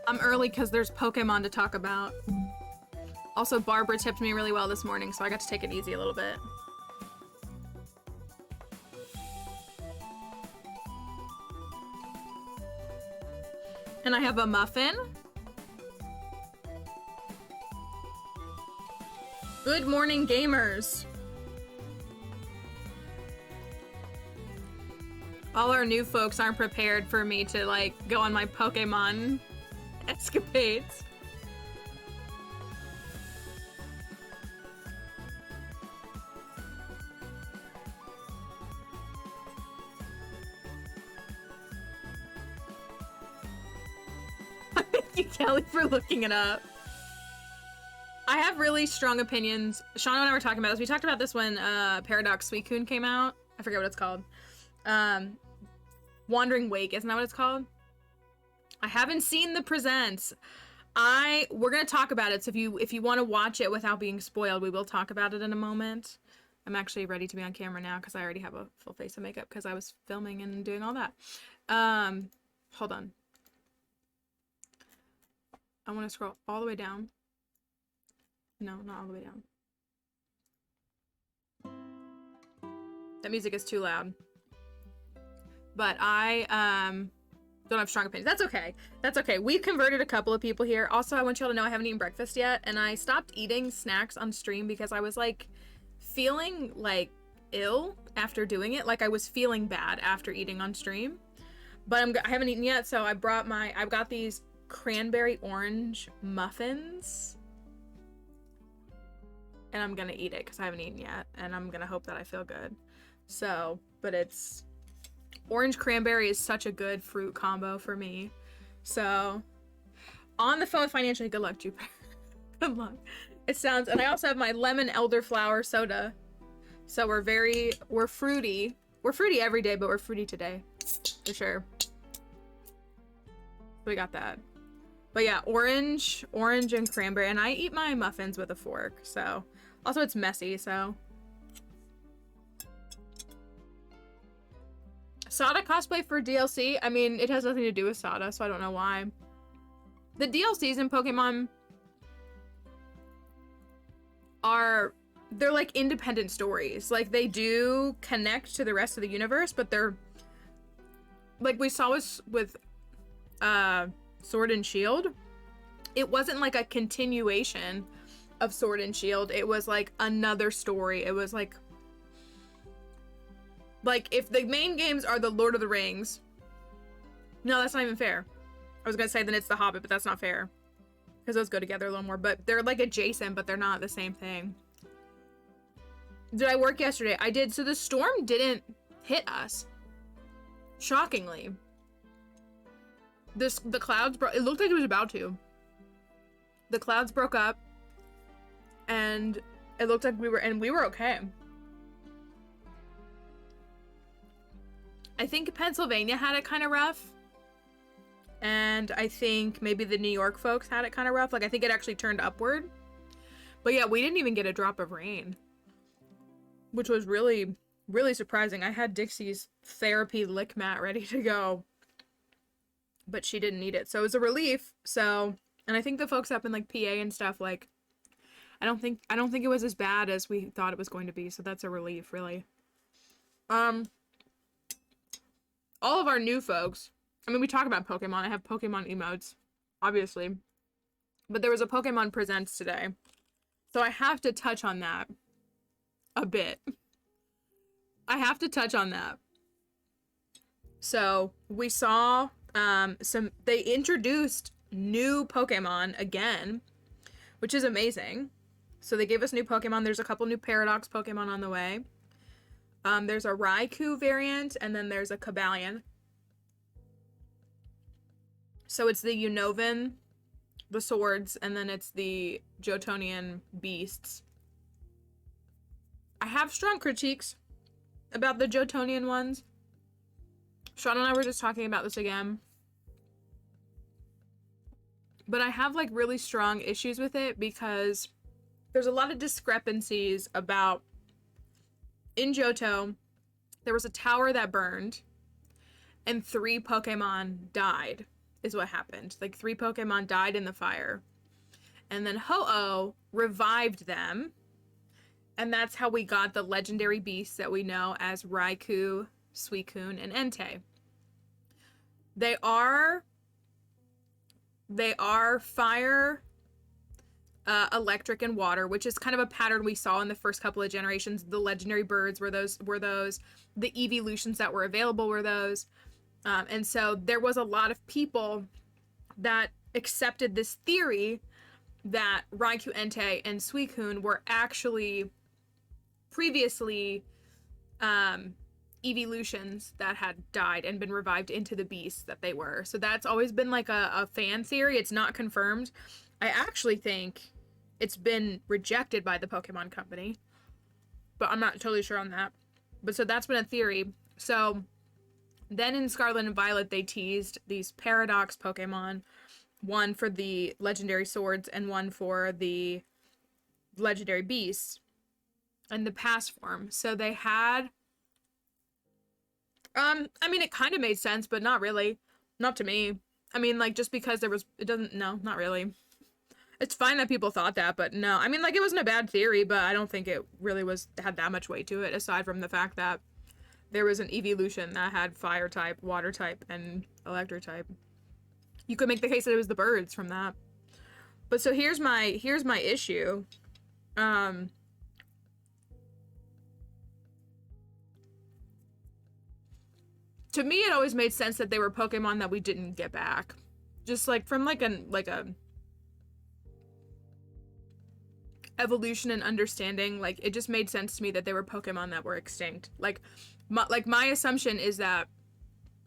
I'm early because there's Pokemon to talk about. Also, Barbara tipped me really well this morning, so I got to take it easy a little bit. And I have a muffin. Good morning, gamers. All our new folks aren't prepared for me to, like, go on my Pokemon escapades. Thank you, Kelly, for looking it up. I have really strong opinions. Sean and I were talking about this. We talked about this when Paradox Suicune came out. I forget what it's called. Wandering Wake, isn't that what it's called? I haven't seen the presents. We're gonna talk about it, so if you want to watch it without being spoiled, we will talk about it in a moment. I'm actually ready to be on camera now because I already have a full face of makeup because I was filming and doing all that. Hold on. I want to scroll all the way down. No, not all the way down. That music is too loud. But I don't have strong opinions. That's okay. That's okay. We've converted a couple of people here. Also, I want y'all to know I haven't eaten breakfast yet, and I stopped eating snacks on stream because I was like feeling like ill after doing it. Like I was feeling bad after eating on stream. But I haven't eaten yet, so I've got these cranberry orange muffins. And I'm gonna eat it because I haven't eaten yet, and I'm gonna hope that I feel good. So, but it's orange cranberry is such a good fruit combo for me. So, on the phone financially, good luck, Jupiter. Good luck. It sounds, and I also have my lemon elderflower soda. So we're fruity. We're fruity every day, but we're fruity today, for sure. We got that. But yeah, orange and cranberry, and I eat my muffins with a fork. So, also it's messy, so. Sada cosplay for DLC? I mean, it has nothing to do with Sada, so I don't know why. The DLCs in Pokemon they're like independent stories. Like, they do connect to the rest of the universe, but they're, like we saw with Sword and Shield, it wasn't like a continuation of Sword and Shield. It was like another story. It was like if the main games are the Lord of the Rings, no, that's not even fair. I was gonna say then it's the Hobbit, but that's not fair because those go together a little more, but they're like adjacent, but they're not the same thing. Did I work yesterday? I did. So the storm didn't hit us, shockingly. The clouds it looked like it was about to. The clouds broke up and it looked like we were okay. I think Pennsylvania had it kind of rough. And I think maybe the New York folks had it kind of rough. Like, I think it actually turned upward. But yeah, we didn't even get a drop of rain, which was really, really surprising. I had Dixie's therapy lick mat ready to go, but she didn't need it. So it was a relief. So, and I think the folks up in like PA and stuff, like, I don't think it was as bad as we thought it was going to be. So that's a relief, really. All of our new folks, I mean, we talk about Pokemon. I have Pokemon emotes, obviously. But there was a Pokemon Presents today. So I have to touch on that a bit. I have to touch on that. So we saw they introduced new Pokemon again, which is amazing. So they gave us new Pokemon. There's a couple new Paradox Pokemon on the way. There's a Raikou variant, and then there's a Cobalion. So it's the Unova, the swords, and then it's the Johtonian beasts. I have strong critiques about the Johtonian ones. Sean and I were just talking about this again. But I have like really strong issues with it because there's a lot of discrepancies about, in Johto, there was a tower that burned and 3 Pokemon died is what happened. Like 3 Pokemon died in the fire. And then Ho-Oh revived them. And that's how we got the legendary beasts that we know as Raikou, Suicune, and Entei. They are fire, electric, and water, which is kind of a pattern we saw in the first couple of generations. The legendary birds were those. The evolutions that were available were those. And so there was a lot of people that accepted this theory that Raikou, Entei, and Suicune were actually previously evolutions that had died and been revived into the beasts that they were. So that's always been like a fan theory. It's not confirmed. I actually think it's been rejected by the Pokemon Company, but I'm not totally sure on that. But so that's been a theory. So then in Scarlet and Violet, they teased these Paradox Pokemon, one for the legendary swords and one for the legendary beasts and the past form. So they had, I mean, it kind of made sense, but not really. Not to me. I mean, like, just because no, not really. It's fine that people thought that, but no. I mean, like, it wasn't a bad theory, but I don't think it really had that much weight to it, aside from the fact that there was an evolution that had fire type, water type, and electric type. You could make the case that it was the birds from that. But so here's my issue. To me, it always made sense that they were Pokemon that we didn't get back. Just like from like a evolution and understanding, like it just made sense to me that they were Pokemon that were extinct. Like my assumption is that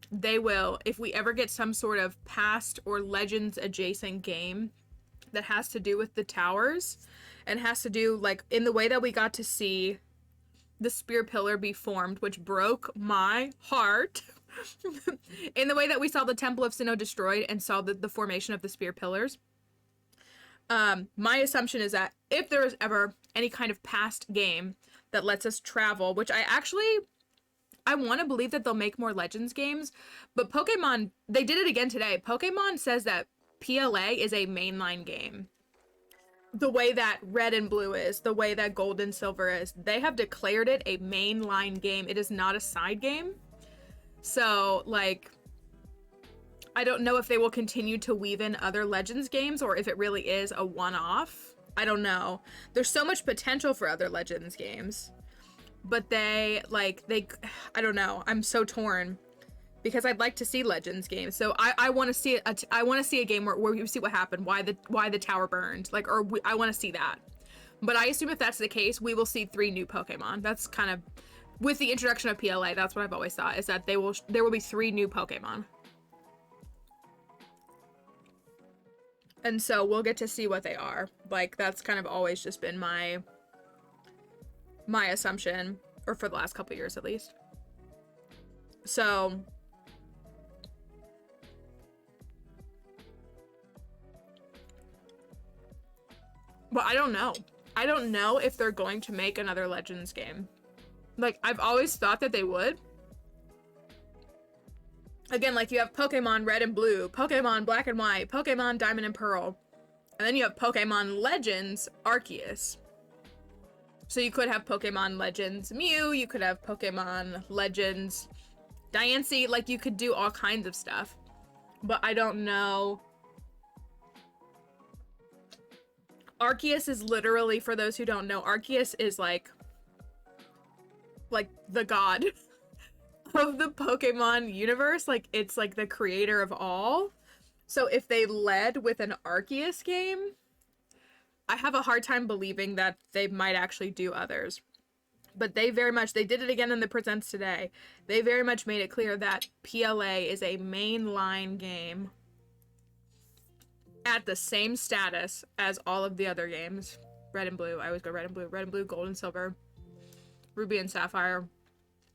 they will, if we ever get some sort of past or legends adjacent game that has to do with the towers and has to do like in the way that we got to see the spear pillar be formed, which broke my heart. In the way that we saw the Temple of Sinnoh destroyed and saw the formation of the spear pillars. My assumption is that if there is ever any kind of past game that lets us travel, which I want to believe that they'll make more Legends games, but Pokemon, they did it again today. Pokemon says that PLA is a mainline game. The way that Red and Blue is, the way that Gold and Silver is, they have declared it a mainline game. It is not a side game. So, like, I don't know if they will continue to weave in other Legends games or if it really is a one-off. I don't know. There's so much potential for other Legends games. But I don't know. I'm so torn because I'd like to see Legends games. So I want to see a game where we see what happened, why the tower burned, like, I want to see that. But I assume if that's the case, we will see 3 new Pokemon. That's kind of, with the introduction of PLA, that's what I've always thought, is that there will be 3 new Pokemon. And so we'll get to see what they are. Like, that's kind of always just been my assumption, or for the last couple years at least. So but I don't know. I don't know if they're going to make another Legends game. Like, I've always thought that they would. Again, like, you have Pokemon Red and Blue, Pokemon Black and White, Pokemon Diamond and Pearl, and then you have Pokemon Legends Arceus. So you could have Pokemon Legends Mew, you could have Pokemon Legends Diancie, like, you could do all kinds of stuff. But I don't know. Arceus is literally, for those who don't know, Arceus is like the god of the Pokemon universe. Like, it's like the creator of all. So if they led with an Arceus game, I have a hard time believing that they might actually do others. But they did it again in the Presents today. They very much made it clear that PLA is a mainline game at the same status as all of the other games. Red and Blue. I always go Red and Blue, Gold and Silver, Ruby and Sapphire,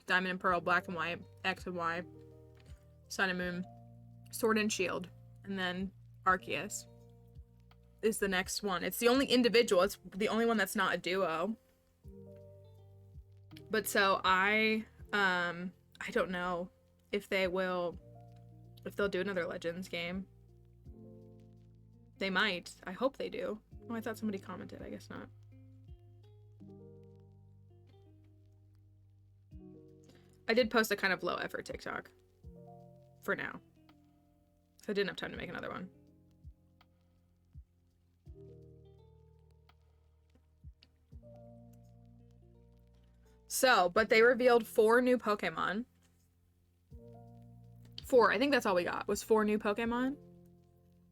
Diamond and Pearl, Black and White, X and Y, Sun and Moon, Sword and Shield, and then Arceus is the next one. It's the only individual. It's the only one that's not a duo. But so I don't know if they'll do another Legends game. They might. I hope they do. Oh, I thought somebody commented. I guess not. I did post a kind of low effort TikTok. For now. So I didn't have time to make another one. So, but they revealed 4 new Pokemon. 4. I think that's all we got, was 4 new Pokemon.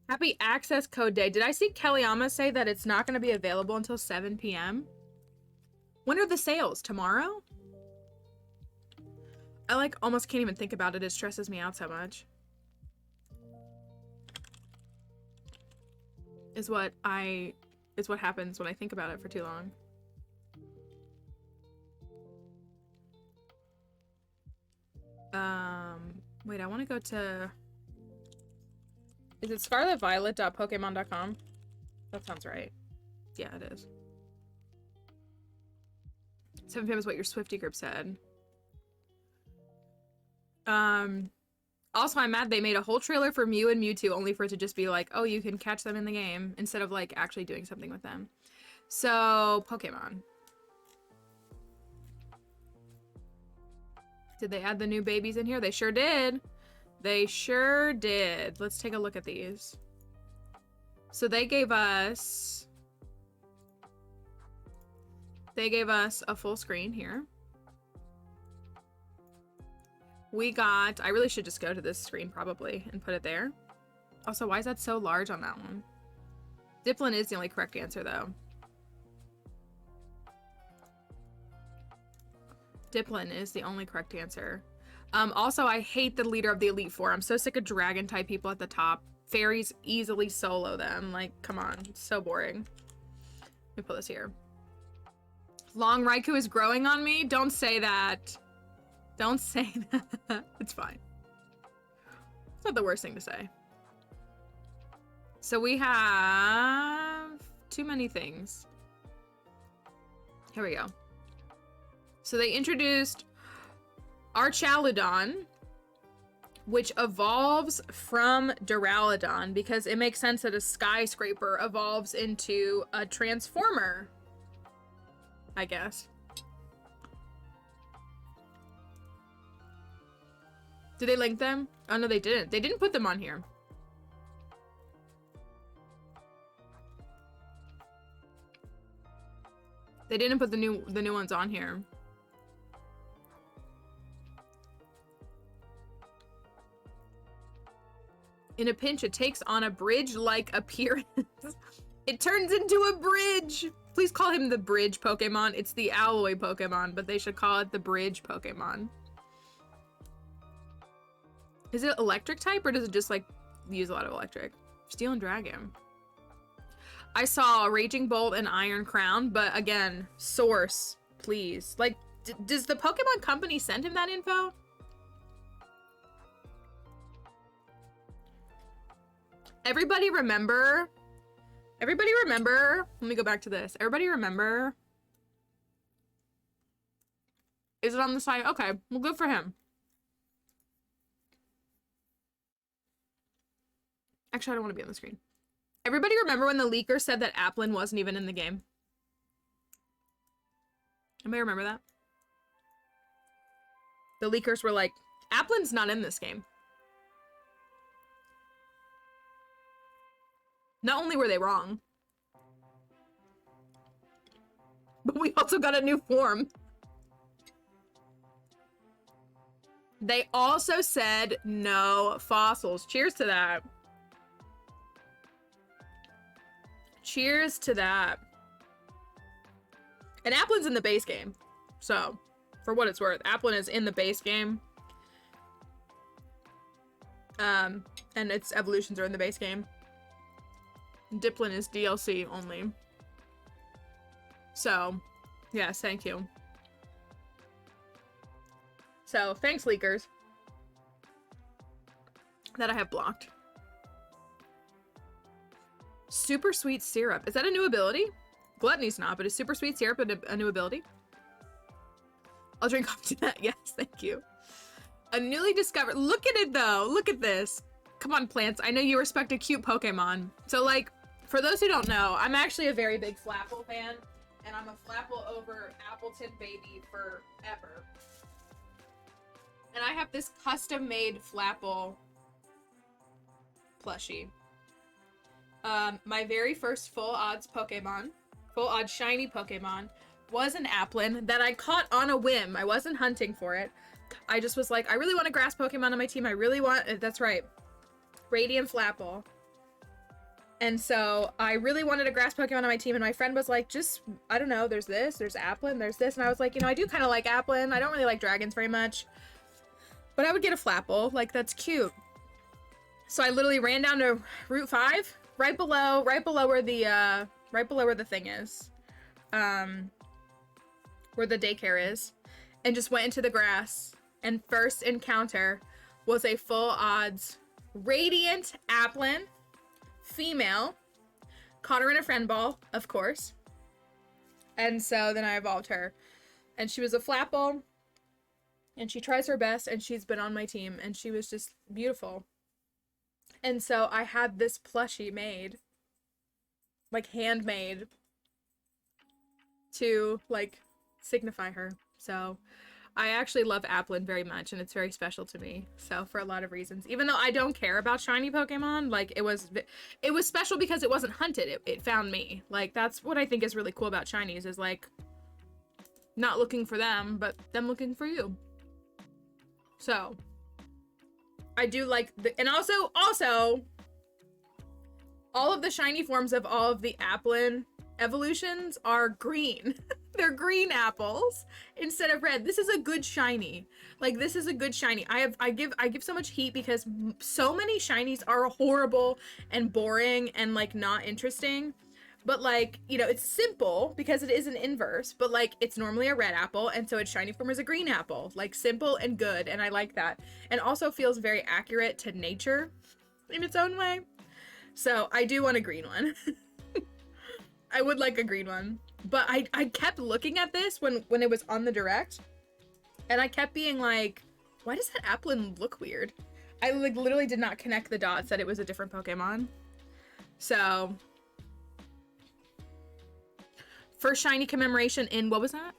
Happy access code day. Did I see Kelliyama say that it's not going to be available until 7 p.m.? When are the sales? Tomorrow? I like almost can't even think about it. It stresses me out so much. Is what happens when I think about it for too long. Wait, I want to go to... Is it scarletviolet.pokemon.com? That sounds right. Yeah, it is. 7 p.m. is what your Swiftie group said. Also, I'm mad they made a whole trailer for Mew and Mewtwo only for it to just be like, oh, you can catch them in the game, instead of, like, actually doing something with them. So, Pokemon. Did they add the new babies in here? They sure did. They sure did. Let's take a look at these. So they gave us a full screen here. We got, I really should just go to this screen probably and put it there. Also, why is that so large on that one? Dipplin is the only correct answer though. Dipplin is the only correct answer. Also, I hate the leader of the Elite Four. I'm so sick of dragon type people at the top. Fairies easily solo them. Like, come on. It's so boring. Let me put this here. Long Raikou is growing on me? Don't say that. Don't say that. It's fine. It's not the worst thing to say. So we have too many things. Here we go. So they introduced Archaludon, which evolves from Duraludon because it makes sense that a skyscraper evolves into a transformer, I guess. Did they link them? Oh no, they didn't. They didn't put them on here. They didn't put the new ones on here. In a pinch, it takes on a bridge-like appearance. It turns into a bridge! Please call him the bridge Pokemon. It's the alloy Pokemon, but they should call it the bridge Pokemon. Is it electric type, or does it just, like, use a lot of electric? Steel and Dragon. I saw Raging Bolt and Iron Crown, but again, source, please. Like, does the Pokemon Company send him that info? Everybody remember, let me go back to this. Everybody remember, is it on the side? Okay, well, good for him. Actually, I don't want to be on the screen. Everybody remember when the leaker said that Applin wasn't even in the game? Anybody remember that? The leakers were like, Applin's not in this game. Not only were they wrong, but we also got a new form. They also said no fossils. Cheers to that. Cheers to that. And Applin's in the base game. So, for what it's worth, Applin is in the base game. And its evolutions are in the base game. Dipplin is DLC only. So, yes, thank you. So, thanks, leakers. That I have blocked. Super Sweet Syrup. Is that a new ability? Gluttony's not, but is Super Sweet Syrup a new ability? I'll drink coffee to that. Yes, thank you. A newly discovered... Look at it, though. Look at this. Come on, plants. I know you respect a cute Pokemon. So, like, For those who don't know, I'm actually a very big Flapple fan, and I'm a Flapple over Appleton baby forever. And I have this custom-made Flapple plushie. My very first full odds shiny Pokemon was an Applin that I caught on a whim. I wasn't hunting for it. I just was like, I really want a grass Pokemon on my team. I really want, that's right, Radiant Flapple. And so I really wanted a grass Pokemon on my team, and my friend was like, just, I don't know, there's this, there's Applin, there's this. And I was like, you know, I do kind of like Applin. I don't really like dragons very much, but I would get a Flapple. Like, that's cute. So I literally ran down to Route 5, right below where the thing is. Where the daycare is, and just went into the grass, and first encounter was a full odds Radiant Applin, female. Caught her in a friend ball, of course. And so then I evolved her, and she was a Flapple, and she tries her best, and she's been on my team, and she was just beautiful. And so I had this plushie made, like handmade, to like signify her. So I actually love Applin very much, and it's very special to me. So for a lot of reasons, even though I don't care about shiny Pokemon, like it was special because it wasn't hunted. It found me. Like, that's what I think is really cool about shinies, is like not looking for them, but them looking for you. So I do like and also all of the shiny forms of all of the Applin evolutions are green. They're green apples instead of red. This is a good shiny. Like, this is a good shiny. I give so much heat because so many shinies are horrible and boring and like not interesting. But like, you know, it's simple because it is an inverse, but like it's normally a red apple, and so its shiny form is a green apple. Like, simple and good, and I like that. And also feels very accurate to nature in its own way. So I do want a green one. I would like a green one. But I kept looking at this when it was on the direct, and I kept being like, why does that Applin look weird? I like literally did not connect the dots that it was a different Pokemon. So first shiny commemoration in, what was that?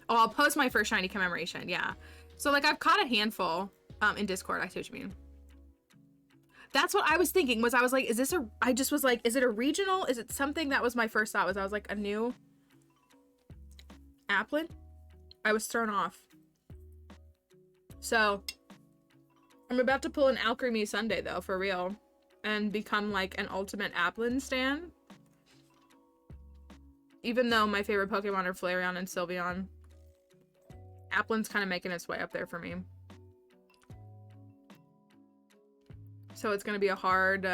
Oh, I'll post my first shiny commemoration. Yeah. So like I've caught a handful in Discord. I see what you mean. That's what I was thinking, I was like, is this I just was like, is it a regional? Is it something? That was my first thought, I was like, a new Applin? I was thrown off. So I'm about to pull an Alchemy Sunday though, for real, and become like an ultimate Applin stan. Even though my favorite Pokemon are Flareon and Sylveon, Applin's kind of making its way up there for me. So it's going to be a hard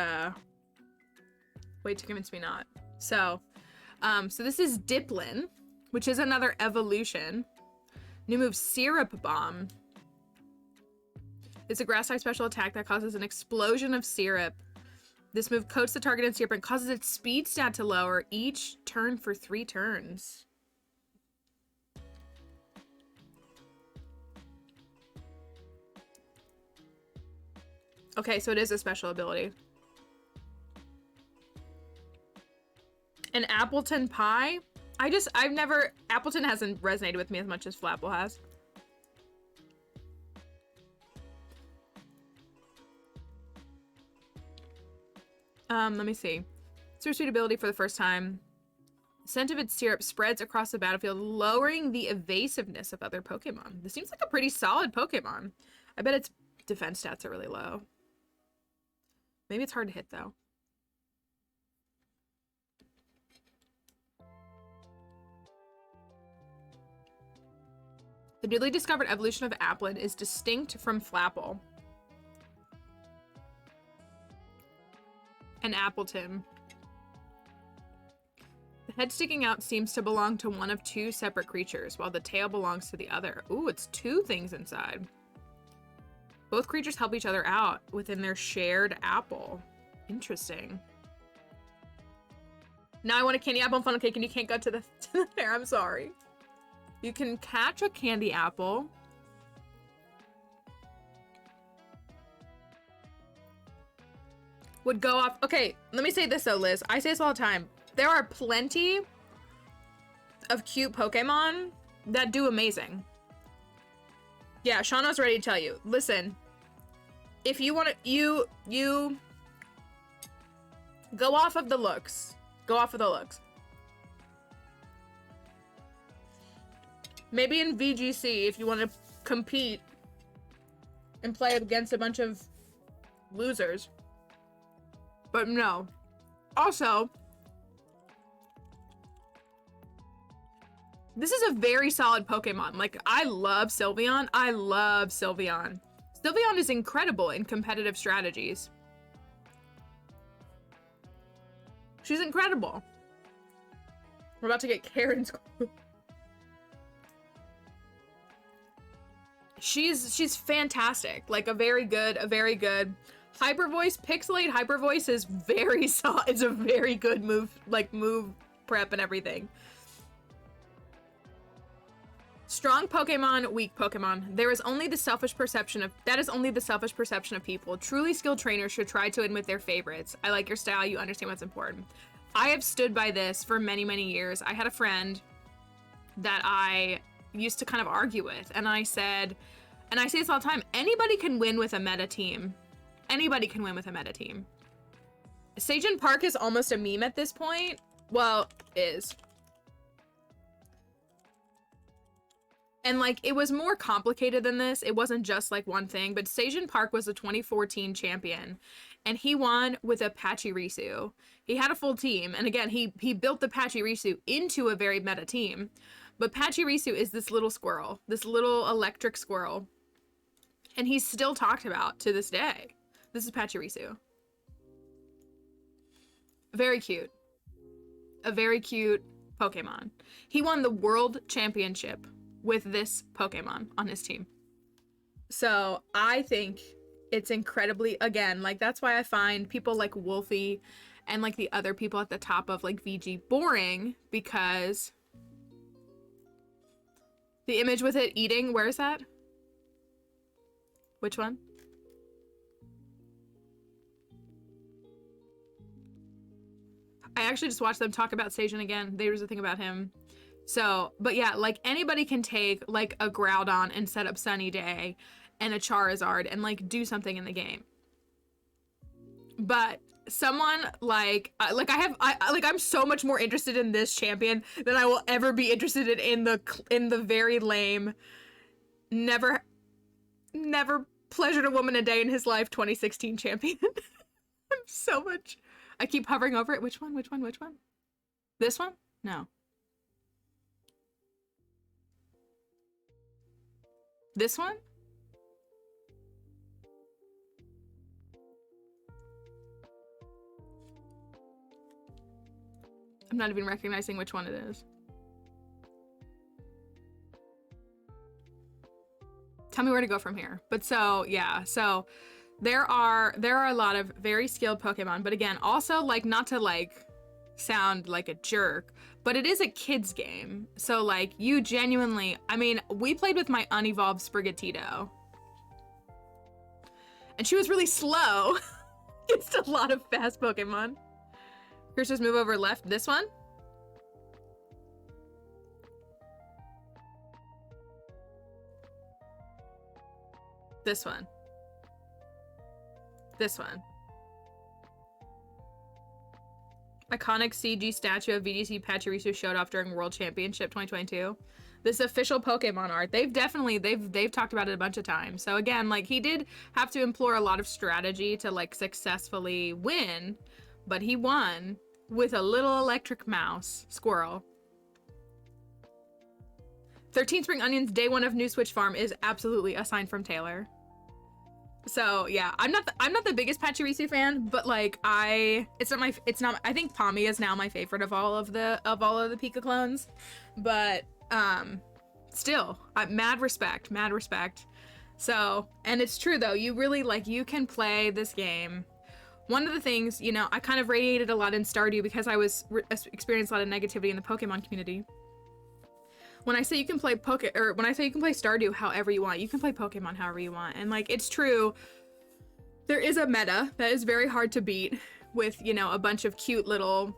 way to convince me not. So this is Diplin, which is another evolution. New move, Syrup Bomb. It's a grass type special attack that causes an explosion of syrup. This move coats the target in syrup and causes its speed stat to lower each turn for 3 turns. Okay, so it is a special ability. An Appleton Pie? Appleton hasn't resonated with me as much as Flapple has. Let me see. Super sweet ability for the first time. The scent of its syrup spreads across the battlefield, lowering the evasiveness of other Pokemon. This seems like a pretty solid Pokemon. I bet its defense stats are really low. Maybe it's hard to hit, though. The newly discovered evolution of Applin is distinct from Flapple and Appleton. The head sticking out seems to belong to one of 2 separate creatures, while the tail belongs to the other. Ooh, it's 2 things inside. Both creatures help each other out within their shared apple. Interesting. Now I want a candy apple and funnel cake, and you can't go to the fair. I'm sorry. You can catch a candy apple. would go off. Okay, let me say this though, Liz. I say this all the time. There are plenty of cute Pokemon that do amazing. Yeah, Shauna's ready to tell you. Listen, if you want to, you go off of the looks. Go off of the looks. Maybe in VGC, if you want to compete and play against a bunch of losers. But no. Also, this is a very solid Pokemon. Like, I love Sylveon. I love Sylveon. Sylveon is incredible in competitive strategies. She's incredible. We're about to get Karen's. She's fantastic. Like, a very good Hyper Voice. Pixelate Hyper Voice is very solid. It's a very good move, like move prep and everything. Strong Pokemon, weak Pokemon. That is only the selfish perception of people. Truly skilled trainers should try to admit their favorites. I like your style, you understand what's important. I have stood by this for many, many years. I had a friend that I used to kind of argue with, and I said, and I say this all the time, anybody can win with a meta team. Anybody can win with a meta team. Sajin Park is almost a meme at this point. Well, is. And like, it was more complicated than this. It wasn't just like one thing, but Sajin Park was the 2014 champion, and he won with a Pachirisu. He had a full team, and again, he built the Pachirisu into a very meta team. But Pachirisu is this little squirrel, this little electric squirrel, and he's still talked about to this day. This is Pachirisu. Very cute. A very cute Pokemon. He won the world championship with this Pokemon on his team. So I think it's incredibly, again, like, that's why I find people like Wolfie and like the other people at the top of like VG boring, because the image with it eating, where is that? Which one? I actually just watched them talk about Sajin again. There's a thing about him. So, but yeah, like, anybody can take like a Groudon and set up Sunny Day and a Charizard and like do something in the game. But someone like I'm so much more interested in this champion than I will ever be interested in the very lame, never pleasured a woman a day in his life 2016 champion. I'm so much. I keep hovering over it. Which one? Which one? Which one? This one? No. This one? I'm not even recognizing which one it is. Tell me where to go from here. But so, yeah, so there are a lot of very skilled Pokemon, but again, also, like, not to like sound like a jerk, but it is a kid's game. So like, you genuinely, I mean, we played with my unevolved Sprigatito, and she was really slow. It's a lot of fast Pokemon. Here's just move over left. This one. This one. This one. Iconic CG statue of VGC Pachirisu showed off during World Championship 2022. This official Pokemon art. They've talked about it a bunch of times. So again, like, he did have to employ a lot of strategy to like successfully win, but he won with a little electric mouse squirrel. 13 Spring Onions Day 1 of New Switch Farm is absolutely a sign from Taylor. So yeah, I'm not the biggest Pachirisu fan, but like, I think Pami is now my favorite of all of the Pika clones, but still, mad respect. So, and it's true though, you really, like, you can play this game. One of the things, you know, I kind of radiated a lot in Stardew because I was experienced a lot of negativity in the Pokemon community. When I say you can play Stardew however you want, you can play Pokemon however you want. And like, it's true. there is a meta that is very hard to beat with, you know, a bunch of cute little,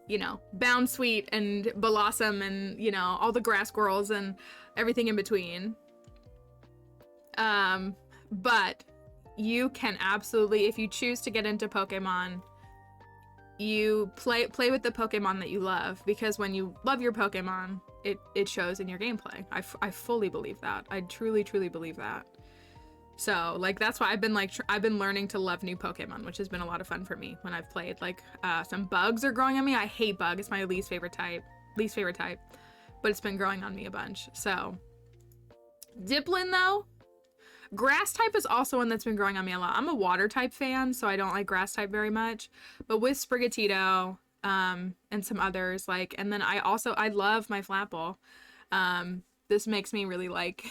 you know, Bounsweet and Blossom and, you know, all the grass squirrels and everything in between. But you can absolutely, if you choose to get into Pokemon, you play with the Pokemon that you love, because when you love your Pokemon, it shows in your gameplay. I fully believe that. I truly believe that. So like that's why I've been learning to love new Pokemon, which has been a lot of fun for me when I've played. Like some bugs are growing on me. I hate bug. It's my least favorite type, but it's been growing on me a bunch. So Dipplin though, grass type is also one that's been growing on me a lot. I'm a water type fan, so I don't like grass type very much, but with Sprigatito and some others, like, and then I love my Flapple. This makes me really like,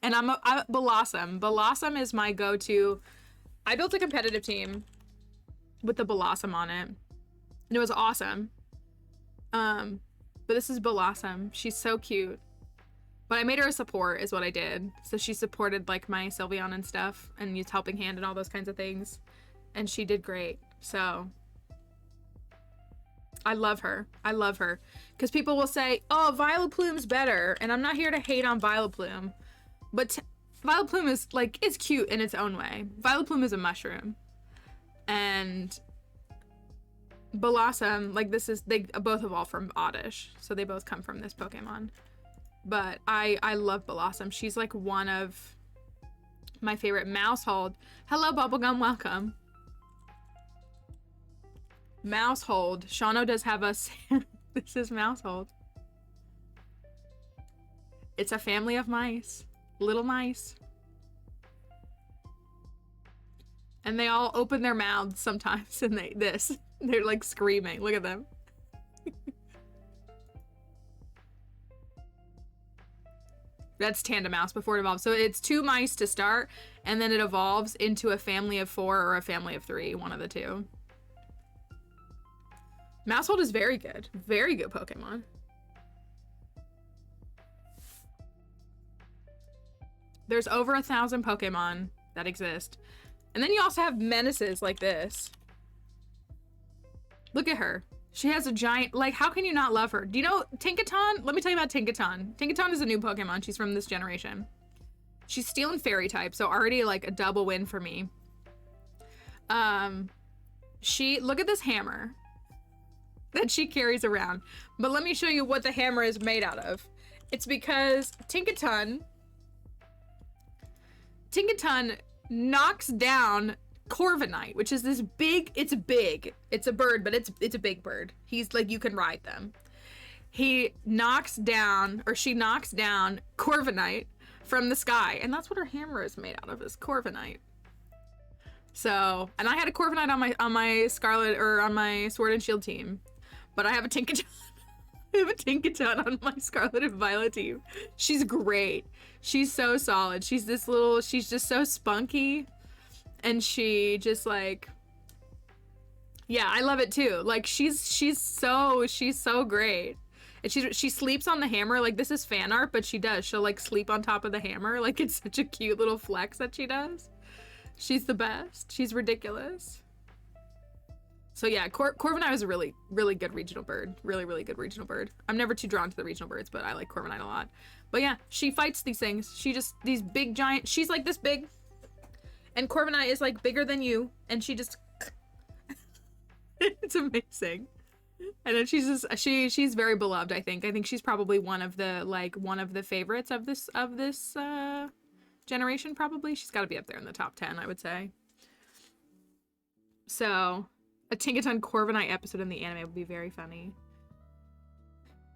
and I'm Blossom. Blossom is my go-to. I built a competitive team with the Blossom on it, and it was awesome. But this is Blossom. She's so cute. But I made her a support is what I did. So she supported like my Sylveon and stuff and used Helping Hand and all those kinds of things. And she did great. So I love her. I love her. Because people will say, oh, Vileplume's better. And I'm not here to hate on Vileplume. But Vileplume is like, it's cute in its own way. Vileplume is a mushroom. And Blossom, like they both evolved from Oddish. So they both come from this Pokemon. But I love Blossom. She's like one of my favorite. Mousehold. Hello, Bubblegum. Welcome. Mousehold. Shauno does have us. This is Mousehold. It's a family of mice. Little mice. And they all open their mouths sometimes and they're like screaming. Look at them. That's Tandem Mouse before it evolves. So it's 2 mice to start, and then it evolves into a family of 4 or a family of 3, one of the two. Mousehold is very good. Very good Pokemon. There's over 1,000 Pokemon that exist. And then you also have menaces like this. Look at her. She has a giant, like, how can you not love her? Do you know Tinkaton? Let me tell you about Tinkaton. Tinkaton is a new Pokemon. She's from this generation. She's Steel and Fairy type, so already like a double win for me. Look at this hammer that she carries around. But let me show you what the hammer is made out of. It's because Tinkaton knocks down Corviknight, which is this big, it's a bird, but it's a big bird. He's like, you can ride them. She knocks down Corviknight from the sky, and that's what her hammer is made out of, is Corviknight. So, and I had a Corviknight on my Scarlet, or on my Sword and Shield team, but I have a Tinkaton. I have a Tinkaton on my Scarlet and Violet team. She's great. She's so solid. She's just so spunky. And she just like, yeah, I love it too. Like she's so great. And she sleeps on the hammer. Like this is fan art, but she does. She'll like sleep on top of the hammer. Like it's such a cute little flex that she does. She's the best. She's ridiculous. So yeah, Corviknight is a really, really good regional bird. Really, really good regional bird. I'm never too drawn to the regional birds, but I like Corviknight a lot. But yeah, she fights these things. These big giant, she's like this big. And Corviknight is like bigger than you, and she just it's amazing. And then she's very beloved, I think. I think she's probably one of the favorites of this generation, probably. She's got to be up there in the top 10, I would say. So, a Tinkaton Corviknight episode in the anime would be very funny.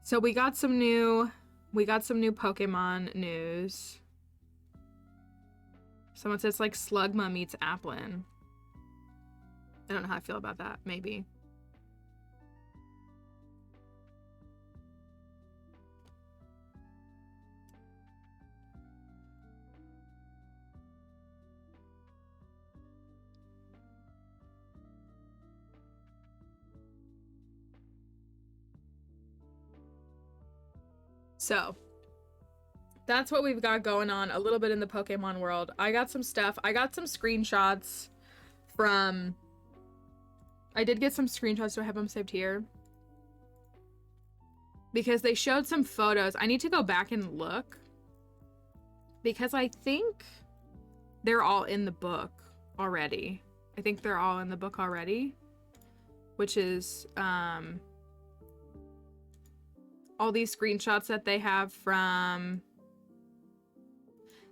So we got some new Pokemon news. Someone says like Slugma meets Applin. I don't know how I feel about that. Maybe. So, that's what we've got going on a little bit in the Pokemon world. I got some stuff. I got some screenshots from... I did get some screenshots, so I have them saved here. Because they showed some photos. I need to go back and look. Because I think they're all in the book already. I think they're all in the book already. Which is all these screenshots that they have from...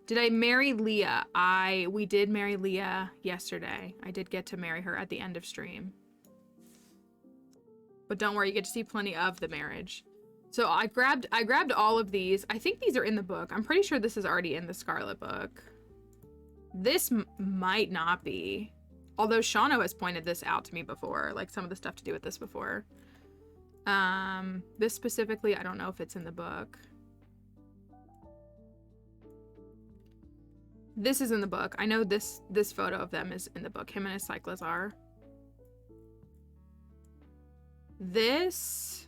Did I marry Leah? We did marry Leah yesterday. I did get to marry her at the end of stream. But don't worry, you get to see plenty of the marriage. So I grabbed all of these. I think these are in the book. I'm pretty sure this is already in the Scarlet book. This might not be. Although Shauno has pointed this out to me before, like some of the stuff to do with this before. This specifically, I don't know if it's in the book. This is in the book. I know this photo of them is in the book. Him and his Cyclizar. This...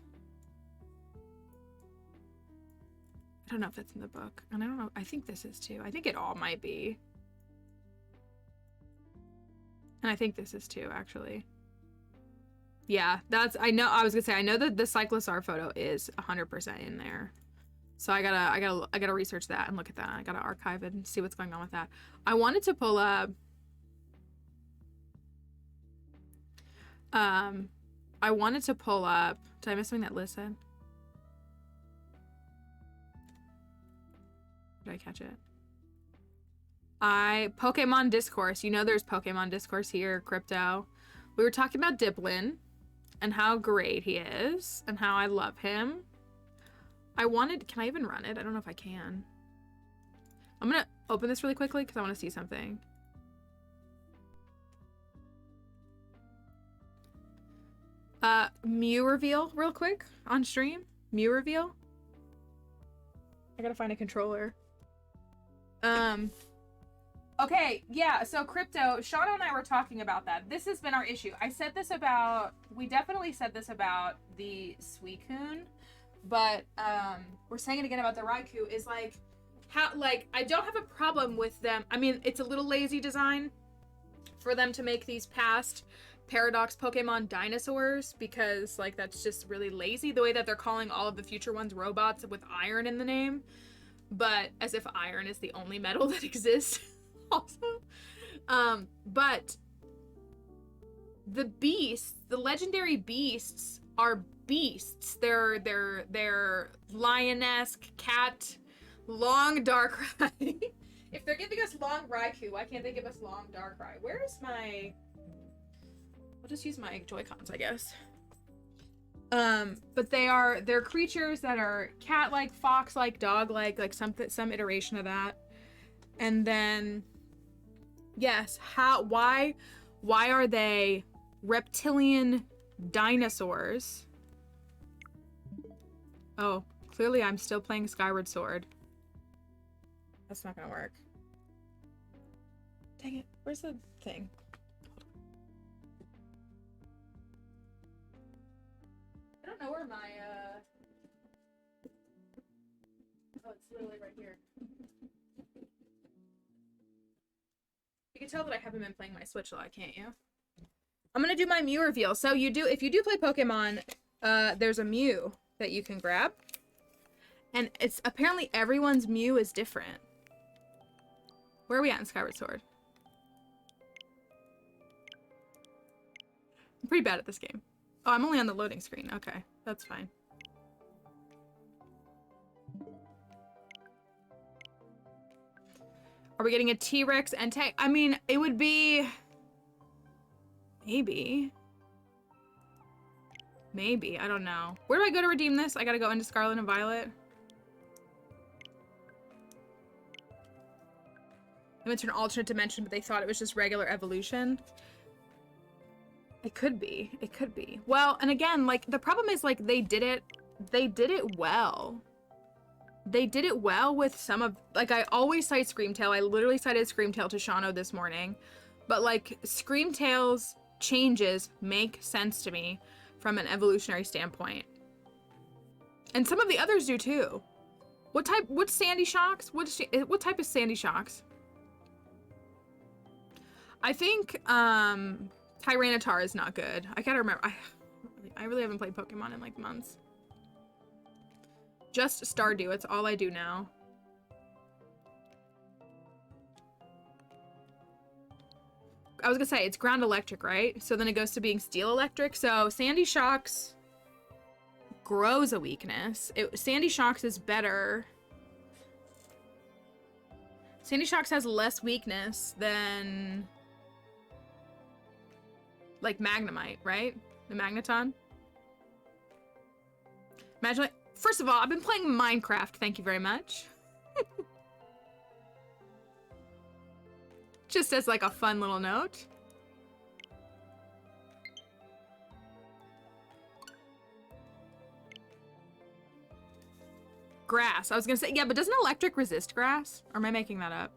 I don't know if it's in the book. And I don't know. I think this is too. I think it all might be. And I think this is too, actually. Yeah, that's... I know that the Cyclizar photo is 100% in there. So I gotta research that and look at that. I gotta archive it and see what's going on with that. I wanted to pull up... I wanted to pull up... Did I miss something that Liz said? Did I catch it? Pokemon Discourse. You know there's Pokemon Discourse here, Crypto. We were talking about Diplin and how great he is and how I love him. Can I even run it? I don't know if I can. I'm gonna open this really quickly because I want to see something. Mew reveal real quick on stream. Mew reveal. I gotta find a controller. Okay, yeah, so Crypto, Shauno and I were talking about that. This has been our issue. We definitely said this about the Suicune, but we're saying it again about the Raikou, is like, I don't have a problem with them. I mean, it's a little lazy design for them to make these past Paradox Pokemon dinosaurs, because, like, that's just really lazy, the way that they're calling all of the future ones robots with iron in the name. But as if iron is the only metal that exists also. But the beasts, the legendary beasts are beasts. They're lion-esque, cat, long Darkrai. If they're giving us long Raikou, why can't they give us long Darkrai? Where is my... I'll just use my Joy-Cons, I guess. But they're creatures that are cat-like, fox-like, dog-like, like some iteration of that. And then, yes, why are they reptilian dinosaurs? Oh, clearly I'm still playing Skyward Sword. That's not gonna work. Dang it, where's the thing? I don't know where my, oh, it's literally right here. You can tell that I haven't been playing my Switch a lot, can't you? I'm gonna do my Mew reveal. So if you do play Pokemon, there's a Mew that you can grab. And it's apparently everyone's Mew is different. Where are we at in Skyward Sword? I'm pretty bad at this game. Oh, I'm only on the loading screen. Okay, that's fine. Are we getting a T-Rex and I mean, it would be... Maybe. Maybe, I don't know. Where do I go to redeem this? I gotta go into Scarlet and Violet. I went to an alternate dimension, but they thought it was just regular evolution. It could be. It could be. Well, and again, like, the problem is, like, they did it well. They did it well with some of, like, I always cite Screamtail. I literally cited Screamtail to Shauno this morning. But, like, Screamtail's changes make sense to me from an evolutionary standpoint. And some of the others do, too. What type? What's Sandy Shocks? What type is Sandy Shocks? I think Tyranitar is not good. I gotta remember. I really haven't played Pokemon in like months. Just Stardew. It's all I do now. I was gonna say it's ground electric, right? So then it goes to being steel electric. So Sandy Shocks grows a weakness. Sandy Shocks is better. Sandy Shocks has less weakness than like Magnemite, right? The Magneton. Imagine, first of all, I've been playing Minecraft. Thank you very much. Just as like a fun little note. Grass. I was gonna say, yeah, but doesn't electric resist grass? Or am I making that up?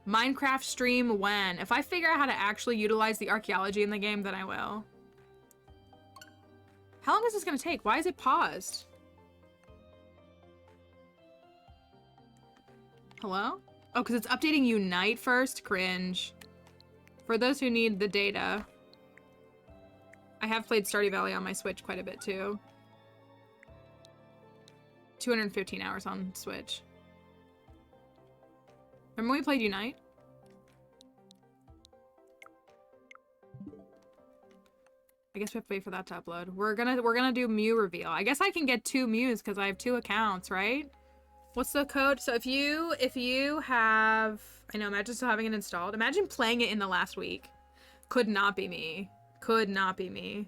Minecraft stream when? If I figure out how to actually utilize the archaeology in the game, then I will. How long is this gonna take? Why is it paused? Hello? Oh, because it's updating Unite first? Cringe. For those who need the data, I have played Stardew Valley on my Switch quite a bit too. 215 hours on Switch. Remember when we played Unite? I guess we have to wait for that to upload. We're gonna do Mew reveal. I guess I can get 2 Mews because I have 2 accounts, right? What's the code? So if you have, I know, imagine still having it installed. Imagine playing it in the last week. Could not be me. Could not be me.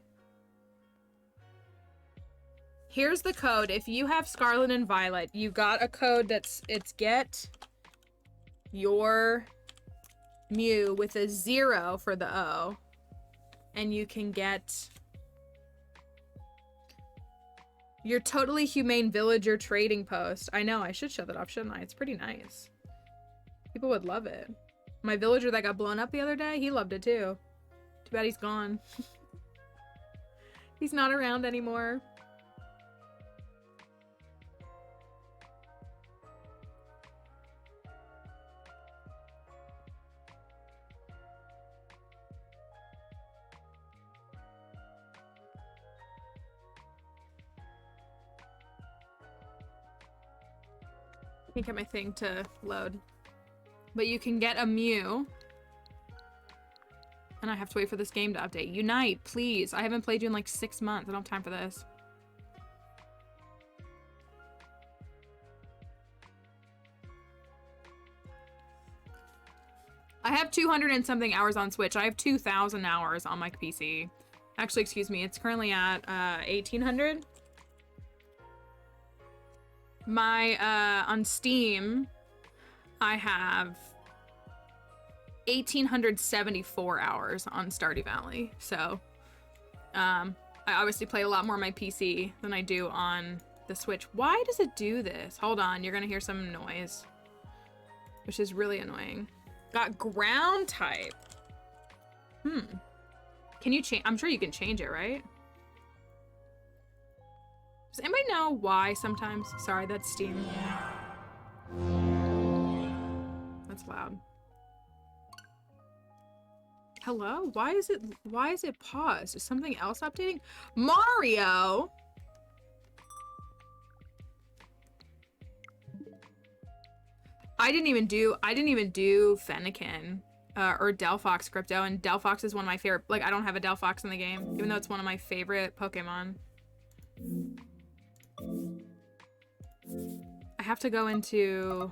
Here's the code. If you have Scarlet and Violet, you got a code it's get your Mew with a 0 for the O. And you can get your Totally Humane Villager trading post. I know, I should show that off, shouldn't I? It's pretty nice. People would love it. My villager that got blown up the other day, he loved it too. Too bad he's gone. He's not around anymore. Can't get my thing to load. But you can get a Mew. And I have to wait for this game to update. Unite, please. I haven't played you in like 6 months. I don't have time for this. I have 200 and something hours on Switch. I have 2,000 hours on my PC. Actually, excuse me. It's currently at 1,800. On Steam, I have 1,874 hours on Stardew Valley. So, I obviously play a lot more on my PC than I do on the Switch. Why does it do this? Hold on, you're gonna hear some noise, which is really annoying. Got ground type. Can you change? I'm sure you can change it, right? Does anybody know why sometimes? Sorry, that's Steam. That's loud. Hello? Why is it paused? Is something else updating? Mario! I didn't even do Fennekin or Delphox crypto, and Delphox is one of my favorite. Like, I don't have a Delphox in the game, even though it's one of my favorite Pokemon. I have to go into...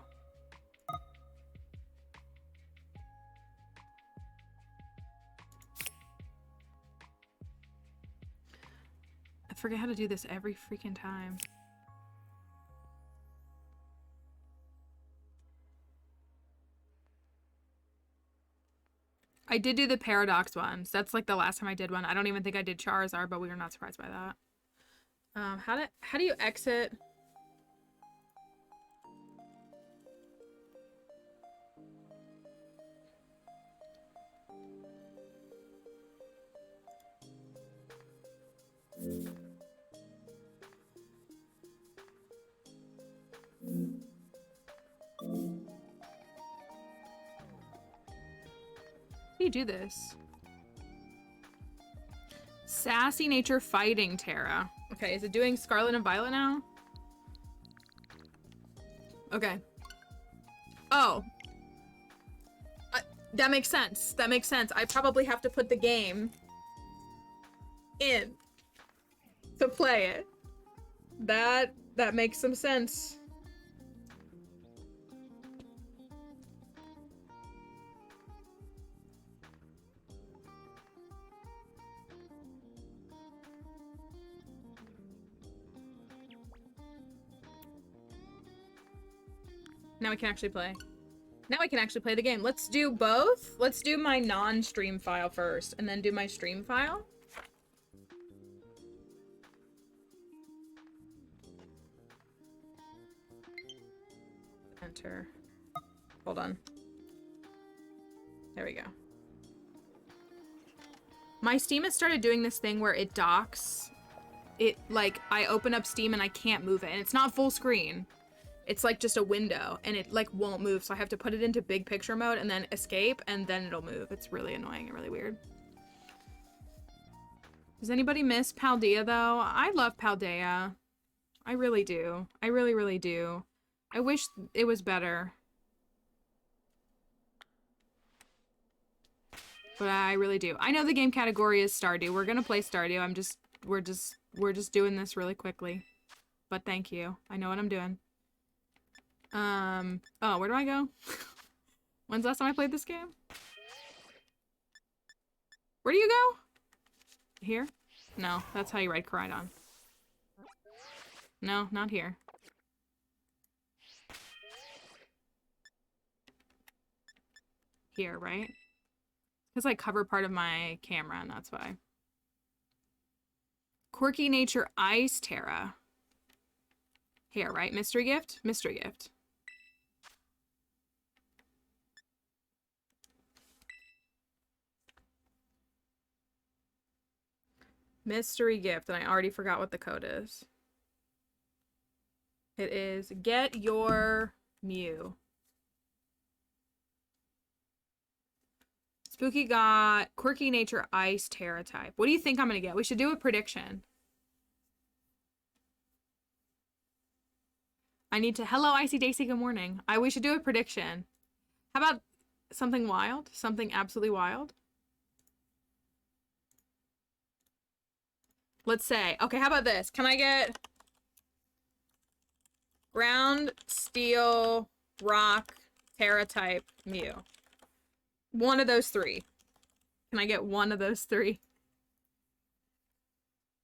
I forget how to do this every freaking time. I did do the Paradox ones. That's like the last time I did one. I don't even think I did Charizard, but we were not surprised by that. How do you exit? you do this? Sassy Nature Fighting Terra. Okay, is it doing Scarlet and Violet now? Okay. Oh. That makes sense. That makes sense. I probably have to put the game in to play it. That makes some sense. Now we can actually play. Now I can actually play the game. Let's do both. Let's do my non-stream file first, and then do my stream file. Enter. Hold on. There we go. My Steam has started doing this thing where it docks. It, like, I open up Steam and I can't move it, and it's not full screen. It's like just a window, and it like won't move, so I have to put it into big picture mode and then escape, and then it'll move. It's really annoying and really weird. Does anybody miss Paldea though? I love Paldea. I really do. I really, really do. I wish it was better. But I really do. I know the game category is Stardew. We're gonna play Stardew. We're just doing this really quickly. But thank you. I know what I'm doing. Oh, where do I go? When's the last time I played this game? Where do you go? Here? No, that's how you ride Koraidon. No, not here. Here, right? Because I cover part of my camera, and that's why. Quirky Nature Ice Terra. Here, right? Mystery gift? Mystery gift. Mystery gift, and I already forgot what the code is. It is get your Mew. Spooky got Quirky Nature Ice Terra type. What do you think I'm gonna get? We should do a prediction. I need to. Hello, Icy Daisy. Good morning. We should do a prediction. How about something wild? Something absolutely wild? Let's say. Okay, how about this? Can I get ground, steel, rock, Terra type, Mew? One of those three. Can I get one of those three?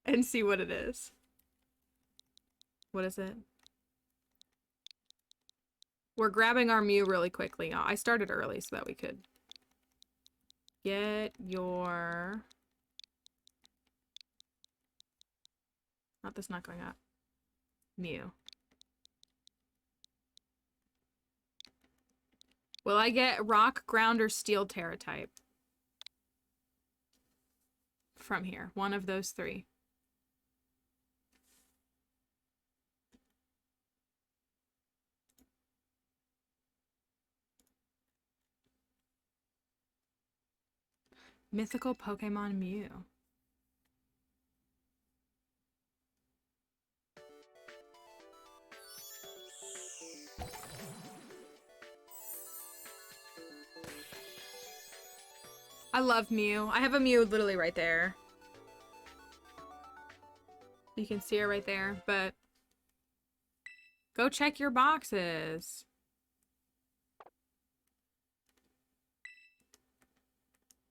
And see what it is. What is it? We're grabbing our Mew really quickly. Oh, I started early so that we could get your... Not going up. Mew. Will I get rock, ground, or steel Terra type? From here. One of those three. Mythical Pokemon Mew. I love Mew. I have a Mew literally right there. You can see her right there, but go check your boxes.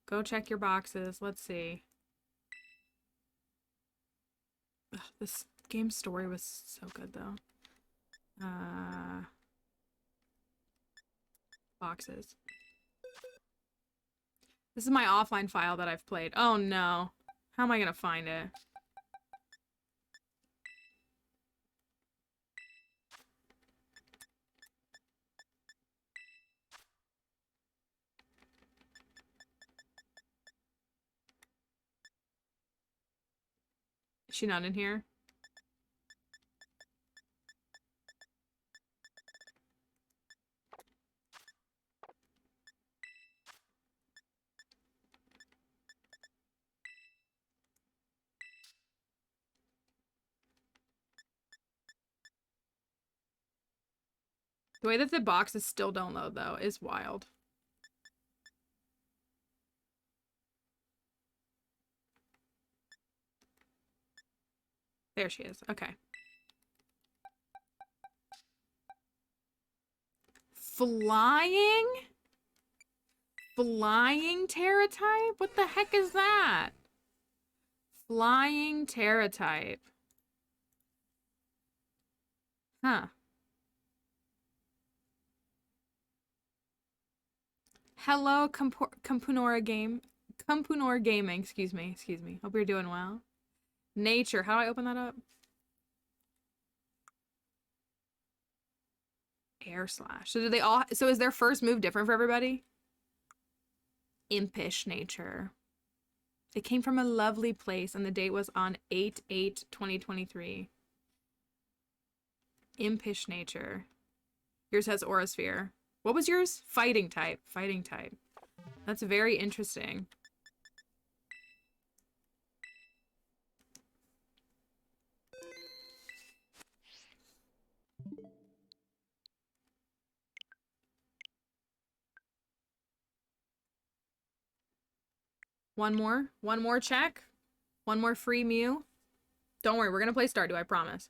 Go check your boxes. Let's see. Ugh, this game's story was so good though. Boxes. This is my offline file that I've played. Oh no. How am I gonna find it? Is she not in here? The way that the boxes still don't load, though, is wild. There she is. Okay. Flying? Flying Terra type? What the heck is that? Flying Terra type. Huh. Hello, Compunora Gaming, excuse me. Hope you're doing well. Nature, how do I open that up? Air slash. So do they all, so is their first move different for everybody? Impish nature. It came from a lovely place and the date was on 8/8/2023. Impish nature. Yours has aura sphere. What was yours? Fighting type. Fighting type. That's very interesting. One more check. One more free Mew. Don't worry, we're gonna play Stardew, I promise.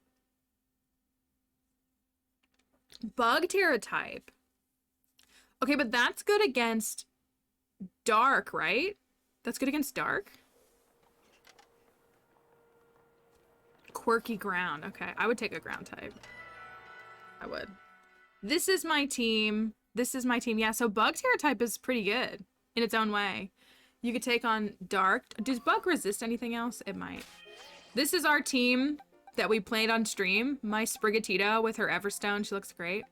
Bug Terra type. Okay, but that's good against dark, right? That's good against dark? Quirky ground. Okay, I would take a ground type. I would. This is my team. This is my team. Yeah, so Bug Terra type is pretty good in its own way. You could take on dark. Does Bug resist anything else? It might. This is our team that we played on stream. My Sprigatito with her Everstone. She looks great.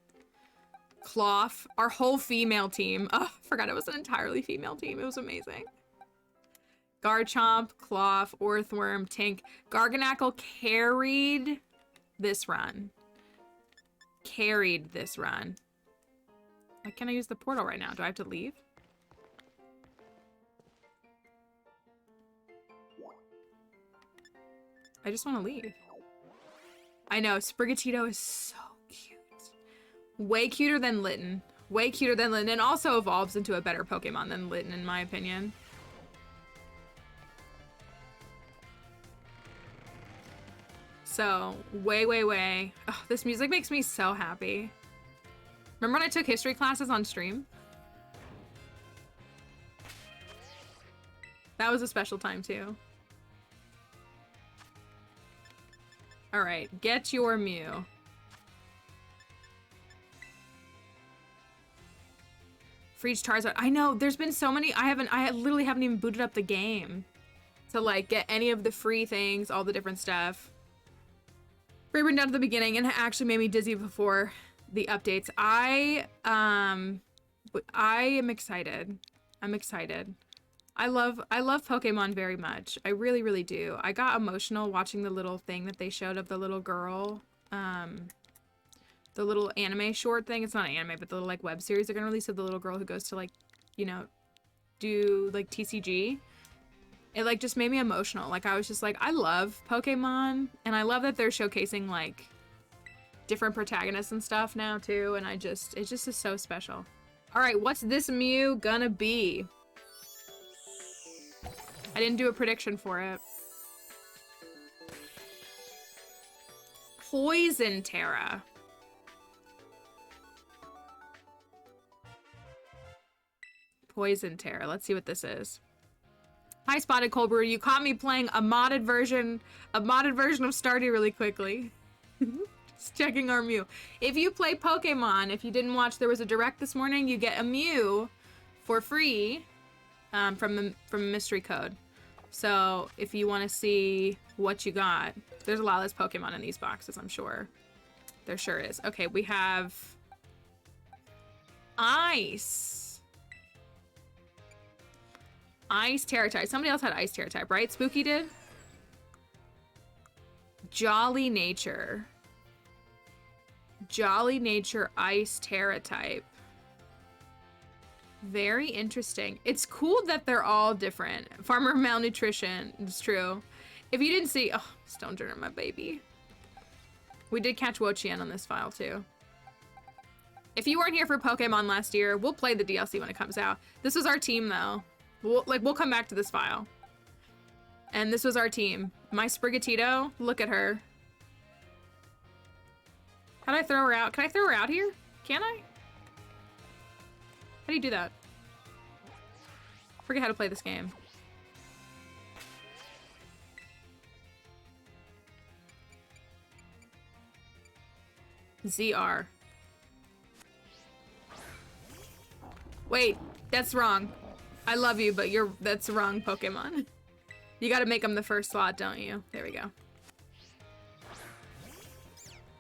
Cloth. Our whole female team. Oh, I forgot it was an entirely female team. It was amazing. Garchomp, Cloth, Orthworm, Tink. Garganackle carried this run. Carried this run. Why can't I use the portal right now? Do I have to leave? I just want to leave. I know, Sprigatito is so cute. Way cuter than Litten. Way cuter than Litten, and also evolves into a better Pokemon than Litten, in my opinion. So, way. Oh, this music makes me so happy. Remember when I took history classes on stream? That was a special time too. Alright, get your Mew. For each Charizard. I know, there's been so many. I literally haven't even booted up the game to like get any of the free things, all the different stuff. Right down to the beginning, and it actually made me dizzy before the updates. I am excited. I'm excited. I love Pokemon very much. I really do. I got emotional watching the little thing that they showed of the little girl. The little anime short thing. It's not an anime, but the little like web series they're gonna release of the little girl who goes to like, you know, do like TCG. It like just made me emotional. Like I was just like, I love Pokemon, and I love that they're showcasing like different protagonists and stuff now too, and it just is so special. All right, what's this Mew gonna be? I didn't do a prediction for it. Poison Terra. Poison Terra. Let's see what this is. Hi, Spotted Cold Brew. You caught me playing a modded version of Stardew really quickly. Just checking our Mew. If you play Pokemon, if you didn't watch, there was a direct this morning. You get a Mew for free from a mystery code. So if you want to see what you got, there's a lot less Pokemon in these boxes, I'm sure. There sure is. Okay, we have Ice. Ice Terra type. Somebody else had Ice Terra type, right? Spooky did? Jolly Nature. Jolly Nature Ice Terra type. Very interesting. It's cool that they're all different. Farmer Malnutrition. It's true. If you didn't see... Oh, Stonejourner, my baby. We did catch Wo-Chien on this file, too. If you weren't here for Pokemon last year, we'll play the DLC when it comes out. This was our team, though. We'll come back to this file. And this was our team. My Sprigatito, look at her. How do I throw her out? Can I throw her out here? Can I? How do you do that? Forget how to play this game. ZR. Wait, that's wrong. I love you, but that's wrong Pokemon. You gotta make them the first slot, don't you? There we go.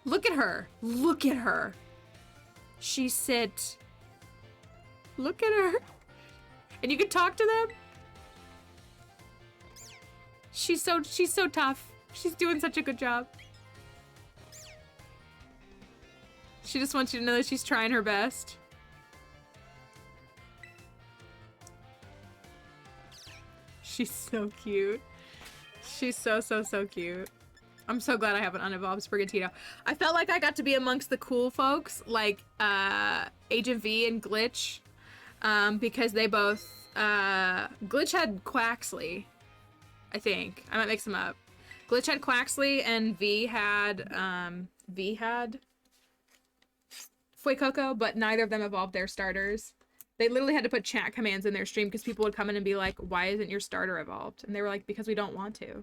Look at her. Look at her. She sit. Look at her. And you can talk to them? She's so tough. She's doing such a good job. She just wants you to know that she's trying her best. She's so cute. She's so cute. I'm so glad I have an unevolved Sprigatito. I felt like I got to be amongst the cool folks, like Agent V and Glitch, because they both, Glitch had Quaxley, I think. I might mix them up. Glitch had Quaxley and V had Fuecoco, but neither of them evolved their starters. They literally had to put chat commands in their stream because people would come in and be like, why isn't your starter evolved? And they were like, because we don't want to.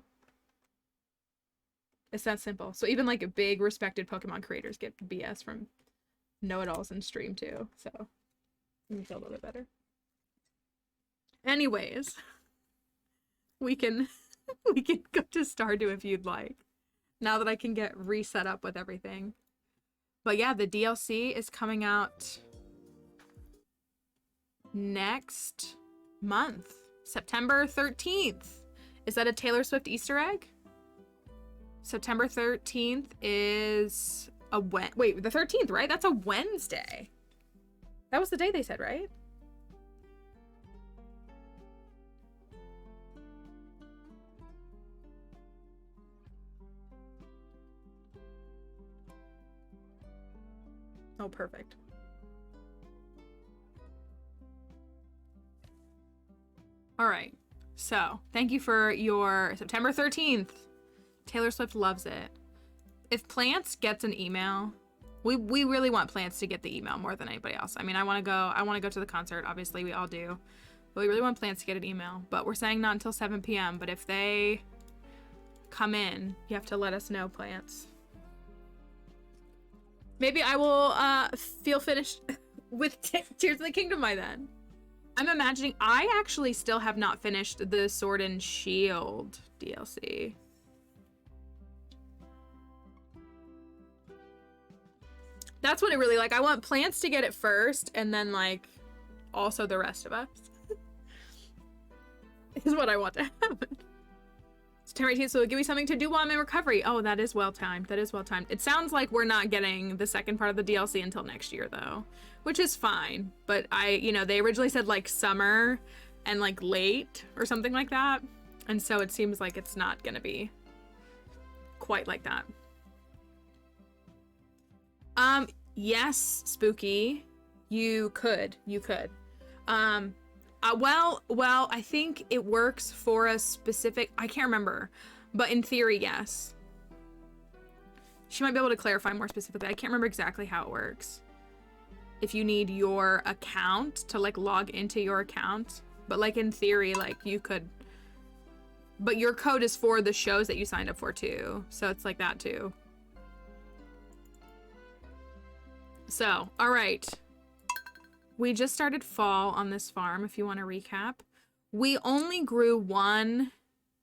It's that simple. So even like big respected Pokemon creators get BS from know-it-alls in stream too. So let me feel a little bit better. Anyways, we can go to Stardew if you'd like. Now that I can get reset up with everything. But yeah, the DLC is coming out next month, September 13th. Is that a Taylor Swift Easter egg? September 13th is a wait, the 13th, right? That's a Wednesday. That was the day they said, right? Oh, perfect. All right. So, thank you for your September 13th. Taylor Swift loves it. If Plants gets an email, we really want Plants to get the email more than anybody else. I mean, I want to go to the concert, obviously we all do. But we really want Plants to get an email. But we're saying not until 7 p.m. But if they come in, you have to let us know, Plants. Maybe I will feel finished with Tears of the Kingdom by then. I'm imagining I actually still have not finished the Sword and Shield DLC. That's what I really like. I want Plants to get it first and then like also the rest of us. Is what I want to happen. September 18th, so give me something to do while I'm in recovery. Oh, that is well timed. That is well timed. It sounds like we're not getting the second part of the DLC until next year though, which is fine. But they originally said like summer and like late or something like that. And so it seems like it's not gonna be quite like that. Yes, Spooky, you could. Well, I think it works for a specific, I can't remember, but in theory, yes. She might be able to clarify more specifically. I can't remember exactly how it works. If you need your account to like log into your account, but like in theory, like you could, but your code is for the shows that you signed up for too. So it's like that too. So, all right. We just started fall on this farm, if you want to recap. We only grew one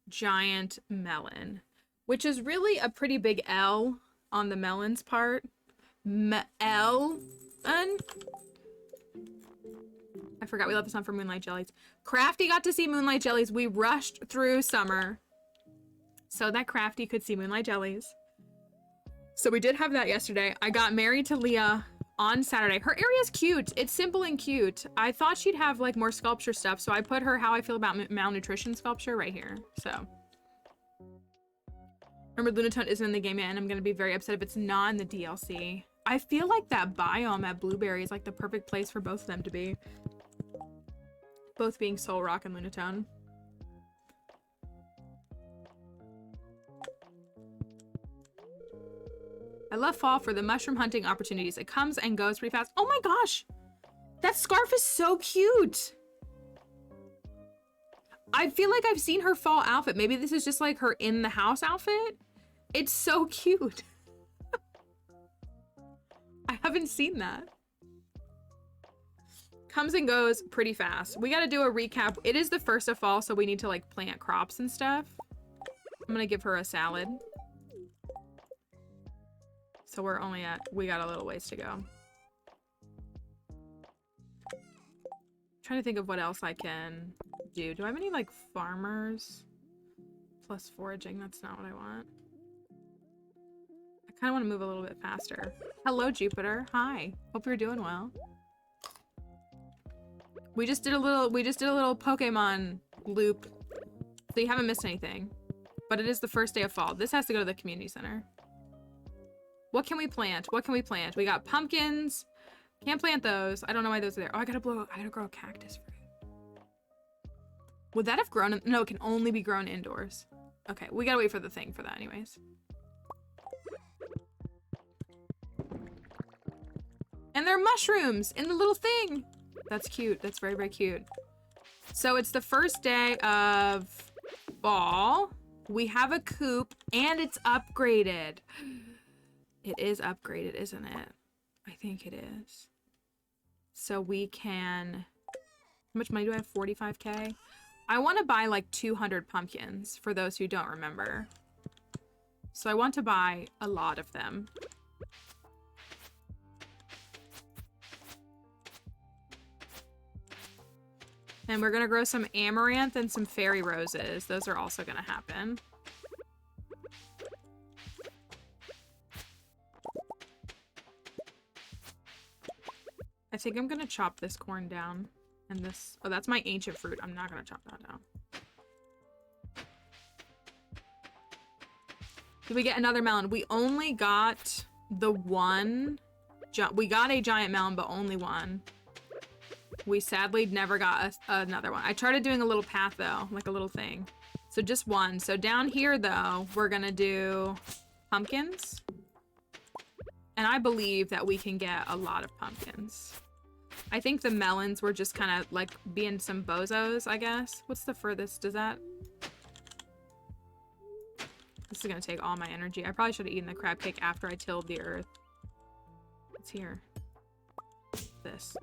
giant melon, which is really a pretty big L on the melon's part. I forgot we left this on for Moonlight Jellies. Crafty got to see Moonlight Jellies. We rushed through summer so that Crafty could see Moonlight Jellies. So we did have that yesterday. I got married to Leah on Saturday. Her area's cute. It's simple and cute. I thought she'd have like more sculpture stuff, so I put her How I Feel About Malnutrition sculpture right here. So remember, Lunatone isn't in the game yet, and I'm gonna be very upset if it's not in the DLC. I feel like that biome at Blueberry is like the perfect place for both of them to be. Both being Soul Rock and Lunatone. I love fall for the mushroom hunting opportunities. It comes and goes pretty fast. Oh my gosh! That scarf is so cute! I feel like I've seen her fall outfit. Maybe this is just like her in the house outfit. It's so cute. I haven't seen that. Comes and goes pretty fast. We gotta do a recap. It is the first of fall, so we need to like plant crops and stuff. I'm gonna give her a salad. So we're only at, we got a little ways to go. Trying to think of what else I can do. Do I have any like farmers plus foraging? That's not what I want. I kind of want to move a little bit faster. Hello, Jupiter. Hi. Hope you're doing well. We just did a little Pokemon loop. So you haven't missed anything. But it is the first day of fall. This has to go to the community center. What can we plant? What can we plant? We got pumpkins. Can't plant those. I don't know why those are there. Oh, I gotta grow a cactus fruit. Would that have grown? No, it can only be grown indoors. Okay, we gotta wait for the thing for that anyways. And they're mushrooms in the little thing. That's cute. That's very, very cute. So it's the first day of fall. We have a coop and it's upgraded. It is upgraded, isn't it? I think it is. So we can... How much money do I have? 45K? I want to buy like 200 pumpkins, for those who don't remember. So I want to buy a lot of them. And we're going to grow some amaranth and some fairy roses. Those are also going to happen. I think I'm gonna chop this corn down and this. Oh, that's my ancient fruit. I'm not gonna chop that down. Did we get another melon? We only got the one. We got a giant melon, but only one. We sadly never got another one. I tried doing a little path though, like a little thing. So just one. So down here though, we're gonna do pumpkins. And I believe that we can get a lot of pumpkins. I think the melons were just kind of like being some bozos, I guess. What's the furthest? Does that... This is going to take all my energy. I probably should have eaten the crab cake after I tilled the earth. What's here? This.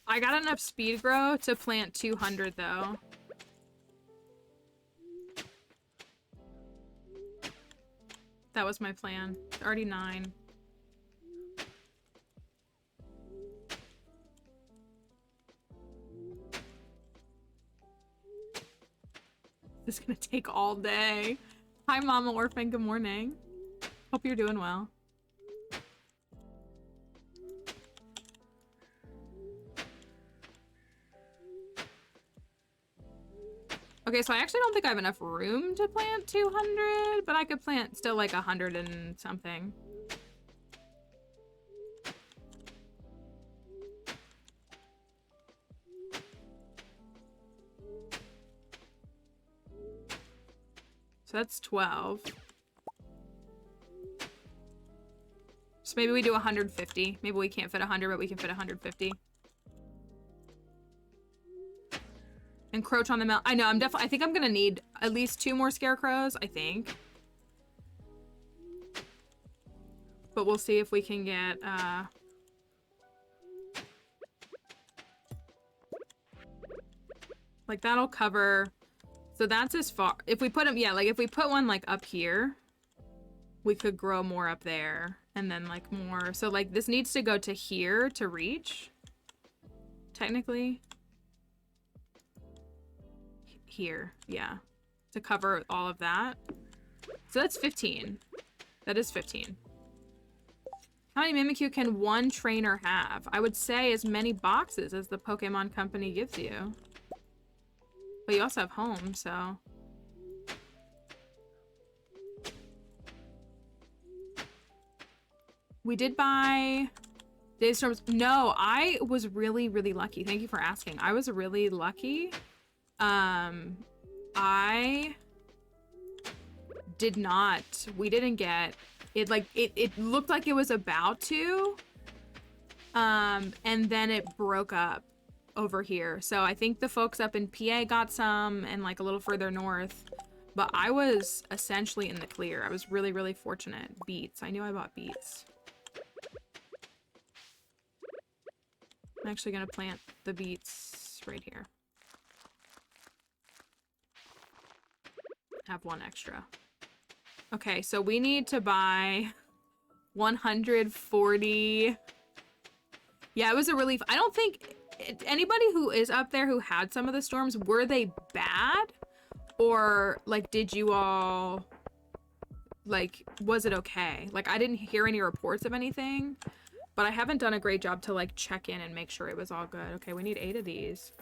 I got enough speed grow to plant 200 though. That was my plan. It's already 9. This is gonna take all day. Hi Mama Orphan, good morning. Hope you're doing well. Okay, so I actually don't think I have enough room to plant 200, but I could plant still like 100 and something. So that's 12. So maybe we do 150. Maybe we can't fit 100, but we can fit 150. Encroach on the mount. I know, I think I'm gonna need at least 2 more scarecrows, I think. But we'll see if we can get, like that'll cover, so that's as far, if we put them, yeah, like if we put one like up here, we could grow more up there, and then like more, so like this needs to go to here to reach, technically. Here, yeah, to cover all of that. So that's 15. That is 15. How many Mimikyu can one trainer have? I would say as many boxes as the Pokemon Company gives you. But you also have home, so... We did buy... Days Storms. No, I was really, really lucky. Thank you for asking. I was really lucky. I did not. We didn't get it. Like it looked like it was about to. And then it broke up over here. So I think the folks up in PA got some, and like a little further north. But I was essentially in the clear. I was really, really fortunate. Beets. I knew I bought beets. I'm actually gonna plant the beets right here. Have one extra. Okay, so we need to buy 140. Yeah, it was a relief. I don't think anybody who is up there who had some of the storms, were they bad? Or like, did you all, like, was it okay? Like, I didn't hear any reports of anything. But I haven't done a great job to like check in and make sure it was all good. Okay, we need 8 of these.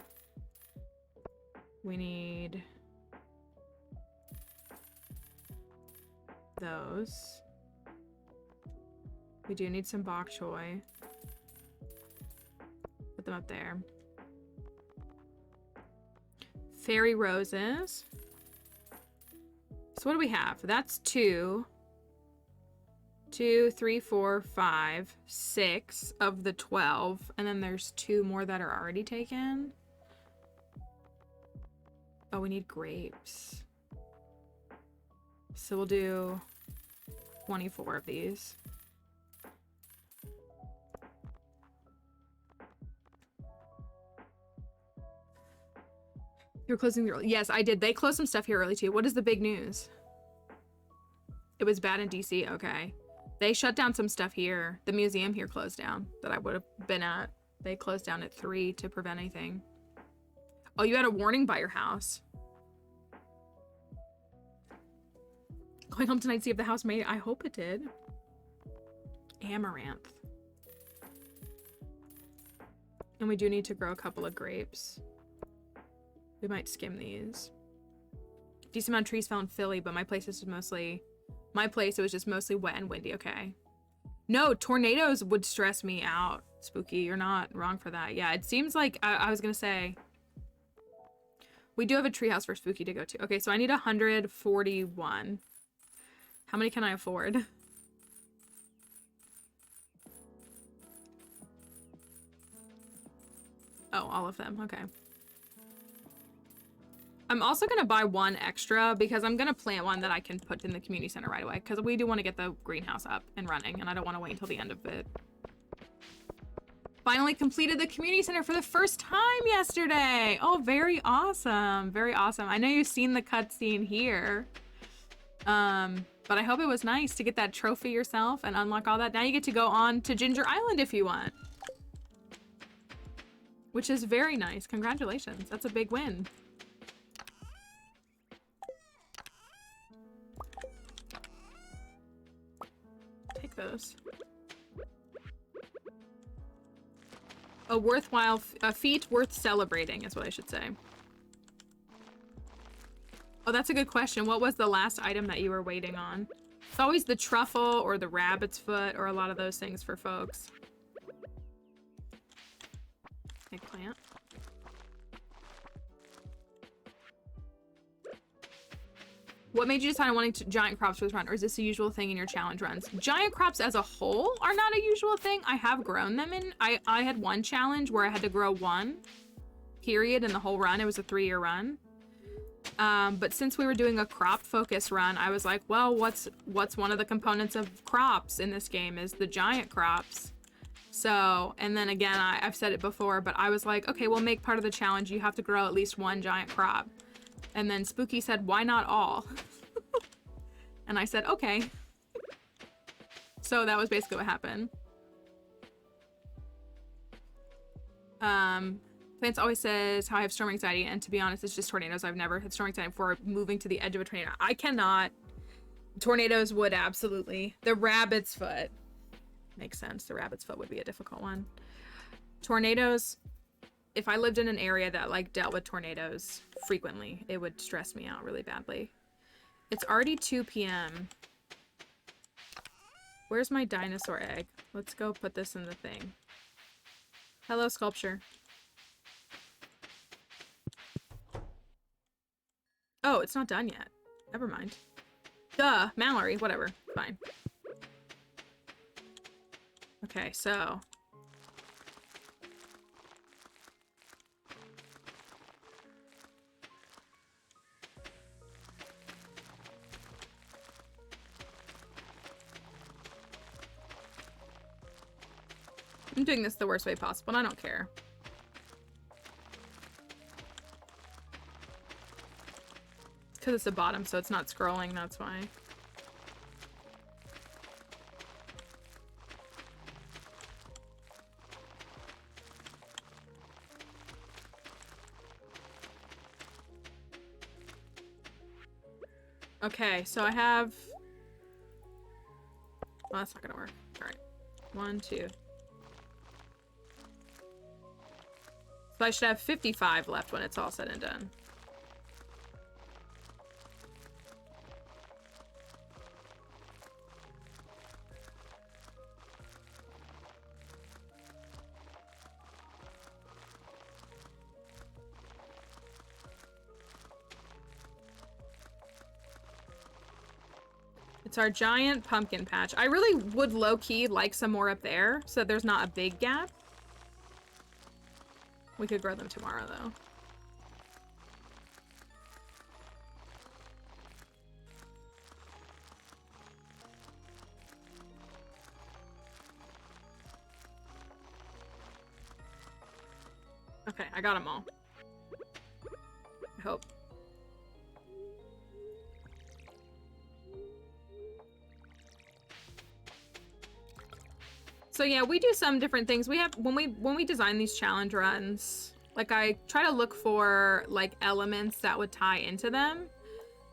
We need those. We do need some bok choy. Put them up there. Fairy roses. So what do we have? That's 2. 2, 3, 4, 5, 6 of the 12, and then there's 2 more that are already taken. Oh, we need grapes. So we'll do 24 of these. You're closing the early. Yes, I did. They closed some stuff here early too. What is the big news? It was bad in DC. Okay. They shut down some stuff here. The museum here closed down that I would have been at. They closed down at 3 to prevent anything. Oh, you had a warning by your house. Going home tonight to see if the house made it. I hope it did. Amaranth. And we do need to grow a couple of grapes. We might skim these. Decent amount of trees fell in Philly, but my place is mostly... My place, it was just mostly wet and windy. Okay. No, tornadoes would stress me out. Spooky, you're not wrong for that. Yeah, it seems like I was gonna say we do have a treehouse for Spooky to go to. Okay, so I need 141. How many can I afford? Oh, all of them. Okay. I'm also going to buy 1 extra because I'm going to plant one that I can put in the community center right away because we do want to get the greenhouse up and running, and I don't want to wait until the end of it. Finally completed the community center for the first time yesterday. Oh, very awesome. Very awesome. I know you've seen the cutscene here. But I hope it was nice to get that trophy yourself and unlock all that. Now you get to go on to Ginger Island if you want. Which is very nice. Congratulations. That's a big win. Take those. A feat worth celebrating is what I should say. Oh, that's a good question. What was the last item that you were waiting on? It's always the truffle or the rabbit's foot or a lot of those things for folks. Eggplant. What made you decide on wanting giant crops for this run, or is this a usual thing in your challenge runs? Giant crops as a whole are not a usual thing. I have grown them in. I had one challenge where I had to grow 1, period, in the whole run. It was a 3-year run. But since we were doing a crop focus run, I was like, well, what's one of the components of crops in this game is the giant crops. So, and then again, I've said it before, but I was like, okay, we'll make part of the challenge. You have to grow at least 1 giant crop. And then Spooky said, why not all? And I said, okay. So that was basically what happened. Plants always says how I have storm anxiety, and to be honest, it's just tornadoes. I've never had storm anxiety before moving to the edge of a tornado. I cannot. Tornadoes would absolutely. The rabbit's foot. Makes sense. The rabbit's foot would be a difficult one. Tornadoes. If I lived in an area that like dealt with tornadoes frequently, it would stress me out really badly. It's already 2 p.m. Where's my dinosaur egg? Let's go put this in the thing. Hello, sculpture. Oh, it's not done yet. Never mind. Duh, Mallory, whatever. Fine. Okay, so... I'm doing this the worst way possible, and I don't care. It's because it's the bottom, so it's not scrolling, that's why. Okay, so I have... Well, that's not gonna work. Alright. 1, 2... So I should have 55 left when it's all said and done. It's our giant pumpkin patch. I really would low-key like some more up there so that there's not a big gap. We could grow them tomorrow, though. Okay, I got them all. I hope. So yeah, we do some different things. We have when we design these challenge runs, like I try to look for like elements that would tie into them.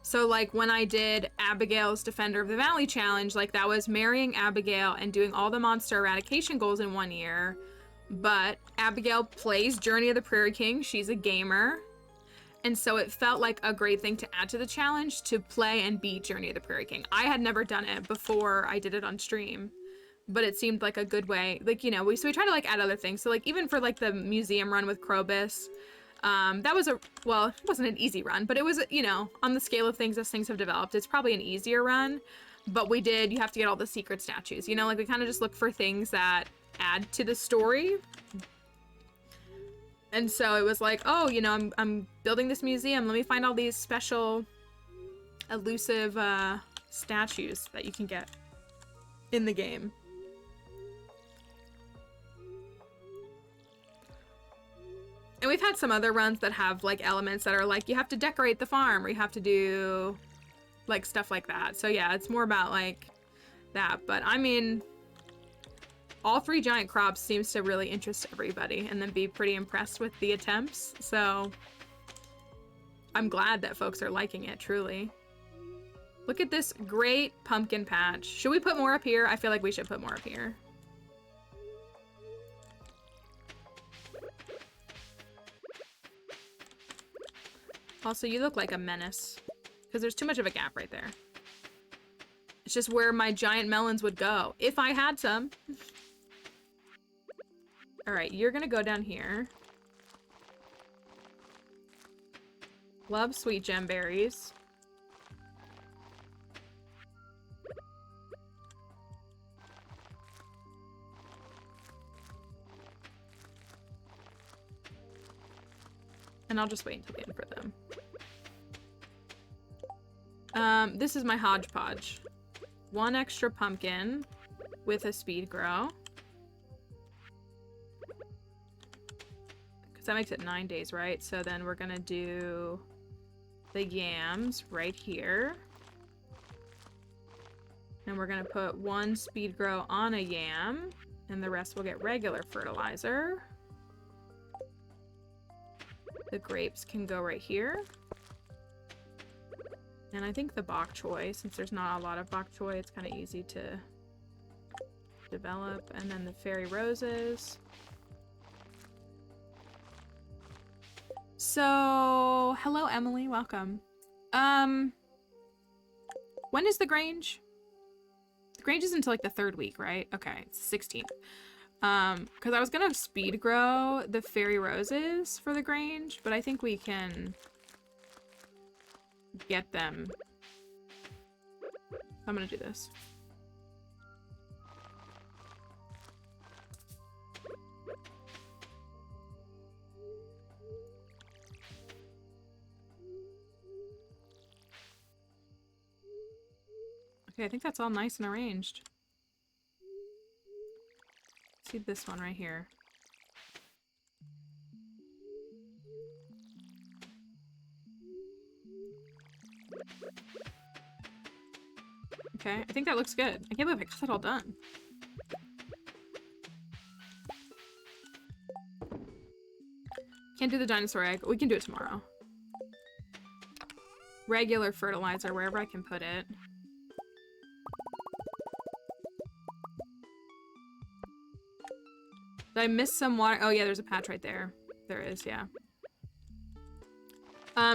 So like when I did Abigail's Defender of the Valley challenge, like that was marrying Abigail and doing all the monster eradication goals in 1 year. But Abigail plays Journey of the Prairie King. She's a gamer. And so it felt like a great thing to add to the challenge to play and beat Journey of the Prairie King. I had never done it before I did it on stream. But it seemed like a good way, like, you know, we try to like add other things. So like even for like the museum run with Krobus, that was well, it wasn't an easy run, but it was, you know, on the scale of things as things have developed, it's probably an easier run. But you have to get all the secret statues, you know, like we kind of just look for things that add to the story. And so it was like, oh, you know, I'm building this museum. Let me find all these special elusive statues that you can get in the game. And we've had some other runs that have like elements that are like you have to decorate the farm or you have to do like stuff like that. So yeah, it's more about like that. But I mean, all 3 giant crops seems to really interest everybody and then be pretty impressed with the attempts. So I'm glad that folks are liking it, truly. Look at this great pumpkin patch. Should we put more up here? I feel like we should put more up here. Also, you look like a menace. Because there's too much of a gap right there. It's just where my giant melons would go. If I had some. Alright, you're gonna go down here. Love sweet gem berries. And I'll just wait until the end for them. This is my hodgepodge. 1 extra pumpkin with a speed grow. Because that makes it 9 days, right? So then we're gonna do the yams right here. And we're gonna put 1 speed grow on a yam. And the rest will get regular fertilizer. The grapes can go right here. And I think the bok choy, since there's not a lot of bok choy, it's kind of easy to Develop, and then the fairy roses. So, hello Emily, welcome. When is the Grange? The Grange is until like the 3rd week, right? Okay, it's 16th. Because I was gonna speed grow the fairy roses for the Grange, but I think we can get them. I'm gonna do this. Okay, I think that's all nice and arranged. See this one right here. Okay, I think that looks good. I can't believe I got that all done. Can't do the dinosaur egg. We can do it tomorrow. Regular fertilizer, wherever I can put it. Did I miss some water? Oh yeah, there's a patch right there. There is, yeah.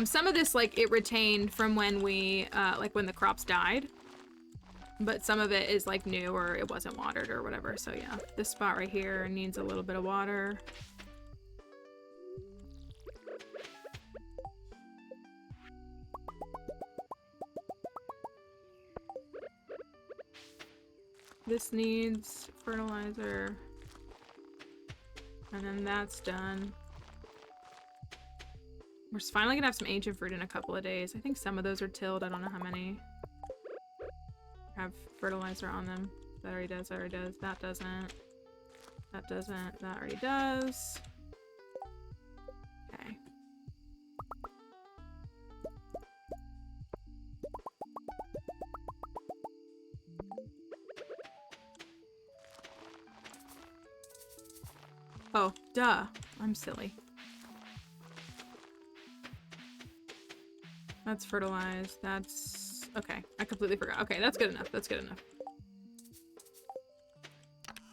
Some of this, like, it retained from when we, like, when the crops died. But some of it is, like, new or it wasn't watered or whatever. So yeah, this spot right here needs a little bit of water. This needs fertilizer. And then that's done. We're finally gonna have some ancient fruit in a couple of days. I think some of those are tilled. I don't know how many have fertilizer on them. That already does, that already does. That doesn't. That doesn't. That already does. Okay. Oh, duh. I'm silly. That's fertilized. That's... Okay, I completely forgot. Okay, that's good enough. That's good enough.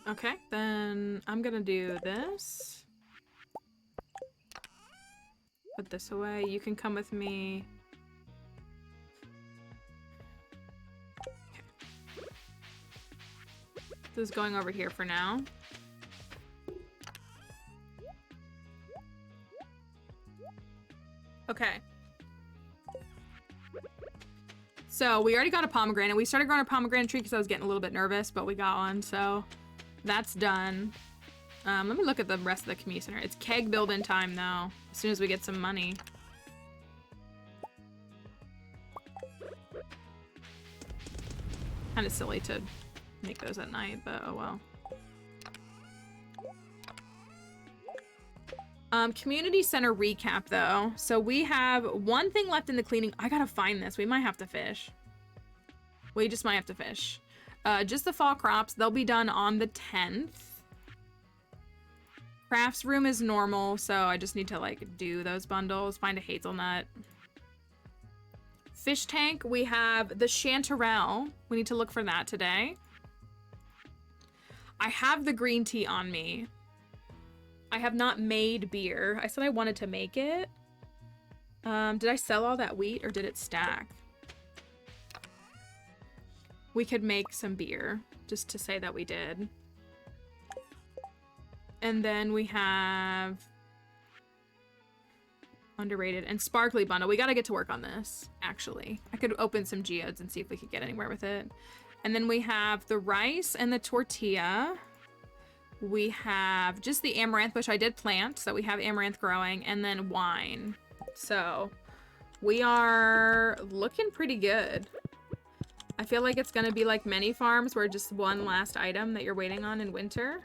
Okay, then I'm gonna do this. Put this away. You can come with me. Okay. This is going over here for now. Okay. So we already got a pomegranate. We started growing a pomegranate tree because I was getting a little bit nervous, but we got one, so that's done. Let me look at the rest of the community center. It's keg build-in time, though, as soon as we get some money. Kind of silly to make those at night, but oh well. Community center recap, though. So we have one thing left in the cleaning. I gotta find this. We might have to fish. We just might have to fish. Just the fall crops. They'll be done on the 10th. Crafts room is normal, so I just need to, like, do those bundles. Find a hazelnut. Fish tank, we have the chanterelle. We need to look for that today. I have the green tea on me. I have not made beer. I said I wanted to make it. Did I sell all that wheat or did it stack? We could make some beer just to say that we did. And then we have underrated and sparkly bundle. We got to get to work on this, actually. I could open some geodes and see if we could get anywhere with it. And then we have the rice and the tortilla. We have just the amaranth, which I did plant, so we have amaranth growing, and then wine. So we are looking pretty good. I feel like it's gonna be like many farms where just one last item that you're waiting on in winter.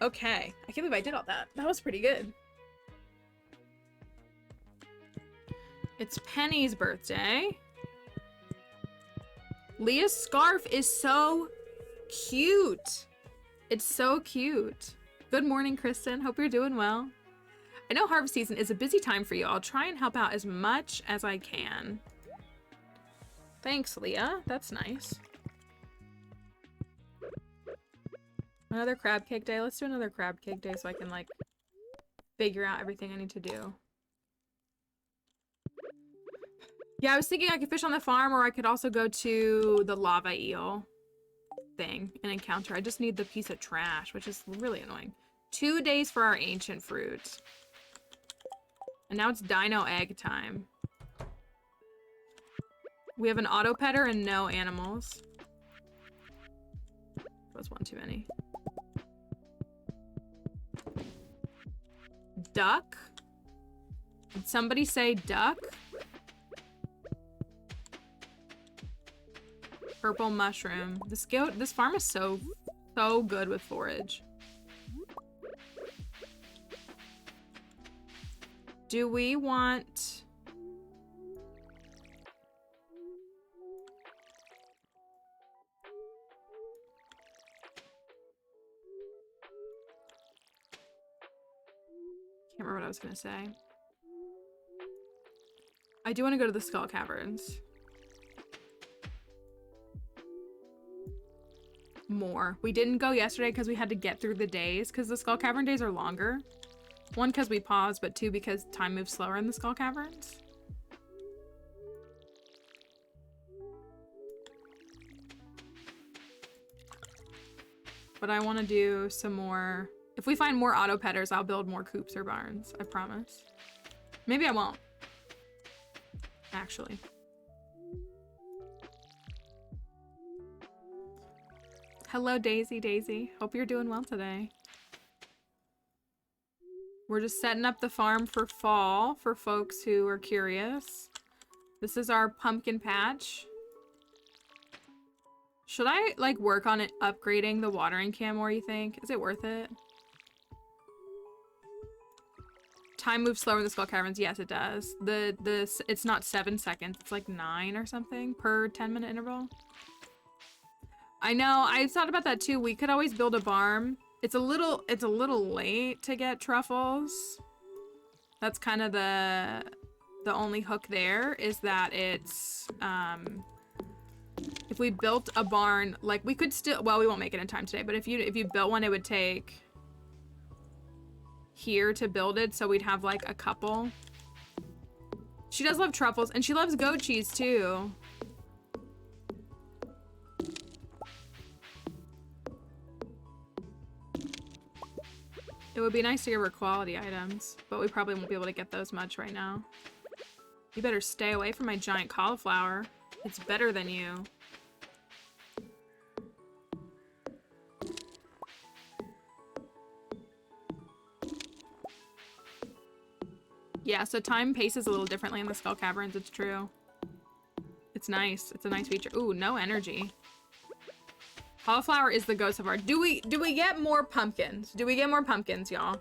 Okay, I can't believe I did all that. That was pretty good. It's Penny's birthday. Leah's scarf is so cute. It's so cute. Good morning, Kristen. Hope you're doing well. I know harvest season is a busy time for you. I'll try and help out as much as I can. Thanks, Leah. That's nice. Another crab cake day. Let's do another crab cake day so I can, like, figure out everything I need to do. Yeah, I was thinking I could fish on the farm, or I could also go to the lava eel thing and encounter. I just need the piece of trash, which is really annoying. 2 days for our ancient fruits. And now it's dino egg time. We have an auto petter and no animals. That was one too many. Duck? Did somebody say duck? Purple mushroom. This farm is so good with forage. Do we want... Can't remember what I was gonna say. I do want to go to the Skull Caverns. More. We didn't go yesterday because we had to get through the days, because the Skull Cavern days are longer. 1, because we paused, but 2, because time moves slower in the Skull Caverns. But I want to do some more... If we find more auto petters, I'll build more coops or barns. I promise. Maybe I won't. Actually. Hello, Daisy. Hope you're doing well today. We're just setting up the farm for fall for folks who are curious. This is our pumpkin patch. Should I, like, work on it upgrading the watering can more, you think? Is it worth it? Time moves slower in the Skull Caverns. Yes, it does. It's not 7 seconds. It's like 9 or something per 10-minute interval. I know. I thought about that too. We could always build a barn. It's a little late to get truffles. That's kind of the only hook there, is that it's if we built a barn, like, we could still, well, we won't make it in time today, but if you built one, it would take here to build it, so we'd have like a couple. She does love truffles, and she loves goat cheese too. It would be nice to give her quality items, but we probably won't be able to get those much right now. You better stay away from my giant cauliflower. It's better than you. Yeah, so time paces a little differently in the Skull Caverns, it's true. It's nice. It's a nice feature. Ooh, no energy. Cauliflower is the ghost of our... Do we get more pumpkins? Do we get more pumpkins, y'all?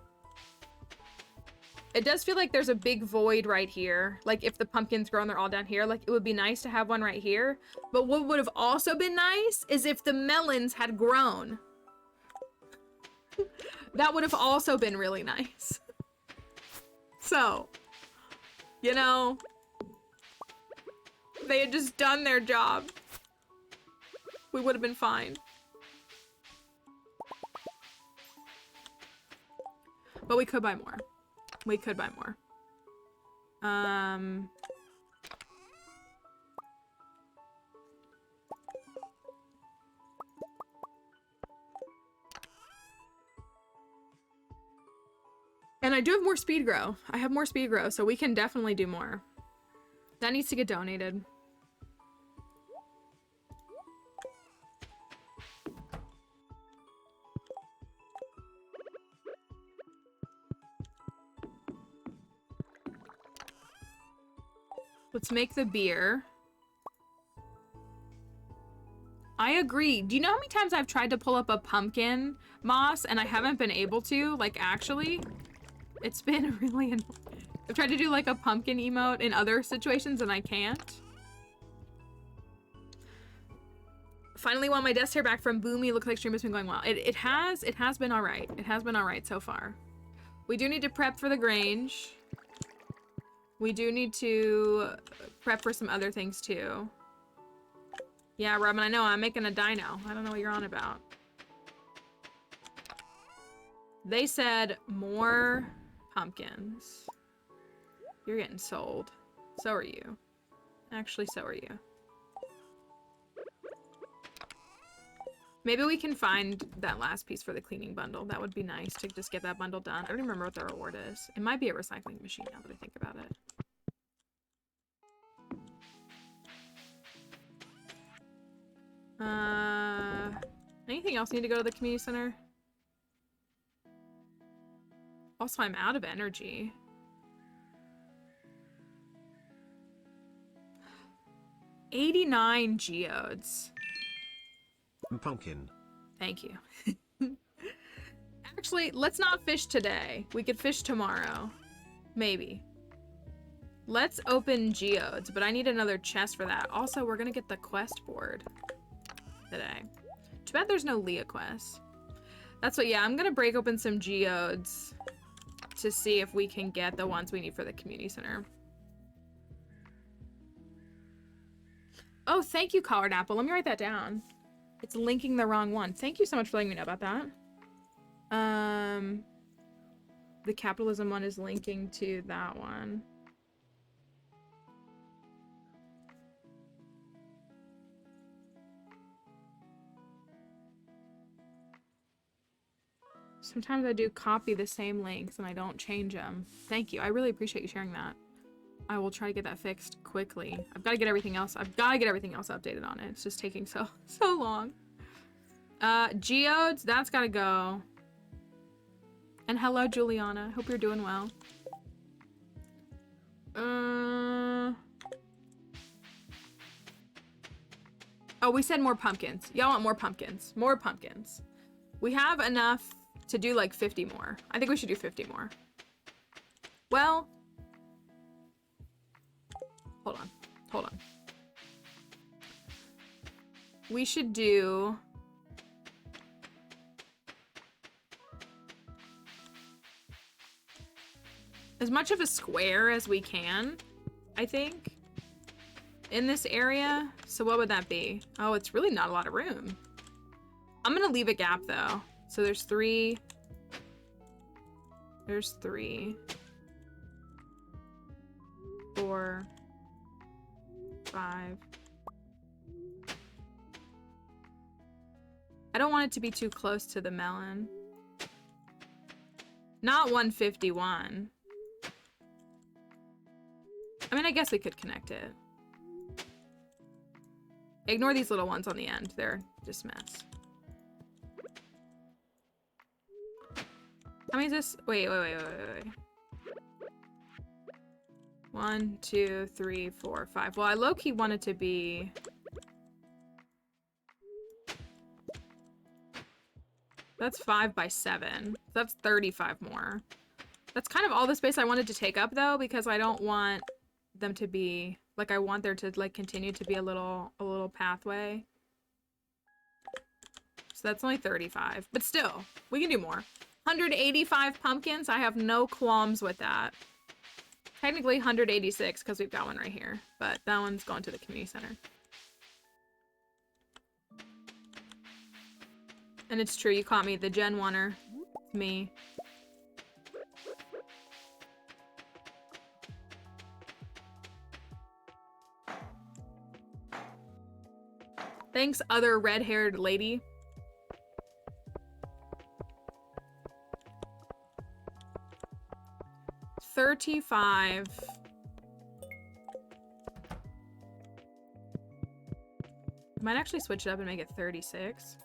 It does feel like there's a big void right here. Like, if the pumpkins grow and they're all down here, like, it would be nice to have one right here. But what would have also been nice is if the melons had grown. That would have also been really nice. So, you know, they had just done their job. We would have been fine. But we could buy more. We could buy more. And I do have more speed grow. I have more speed grow, so we can definitely do more. That needs to get donated. Let's make the beer. I agree. Do you know how many times I've tried to pull up a pumpkin moss and I haven't been able to? Like, actually, it's been really annoying. I've tried to do like a pumpkin emote in other situations and I can't. Finally want my desk hair back from Boomy. Looks like stream has been going well. It has been all right. It has been all right so far. We do need to prep for the Grange. We do need to prep for some other things too. Yeah, Robin, I know. I'm making a dino. I don't know what you're on about. They said more pumpkins. You're getting sold. So are you. Actually, so are you. Maybe we can find that last piece for the cleaning bundle. That would be nice to just get that bundle done. I don't remember what the reward is. It might be a recycling machine now that I think about it. Anything else need to go to the community center? Also, I'm out of energy. $89 geodes. Pumpkin. Thank you. Actually, let's not fish today. We could fish tomorrow. Maybe. Let's open geodes, but I need another chest for that. Also, we're gonna get the quest board today. Too bad there's no Leah quest. That's what, yeah, I'm gonna break open some geodes to see if we can get the ones we need for the community center. Oh, thank you, Collared Apple. Let me write that down. It's linking the wrong one. Thank you so much for letting me know about that. The capitalism one is linking to that one. Sometimes I do copy the same links and I don't change them. Thank you. I really appreciate you sharing that. I will try to get that fixed quickly. I've got to get everything else. I've got to get everything else updated on it. It's just taking so long. Geodes, that's got to go. And hello, Juliana. Hope you're doing well. Oh, we said more pumpkins. Y'all want more pumpkins. More pumpkins. We have enough to do like 50 more. I think we should do 50 more. Well, hold on. Hold on. We should do... as much of a square as we can, I think, in this area. So what would that be? Oh, it's really not a lot of room. I'm gonna leave a gap though. So there's 3. There's 3. 4. 5. I don't want it to be too close to the melon. Not 151. I mean, I guess we could connect it. Ignore these little ones on the end. They're just mess. How many is this? Wait. 1, 2, 3, 4, 5. Well, I low-key want it to be... That's 5 by 7. That's 35 more. That's kind of all the space I wanted to take up, though, because I don't want them to be... Like, I want there to, like, continue to be a little pathway. So that's only 35. But still, we can do more. 185 pumpkins? I have no qualms with that. Technically 186, because we've got one right here. But that one's going to the community center. And it's true, you caught me, the Gen 1er. It's me. Thanks, other red-haired lady. $35. I might actually switch it up and make it 36.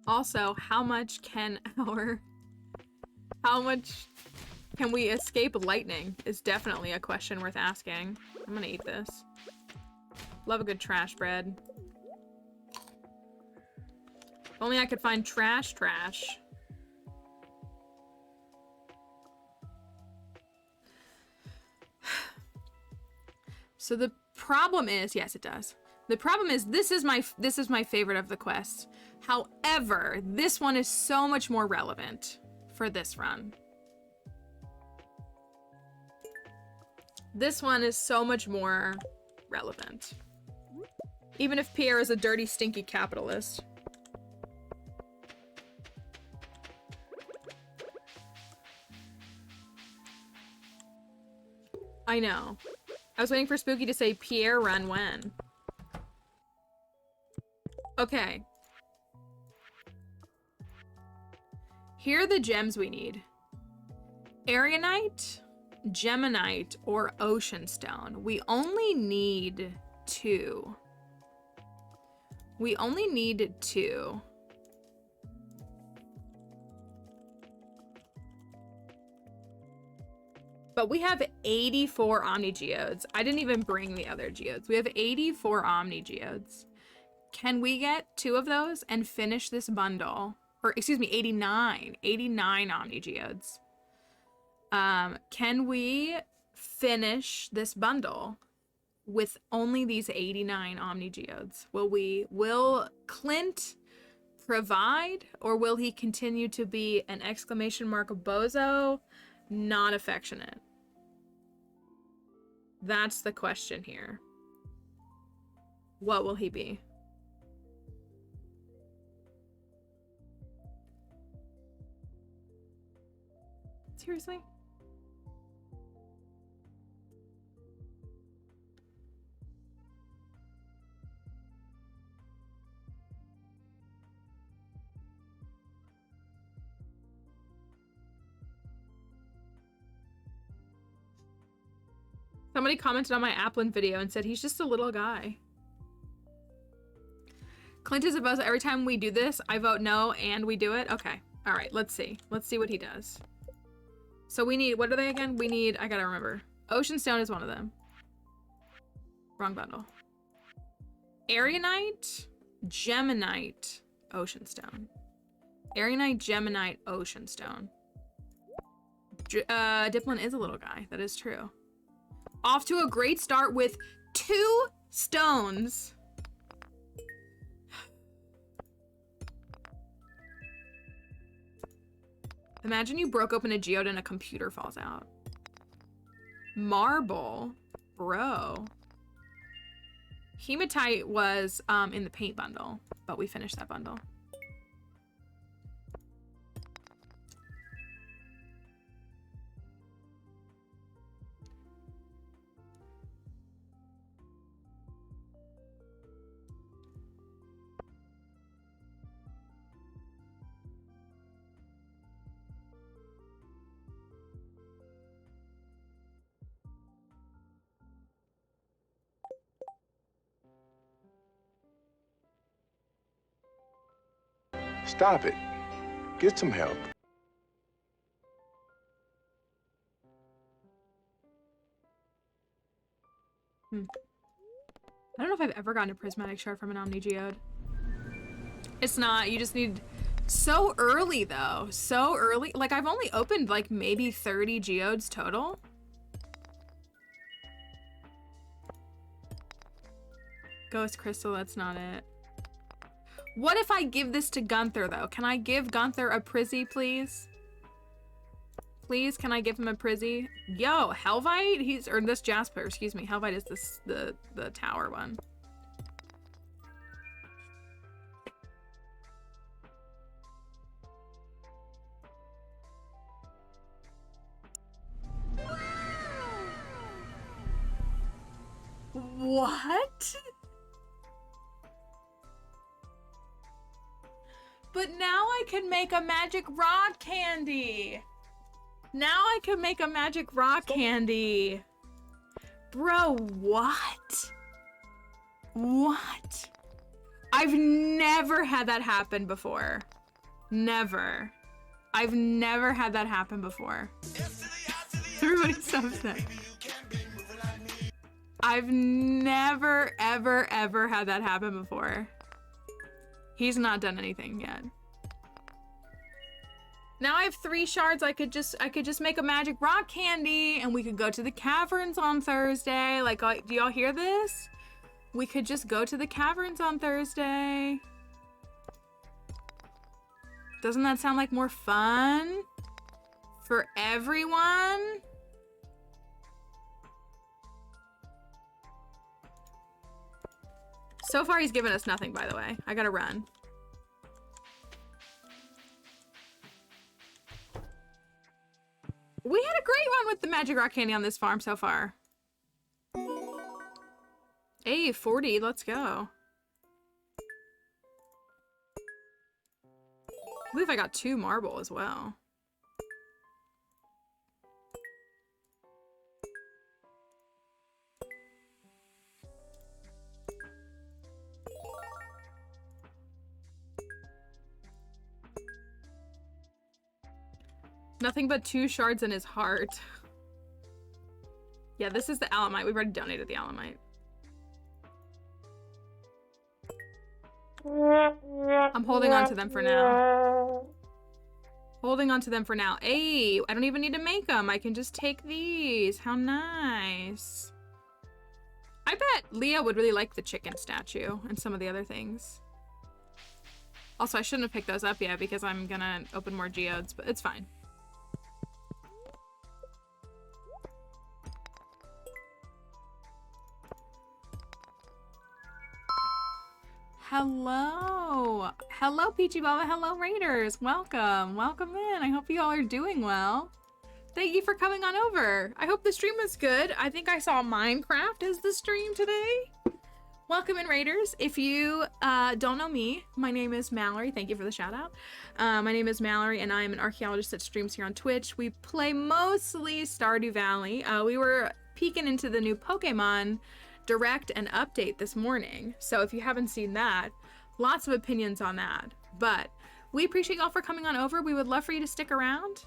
Also, how much can we escape lightning is definitely a question worth asking. I'm gonna eat this. Love a good trash bread. If only I could find trash. So the problem is, yes, it does. The problem is this is my favorite of the quests. However, this one is so much more relevant for this run. This one is so much more relevant. Even if Pierre is a dirty, stinky capitalist. I know. I was waiting for Spooky to say Pierre run when. Okay. Here are the gems we need. Aragonite, Geminite, or Ocean Stone. We only need 2. We only need 2. But we have 84 Omni Geodes. I didn't even bring the other geodes. We have 84 Omni Geodes. Can we get 2 of those and finish this bundle? Or excuse me, 89. 89 Omni Geodes. Can we finish this bundle with only these 89 Omni Geodes? Will Clint provide, or will he continue to be an exclamation mark bozo, not affectionate? That's the question here. What will he be? Seriously? Somebody commented on my Applin video and said he's just a little guy. Clint is a bozo. Every time we do this, I vote no and we do it. Okay. All right, let's see. Let's see what he does. So we need, what are they again? We need, I gotta remember. Ocean Stone is one of them. Wrong bundle. Aragonite, Geminite, Ocean Stone. Aragonite, Geminite, Ocean Stone. Diplin is a little guy. That is true. Off to a great start with 2 stones. Imagine you broke open a geode and a computer falls out. Marble, bro. Hematite was in the paint bundle, but we finished that bundle. Stop it. Get some help. I don't know if I've ever gotten a prismatic shard from an Omni Geode. It's not, you just need, so early though, so early. Like I've only opened like maybe 30 geodes total. Ghost Crystal, that's not it. What if I give this to Gunther though? Can I give Gunther a Prizzy, please? Please, can I give him a Prizzy? Yo, Helvite? Or this Jasper, excuse me. Helvite is this, the tower one. What? But now I can make a magic rock candy. Now I can make a magic rock candy. Bro, what? What? I've never had that happen before. Never. I've never had that happen before. Everybody's so upset. I've never, ever, ever had that happen before. He's not done anything yet. Now I have 3 shards. I could just make a magic rock candy and we could go to the caverns on Thursday. Like, do y'all hear this? We could just go to the caverns on Thursday. Doesn't that sound like more fun for everyone? So far, he's given us nothing, by the way. I gotta run. We had a great one with the Magic Rock Candy on this farm so far. Hey, 40, let's go. I believe I got 2 marble as well. Nothing but 2 shards in his heart. Yeah, this is the Alamite. We've already donated the Alamite. I'm holding on to them for now. Holding on to them for now. Hey, I don't even need to make them. I can just take these. How nice. I bet Leah would really like the chicken statue and some of the other things. Also, I shouldn't have picked those up yet because I'm gonna open more geodes, but it's fine. Hello. Hello, Peachy Baba. Hello, Raiders. Welcome. Welcome in. I hope you all are doing well. Thank you for coming on over. I hope the stream was good. I think I saw Minecraft as the stream today. Welcome in, Raiders. If you don't know me, my name is Mallory. Thank you for the shout out. My name is Mallory, and I am an archaeologist that streams here on Twitch. We play mostly Stardew Valley. We were peeking into the new Pokemon Direct and update this morning. So if you haven't seen that, lots of opinions on that. But we appreciate y'all for coming on over. We would love for you to stick around.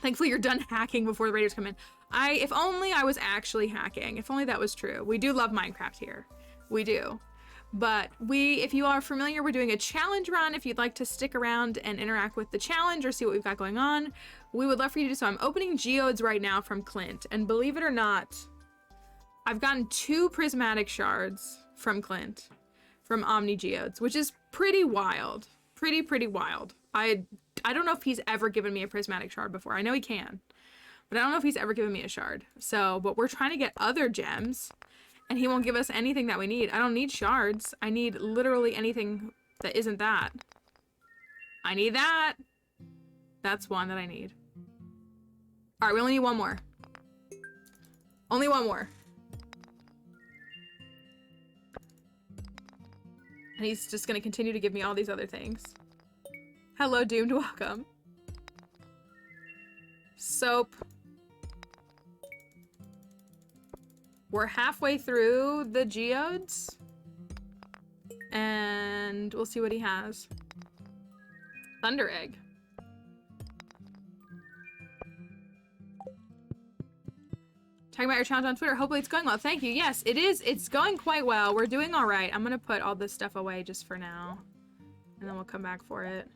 Thankfully, you're done hacking before the Raiders come in. If only I was actually hacking. If only that was true. We do love Minecraft here. We do. But if you are familiar, we're doing a challenge run. If you'd like to stick around and interact with the challenge or see what we've got going on, we would love for you to do so. I'm opening geodes right now from Clint. And believe it or not, I've gotten 2 prismatic shards from Clint, from Omni Geodes, which is pretty wild. Pretty wild. I don't know if he's ever given me a prismatic shard before. I know he can, but I don't know if he's ever given me a shard. So, but we're trying to get other gems, and he won't give us anything that we need. I don't need shards. I need literally anything that isn't that. I need that. That's one that I need. All right, we only need 1 more. Only 1 more. And he's just gonna continue to give me all these other things. Hello, Doomed, welcome. Soap. We're halfway through the geodes. And we'll see what he has. Thunder Egg. Talking about your challenge on Twitter. Hopefully it's going well. Thank you. Yes, it is. It's going quite well. We're doing all right. I'm going to put all this stuff away just for now. And then we'll come back for it.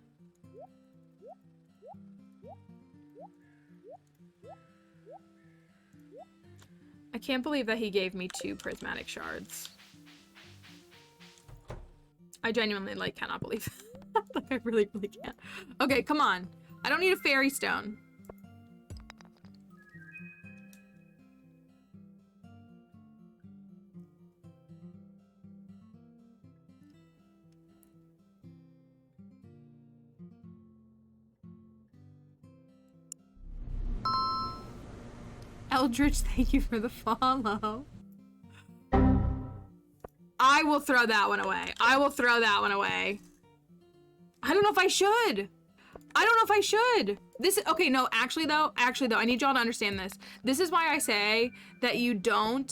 I can't believe that he gave me 2 prismatic shards. I genuinely, cannot believe that. I really can't. Okay, come on. I don't need a fairy stone. Eldritch, thank you for the follow. I will throw that one away. I will throw that one away. I don't know if I should. I don't know if I should. Okay, no, actually though, I need y'all to understand this. This is why I say that you don't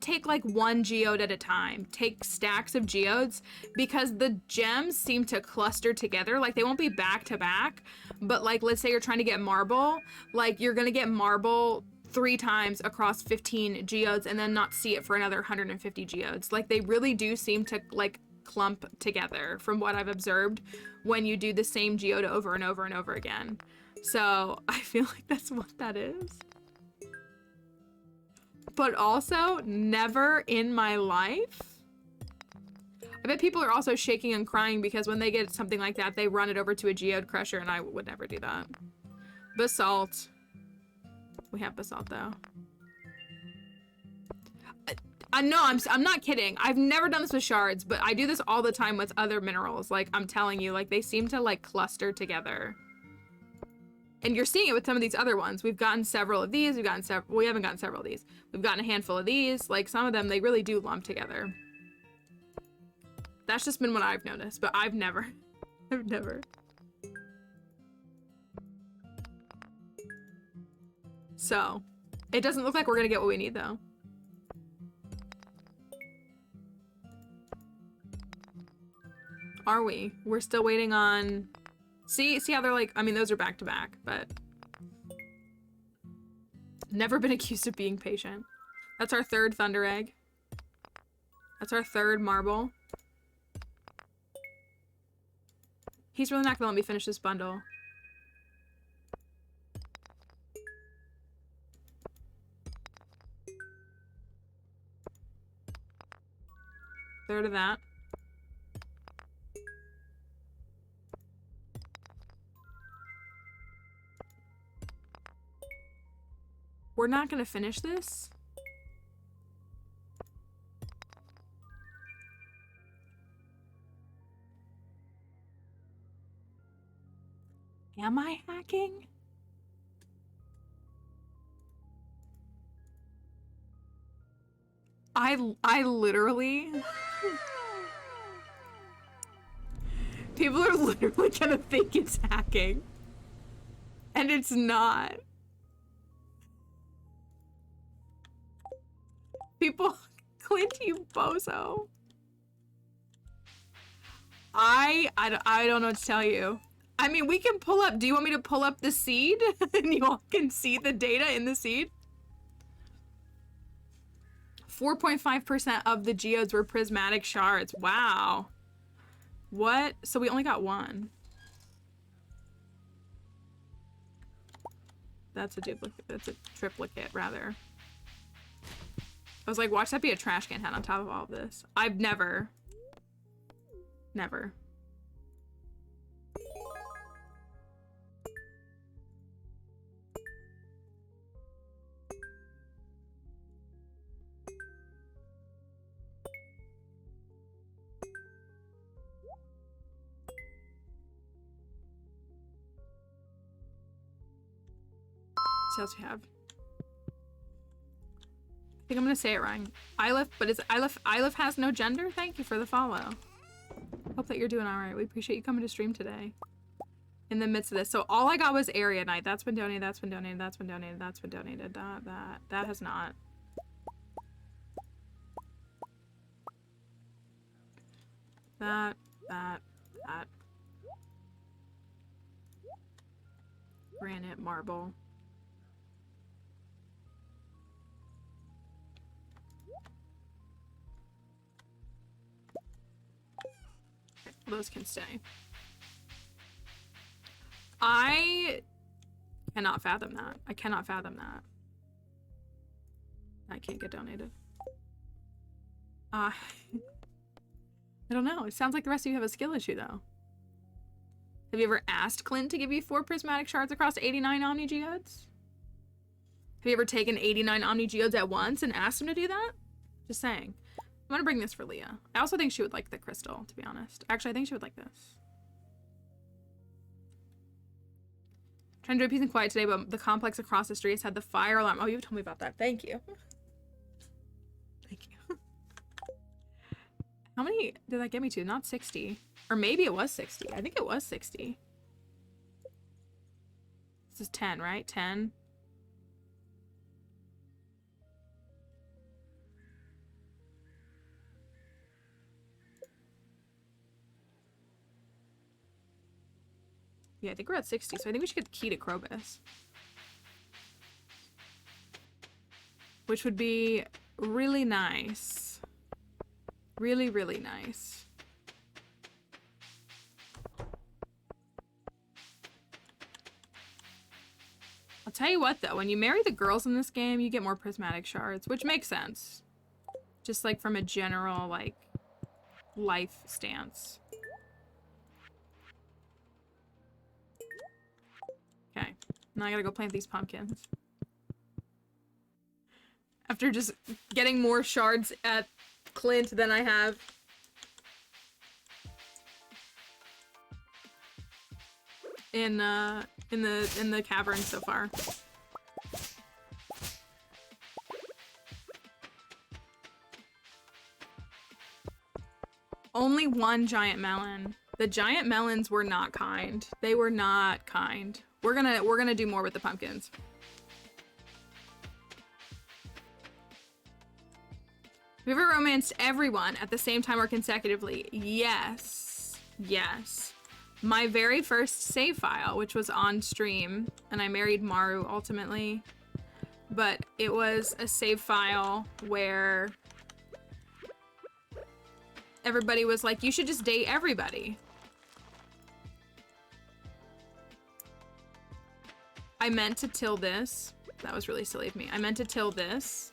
take like 1 geode at a time. Take stacks of geodes, because the gems seem to cluster together. Like they won't be back to back, but like let's say you're trying to get marble, like you're gonna get marble 3 times across 15 geodes and then not see it for another 150 geodes. Like they really do seem to like clump together from what I've observed when you do the same geode over and over and over again. So I feel like that's what that is. But also, never in my life. I bet people are also shaking and crying because when they get something like that, they run it over to a geode crusher, and I would never do that. Basalt. We have basalt though. No, I'm not kidding. I've never done this with shards, but I do this all the time with other minerals. Like, I'm telling you, like, they seem to, like, cluster together. And you're seeing it with some of these other ones. We've gotten several of these. We've gotten several. We haven't gotten several of these. We've gotten a handful of these. Like, some of them, they really do lump together. That's just been what I've noticed, but I've never. I've never. So, it doesn't look like we're gonna get what we need, though. Are we? We're still waiting on... See how they're like... I mean, those are back to back, but... Never been accused of being patient. That's our third thunder egg. That's our third marble. He's really not gonna let me finish this bundle. Third of that. We're not gonna finish this? Am I hacking? I literally... People are literally gonna think it's hacking. And it's not. People... Clint, you bozo. I don't know what to tell you. I mean, we can pull up... Do you want me to pull up the seed? And you all can see the data in the seed? 4.5% of the geodes were prismatic shards. Wow. What? So we only got one. That's a duplicate. That's a triplicate, rather. I was like, watch that be a trash can hat on top of all of this. I've never. Never. What else we have? I think I'm gonna say it wrong. Ilif, but it's Ilif. Ilif has no gender. Thank you for the follow. Hope that you're doing all right. We appreciate you coming to stream today. In the midst of this, so all I got was area night. That's been donated. That's been donated. That's been donated. That's been donated. That has not. That. Granite, marble. Those can stay. I cannot fathom that. I cannot fathom that. That can't get donated. I don't know. It sounds like the rest of you have a skill issue, though. Have you ever asked Clint to give you 4 prismatic shards across 89 Omni Geodes? Have you ever taken 89 Omni Geodes at once and asked him to do that? Just saying. I'm gonna bring this for Leah. I also think she would like the crystal, to be honest. Actually, I think she would like this. Trying to do peace and quiet today, but the complex across the streets had the fire alarm. Oh, you told me about that. Thank you. Thank you. How many did that get me to? Not 60. Or maybe it was 60. I think it was 60. This is 10, right? 10. Yeah, I think we're at 60, so I think we should get the key to Krobus. Which would be really nice. Really, really nice. I'll tell you what, though. When you marry the girls in this game, you get more prismatic shards, which makes sense. Just, like, from a general, like, life stance. Okay, now I gotta go plant these pumpkins. After just getting more shards at Clint than I have. In the cavern so far. Only one giant melon. The giant melons were not kind. They were not kind. We're gonna do more with the pumpkins. Have you ever romanced everyone at the same time or consecutively? Yes. Yes. My very first save file, which was on stream, and I married Maru ultimately, but it was a save file where everybody was like, you should just date everybody. I meant to till this. That was really silly of me. I meant to till this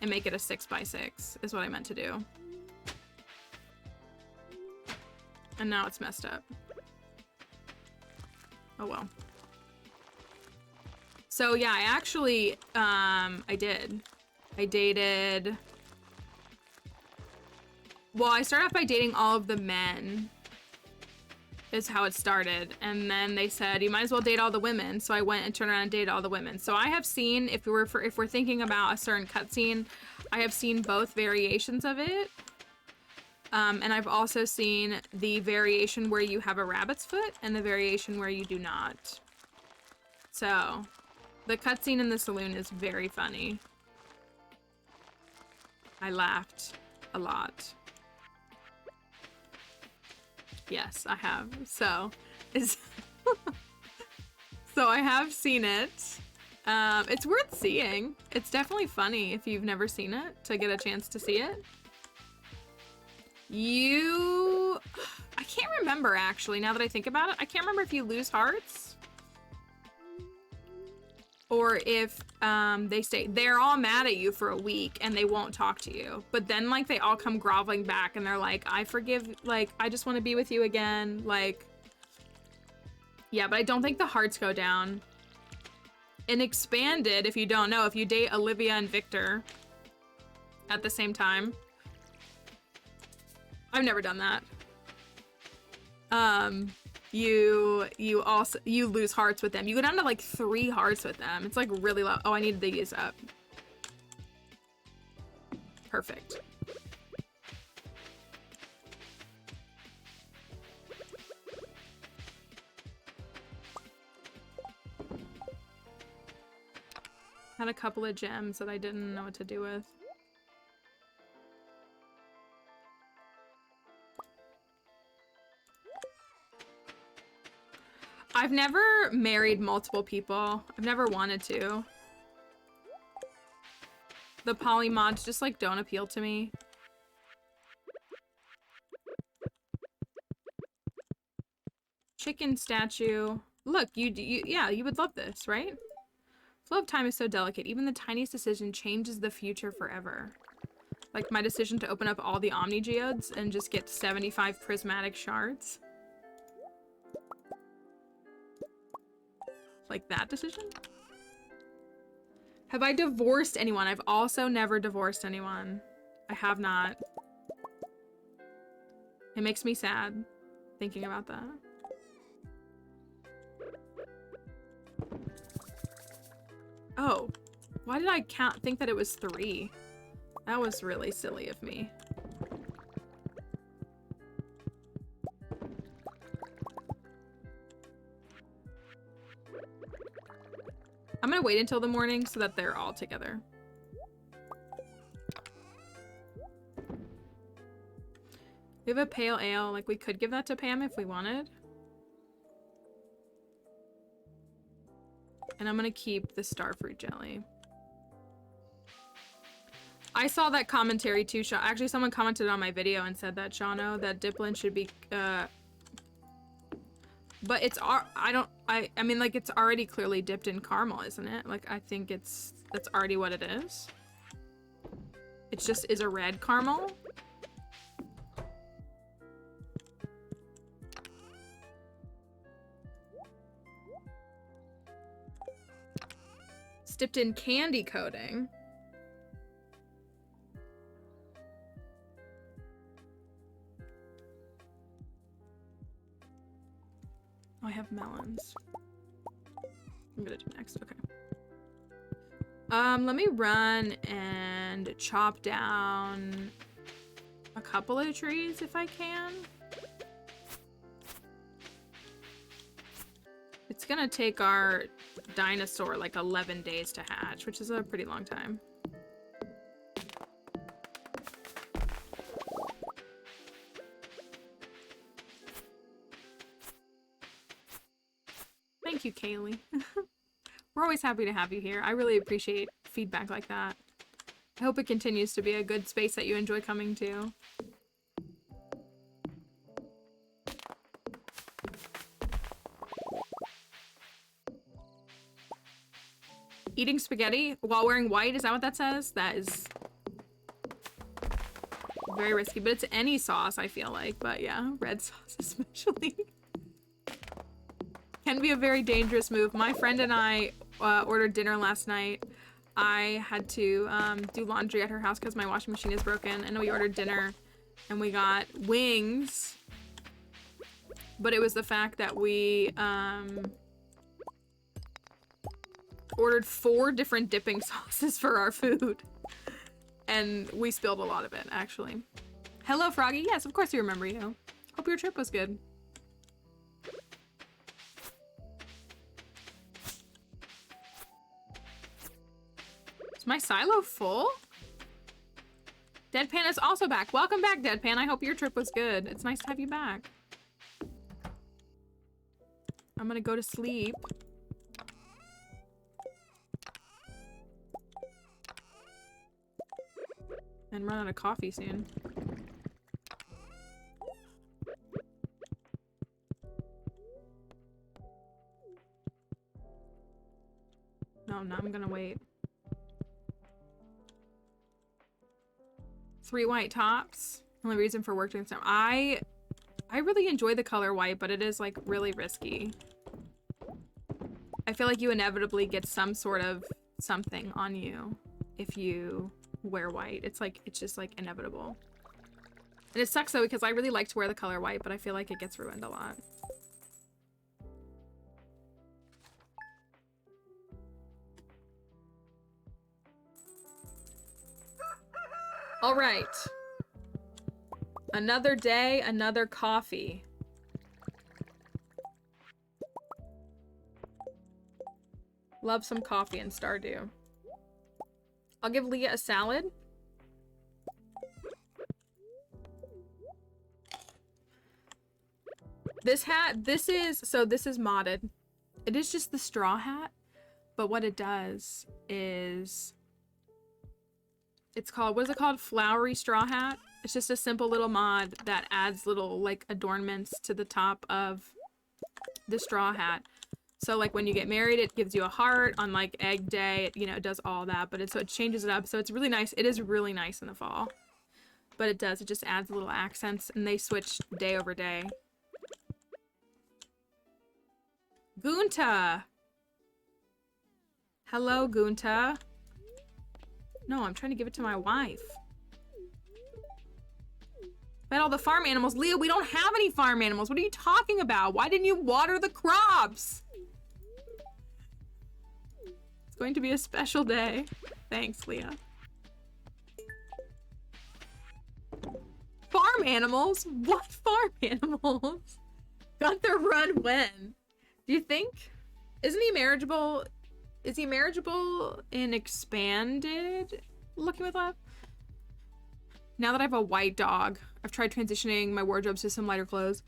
and make it a 6x6 is what I meant to do. And now it's messed up. Oh well. So yeah, I actually, I did. I dated... Well, I started off by dating all of the men. Is how it started. And then they said, you might as well date all the women. So I went and turned around and dated all the women. So I have seen, if we're thinking about a certain cutscene, I have seen both variations of it. And I've also seen the variation where you have a rabbit's foot and the variation where you do not. So, the cutscene in the saloon is very funny. I laughed a lot. Yes, I have. So, so I have seen it. It's worth seeing. It's definitely funny if you've never seen it, to get a chance to see it. I can't remember actually, now that I think about it. I can't remember if you lose hearts. Or if they say they're all mad at you for a week and they won't talk to you. But then like they all come groveling back and they're like, I forgive, like, I just want to be with you again. Like, yeah, but I don't think the hearts go down. In Expanded, if you don't know, if you date Olivia and Victor at the same time. I've never done that. You lose hearts with them. You go down to like 3 hearts with them. It's like really low. Oh, I needed these up. Perfect. Had a couple of gems that I didn't know what to do with. I've never married multiple people. I've never wanted to. The poly mods just like don't appeal to me. Chicken statue. Look, yeah, you would love this, right? Flow of time is so delicate. Even the tiniest decision changes the future forever. Like my decision to open up all the Omni Geodes and just get 75 prismatic shards. Like that decision? Have I divorced anyone? I've also never divorced anyone. I have not. It makes me sad thinking about that. Oh, why did I think that it was 3? That was really silly of me. I'm gonna wait until the morning so that they're all together. We have a pale ale. Like, we could give that to Pam if we wanted. And I'm gonna keep the starfruit jelly. I saw that commentary too, Sean. Actually, someone commented on my video and said that, Shano, that Diplin should be, but it's, I mean, like, it's already clearly dipped in caramel, isn't it? Like, I think that's already what it is. It just is a red caramel. It's dipped in candy coating. I have melons. I'm gonna do next, okay. Let me run and chop down a couple of trees if I can. It's gonna take our dinosaur like 11 days to hatch, which is a pretty long time. Thank you, Kaylee. We're always happy to have you here. I really appreciate feedback like that. I hope it continues to be a good space that you enjoy coming to. Eating spaghetti while wearing white, is that what that says? That is very risky, but it's any sauce, I feel like. But yeah, red sauce especially. Can be a very dangerous move. My friend and I ordered dinner last night. I had to do laundry at her house because my washing machine is broken, and we ordered dinner and we got wings, but it was the fact that we ordered 4 different dipping sauces for our food, and we spilled a lot of it, actually. Hello, Froggy. Yes, of course we remember you. Hope your trip was good. Is my silo full? Deadpan is also back. Welcome back, Deadpan. I hope your trip was good. It's nice to have you back. I'm gonna go to sleep. And run out of coffee soon. No, I'm gonna wait. 3 white tops. Only reason for work during summer. I really enjoy the color white, but it is like really risky. I feel like you inevitably get some sort of something on you if you wear white. It's just like inevitable. And it sucks though because I really like to wear the color white, but I feel like it gets ruined a lot. All right. Another day, another coffee. Love some coffee in Stardew. I'll give Leah a salad. This hat, this is modded. It is just the straw hat, but what it does is, it's called, what is it called? Flowery straw hat. It's just a simple little mod that adds little like adornments to the top of the straw hat. So like when you get married, it gives you a heart. On like egg day, it does all that, but so it changes it up. So it's really nice. It is really nice in the fall, but it just adds little accents, and they switch day over day. Gunta. Hello, Gunta. No, I'm trying to give it to my wife. Fed all the farm animals. Leah, we don't have any farm animals. What are you talking about? Why didn't you water the crops? It's going to be a special day. Thanks, Leah. Farm animals? What farm animals? Gunther run when? Do you think? Isn't he marriageable? Is he marriageable in expanded Looking with Love? Now that I have a white dog, I've tried transitioning my wardrobes to some lighter clothes,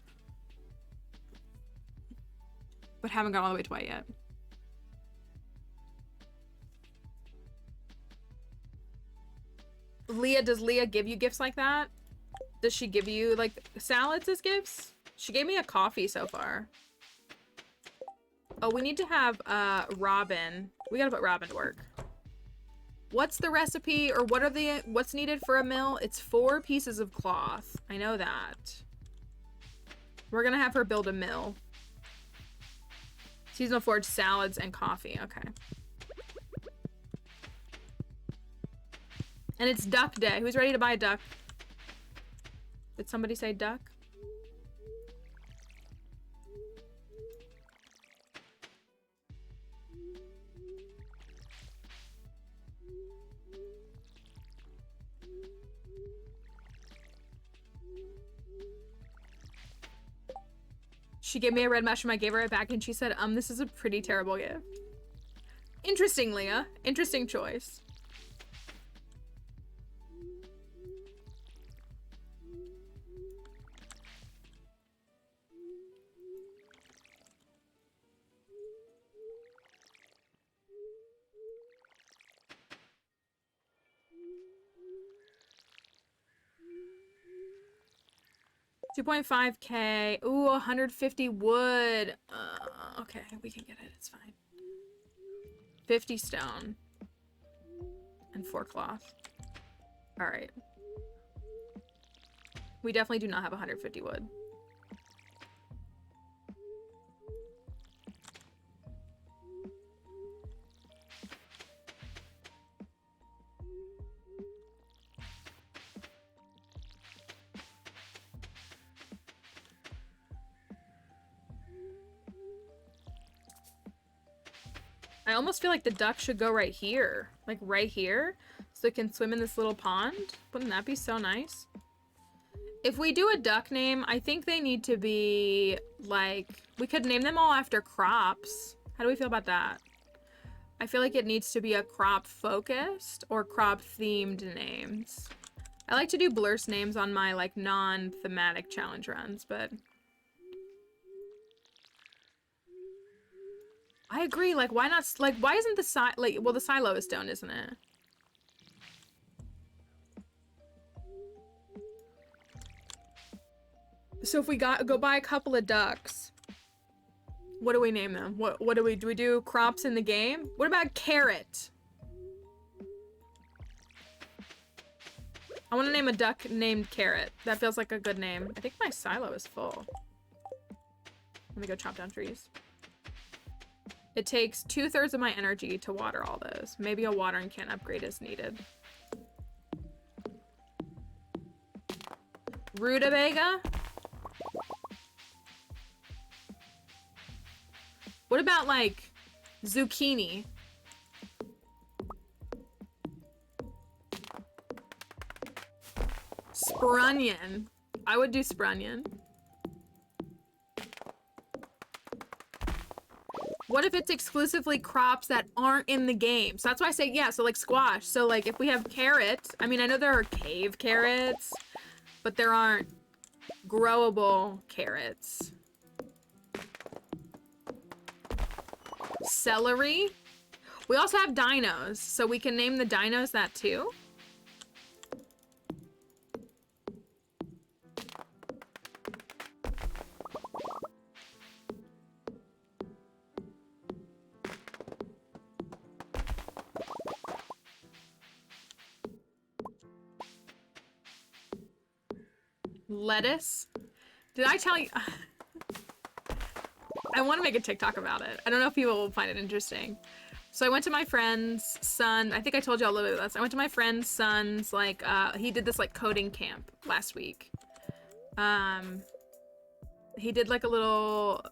but haven't got all the way to white yet. Leah, does Leah give you gifts like that? Does she give you like salads as gifts? She gave me a coffee so far. Oh, we need to have Robin. We gotta put Robin to work. What's the recipe, or what's needed for a mill? It's 4 pieces of cloth. I know that. We're gonna have her build a mill. Seasonal forage, salads, and coffee. Okay. And it's duck day. Who's ready to buy a duck? Did somebody say duck? She gave me a red mushroom, I gave her it back, and she said, this is a pretty terrible gift. Interesting, Leah. Interesting choice. $2.5K. Ooh, 150 wood. Okay, we can get it. It's fine. 50 stone. And 4 cloth. Alright. We definitely do not have 150 wood. I almost feel like the duck should go right here. Like right here. So it can swim in this little pond. Wouldn't that be so nice? If we do a duck name, I think they need to be like... We could name them all after crops. How do we feel about that? I feel like it needs to be a crop focused or crop themed names. I like to do blurst names on my like non-thematic challenge runs, but... I agree, like, why not, like, why isn't the well, the silo is stone, isn't it? So if we go buy a couple of ducks, what do we name them? What do we do crops in the game? What about carrot? I want to name a duck named Carrot. That feels like a good name. I think my silo is full. Let me go chop down trees. It takes 2/3 of my energy to water all those. Maybe a watering can upgrade is needed. Rutabaga? What about like zucchini? Sprunion. I would do sprunion. What if it's exclusively crops that aren't in the game? So that's why I say, yeah, so like squash. So like if we have carrots, I mean, I know there are cave carrots, but there aren't growable carrots. Celery. We also have dinos, so we can name the dinos that too. Lettuce. Did I tell you? I want to make a TikTok about it. I don't know if people will find it interesting. So I went to my friend's son. I think I told you a little bit about this. I went to my friend's son's, like, he did this, like, coding camp last week. He did, like, a little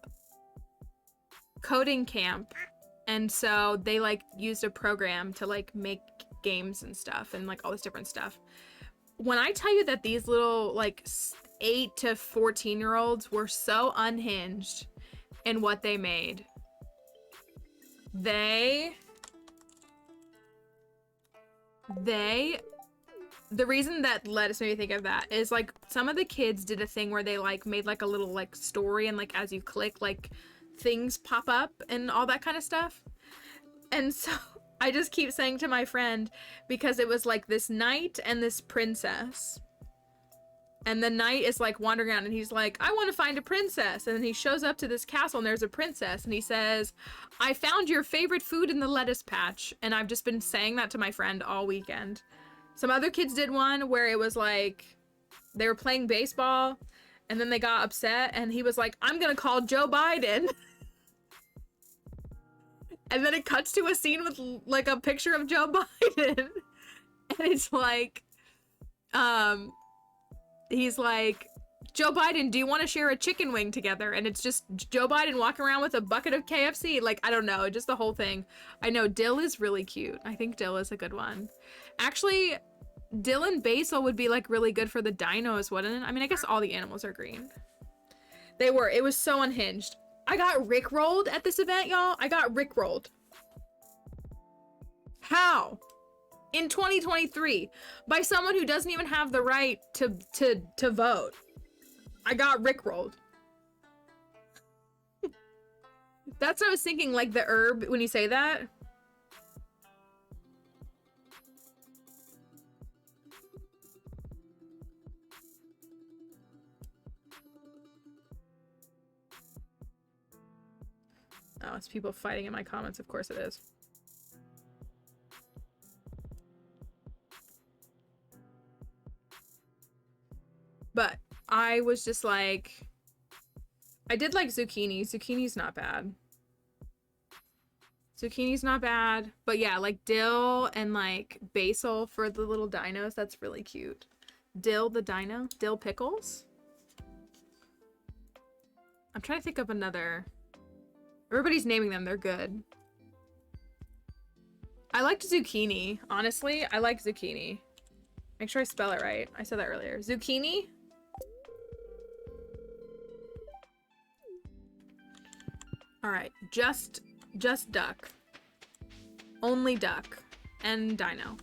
coding camp. And so they, like, used a program to, like, make games and stuff and, like, all this different stuff. When I tell you that these little, like, 8 to 14-year-olds were so unhinged in what they made, the reason that lettuce made me think of that is, like, some of the kids did a thing where they, like, made, like, a little, like, story, and, like, as you click, like, things pop up and all that kind of stuff. And so I just keep saying to my friend, because it was like this knight and this princess, and the knight is like wandering around and he's like, I want to find a princess, and then he shows up to this castle and there's a princess and he says, I found your favorite food in the lettuce patch. And I've just been saying that to my friend all weekend. Some other kids did one where it was like they were playing baseball and then they got upset and he was like, I'm gonna call Joe Biden. And then it cuts to a scene with, like, a picture of Joe Biden. And it's like, he's like, Joe Biden, do you want to share a chicken wing together? And it's just Joe Biden walking around with a bucket of KFC. Like, I don't know, just the whole thing. I know Dill is really cute. I think Dill is a good one. Actually, dill and basil would be like really good for the dinos, wouldn't it? I mean, I guess all the animals are green. They were. It was so unhinged. I got rickrolled at this event, y'all. I got rickrolled. How? In 2023 by someone who doesn't even have the right to vote. I got rickrolled. That's what I was thinking, like the herb when you say that. Oh, it's people fighting in my comments. Of course it is. But I was just like, I did like zucchini. Zucchini's not bad. Zucchini's not bad. But yeah, like dill and like basil for the little dinos. That's really cute. Dill the dino. Dill pickles. I'm trying to think of another. Everybody's naming them. They're good. I liked zucchini. Honestly, I like zucchini. Make sure I spell it right. I said that earlier. Zucchini. All right, just duck. Only duck and dino.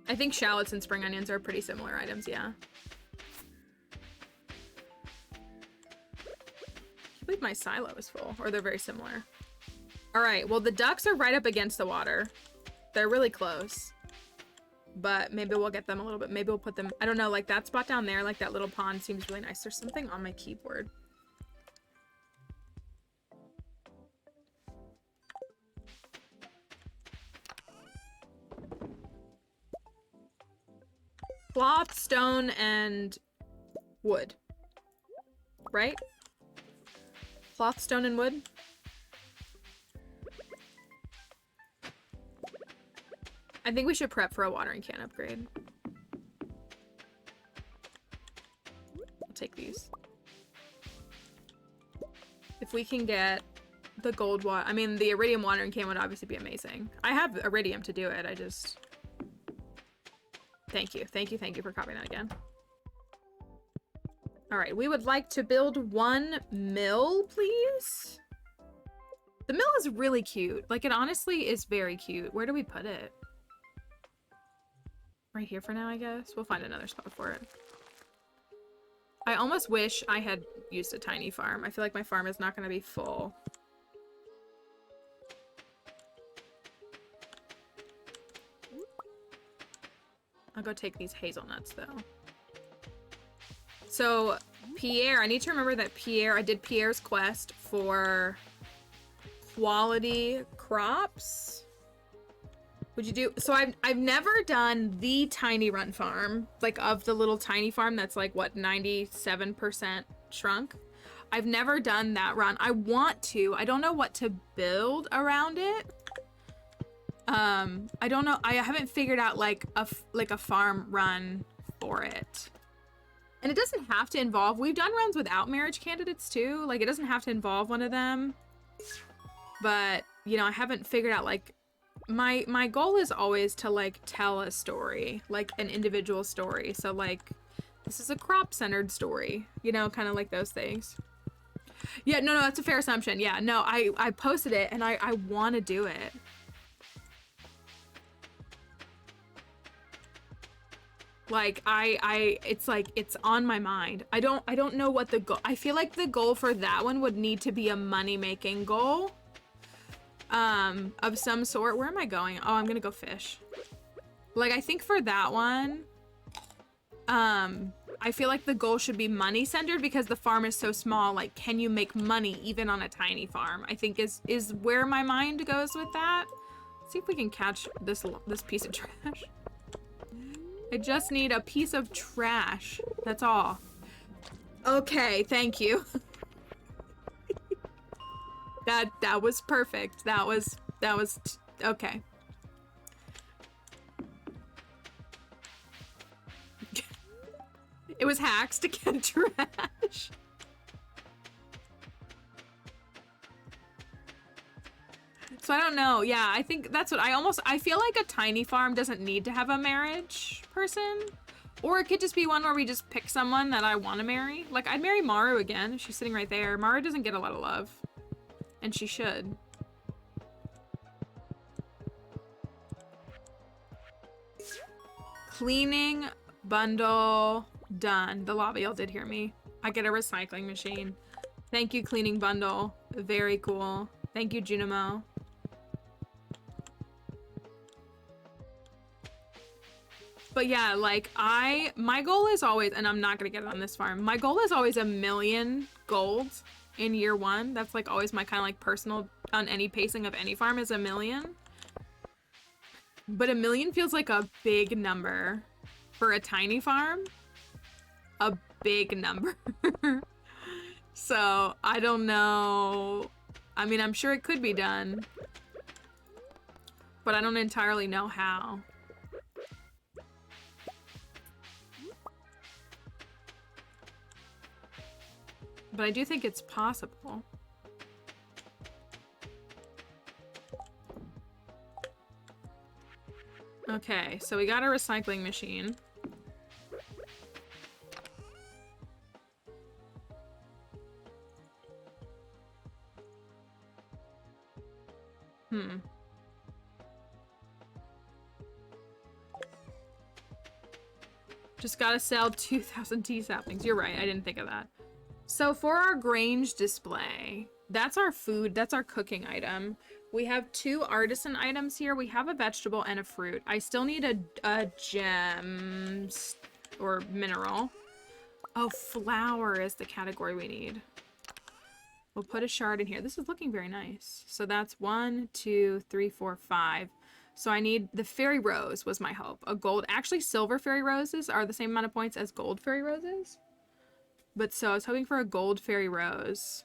I think shallots and spring onions are pretty similar items, yeah. I believe my silo is full, or they're very similar. All right, well, the ducks are right up against the water. They're really close. But maybe we'll get them a little bit. Maybe we'll put them, I don't know, like that spot down there, like that little pond seems really nice. There's something on my keyboard. Cloth, stone, and wood. Right? Cloth, stone, and wood? I think we should prep for a watering can upgrade. I'll take these. If we can get the gold water, I mean, the iridium watering can would obviously be amazing. I have iridium to do it, I just... Thank you for copying that again. All right, we would like to build 1 mill, please. The mill is really cute. Like, it honestly is very cute. Where do we put it? Right here for now, I guess. We'll find another spot for it. I almost wish I had used a tiny farm. I feel like my farm is not going to be full. I'll go take these hazelnuts, though. So, Pierre, I need to remember that Pierre, I did Pierre's quest for quality crops. Would you do, so I've never done the tiny run farm, like of the little tiny farm that's like, what, 97% shrunk? I've never done that run. I want to. I don't know what to build around it. I don't know. I haven't figured out like a farm run for it. And it doesn't have to involve, we've done runs without marriage candidates too. Like it doesn't have to involve one of them. But, you know, I haven't figured out like, my goal is always to like tell a story, like an individual story. So like, this is a crop-centered story, you know, kind of like those things. Yeah, no, that's a fair assumption. Yeah, no, I posted it and I want to do it. Like it's like, it's on my mind. I don't know what the goal, I feel like the goal for that one would need to be a money-making goal. Of some sort. Where am I going? Oh, I'm gonna go fish. Like, I think for that one, I feel like the goal should be money-centered because the farm is so small. Like, can you make money even on a tiny farm? I think is where my mind goes with that. Let's see if we can catch this piece of trash. I just need a piece of trash. That's all. Okay, thank you. That was perfect. That was okay. It was hacks to get trash. So So I don't know. Yeah, I think that's what I feel like a tiny farm doesn't need to have a marriage person. Or it could just be one where we just pick someone that I want to marry. Like, I'd marry Maru again. She's sitting right there. Maru doesn't get a lot of love. And she should. Cleaning bundle done. The lobby all did hear me. I get a recycling machine. Thank you, cleaning bundle. Very cool. Thank you, Junimo. But yeah, like my goal is always, and I'm not gonna get it on this farm, my goal is always 1,000,000 gold in year 1. That's like always my kind of like personal, on any pacing of any farm, is 1,000,000. But 1,000,000 feels like a big number for a tiny farm. A big number. So I don't know. I mean, I'm sure it could be done, but I don't entirely know how. But I do think it's possible. Okay, so we got a recycling machine. Just gotta sell 2,000 tea saplings. You're right, I didn't think of that. So for our Grange display, that's our food, that's our cooking item. We have 2 artisan items here. We have a vegetable and a fruit. I still need a gem or mineral. Oh, flour is the category we need. We'll put a shard in here. This is looking very nice. So that's 1, 2, 3, 4, 5. So I need the fairy rose was my hope. A gold, actually silver fairy roses are the same amount of points as gold fairy roses. But so I was hoping for a gold fairy rose.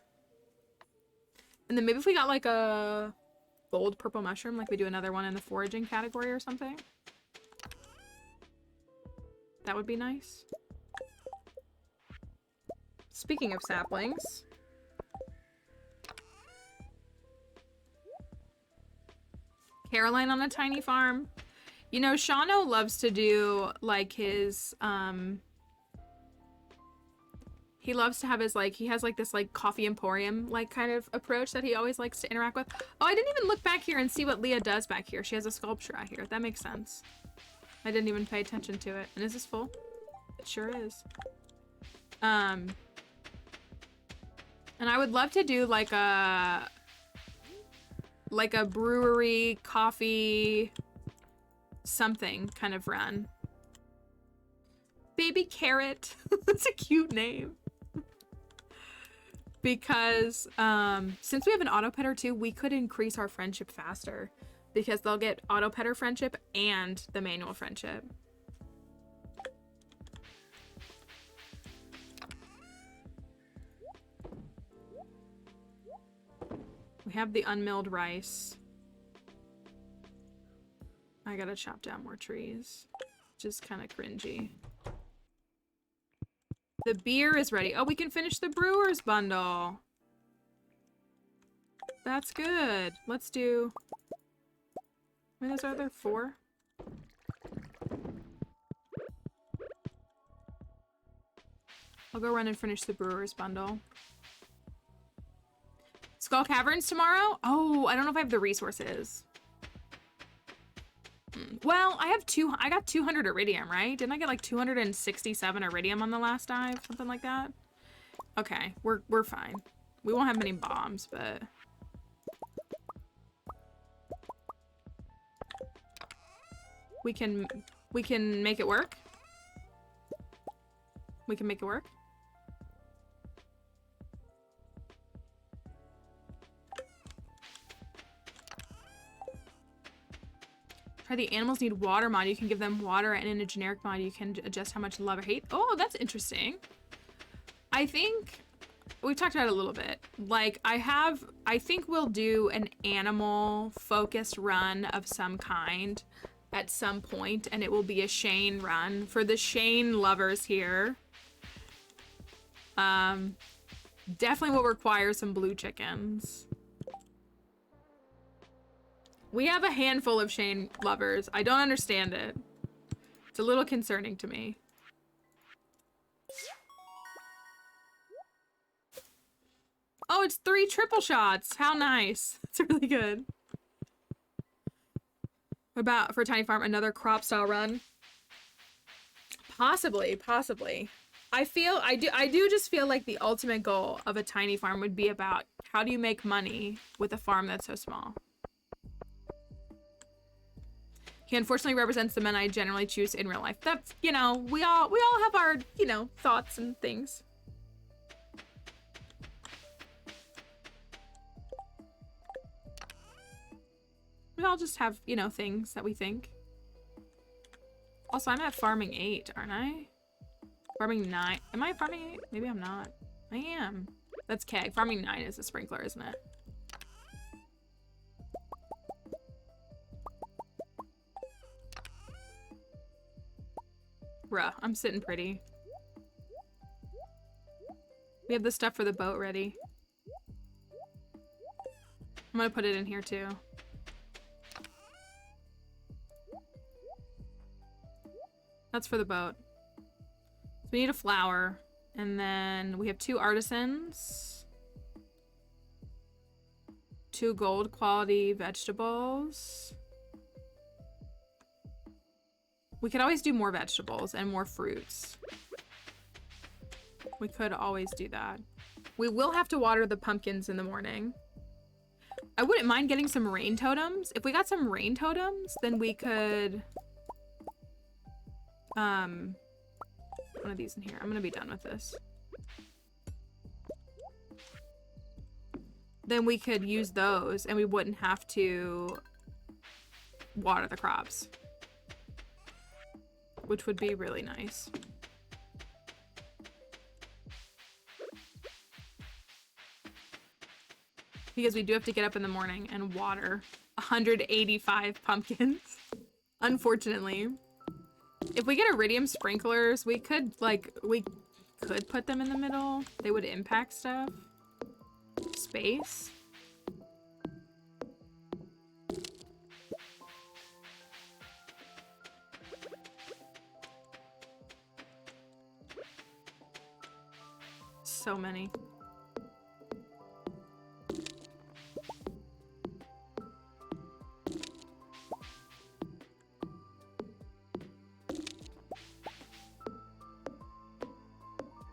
And then maybe if we got like a gold purple mushroom, like we do another one in the foraging category or something. That would be nice. Speaking of saplings. Caroline on a tiny farm. You know, Shano loves to do like his, he loves to have his, like, he has like this like coffee emporium like kind of approach that he always likes to interact with. Oh, I didn't even look back here and see what Leah does back here. She has a sculpture out here. That makes sense. I didn't even pay attention to it. And is this full? It sure is. And I would love to do like a brewery, coffee, something kind of run. Baby Carrot. That's a cute name. Because since we have an auto petter too, we could increase our friendship faster. Because they'll get auto petter friendship and the manual friendship. We have the unmilled rice. I gotta chop down more trees. Just kind of cringy. The beer is ready. Oh, we can finish the brewer's bundle. That's good. Let's do... How many are there? 4? I'll go run and finish the brewer's bundle. Skull Caverns tomorrow? Oh, I don't know if I have the resources. Well, I got 200 iridium, right? Didn't I get like 267 iridium on the last dive? Something like that? Okay, we're fine. We won't have many bombs, but... We can make it work. We can make it work. Try the animals need water mod. You can give them water, and in a generic mod you can adjust how much love or hate. Oh, that's interesting. I think we've talked about it a little bit. Like I think we'll do an animal focused run of some kind at some point, and it will be a Shane run for the Shane lovers here. Definitely will require some blue chickens. We have a handful of Shane lovers. I don't understand it. It's a little concerning to me. Oh, it's 3 triple shots. How nice. It's really good. What about for Tiny Farm, another crop style run? Possibly. I do just feel like the ultimate goal of a tiny farm would be about how do you make money with a farm that's so small. He unfortunately represents the men I generally choose in real life. That's, you know, we all have our, you know, thoughts and things. We all just have, you know, things that we think. Also, I'm at farming 8, aren't I? Farming 9. Am I farming 8? Maybe I'm not. I am. That's K. Farming 9 is a sprinkler, isn't it? Bruh, I'm sitting pretty. We have the stuff for the boat ready. I'm gonna put it in here too. That's for the boat. So we need a flower. And then we have 2 artisans. 2 gold quality vegetables. We could always do more vegetables and more fruits. We could always do that. We will have to water the pumpkins in the morning. I wouldn't mind getting some rain totems. If we got some rain totems, then we could... one of these in here. I'm gonna be done with this. Then we could use those and we wouldn't have to water the crops, which would be really nice. Because we do have to get up in the morning and water 185 pumpkins. Unfortunately. If we get iridium sprinklers, we could put them in the middle. They would impact stuff. Space. So many.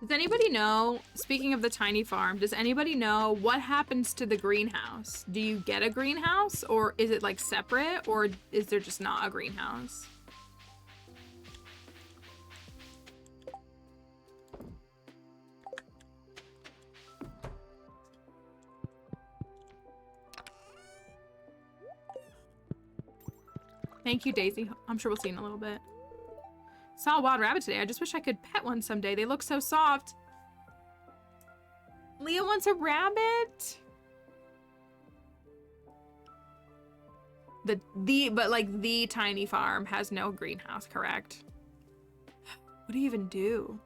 Does anybody know, speaking of the tiny farm, does anybody know what happens to the greenhouse? Do you get a greenhouse, or is it like separate, or is there just not a greenhouse? Thank you, Daisy. I'm sure we'll see in a little bit. Saw a wild rabbit today. I just wish I could pet one someday. They look so soft. Leah wants a rabbit. But the tiny farm has no greenhouse, correct? What do you even do?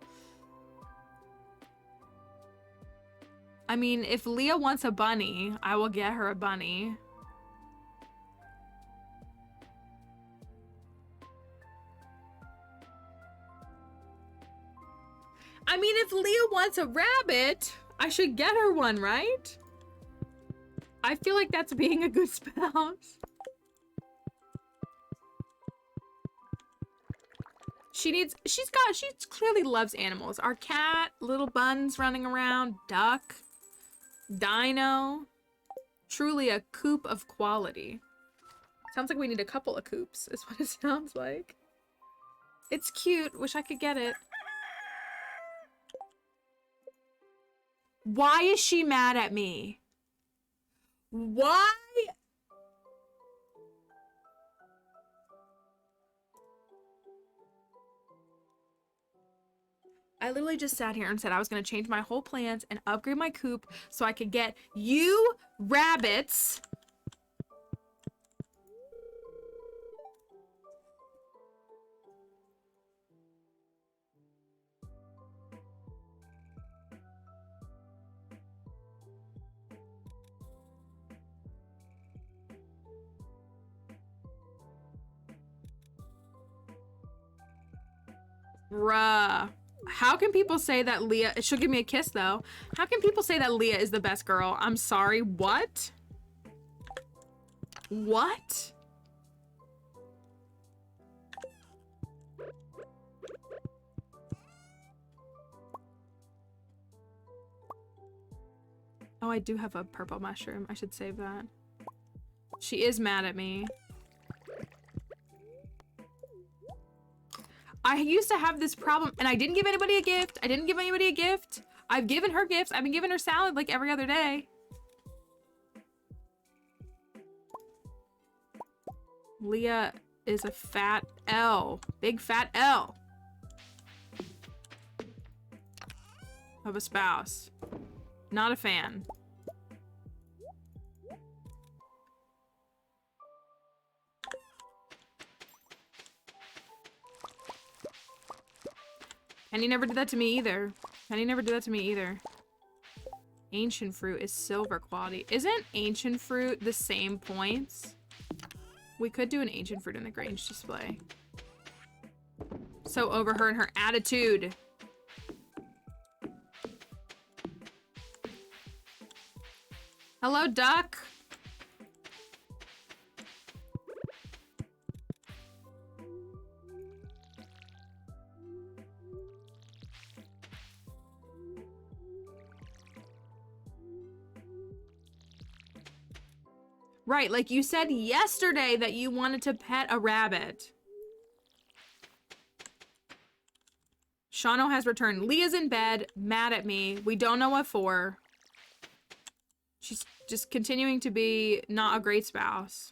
I mean, if Leah wants a bunny, I will get her a bunny. I mean, if Leah wants a rabbit, I should get her one, right? I feel like that's being a good spouse. She clearly loves animals. Our cat, little buns running around, duck, dino. Truly a coop of quality. Sounds like we need a couple of coops, is what it sounds like. It's cute. Wish I could get it. Why is she mad at me? Why? I literally just sat here and said I was going to change my whole plans and upgrade my coop so I could get you rabbits. Bruh. How can people say that Leah... She'll give me a kiss, though. How can people say that Leah is the best girl? I'm sorry. What? What? Oh, I do have a purple mushroom. I should save that. She is mad at me. I used to have this problem, and I didn't give anybody a gift. I didn't give anybody a gift. I've given her gifts. I've been giving her salad like every other day. Leah is a fat L. Big fat L. Of a spouse. Not a fan. And he never did that to me either. And he never did that to me either. Ancient fruit is silver quality. Isn't ancient fruit the same points? We could do an ancient fruit in the Grange display. So over her and her attitude. Hello, duck. Right, like you said yesterday that you wanted to pet a rabbit. Shano has returned. Leah's in bed, mad at me. We don't know what for. She's just continuing to be not a great spouse.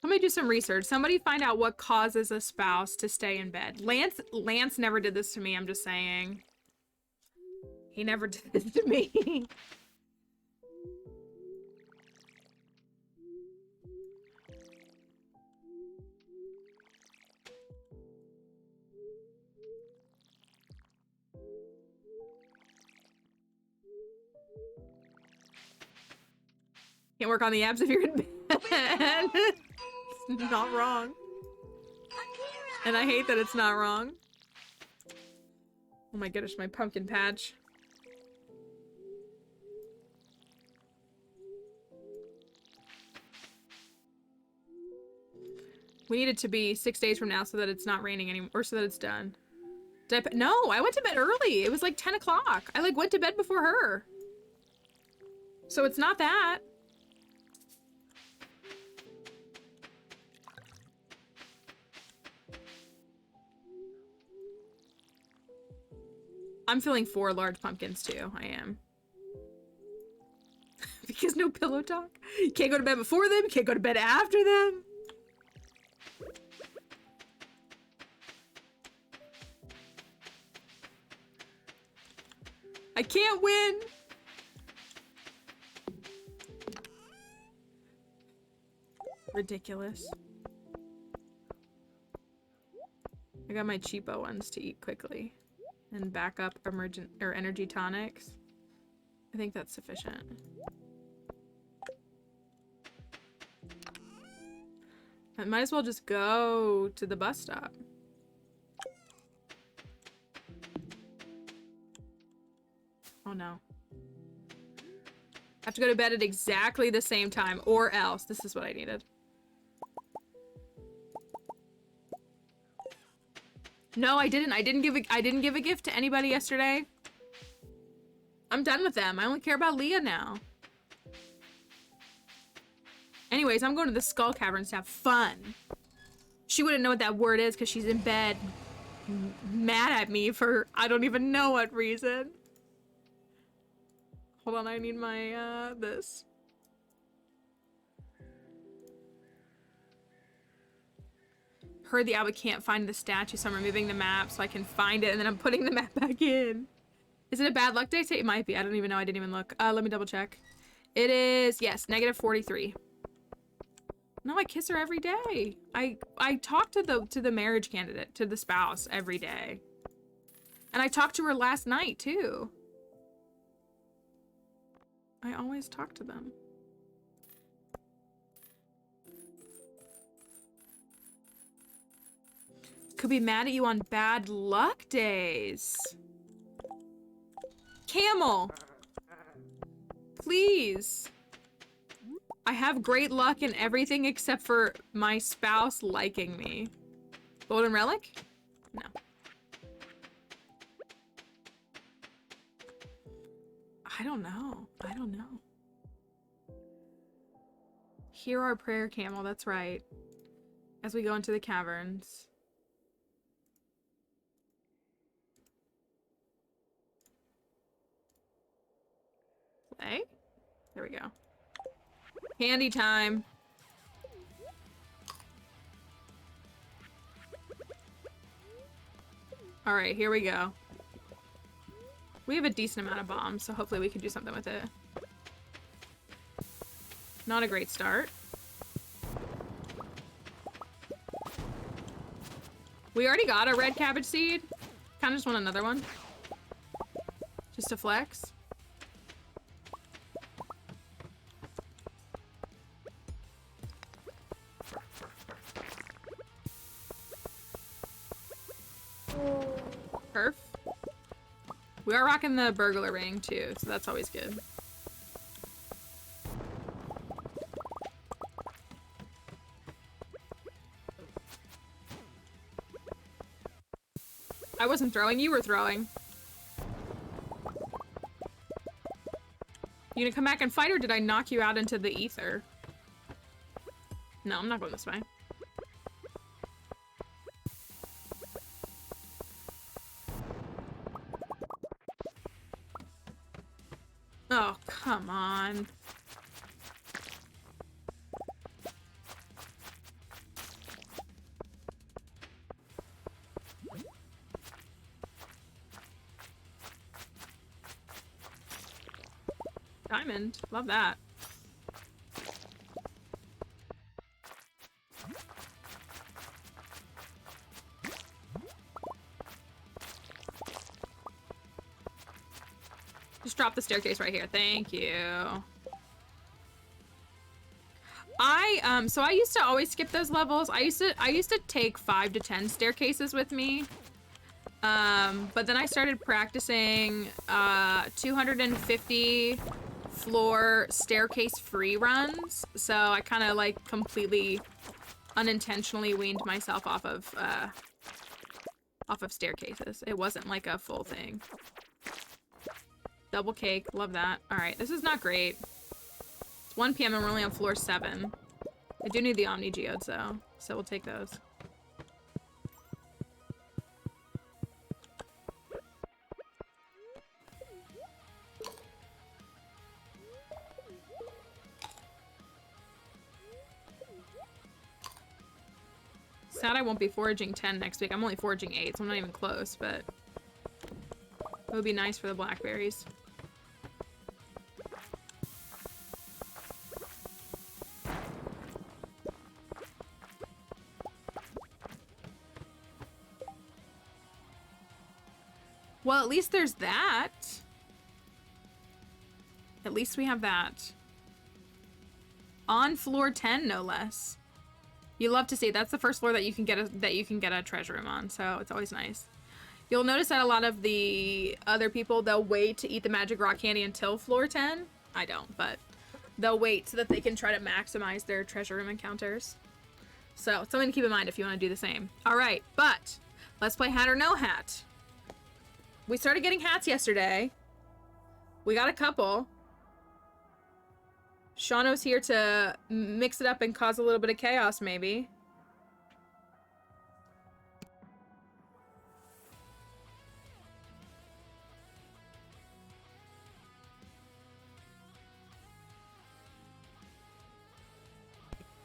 Let me do some research. Somebody find out what causes a spouse to stay in bed. Lance never did this to me, I'm just saying. He never did this to me. Can't work on the abs if you're in bed. It's not wrong. And I hate that it's not wrong. Oh my goodness, my pumpkin patch. We need it to be 6 days from now so that it's not raining anymore, or so that it's done. No, I went to bed early. It was like 10 o'clock. I like went to bed before her. So it's not that. I'm feeling 4 large pumpkins too. I am. Because no pillow talk. You can't go to bed before them. You can't go to bed after them. I can't win. Ridiculous. I got my cheapo ones to eat quickly. And back up emergent or energy tonics. I think that's sufficient. I might as well just go to the bus stop. Oh no. I have to go to bed at exactly the same time, or else. This is what I needed. No, I didn't. I didn't give a gift to anybody yesterday. I'm done with them. I only care about Leah now. Anyways, I'm going to the Skull Caverns to have fun. She wouldn't know what that word is because she's in bed mad at me for I don't even know what reason. Hold on, I need my this. Heard the Abbot can't find the statue, so I'm removing the map so I can find it, and then I'm putting the map back in. Is it a bad luck day? It might be. I don't even know. I didn't even look. Let me double check. It is, yes, -43. No, I kiss her every day. I talk to the marriage candidate, to the spouse every day. And I talked to her last night too. I always talk to them. Could be mad at you on bad luck days. Camel! Please. I have great luck in everything except for my spouse liking me. Golden relic? No. I don't know. I don't know. Hear our prayer, Camel. That's right. As we go into the caverns. Play? There we go. Candy time. All right, here we go. We have a decent amount of bombs, so hopefully we can do something with it. Not a great start. We already got a red cabbage seed. Kind of just want another one. Just to flex. Perf. We are rocking the burglar ring too, so that's always good. I wasn't throwing, you were throwing. You gonna come back and fight, or did I knock you out into the ether? No, I'm not going this way. Oh, come on. Diamond. Love that. Just drop the staircase right here. Thank you. So I used to always skip those levels. I used to take 5 to 10 staircases with me. But then I started practicing 250 floor staircase free runs. So I kind of like completely unintentionally weaned myself off of staircases. It wasn't like a full thing. Double cake, love that. All right, this is not great. It's 1 p.m. and we're only on floor 7. I do need the Omni Geodes though, so we'll take those. Sad I won't be foraging 10 next week. I'm only foraging 8, so I'm not even close, but it would be nice for the blackberries. Well, at least there's that. At least we have that. On floor 10, no less. You love to see. That's the first floor that you can get a treasure room on, so it's always nice. You'll notice that a lot of the other people, they'll wait to eat the magic rock candy until floor 10. I don't, but they'll wait so that they can try to maximize their treasure room encounters. So, something to keep in mind if you want to do the same. All right, but let's play hat or no hat. We started getting hats yesterday. We got a couple. Shauno's here to mix it up and cause a little bit of chaos, maybe.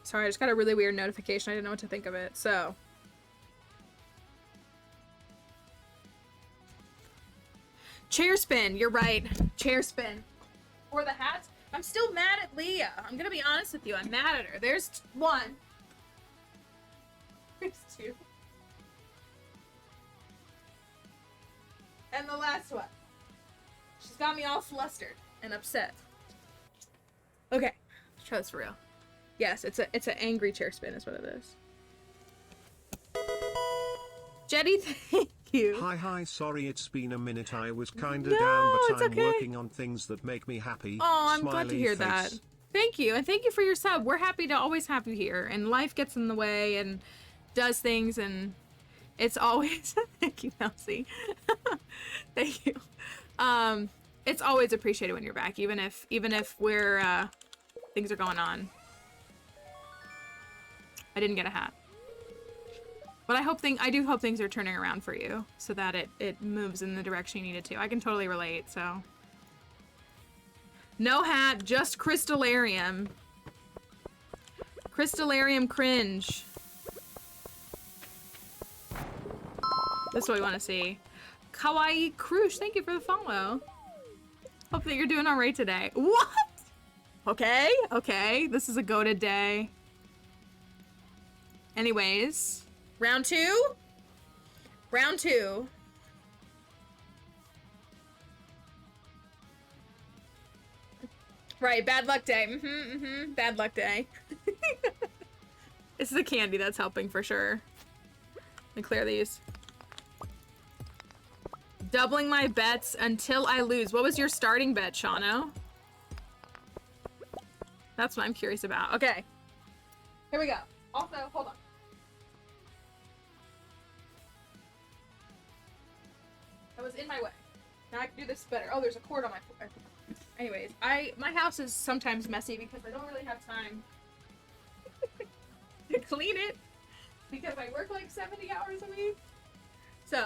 Sorry, I just got a really weird notification. I didn't know what to think of it, so. Chair spin, you're right. Chair spin. For the hats, I'm still mad at Leah. I'm gonna be honest with you. I'm mad at her. There's one. There's two. And the last one. She's got me all flustered and upset. Okay, let's try this for real. Yes, it's an angry chair spin is what it is. Jetty, thank you. Hi, sorry it's been a minute. I was kinda No, down, but it's I'm okay. working on things that make me happy. Oh, I'm glad to Smiley hear face. that. Thank you, and thank you for your sub. We're happy to always have you here, and life gets in the way and does things, and it's always thank you, Elsie. Thank you. It's always appreciated when you're back, even if we're things are going on. I didn't get a hat, but I do hope things are turning around for you, so that it moves in the direction you need it to. I can totally relate. So. No hat, just Crystallarium. Crystallarium cringe. That's what we want to see. Kawaii Krush, thank you for the follow. Hope that you're doing all right today. What? Okay. This is a goated day. Anyways, round two. Round two. Right, bad luck day. Bad luck day. It's the candy that's helping for sure. Let me clear these. Doubling my bets until I lose. What was your starting bet, Shano? That's what I'm curious about. Okay. Here we go. Also, hold on. That was in my way. Now I can do this better. Oh, there's a cord on my floor. Anyways, my house is sometimes messy because I don't really have time to clean it because I work like 70 hours a week. So,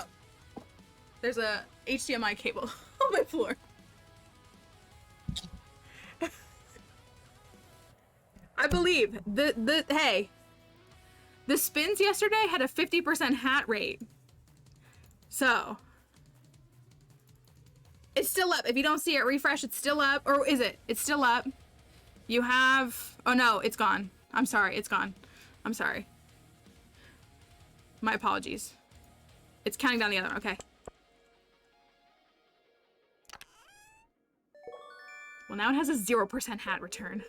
there's a HDMI cable on my floor. I believe the spins yesterday had a 50% hat rate. So, it's still up. If you don't see it, refresh. It's still up. Or is it? It's still up. You have... Oh, no. It's gone. I'm sorry. It's gone. I'm sorry. My apologies. It's counting down the other one. Okay. Well, now it has a 0% hat return.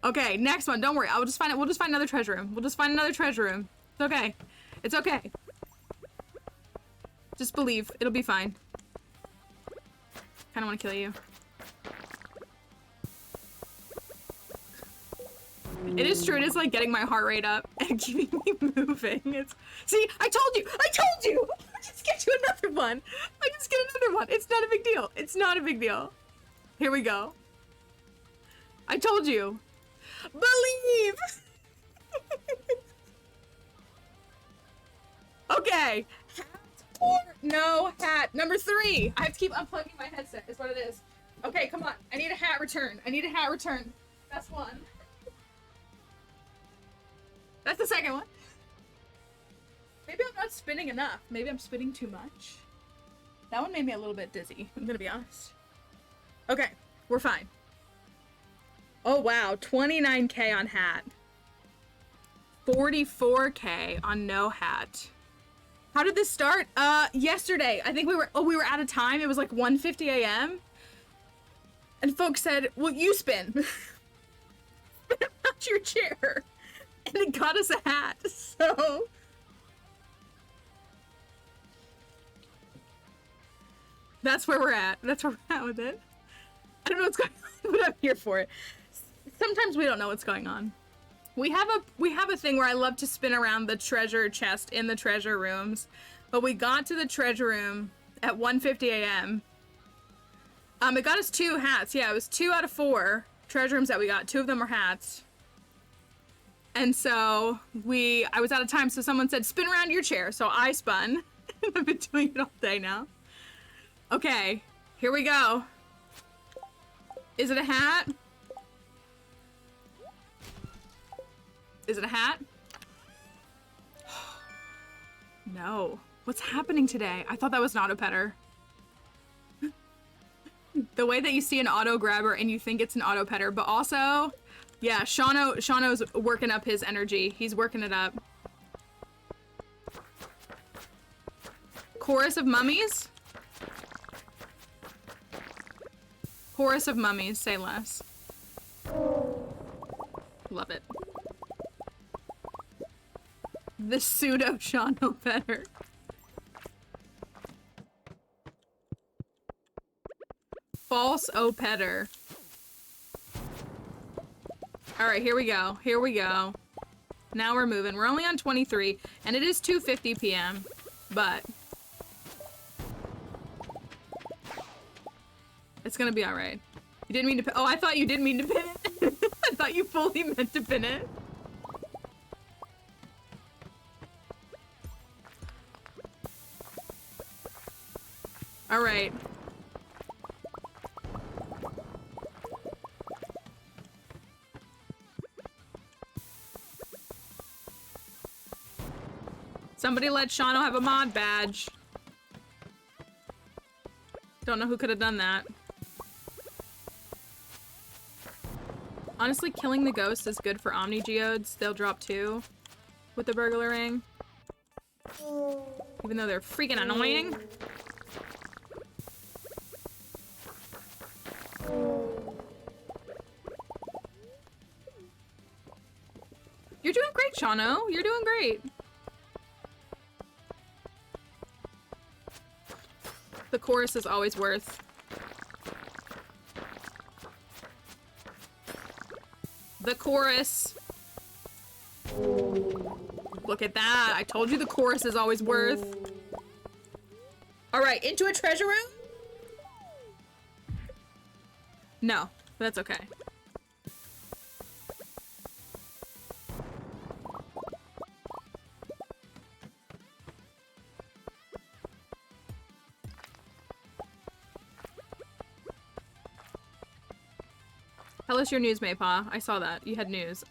Okay, next one. Don't worry. We'll just find another treasure room. We'll just find another treasure room. It's okay. It's okay. Just believe. It'll be fine. Kinda wanna kill you. It is true. It is like getting my heart rate up and keeping me moving. See, I told you! I told you! I just get you another one! I just get another one! It's not a big deal. It's not a big deal. Here we go. I told you. Believe! Okay. Or no hat. Number 3. I have to keep unplugging my headset is what it is. Okay, come on. I need a hat return. I need a hat return. That's one. That's the second one. Maybe I'm not spinning enough. Maybe I'm spinning too much. That one made me a little bit dizzy. I'm gonna be honest. Okay, we're fine. Oh wow, 29K on hat. 44K on no hat. How did this start? Yesterday. I think we were out of time. It was like 1:50 a.m. And folks said, well, you spin. Spin out your chair. And it got us a hat. So. That's where we're at. That's where we're at with it. I don't know what's going on, but I'm here for it. Sometimes we don't know what's going on. We have a thing where I love to spin around the treasure chest in the treasure rooms, but we got to the treasure room at 1:50 a.m. It got us 2 hats. Yeah, it was 2 out of 4 treasure rooms that we got. 2 of them were hats. And so I was out of time, so someone said, spin around your chair. So I spun. I've been doing it all day now. Okay, here we go. Is it a hat? Is it a hat? No. What's happening today? I thought that was not a petter. The way that you see an auto grabber and you think it's an auto petter, but also, yeah, Shauno's working up his energy. He's working it up. Chorus of mummies? Chorus of mummies, say less. Love it. The pseudo Shauno petter. False O-Petter. Alright, here we go. Here we go. Now we're moving. We're only on 23, and it is 2:50 p.m., but it's gonna be alright. You didn't mean to oh, I thought you didn't mean to pin it. I thought you fully meant to pin it. Alright. Somebody let Shauno have a mod badge. Don't know who could have done that. Honestly, killing the ghost is good for Omni Geodes. They'll drop 2 with the burglar ring. Even though they're freaking annoying. You're doing great, Shauno. You're doing great. The chorus is always worth. The chorus. Look at that. I told you the chorus is always worth. All right, into a treasure room? No, that's okay. Tell us your news, Maypaw. I saw that. You had news.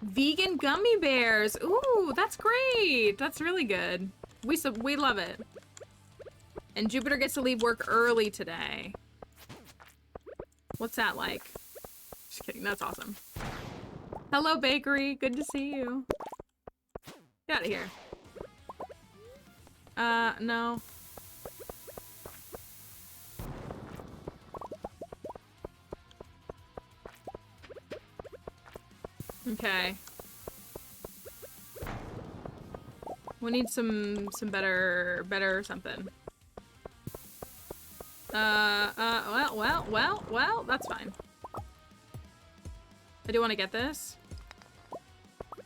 Vegan gummy bears. Ooh, that's great. That's really good. We love it. And Jupiter gets to leave work early today. What's that like? Just kidding. That's awesome. Hello, bakery. Good to see you. Get out of here. No. Okay. We need some better something. Well, that's fine. I do want to get this.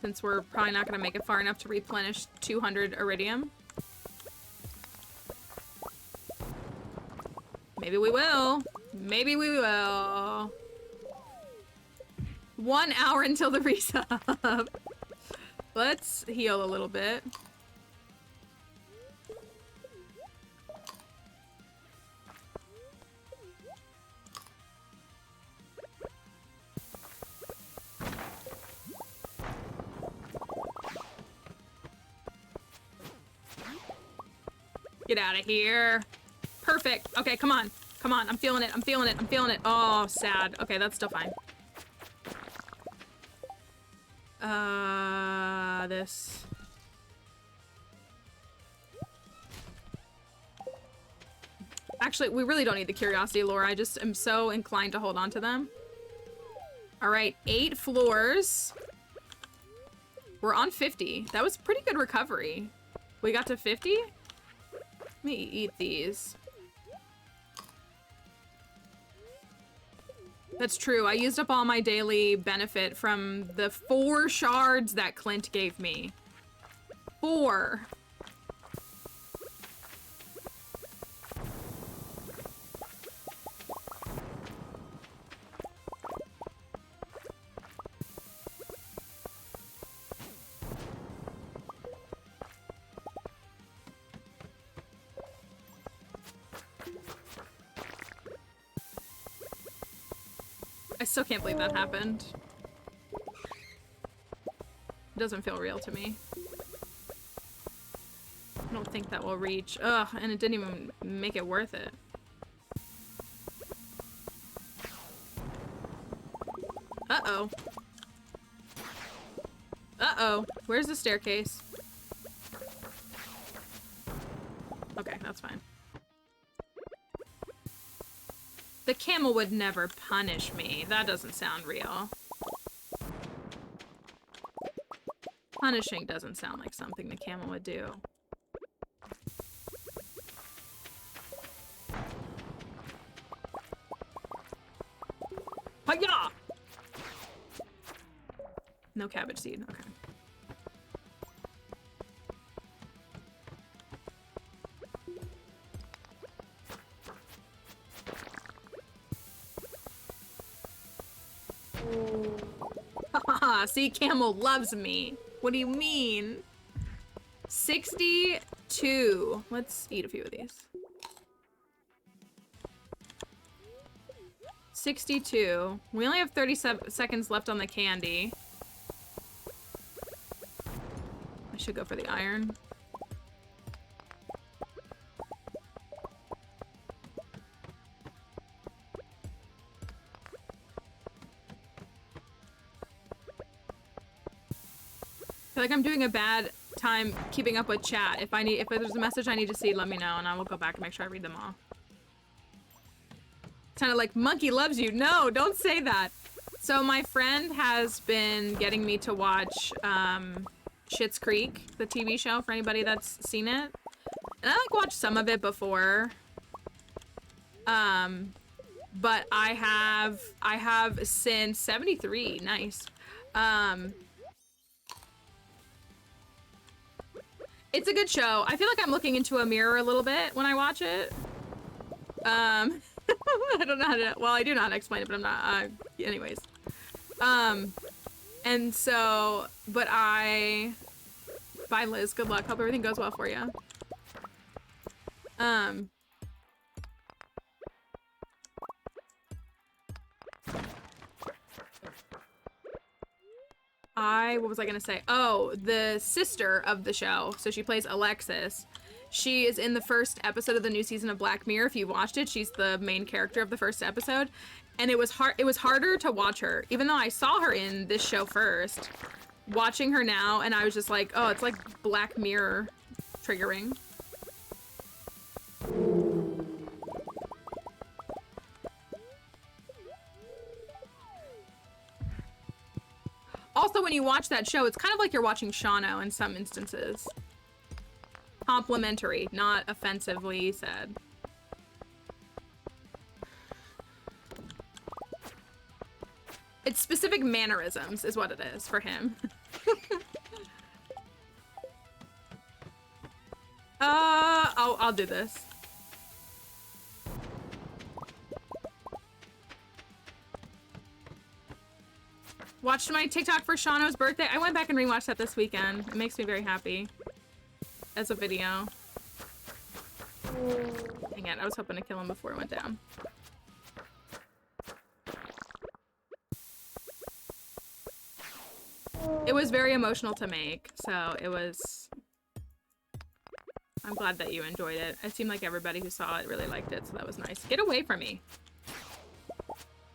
Since we're probably not going to make it far enough to replenish 200 iridium. Maybe we will. Maybe we will. 1 hour until the resub. Let's heal a little bit. Get out of here. Perfect. Okay, come on. Come on. I'm feeling it. I'm feeling it. I'm feeling it. Oh, sad. Okay, that's still fine. This. Actually, we really don't need the curiosity lore. I just am so inclined to hold on to them. All right, 8 floors. We're on 50. That was pretty good recovery. We got to 50? Let me eat these. That's true. I used up all my daily benefit from the 4 shards that Clint gave me. 4. I still can't believe that happened. It doesn't feel real to me. think that will reach. Ugh, and it didn't even make it worth it. Uh-oh. Uh-oh. Where's the staircase? Okay, that's fine. The camel would never punish me. That doesn't sound real. Punishing doesn't sound like something the camel would do. Hi-ya! No cabbage seed, okay. Haha, see, camel loves me. What do you mean? 62. Let's eat a few of these. 62. We only have 37 seconds left on the candy. I should go for the iron. I feel like I'm doing a bad time keeping up with chat. If there's a message I need to see, let me know and I will go back and make sure I read them all. Kind of like, monkey loves you. No, don't say that. So my friend has been getting me to watch Schitt's Creek, the TV show, for anybody that's seen it. And I like watched some of it before. But I have since 73. Nice. It's a good show. I feel like I'm looking into a mirror a little bit when I watch it. I don't know how to, well, I do know how to explain it, but I'm not, anyways. And so, but bye Liz, good luck. Hope everything goes well for you. What was I gonna say? Oh, the sister of the show. So she plays Alexis. She is in the first episode of the new season of Black Mirror. If you watched it, she's the main character of the first episode. And it was harder to watch her, even though I saw her in this show first. Watching her now, and I was just like, oh, it's like Black Mirror triggering. Also, when you watch that show, it's kind of like you're watching Shano in some instances. Complimentary, not offensively said. It's specific mannerisms is what it is for him. I'll do this. Watched my TikTok for Shano's birthday. I went back and rewatched that this weekend. It makes me very happy. As a video. Dang it, I was hoping to kill him before it went down. It was very emotional to make, so it was... I'm glad that you enjoyed it. It seemed like everybody who saw it really liked it, so that was nice. Get away from me.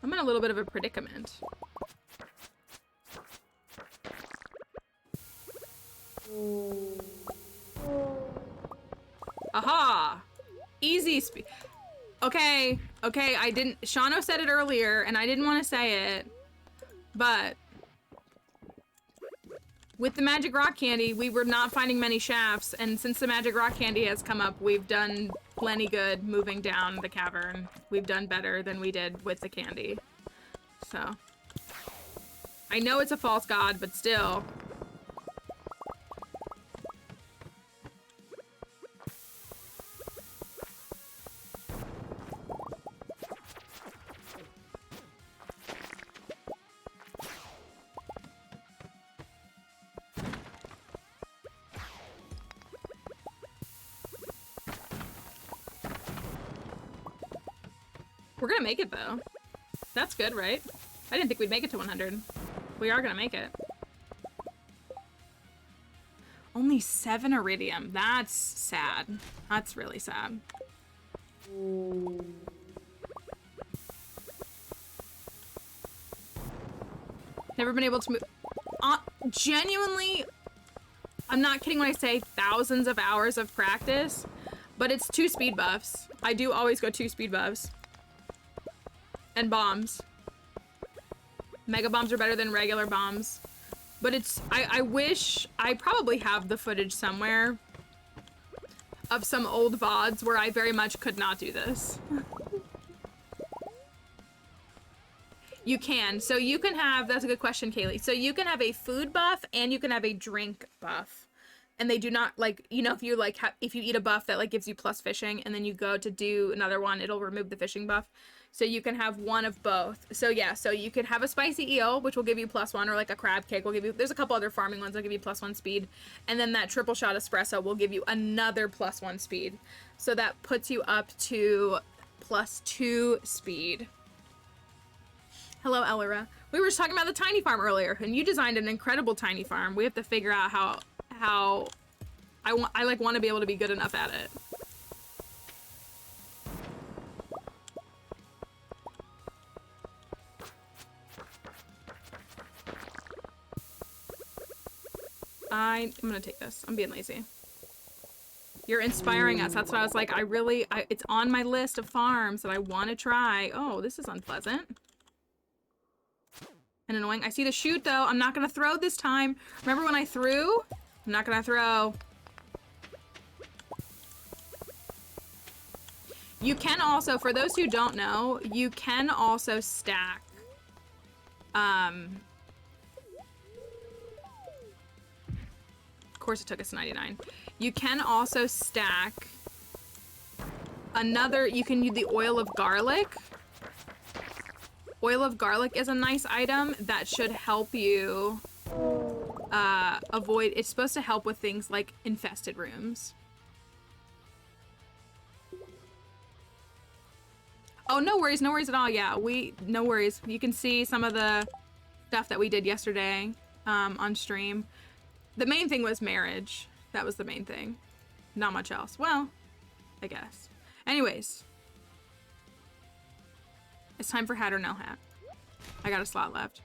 I'm in a little bit of a predicament. Aha! Easy Okay, I didn't... Shano said it earlier, and I didn't want to say it, but... With the magic rock candy, we were not finding many shafts, and since the magic rock candy has come up, we've done plenty good moving down the cavern. We've done better than we did with the candy. So... I know it's a false god, but still... We're gonna make it, though. That's good, right? I didn't think we'd make it to 100. We are gonna make it. Only 7 iridium. That's sad. That's really sad. Never been able to move. Genuinely, I'm not kidding when I say thousands of hours of practice, but it's 2 speed buffs. I do always go 2 speed buffs. And bombs. Mega bombs are better than regular bombs. But it's, I wish, I probably have the footage somewhere of some old VODs where I very much could not do this. You can. So you can have, that's a good question, Kaylee. So you can have a food buff and you can have a drink buff. And they do not, like, you know, if you like, if you eat a buff that like gives you plus fishing and then you go to do another one, it'll remove the fishing buff. So you can have one of both. So yeah, so you can have a spicy eel, which will give you +1, or like a crab cake will give you, there's a couple other farming ones that'll give you +1 speed. And then that triple shot espresso will give you another +1 speed. So that puts you up to +2 speed. Hello, Elira. We were just talking about the tiny farm earlier, and you designed an incredible tiny farm. We have to figure out how I want to be able to be good enough at it. I'm gonna take this. I'm being lazy. You're inspiring us. That's what I was like. It's on my list of farms that I want to try. Oh, this is unpleasant. And annoying. I see the shoot though. I'm not gonna throw this time. Remember when I threw? I'm not gonna throw. You can also, for those who don't know, you can also stack. Of course it took us 99. You can also stack another, you can use the oil of garlic. Oil of garlic is a nice item that should help you avoid, it's supposed to help with things like infested rooms. Oh, no worries at all. Yeah, no worries. You can see some of the stuff that we did yesterday on stream. The main thing was marriage. That was the main thing. Not much else. Well, I guess. Anyways. It's time for hat or no hat. I got a slot left.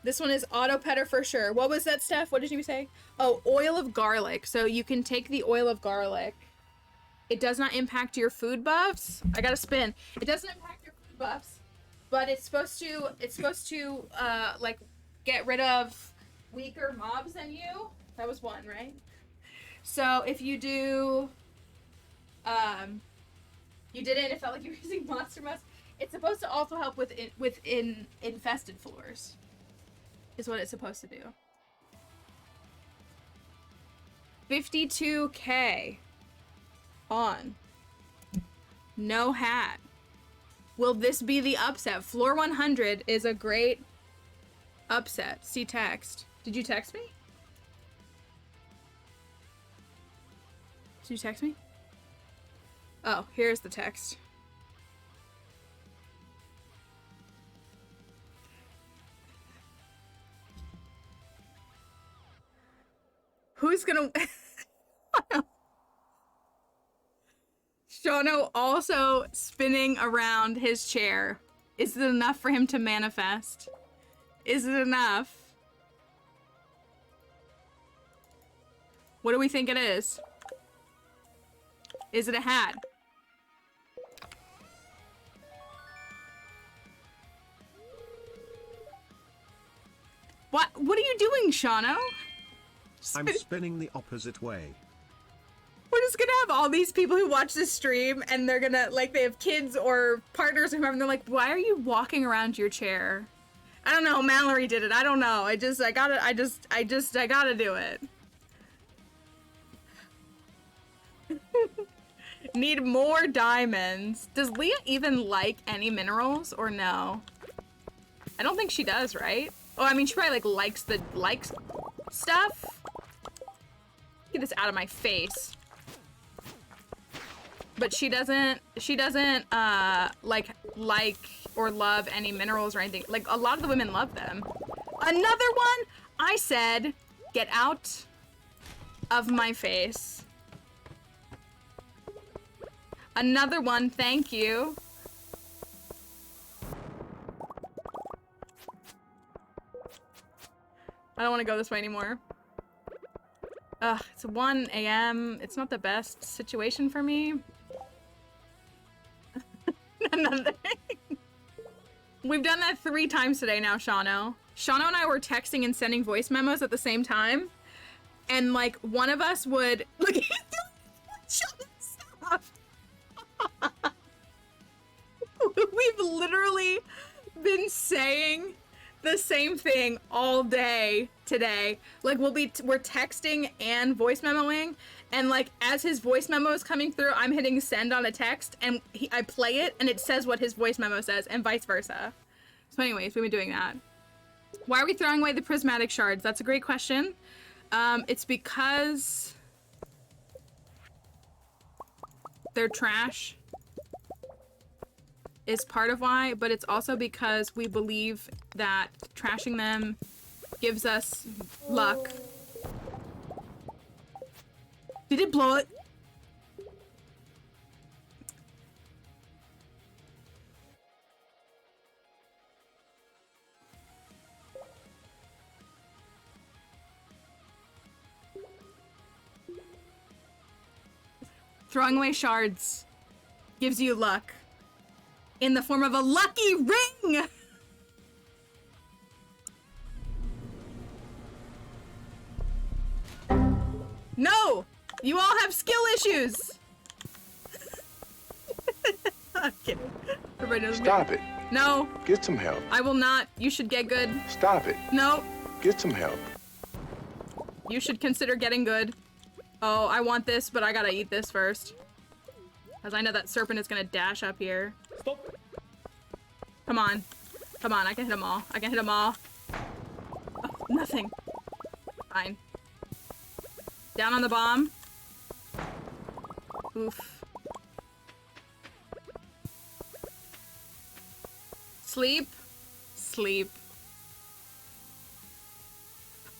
This one is auto petter for sure. What was that, Steph? What did you say? Oh, oil of garlic. So you can take the oil of garlic. It does not impact your food buffs. I gotta spin. It doesn't impact your food buffs, but it's supposed to like get rid of weaker mobs than you. That was one, right? So if you do, you did it. It felt like you were using monster musk. It's supposed to also help with infested floors. Is what it's supposed to do. 52K. On. No hat. Will this be the upset? Floor 100 is a great upset. See text. Did you text me? Did you text me? Oh, here's the text. Who's gonna... Shono also spinning around his chair. Is it enough for him to manifest? Is it enough? What do we think it is? Is it a hat? What are you doing, Shono? I'm spinning the opposite way. We're just gonna have all these people who watch this stream and they're gonna, like, they have kids or partners or whoever, and they're like, why are you walking around your chair? I don't know, Mallory did it. I don't know. I gotta do it. Need more diamonds. Does Leah even like any minerals or no? I don't think she does, right? Oh, I mean, she probably likes stuff. Get this out of my face. But she doesn't like or love any minerals or anything. Like, a lot of the women love them. Another one? I said, get out of my face. Another one, thank you. I don't want to go this way anymore. Ugh, it's 1 a.m. It's not the best situation for me. Another. We've done that 3 times today now, Shano. Shano and I were texting and sending voice memos at the same time. And, like, one of us would... Look at stop. We've literally been saying the same thing all day today. Like, we're texting and voice memoing, and like as his voice memo is coming through, I'm hitting send on a text, and I play it, and it says what his voice memo says, and vice versa. So anyways, we've been doing that. Why are we throwing away the prismatic shards? That's a great question. It's because they're trash is part of why, but it's also because we believe that trashing them gives us luck. Did it blow it? Throwing away shards gives you luck in the form of a lucky ring. No! You all have skill issues! I'm kidding. Everybody knows Stop it. No. Get some help. I will not. You should get good. Stop it. No. Get some help. You should consider getting good. Oh, I want this, but I gotta eat this first. Because I know that serpent is gonna dash up here. Stop. Come on. Come on, I can hit them all. I can hit them all. Oh, nothing. Fine. Down on the bomb. Oof. Sleep. Sleep.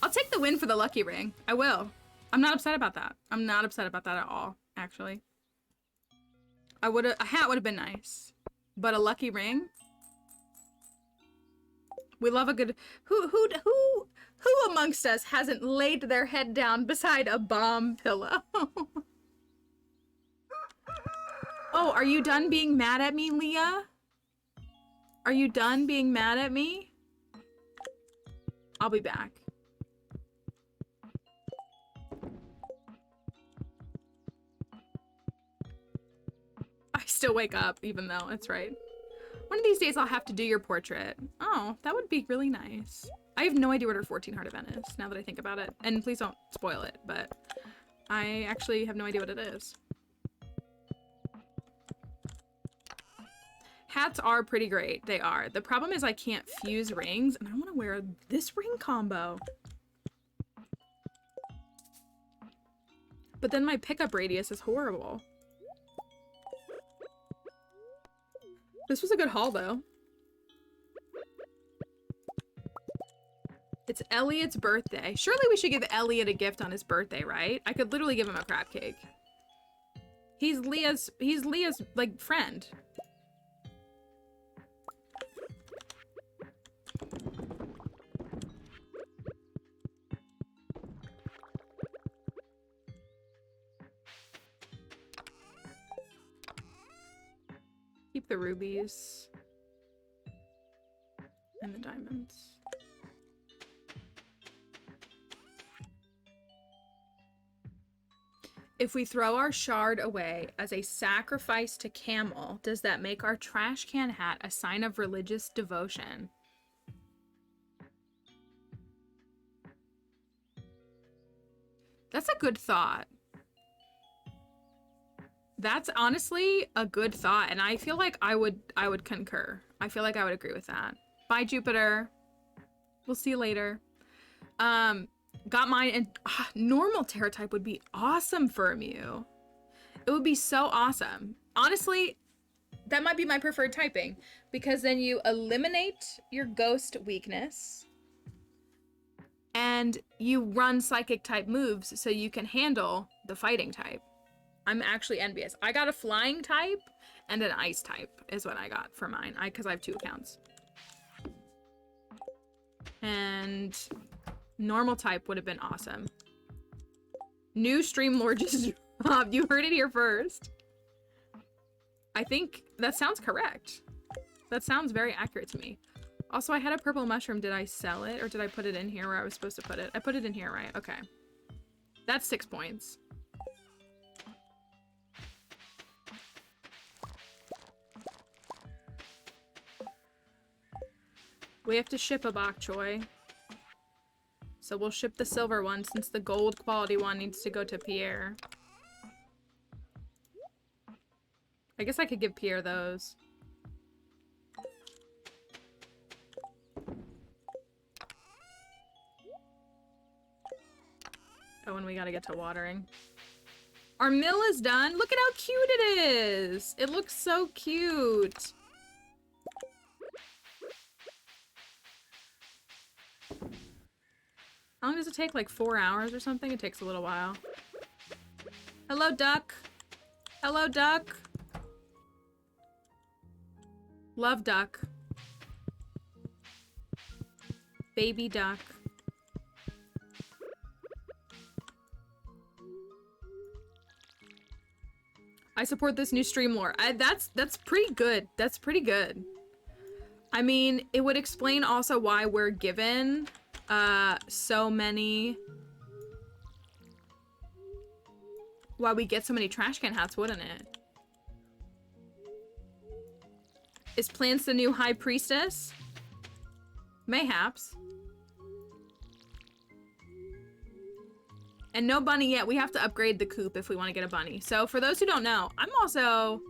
I'll take the win for the lucky ring. I will. I'm not upset about that. I'm not upset about that at all, actually. A hat would have been nice. But a lucky ring? We love a good... Who amongst us hasn't laid their head down beside a bomb pillow? Oh, are you done being mad at me, Leah? Are you done being mad at me? I'll be back. I still wake up, even though it's right. One of these days I'll have to do your portrait. Oh, that would be really nice. I have no idea what her 14 heart event is, now that I think about it. And please don't spoil it, but I actually have no idea what it is. Hats are pretty great. They are. The problem is I can't fuse rings, and I want to wear this ring combo. But then my pickup radius is horrible. This was a good haul, though. It's Elliot's birthday. Surely we should give Elliot a gift on his birthday, right? I could literally give him a crab cake. He's Leah's, like, friend. Keep the rubies and the diamonds. If we throw our shard away as a sacrifice to Camel, does that make our trash can hat a sign of religious devotion? That's a good thought. That's honestly a good thought, and I feel like I would concur. I feel like I would agree with that. Bye, Jupiter. We'll see you later. Got mine, and normal Terra type would be awesome for Mew. It would be so awesome. Honestly, that might be my preferred typing, because then you eliminate your ghost weakness, And you run psychic type moves so you can handle the fighting type. I'm actually envious. I got a flying type and an ice type is what I got for mine. Because I have 2 accounts. And normal type would have been awesome. New stream lord just dropped. You heard it here first. I think that sounds correct. That sounds very accurate to me. Also, I had a purple mushroom. Did I sell it or did I put it in here where I was supposed to put it? I put it in here, right? Okay. That's 6 points. We have to ship a bok choy. So we'll ship the silver one since the gold quality one needs to go to Pierre. I guess I could give Pierre those. Oh, and we gotta get to watering. Our mill is done. Look at how cute it is. It looks so cute. How long does it take? Like 4 hours or something? It takes a little while. Hello, duck. Hello, duck. Love duck. Baby duck. I support this new stream lore. That's pretty good. That's pretty good. I mean, it would explain also why we're given so many, why we get so many trash can hats, wouldn't it? Is Plants the new high priestess? Mayhaps. And no bunny yet. We have to upgrade the coop if we want to get a bunny. So for those who don't know, I'm also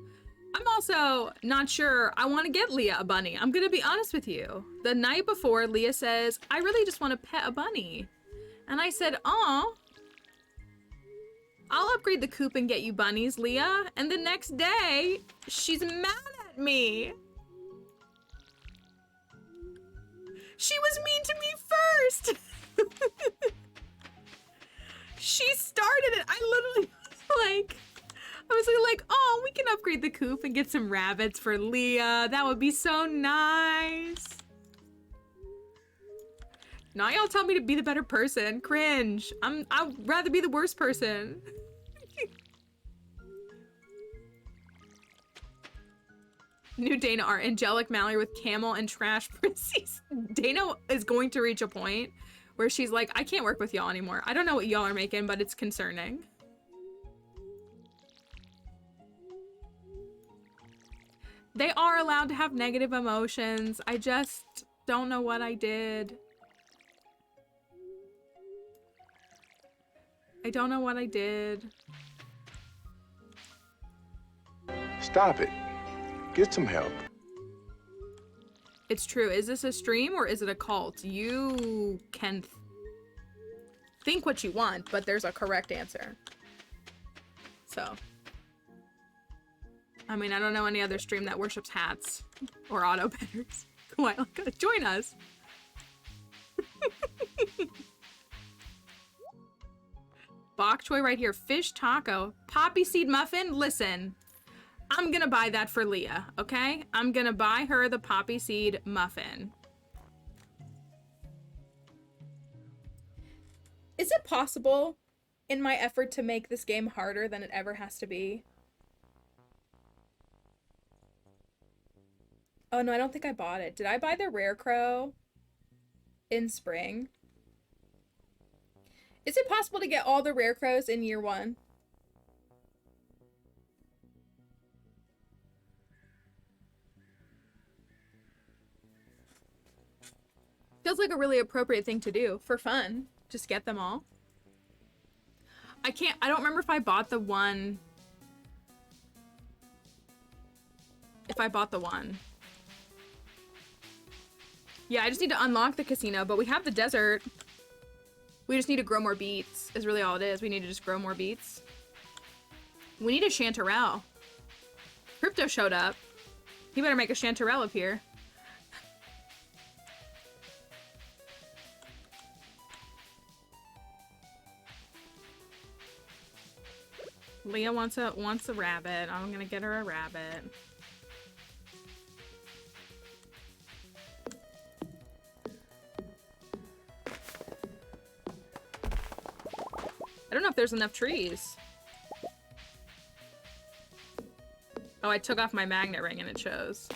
not sure I want to get Leah a bunny. I'm gonna be honest with you. The night before, Leah says, I really just want to pet a bunny. And I said, aw, I'll upgrade the coop and get you bunnies, Leah. And the next day, she's mad at me. She was mean to me first. She started it. I literally was like, oh, we can upgrade the coop and get some rabbits for Leah. That would be so nice. Now y'all tell me to be the better person. Cringe. I'd rather be the worst person. New Dana art. Angelic Mallory with camel and trash princess. Dana is going to reach a point where she's like, I can't work with y'all anymore. I don't know what y'all are making, but it's concerning. They are allowed to have negative emotions. I just don't know what I did. I don't know what I did. Stop it. Get some help. It's true. Is this a stream or is it a cult? You can think what you want, but there's a correct answer. So, I mean, I don't know any other stream that worships hats or auto betters. Why not join us? Bok choy right here. Fish taco. Poppy seed muffin. Listen, I'm gonna buy that for Leah, okay? I'm gonna buy her the poppy seed muffin. Is it possible, in my effort to make this game harder than it ever has to be? Oh no, I don't think I bought it. Did I buy the Rare Crow in spring? Is it possible to get all the Rare Crows in year 1? Feels like a really appropriate thing to do for fun. Just get them all. I don't remember if I bought the one. If I bought the one. Yeah, I just need to unlock the casino, but we have the desert. We just need to grow more beets, is really all it is. We need to just grow more beets. We need a chanterelle. Crypto showed up. He better make a chanterelle appear. Leah wants a rabbit. I'm gonna get her a rabbit. I don't know if there's enough trees. Oh, I took off my magnet ring and it shows.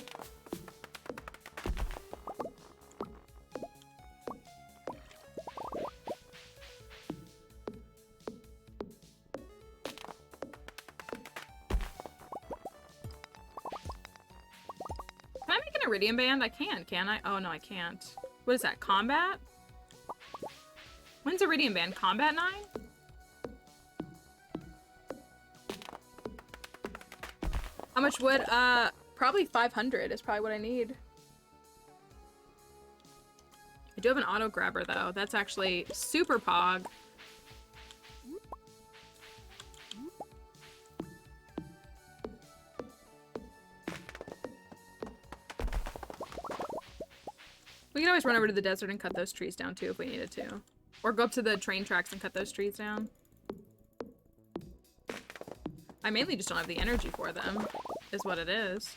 Can I make an iridium band? I can I? Oh, no, I can't. What is that, combat? When's iridium band? Combat 9? How much wood? Probably 500 is probably what I need. I do have an auto grabber though. That's actually super pog. We can always run over to the desert and cut those trees down too if we needed to. Or go up to the train tracks and cut those trees down. I mainly just don't have the energy for them, is what it is.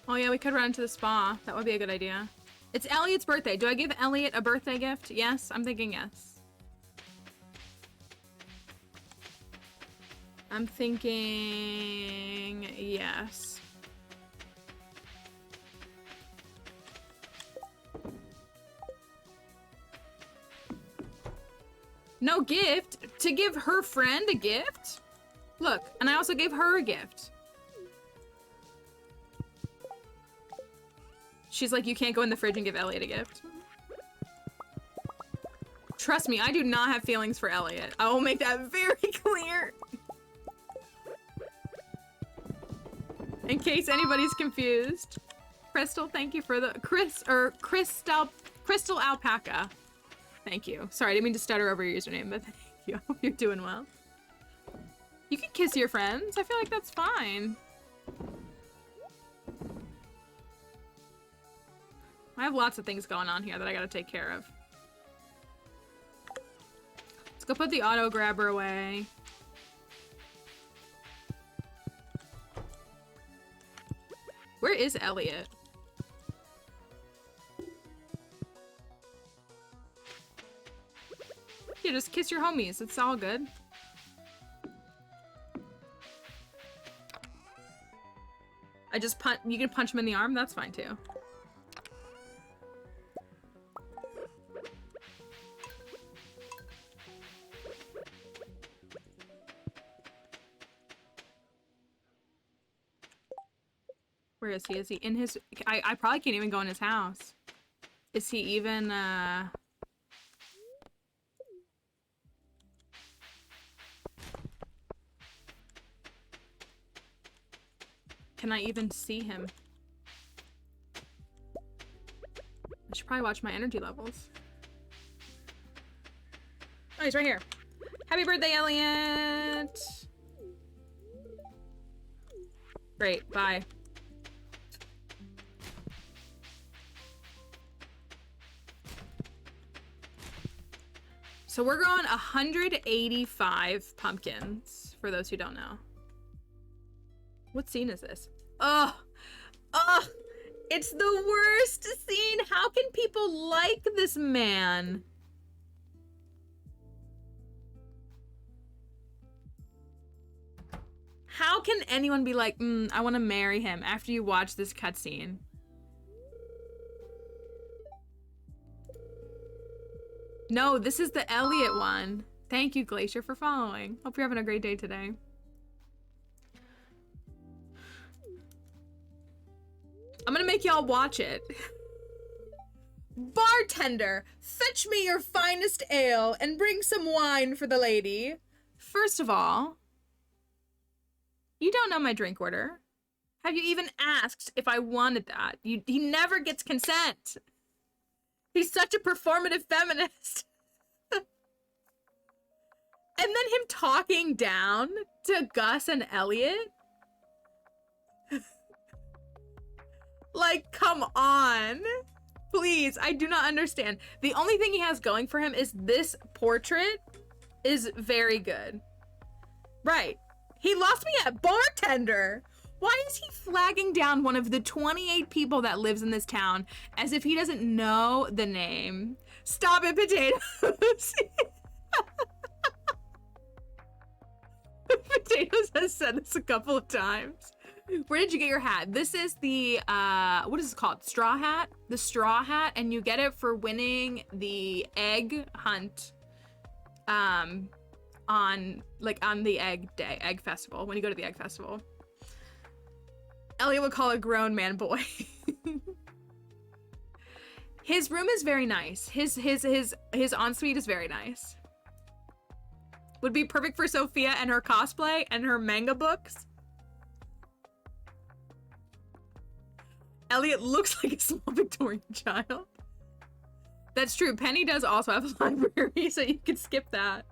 Oh yeah, we could run to the spa. That would be a good idea. It's Elliot's birthday. Do I give Elliot a birthday gift? Yes, I'm thinking yes. I'm thinking yes. No gift? To give her friend a gift? Look, and I also gave her a gift. She's like, you can't go in the fridge and give Elliot a gift. Trust me, I do not have feelings for Elliot. I will make that very clear. In case anybody's confused. Crystal, thank you for the Crystal Alpaca. Thank you. Sorry, I didn't mean to stutter over your username, but thank you. I hope you're doing well. You can kiss your friends. I feel like that's fine. I have lots of things going on here that I gotta take care of. Let's go put the auto grabber away. Where is Elliot? Yeah, just kiss your homies. It's all good. You can punch him in the arm? That's fine too. Where is he? Is he in his... I probably can't even go in his house. Is he even, Can I even see him? I should probably watch my energy levels. Oh, he's right here. Happy birthday, Elliot! Great, bye. So we're growing 185 pumpkins, for those who don't know. What scene is this? Ugh! Ugh! It's the worst scene! How can people like this man? How can anyone be like, I want to marry him after you watch this cutscene? No, this is the Elliot one. Thank you, Glacier, for following. Hope you're having a great day today. I'm gonna make y'all watch it. Bartender, fetch me your finest ale and bring some wine for the lady. First of all, You don't know my drink order. Have you even asked if I wanted that? He never gets consent. He's such a performative feminist. And then him talking down to Gus and Elliot. Like, come on. Please, I do not understand. The only thing he has going for him is this portrait is very good. Right. He lost me at bartender. Why is he flagging down one of the 28 people that lives in this town as if he doesn't know the name? Stop it, Potatoes. Potatoes has said this a couple of times. Where did you get your hat? This is the, what is it called? Straw hat? The straw hat, and you get it for winning the egg hunt, on the egg day, egg festival, when you go to the egg festival. Elliot would call a grown man boy. His room is very nice. His ensuite is very nice. Would be perfect for Sophia and her cosplay and her manga books. Elliot looks like a small Victorian child. That's true. Penny does also have a library, so you can skip that.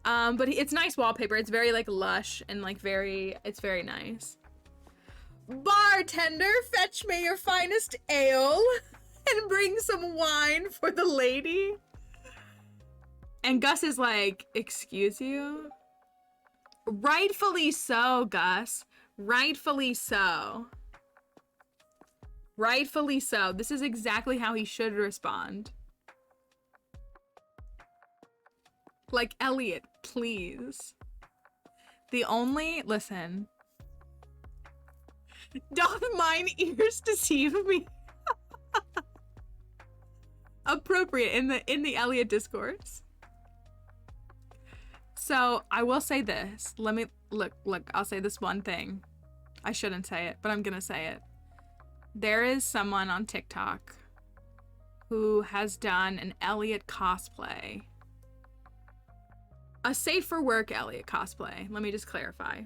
But it's nice wallpaper. It's very like lush and like it's very nice. Bartender, fetch me your finest ale and bring some wine for the lady. And Gus is like, excuse you? Rightfully so, Gus. Rightfully so. Rightfully so. This is exactly how he should respond. Like, Elliot, please. Listen. Doth mine ears deceive me? Appropriate in the Elliot discourse. So I will say this. Let me look, I'll say this one thing. I shouldn't say it, but I'm gonna say it. There is someone on TikTok who has done an Elliot cosplay. A safe for work Elliot cosplay. Let me just clarify.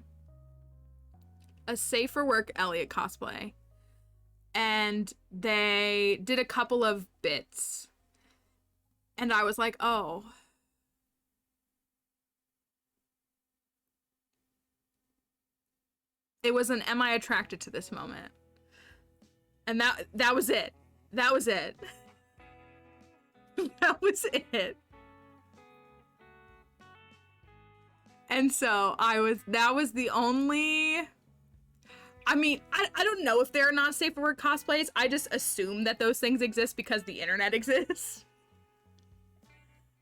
A safe for work Elliot cosplay. And they did a couple of bits. And I was like, oh. It was an am I attracted to this moment. And that was it. That was it. That was it. And so that was the only, I mean, I don't know if there are not safe for work cosplays. I just assume that those things exist because the internet exists.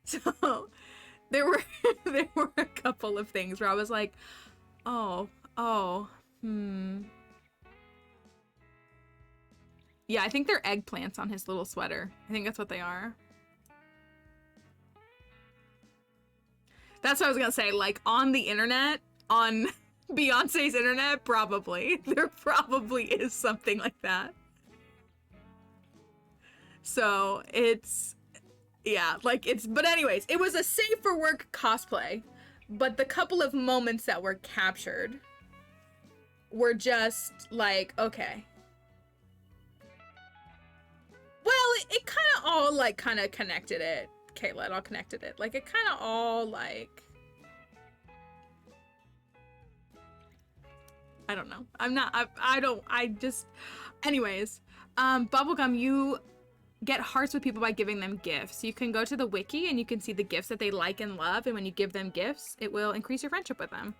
So there were a couple of things where I was like, yeah, I think they're eggplants on his little sweater. I think that's what they are. That's what I was gonna say, like, on the internet, on Beyonce's internet, probably. There probably is something like that. So, but anyways, it was a safe for work cosplay, but the couple of moments that were captured were just like, okay. Well, it kind of all, kind of connected it. Kayla, it all connected it. Like, it kind of all, I don't know. Anyways, Bubblegum, you get hearts with people by giving them gifts. You can go to the wiki and you can see the gifts that they like and love, and when you give them gifts, it will increase your friendship with them.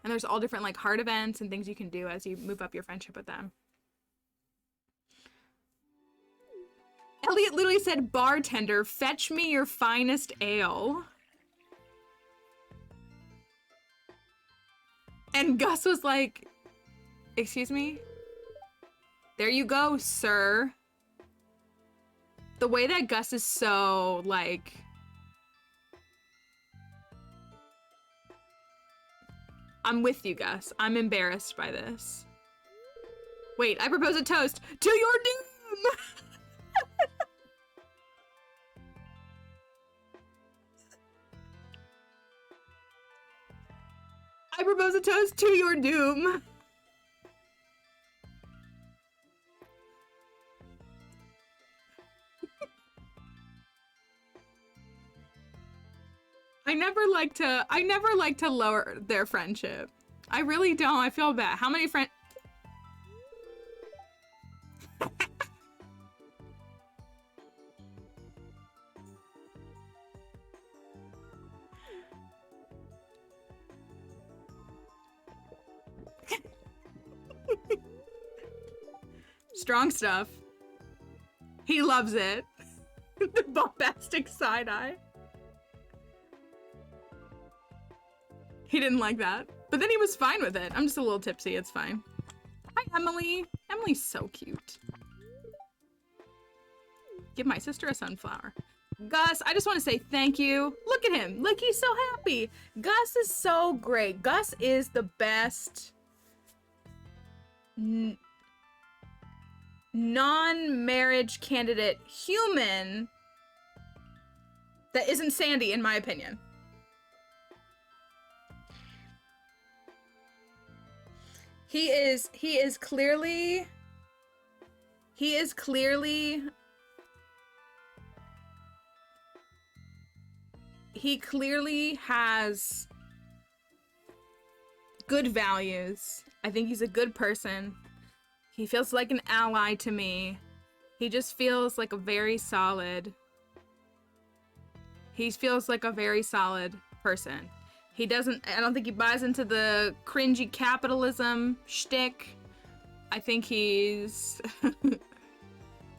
And there's all different, heart events and things you can do as you move up your friendship with them. Elliot literally said, bartender, fetch me your finest ale. And Gus was like, excuse me? There you go, sir. The way that Gus is so, I'm with you, Gus. I'm embarrassed by this. Wait, I propose a toast to your doom! I propose a toast to your doom. I never like to lower their friendship. I really don't. I feel bad. How many friends? Strong stuff. He loves it. The bombastic side eye. He didn't like that. But then he was fine with it. I'm just a little tipsy. It's fine. Hi, Emily. Emily's so cute. Give my sister a sunflower. Gus, I just want to say thank you. Look at him. Look, he's so happy. Gus is so great. Gus is the best non-marriage candidate human that isn't Sandy, in my opinion. He clearly has good values. I think he's a good person. He feels like an ally to me. He just feels like a very solid. He feels like a very solid person. I don't think he buys into the cringy capitalism shtick. I think he's...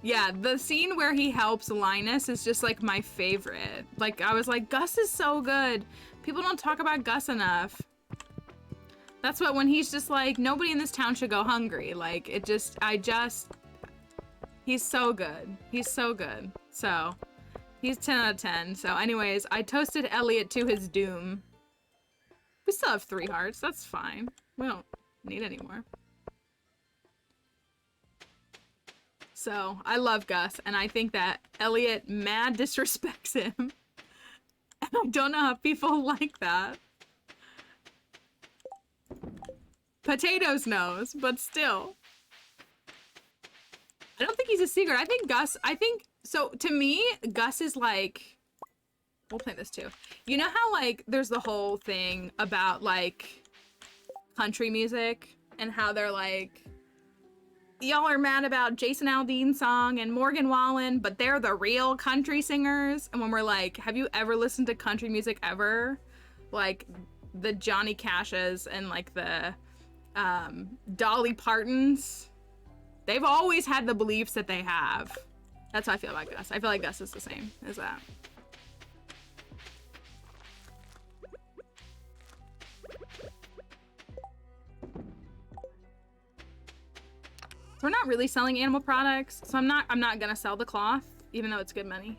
Yeah, the scene where he helps Linus is just like my favorite. Like, I was like, Gus is so good. People don't talk about Gus enough. That's what, when he's just like, nobody in this town should go hungry. Like, he's so good. He's so good. So, he's 10 out of 10. So anyways, I toasted Elliot to his doom. We still have 3 hearts. That's fine. We don't need any more. So, I love Gus, and I think that Elliot mad disrespects him. And I don't know how people like that. Potatoes knows, but still. I don't think he's a secret. So to me, Gus is like, we'll play this too. You know how like, there's the whole thing about like country music and how they're like, y'all are mad about Jason Aldean's song and Morgan Wallen, but they're the real country singers. And when we're like, have you ever listened to country music ever? Like the Johnny Cash's and like the Dolly Partons. They've always had the beliefs that they have. That's how I feel about Gus. I feel like Gus is the same as that. We're not really selling animal products, so I'm not gonna sell the cloth, even though it's good money.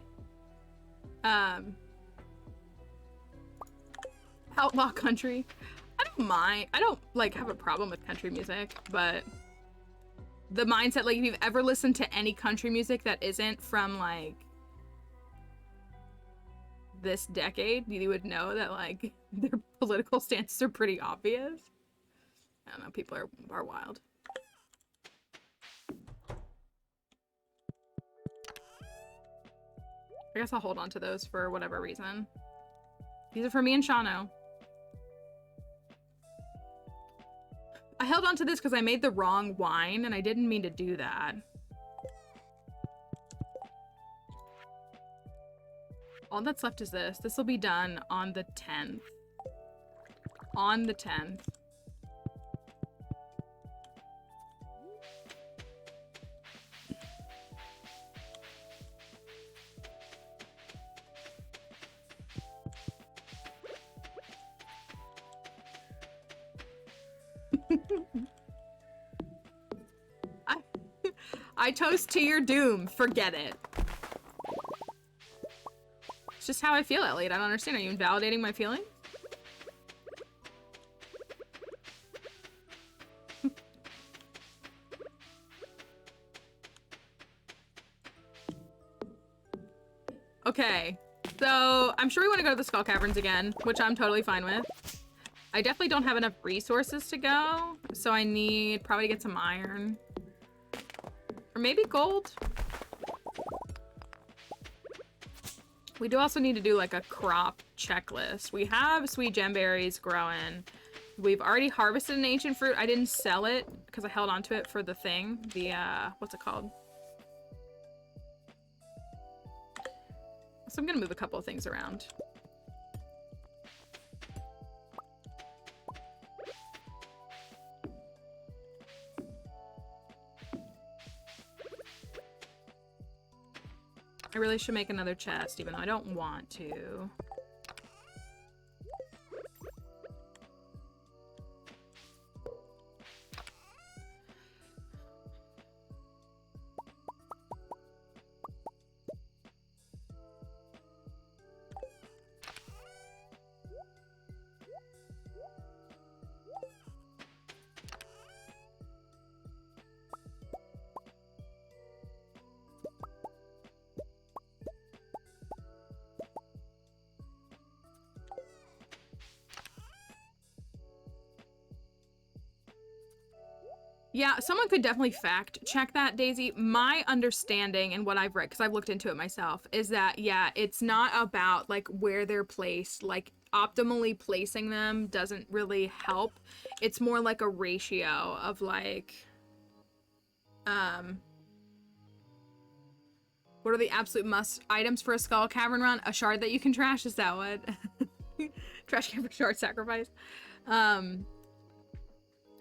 Outlaw country. I don't mind. I don't like have a problem with country music, but the mindset, like if you've ever listened to any country music that isn't from like this decade, you would know that like their political stances are pretty obvious. I don't know, people are wild. I guess I'll hold on to those for whatever reason. These are for me and Shano. I held on to this because I made the wrong wine and I didn't mean to do that. All that's left is this. This will be done on the 10th. On the 10th. I toast to your doom. Forget it. It's just how I feel, Elliot. I don't understand. Are you invalidating my feelings? Okay. So, I'm sure we want to go to the Skull Caverns again, which I'm totally fine with. I definitely don't have enough resources to go, so I need probably to get some iron. Or maybe gold. We do also need to do like a crop checklist. We have sweet gemberries growing. We've already harvested an ancient fruit. I didn't sell it because I held on to it for the thing. The, what's it called? So I'm gonna move a couple of things around. I really should make another chest, even though I don't want to. Yeah, someone could definitely fact check that, Daisy. My understanding and what I've read, because I've looked into it myself, is that, yeah, it's not about, like, where they're placed. Like, optimally placing them doesn't really help. It's more like a ratio of, like, what are the absolute must items for a skull cavern run? A shard that you can trash, is that what? Trash can for shard sacrifice.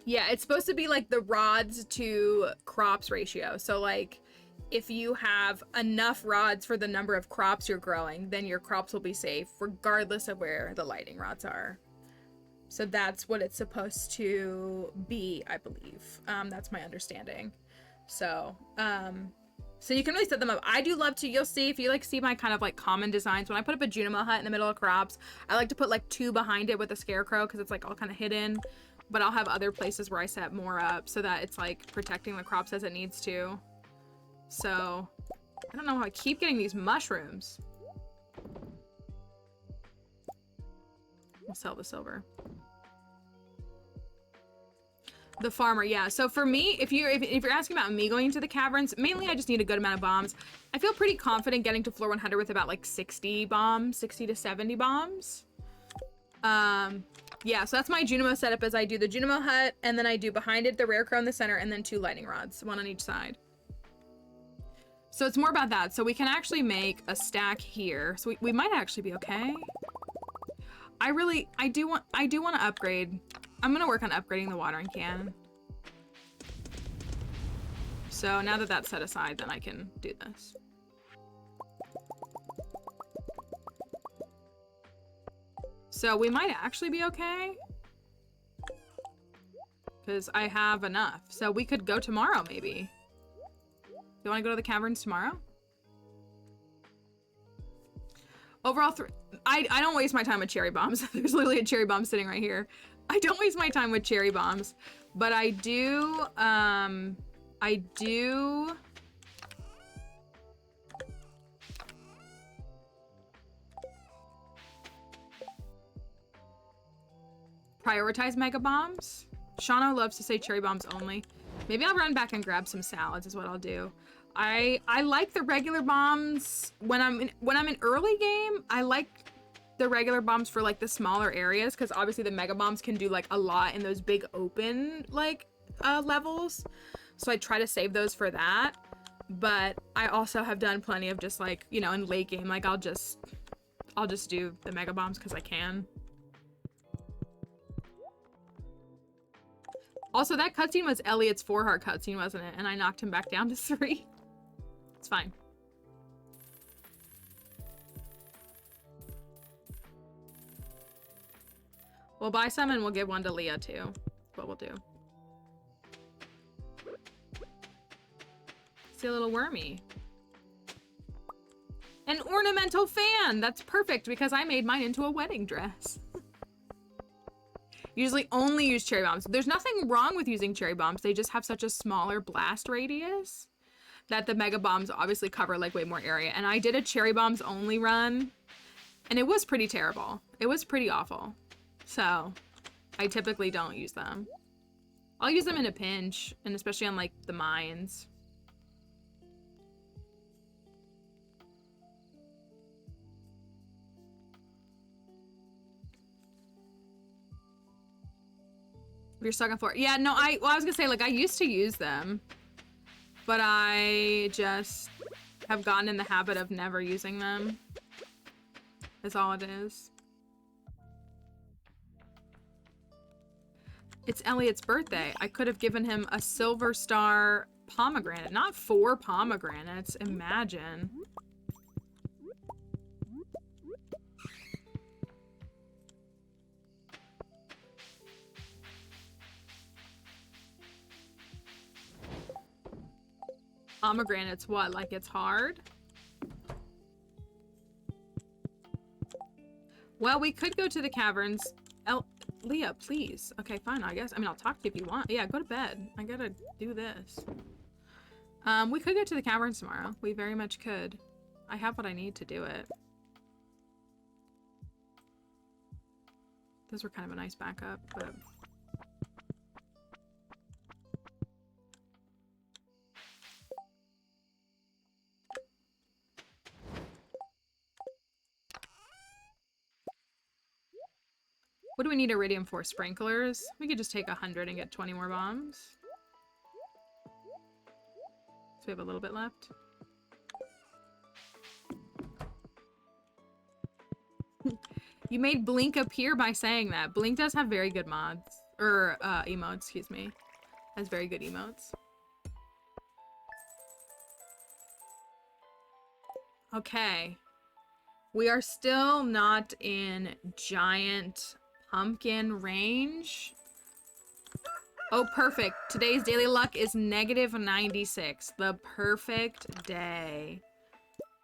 Yeah, it's supposed to be like the rods to crops ratio. So like if you have enough rods for the number of crops you're growing, then your crops will be safe regardless of where the lightning rods are. So that's what it's supposed to be, I believe. That's my understanding. So, so you can really set them up. I do love to, you'll see, if you like see my kind of like common designs, when I put up a Junimo hut in the middle of crops, I like to put like 2 behind it with a scarecrow because it's like all kind of hidden. But I'll have other places where I set more up so that it's like protecting the crops as it needs to. So, I don't know how I keep getting these mushrooms. We'll sell the silver. The farmer, yeah. So for me, if you're asking about me going into the caverns, mainly I just need a good amount of bombs. I feel pretty confident getting to floor 100 with about like 60 bombs, 60 to 70 bombs. Yeah, so that's my Junimo setup, as I do the Junimo hut, and then I do behind it the rare crow in the center, and then 2 lightning rods, 1 on each side. So it's more about that. So we can actually make a stack here. So we might actually be okay. I do want to upgrade. I'm gonna work on upgrading the watering can. So now that that's set aside, then I can do this. So we might actually be okay. Because I have enough. So we could go tomorrow, maybe. You want to go to the caverns tomorrow? Overall, I don't waste my time with cherry bombs. There's literally a cherry bomb sitting right here. I don't waste my time with cherry bombs. But I do, prioritize mega bombs. Shano loves to say cherry bombs only. Maybe I'll run back and grab some salads is what I'll do. I like the regular bombs when I'm in early game. I like the regular bombs for like the smaller areas, because obviously the mega bombs can do like a lot in those big open like levels. So I try to save those for that. But I also have done plenty of just like, you know, in late game, like I'll just do the mega bombs because I can. Also, that cutscene was Elliot's 4-heart cutscene, wasn't it? And I knocked him back down to 3. It's fine. We'll buy some and we'll give 1 to Leah too. That's what we'll do. See a little wormy. An ornamental fan! That's perfect because I made mine into a wedding dress. Usually only use cherry bombs. There's nothing wrong with using cherry bombs. They just have such a smaller blast radius that the mega bombs obviously cover like way more area. And I did a cherry bombs only run and it was pretty terrible. It was pretty awful. So I typically don't use them. I'll use them in a pinch, and especially on, like, the mines. You're stuck on 4. Yeah, no, I was gonna say, like, I used to use them, but I just have gotten in the habit of never using them. That's all it is. It's Elliot's birthday. I could have given him a silver star pomegranate, not 4 pomegranates. Imagine. Pomegranates, what? Like it's hard? Well, we could go to the caverns. Leah, please. Okay, fine, I guess. I mean, I'll talk to you if you want. Yeah, go to bed. I gotta do this. We could go to the caverns tomorrow. We very much could. I have what I need to do it. Those were kind of a nice backup, but... What do we need iridium for? Sprinklers? We could just take 100 and get 20 more bombs. So we have a little bit left. You made Blink appear by saying that. Blink does have very good mods. Or, emotes, excuse me. Has very good emotes. Okay. We are still not in giant pumpkin range. Oh, perfect. Today's daily luck is -96. The perfect day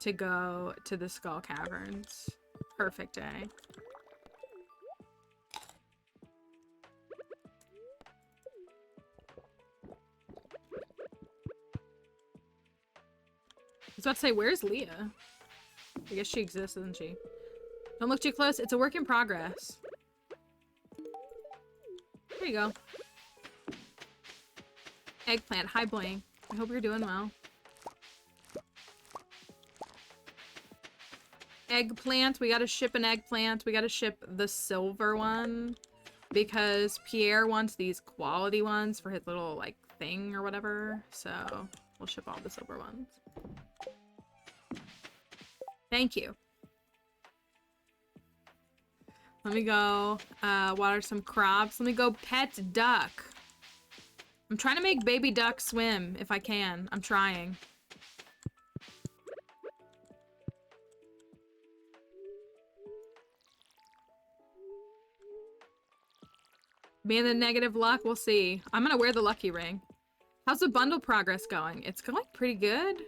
to go to the Skull Caverns. Perfect day. I was about to say, where's Leah? I guess she exists, doesn't she? Don't look too close. It's a work in progress. There you go. Eggplant. Hi, Bling. I hope you're doing well. Eggplant. We gotta ship an eggplant. We gotta ship the silver one. Because Pierre wants these quality ones for his little, like, thing or whatever. So, we'll ship all the silver ones. Thank you. Let me go water some crops. Let me go pet duck. I'm trying to make baby duck swim if I can. I'm trying. Being the negative luck, we'll see. I'm gonna wear the lucky ring. How's the bundle progress going? It's going pretty good.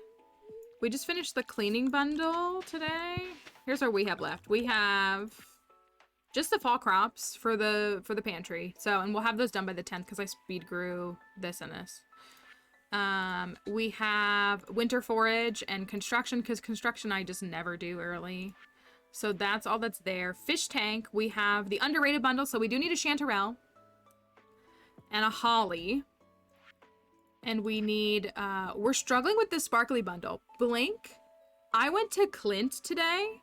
We just finished the cleaning bundle today. Here's what we have left. We have just the fall crops for the pantry. So, and we'll have those done by the 10th because I speed grew this and this. We have winter forage and construction because construction I just never do early. So that's all that's there. Fish tank. We have the underrated bundle. So we do need a chanterelle and a holly. And we need, we're struggling with this sparkly bundle. Blink. I went to Clint today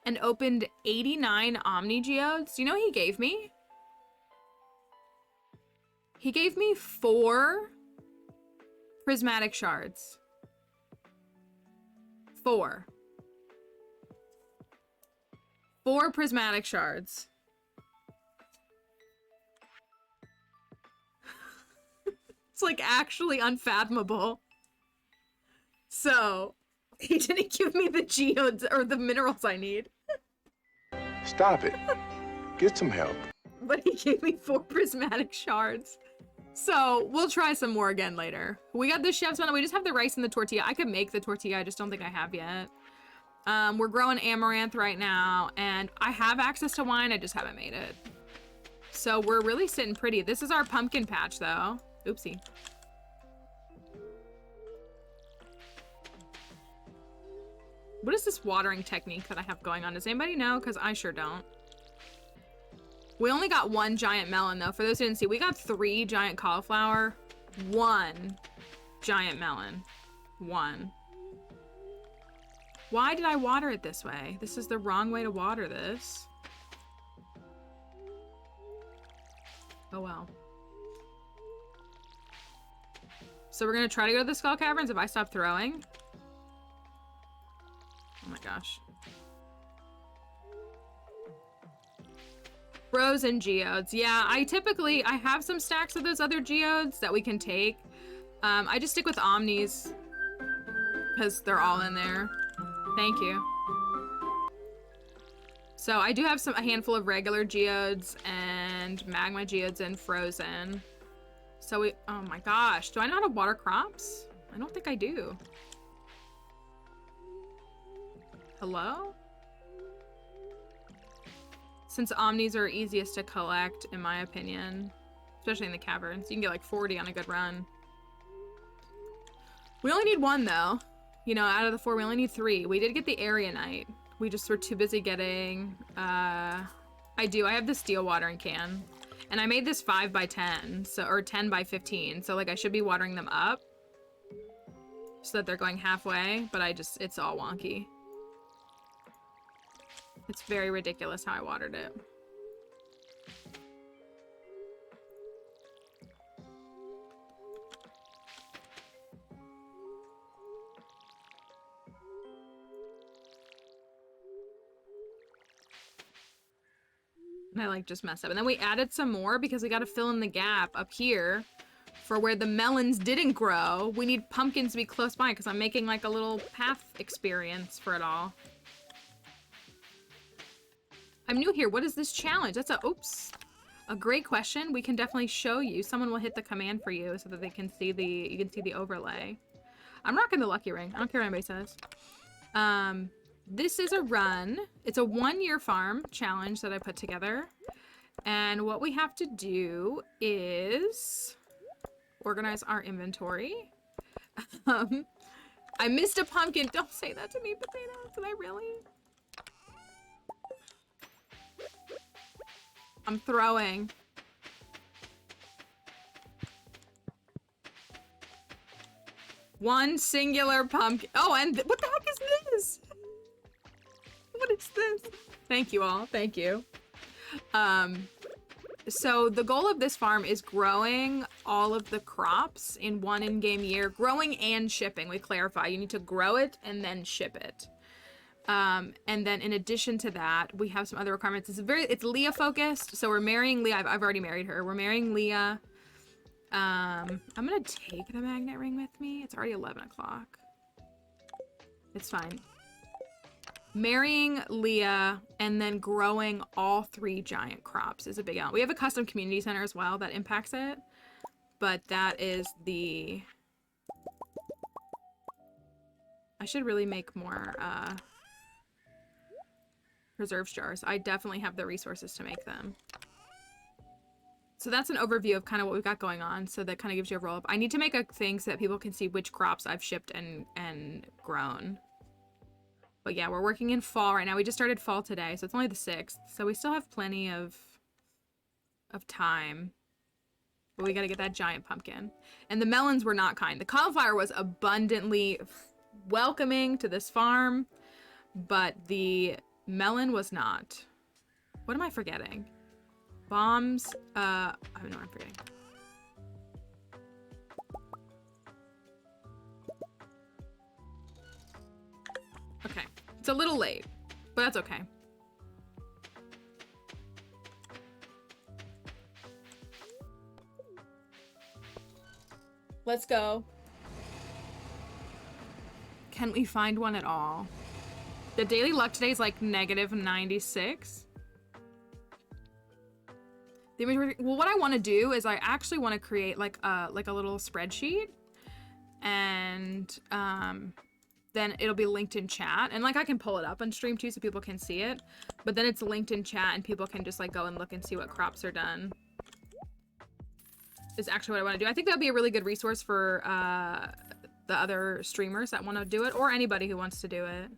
and opened 89 Omni Geodes. Do you know what he gave me? He gave me 4 prismatic shards. 4 prismatic shards. It's like actually unfathomable. So, he didn't give me the geodes or the minerals I need. Stop it. Get some help. But he gave me 4 prismatic shards. So, we'll try some more again later. We got the chef's one. We just have the rice and the tortilla. I could make the tortilla. I just don't think I have yet. We're growing amaranth right now. And I have access to wine. I just haven't made it. So, we're really sitting pretty. This is our pumpkin patch, though. Oopsie. What is this watering technique that I have going on? Does anybody know? Because I sure don't. We only got 1 giant melon though. For those who didn't see, we got 3 giant cauliflower, 1 giant melon, 1. Why did I water it this way? This is the wrong way to water this. Oh well. So we're gonna try to go to the Skull Caverns if I stop throwing. Oh my gosh. Frozen geodes. Yeah, I have some stacks of those other geodes that we can take. I just stick with omnis because they're all in there. Thank you. So I do have a handful of regular geodes and magma geodes and frozen. So oh my gosh, do I know how to water crops? I don't think I do. Hello? Since omnis are easiest to collect, in my opinion, especially in the caverns, you can get like 40 on a good run. We only need 1 though. You know, out of the 4, we only need 3. We did get the Arianite. We just were too busy getting, I have the steel watering can. And I made this 5 by 10, so, or 10 by 15. So like I should be watering them up so that they're going halfway, but it's all wonky. It's very ridiculous how I watered it. And I like just messed up. And then we added some more because we got to fill in the gap up here for where the melons didn't grow. We need pumpkins to be close by because I'm making like a little path experience for it all. I'm new here. What is this challenge? That's a great question. We can definitely show you. Someone will hit the command for you so that they can see you can see the overlay. I'm rocking the lucky ring. I don't care what anybody says. This is a run. It's a 1-year farm challenge that I put together. And what we have to do is organize our inventory. I missed a pumpkin. Don't say that to me, potatoes. Did I really? I'm throwing. One singular pumpkin. Oh, and what the heck is this? What is this? Thank you all. Thank you. So the goal of this farm is growing all of the crops in 1 in-game year. Growing and shipping. We clarify. You need to grow it and then ship it. And then in addition to that, we have some other requirements. It's Leah focused. So we're marrying Leah. I've already married her. We're marrying Leah. I'm gonna take the magnet ring with me. It's already 11 o'clock. It's fine. Marrying Leah and then growing all 3 giant crops is a big element. We have a custom community center as well that impacts it, but that is the... I should really make more reserve jars. I definitely have the resources to make them. So that's an overview of kind of what we've got going on. So that kind of gives you a roll up. I need to make a thing so that people can see which crops I've shipped and grown. But yeah, we're working in fall right now. We just started fall today, so it's only the 6th. So we still have plenty of time. But we gotta get that giant pumpkin. And the melons were not kind. The cauliflower was abundantly welcoming to this farm, but the melon was not. What am I forgetting? Bombs, I don't know what I'm forgetting. Okay, it's a little late, but that's okay. Let's go. Can we find one at all? The daily luck today is like -96. Well, what I want to do is I actually want to create like a little spreadsheet, and then it'll be linked in chat, and like I can pull it up on stream too so people can see it, but then it's linked in chat and people can just like go and look and see what crops are done. Is actually what I want to do. I think that'd be a really good resource for the other streamers that want to do it, or anybody who wants to do it.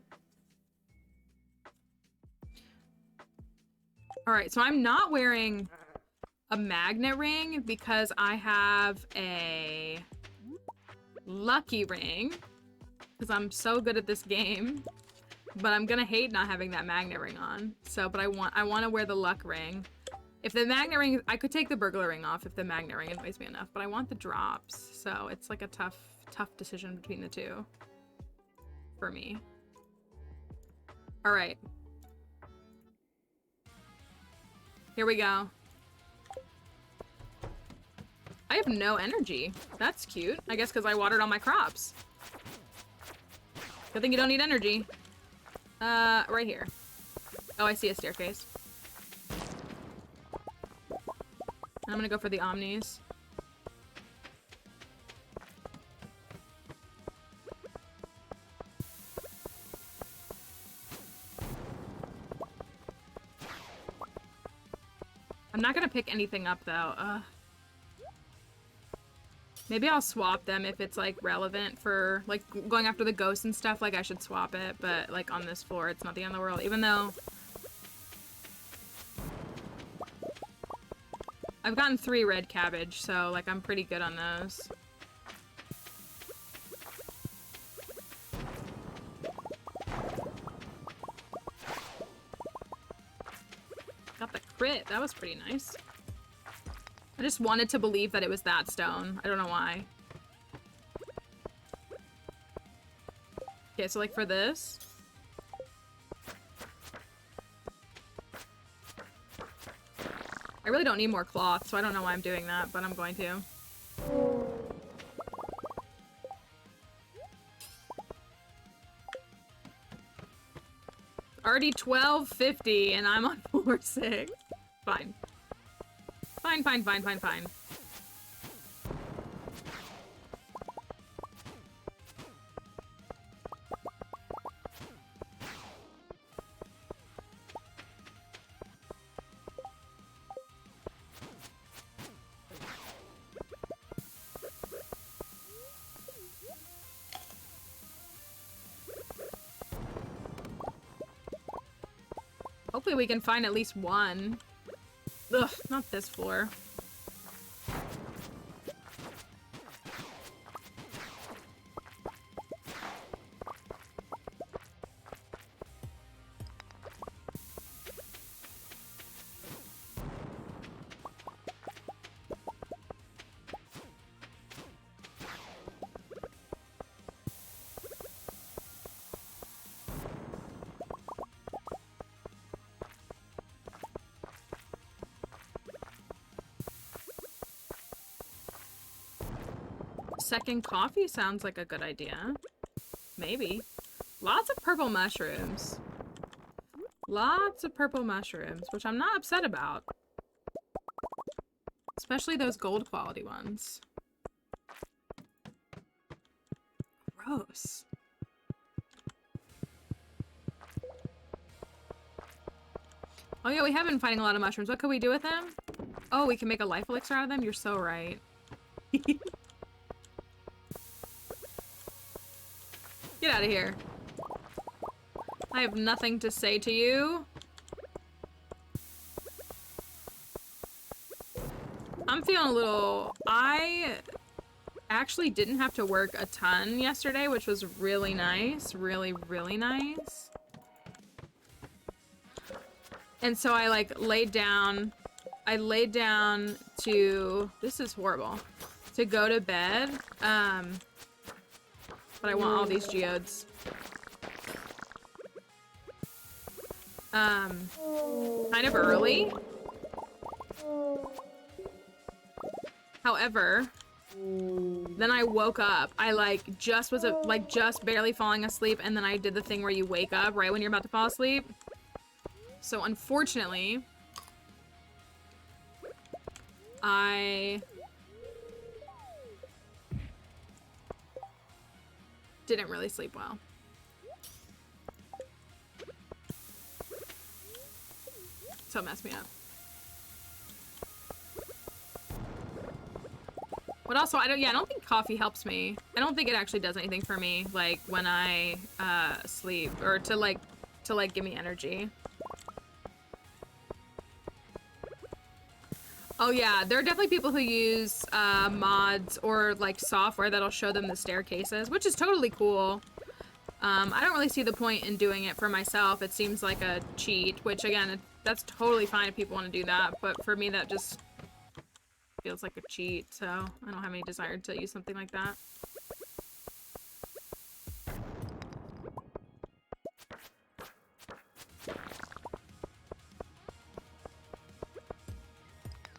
Alright, so I'm not wearing a magnet ring because I have a lucky ring. Because I'm so good at this game. But I'm gonna hate not having that magnet ring on. So, but I want to wear the luck ring. If the magnet ring, I could take the burglar ring off if the magnet ring annoys me enough. But I want the drops. So it's like a tough decision between the two. For me. Alright. Here we go. I have no energy. That's cute. I guess because I watered all my crops. Good thing you don't need energy. Right here. Oh, I see a staircase. I'm gonna go for the omnis. I'm not gonna pick anything up though. Maybe I'll swap them if it's like relevant for like going after the ghosts and stuff. Like I should swap it, but like on this floor, it's not the end of the world. Even though I've gotten 3 red cabbage, so like I'm pretty good on those. Got the crit. That was pretty nice. I just wanted to believe that it was that stone. I don't know why. Okay, so like for this. I really don't need more cloth, so I don't know why I'm doing that, but I'm going to. Already 12:50 and I'm on floor 6. Fine. Fine. Hopefully we can find at least one. Ugh, not this floor. Second coffee sounds like a good idea. Maybe. Lots of purple mushrooms. Lots of purple mushrooms, which I'm not upset about. Especially those gold quality ones. Gross. Oh yeah, we have been finding a lot of mushrooms. What could we do with them? Oh, we can make a life elixir out of them? You're so right. Get out of here. I have nothing to say to you. I'm feeling a little... I actually didn't have to work a ton yesterday, which was really nice. Really, really nice. And so I like laid down... I laid down to... This is horrible. To go to bed. But I want all these geodes. Kind of early. However, then I woke up. I like just was just barely falling asleep, and then I did the thing where you wake up right when you're about to fall asleep. So unfortunately, I didn't really sleep well. So it messed me up. But also, I don't think coffee helps me. I don't think it actually does anything for me, like, when I, sleep, or to give me energy. Oh yeah, there are definitely people who use mods or like software that'll show them the staircases, which is totally cool. I don't really see the point in doing it for myself. It seems like a cheat, which again, that's totally fine if people want to do that, but for me that just feels like a cheat, so I don't have any desire to use something like that.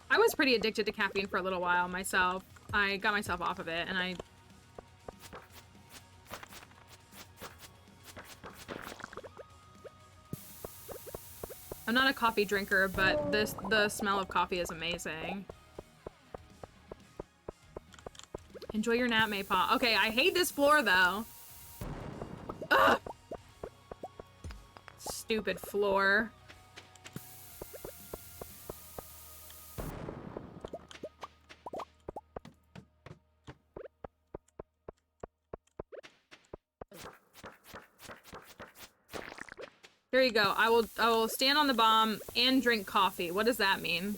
I was pretty addicted to caffeine for a little while myself. I got myself off of it, and I'm not a coffee drinker, but the smell of coffee is amazing. Enjoy your nap, Maypaw. Okay, I hate this floor, though. Ugh! Stupid floor. Here you go. I will stand on the bomb and drink coffee. What does that mean?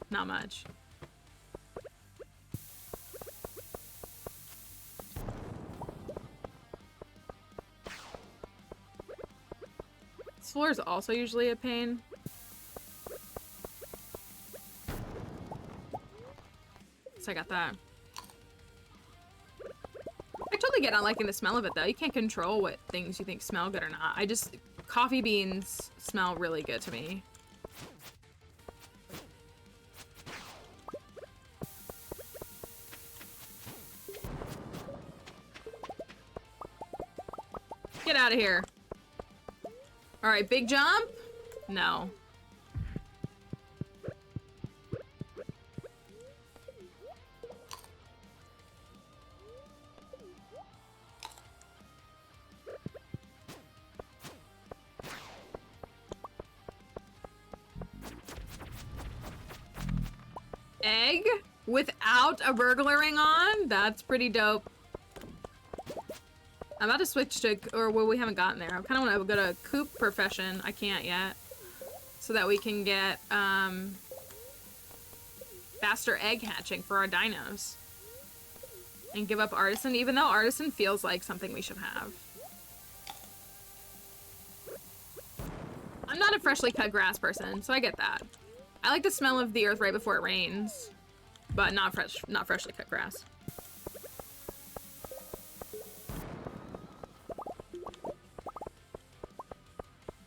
Not much. This floor is also usually a pain. So I got that. I totally get not liking the smell of it, though. You can't control what things you think smell good or not. Coffee beans smell really good to me. Get out of here. All right, big jump? No. Egg without a burglar ring on? That's pretty dope. I'm about to switch to, or well, we haven't gotten there. I kind of want to go to coop profession. I can't yet. So that we can get faster egg hatching for our dinos. And give up artisan, even though artisan feels like something we should have. I'm not a freshly cut grass person, so I get that. I like the smell of the earth right before it rains, but not freshly cut grass.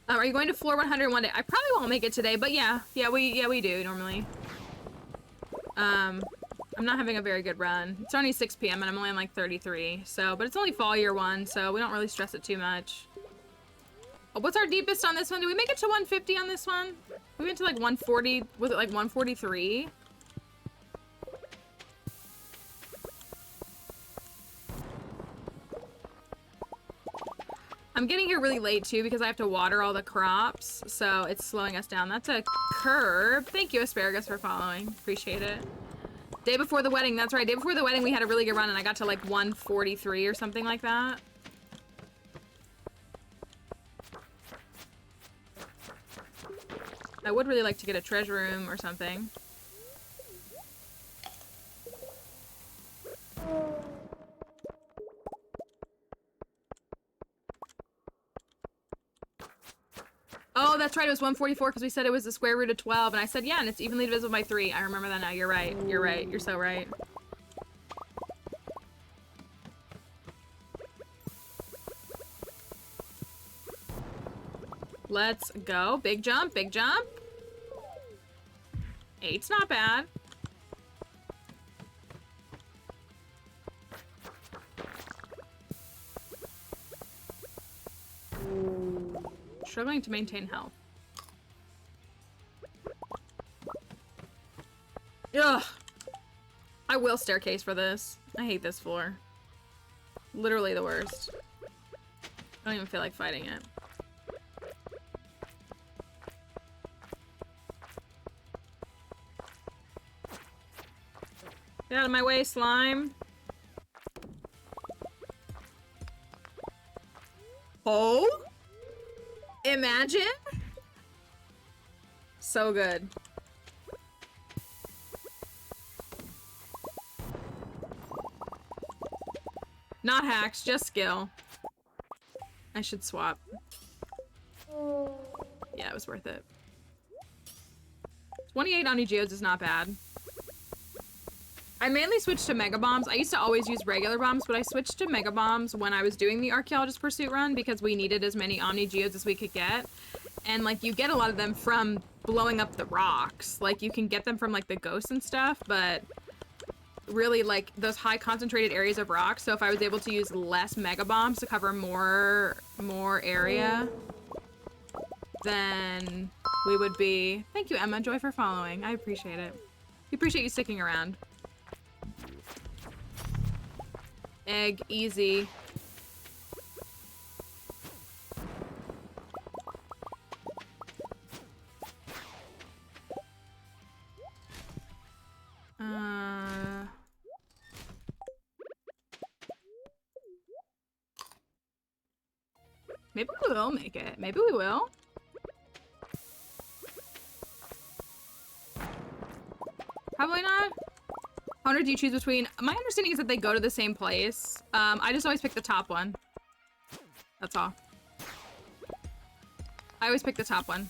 Are you going to floor 100 one day? I probably won't make it today, but yeah, we do normally. I'm not having a very good run. It's only 6 p.m. and I'm only on like 33, so, but it's only fall year 1, so we don't really stress it too much. Oh, what's our deepest on this one? Did we make it to 150 on this one? We went to like 140, was it like 143? I'm getting here really late too because I have to water all the crops, so it's slowing us down. That's a curb. Thank you, Asparagus, for following. Appreciate it. Day before the wedding, that's right. Day before the wedding, we had a really good run and I got to like 143 or something like that. I would really like to get a treasure room or something. Oh, that's right. It was 144 because we said it was the square root of 12. And I said, yeah, and it's evenly divisible by 3. I remember that now. You're right. You're right. You're so right. Let's go. Big jump. Big jump. 8's not bad. Struggling to maintain health. Ugh. I will staircase for this. I hate this floor. Literally the worst. I don't even feel like fighting it. Get out of my way, slime. Oh? Imagine? so good. Not hacks, just skill. I should swap. Yeah, it was worth it. 28 Omni Geodes is not bad. I mainly switched to Mega Bombs. I used to always use regular bombs, but I switched to Mega Bombs when I was doing the Archaeologist Pursuit run because we needed as many Omni Geodes as we could get. And, like, you get a lot of them from blowing up the rocks. Like, you can get them from, like, the ghosts and stuff, but really, like, those high concentrated areas of rocks. So if I was able to use less Mega Bombs to cover more area, then we would be... Thank you, Emma Joy, for following. I appreciate it. We appreciate you sticking around. Egg, easy. Maybe we will make it. Maybe we will. Probably not. How many do you choose between? My understanding is that they go to the same place. I just always pick the top one. That's all. I always pick the top one.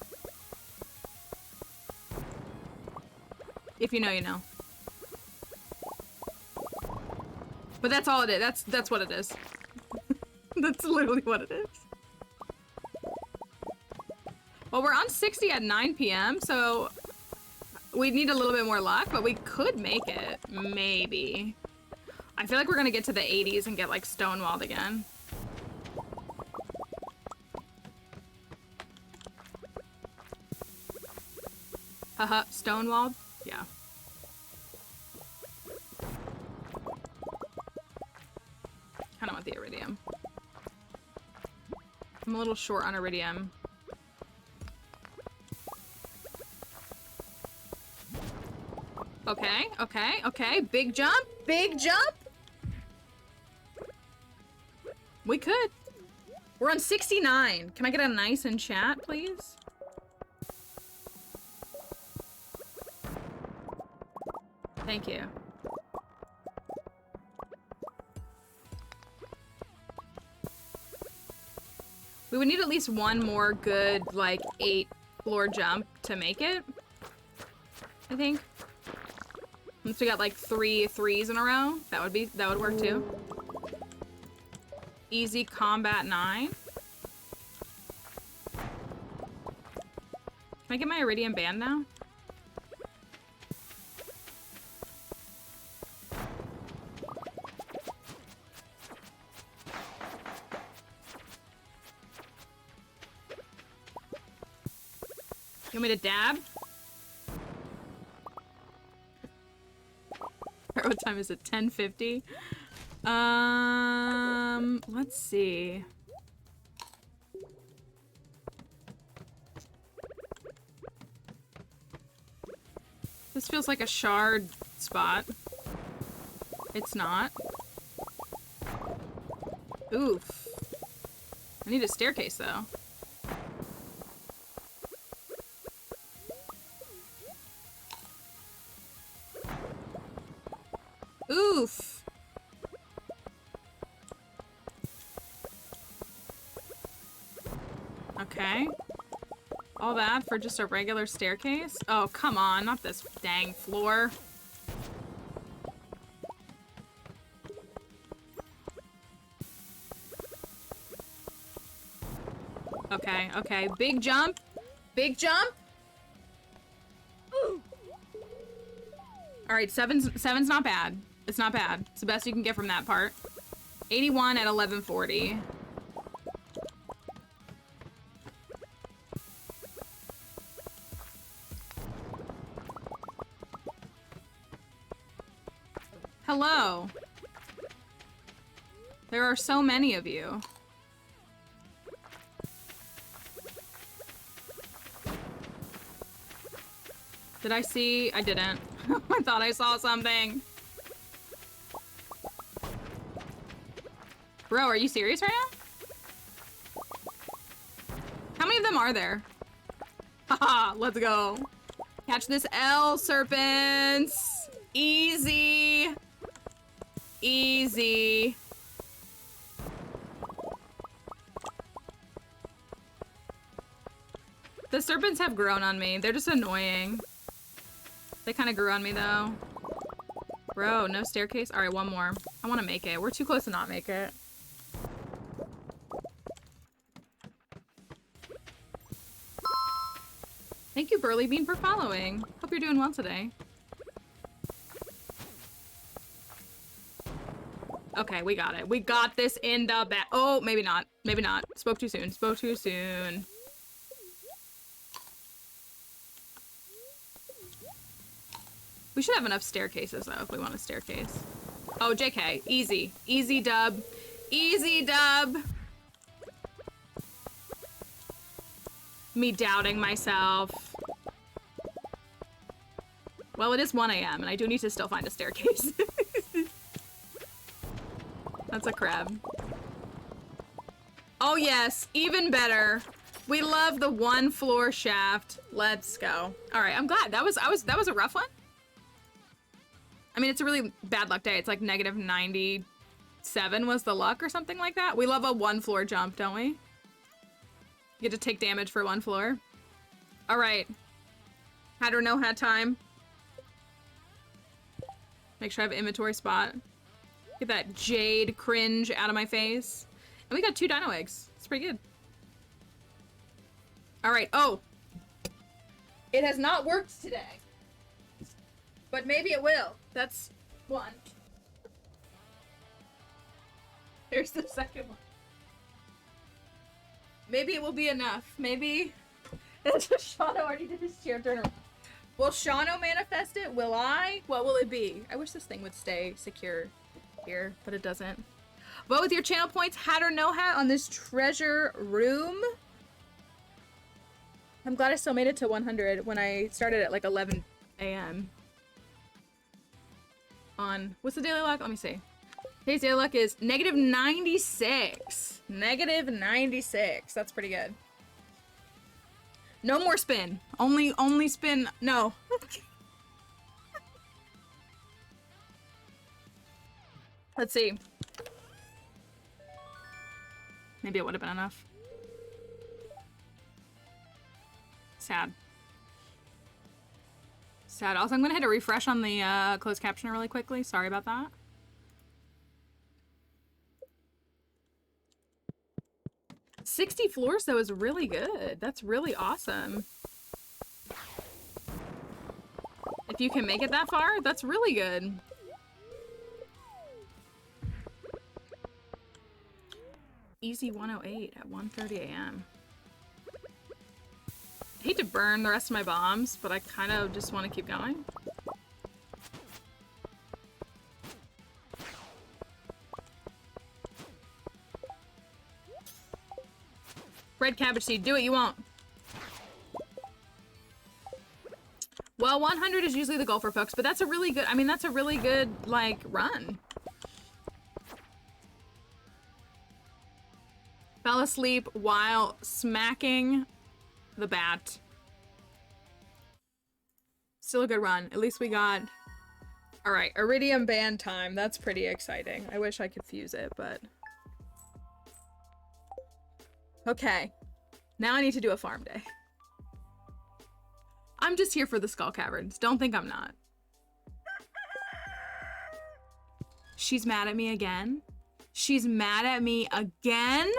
If you know, you know. But that's all it is. That's what it is. That's literally what it is. Well, we're on 60 at 9 p.m., so we need a little bit more luck, but we could make it. Maybe. I feel like we're gonna get to the 80s and get, like, stonewalled again. Haha, stonewalled? Yeah. Kinda want the iridium. I'm a little short on iridium. Okay, okay, okay. Big jump, big jump. We could. We're on 69. Can I get a nice in chat, please? Thank you. We would need at least one more good, like, 8-floor jump to make it, I think. Once we got like 3 threes in a row, that would work too. Easy combat 9. Can I get my iridium band now? You want me to dab? What time is it? 10:50? Let's see. This feels like a shard spot. It's not. Oof. I need a staircase, though. Oof. Okay. All that for just a regular staircase? Oh, come on, not this dang floor. Okay, okay. Big jump. Big jump. All right, seven's not bad. It's not bad. It's the best you can get from that part. 81 at 1140. Hello. There are so many of you. Did I see? I didn't. I thought I saw something. Bro, are you serious right now? How many of them are there? Haha, let's go. Catch this L, serpents. Easy. Easy. The serpents have grown on me. They're just annoying. They kind of grew on me, though. Bro, no staircase? Alright, one more. I want to make it. We're too close to not make it. Thank you, Burly Bean, for following. Hope you're doing well today. Okay, we got it. We got this in the back. Oh, maybe not. Maybe not. Spoke too soon. Spoke too soon. We should have enough staircases, though, if we want a staircase. Oh, JK. Easy. Easy dub. Easy dub. Me doubting myself. Well, it is 1 a.m. and I do need to still find a staircase. That's a crab. Oh yes, even better. We love the 1-floor shaft. Let's go. All right, I'm glad. That was a rough one. I mean, it's a really bad luck day. It's like negative 97 was the luck or something like that. We love a 1-floor jump, don't we? You get to take damage for 1 floor. All right. Had or no had time. Make sure I have an inventory spot. Get that jade cringe out of my face. And we got 2 dino eggs. It's pretty good. All right. Oh. It has not worked today. But maybe it will. That's 1. Here's the second one. Maybe it will be enough. Maybe. Shano already did his chair turn around. Will Shano manifest it? Will I? What will it be? I wish this thing would stay secure here, but it doesn't. Vote with your channel points, hat or no hat, on this treasure room. I'm glad I still made it to 100 when I started at like 11 a.m. On, what's the daily luck? Let me see. Today's daily luck is negative 96. Negative 96. That's pretty good. No more spin. Only spin. No. Let's see. Maybe it would have been enough. Sad. Sad. Also, I'm gonna hit a refresh on the closed captioner really quickly. Sorry about that. $60 floors though is really good. That's really awesome. If you can make it that far, that's really good. Easy 108 at 1:30 a.m. I hate to burn the rest of my bombs, but I kind of just want to keep going. Red cabbage seed, do it, you won't. Well, 100 is usually the goal for folks, but that's a really good, I mean, that's a really good, like, run. Fell asleep while smacking the bat. Still a good run. At least we got... Alright, Iridium Band time. That's pretty exciting. I wish I could fuse it, but... Okay. Now I need to do a farm day. I'm just here for the skull caverns. Don't think I'm not. She's mad at me again? She's mad at me again?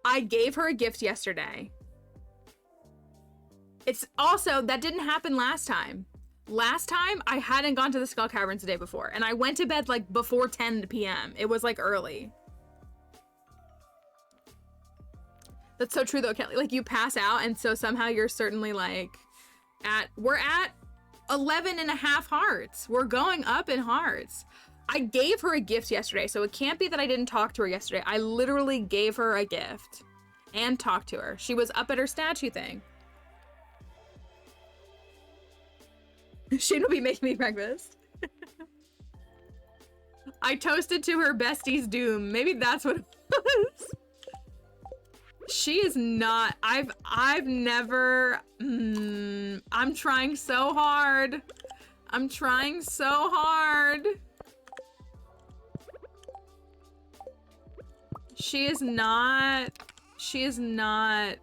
I gave her a gift yesterday. It's also, that didn't happen last time. Last time, I hadn't gone to the Skull Caverns the day before, and I went to bed, like, before 10 p.m. It was, like, early. That's so true, though, Kelly. Like, you pass out, and so somehow you're certainly, like, we're at 11 and a half hearts. We're going up in hearts. I gave her a gift yesterday, so it can't be that I didn't talk to her yesterday. I literally gave her a gift and talked to her. She was up at her statue thing. Shane will be making me breakfast. I toasted to her bestie's doom. Maybe that's what it was. She is not. I've never. I'm trying so hard. I'm trying so hard. She is not. She is not.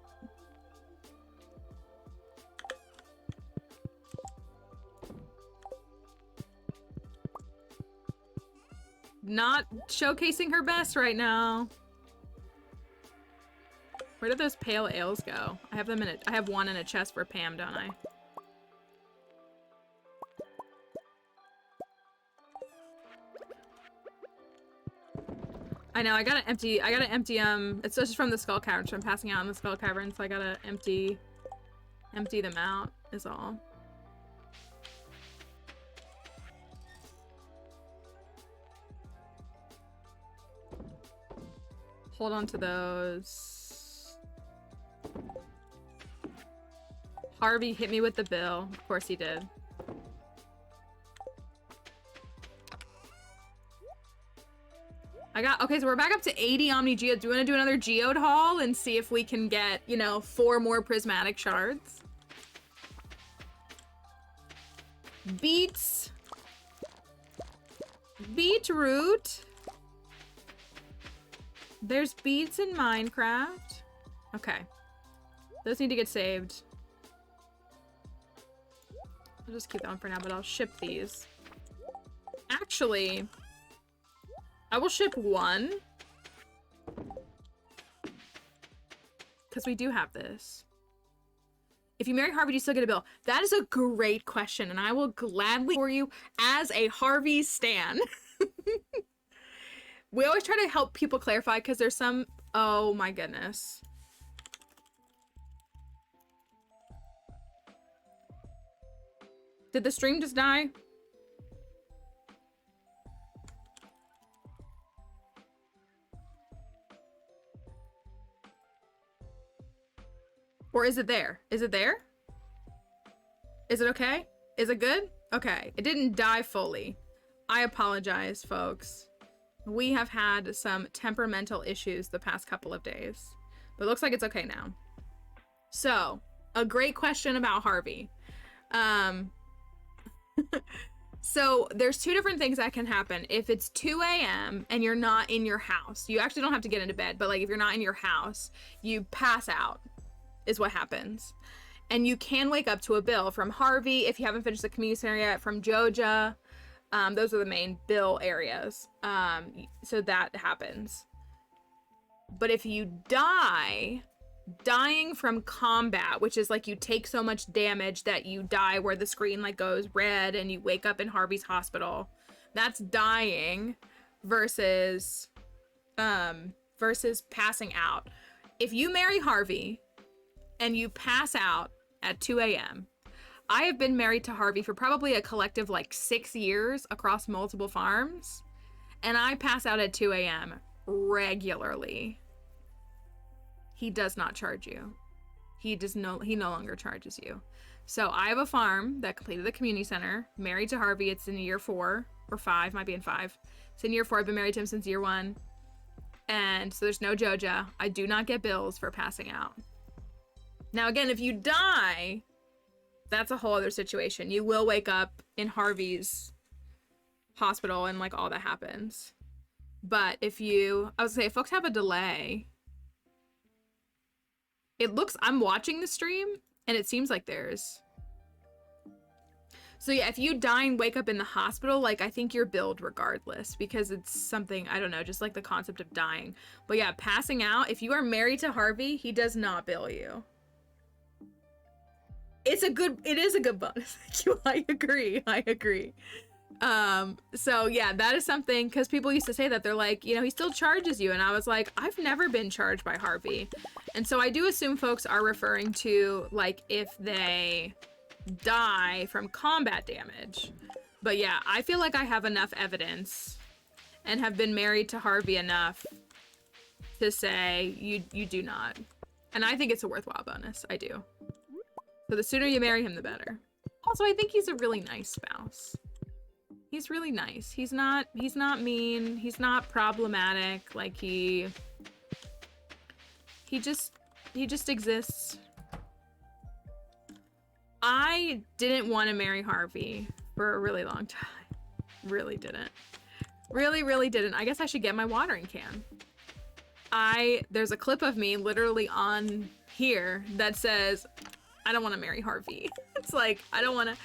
Not showcasing her best right now. Where did those pale ales go? I have them in I have one in a chest for Pam, don't I? I know, I gotta empty, it's just from the Skull Cavern, so I'm passing out in the Skull Cavern, so I gotta empty them out, is all. Hold on to those. Harvey hit me with the bill. Of course he did. Okay, so we're back up to 80 Omni Geodes. Do you want to do another Geode haul and see if we can get, you know, 4 more prismatic shards? Beets. Beetroot. There's beets in Minecraft. Okay. Those need to get saved. I'll just keep that one for now, but I'll ship these. Actually, I will ship one. Because we do have this. If you marry Harvey, do you still get a bill? That is a great question, and I will gladly for you as a Harvey stan. We always try to help people clarify because there's some... Oh my goodness. Did the stream just die? Or is it there? Is it there? Is it okay? Is it good? Okay. It didn't die fully. I apologize, folks. We have had some temperamental issues the past couple of days, but it looks like it's okay now. So, a great question about Harvey. So there's 2 different things that can happen. If it's 2 a.m. and you're not in your house, you actually don't have to get into bed, but like if you're not in your house, you pass out is what happens. And you can wake up to a bill from Harvey if you haven't finished the community center yet, from Joja. Those are the main bill areas. So that happens. But if you dying from combat, which is like you take so much damage that you die where the screen like goes red and you wake up in Harvey's hospital, that's dying versus passing out. If you marry Harvey and you pass out at 2 a.m., I have been married to Harvey for probably a collective like 6 years across multiple farms, and I pass out at 2 a.m. regularly. He does not charge you. He no longer charges you. So I have a farm that completed the community center, married to Harvey. It's in year 4 or 5, might be in 5. It's in year 4. I've been married to him since year 1. And so there's no Joja. I do not get bills for passing out. Now again, if you die, that's a whole other situation. You will wake up in Harvey's hospital and like all that happens. But if you, I would say if folks have a delay, it looks, I'm watching the stream and it seems like there's. So yeah, if you die and wake up in the hospital, like I think you're billed regardless because it's something, I don't know, just like the concept of dying. But yeah, passing out, if you are married to Harvey, he does not bill you. It is a good bonus. Thank you. I agree. So yeah, that is something, because people used to say that, they're like, you know, he still charges you, and I was like, I've never been charged by Harvey. And so I do assume folks are referring to like if they die from combat damage. But yeah, I feel like I have enough evidence and have been married to Harvey enough to say you do not. And I think it's a worthwhile bonus. I do. So the sooner you marry him, the better. Also, I think he's a really nice spouse. He's really nice. He's not mean. He's not problematic. Like he just exists. I didn't want to marry Harvey for a really long time. Really didn't. Really didn't. I guess I should get my watering can. There's a clip of me literally on here that says, I don't want to marry Harvey. It's like, I don't want to.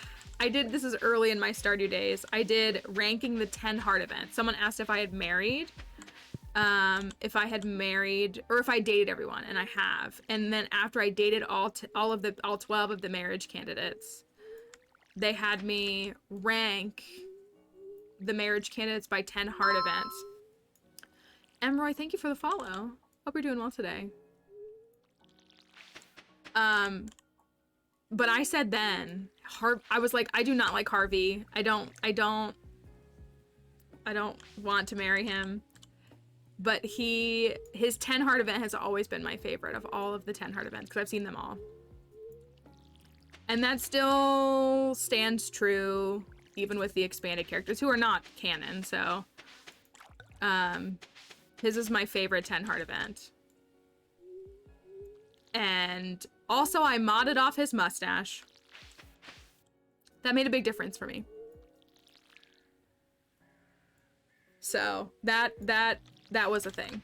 This is early in my Stardew days. I did ranking the 10 heart events. Someone asked if I had married, or if I dated everyone, and I have. And then after I dated all 12 of the marriage candidates, they had me rank the marriage candidates by 10 heart events. Emroy, thank you for the follow. Hope you're doing well today. But I said then, I was like, I do not like Harvey. I don't want to marry him. But his 10 heart event has always been my favorite of all of the 10 heart events, because I've seen them all. And that still stands true, even with the expanded characters who are not canon, so. His is my favorite 10 heart event. And also I modded off his mustache. That made a big difference for me. So that was a thing.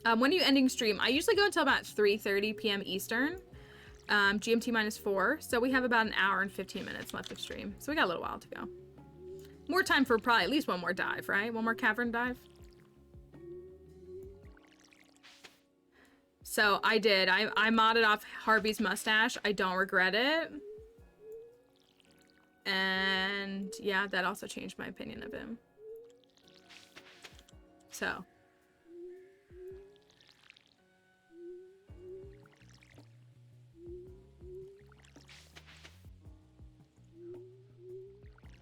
When are you ending stream? I usually go until about 3:30 p.m. Eastern. GMT -4. So we have about an hour and 15 minutes left of stream. So we got a little while to go. More time for probably at least one more dive, right? One more cavern dive. So I did. I modded off Harvey's mustache. I don't regret it. And yeah, that also changed my opinion of him. So.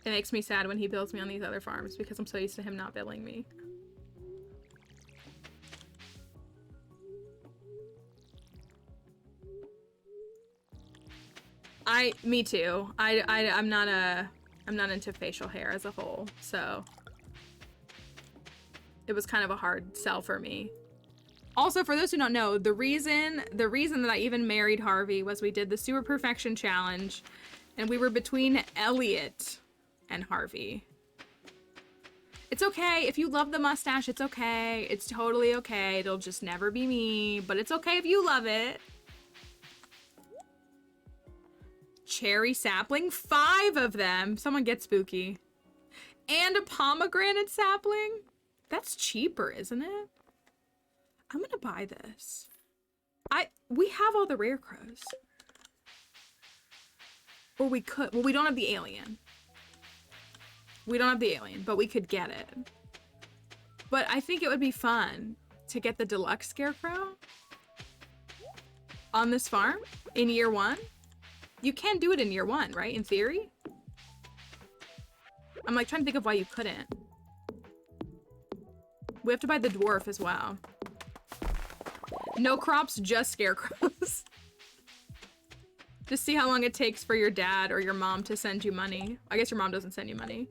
It makes me sad when he bills me on these other farms because I'm so used to him not billing me. Me too. I'm not into facial hair as a whole, so it was kind of a hard sell for me. Also, for those who don't know, the reason that I even married Harvey was we did the Sewer Perfection Challenge, and we were between Elliot and Harvey. It's okay if you love the mustache. It's okay. It's totally okay. It'll just never be me, but it's okay if you love it. Cherry sapling, 5 of them. Someone get spooky. And a pomegranate sapling. That's cheaper, isn't it? I'm gonna buy this. We have all the rare crows. Or we could. Well, we don't have the alien. We don't have the alien, but we could get it. But I think it would be fun to get the deluxe scarecrow on this farm in year 1. You can do it in year 1, right? In theory? I'm like trying to think of why you couldn't. We have to buy the dwarf as well. No crops, just scarecrows. Just see how long it takes for your dad or your mom to send you money. I guess your mom doesn't send you money.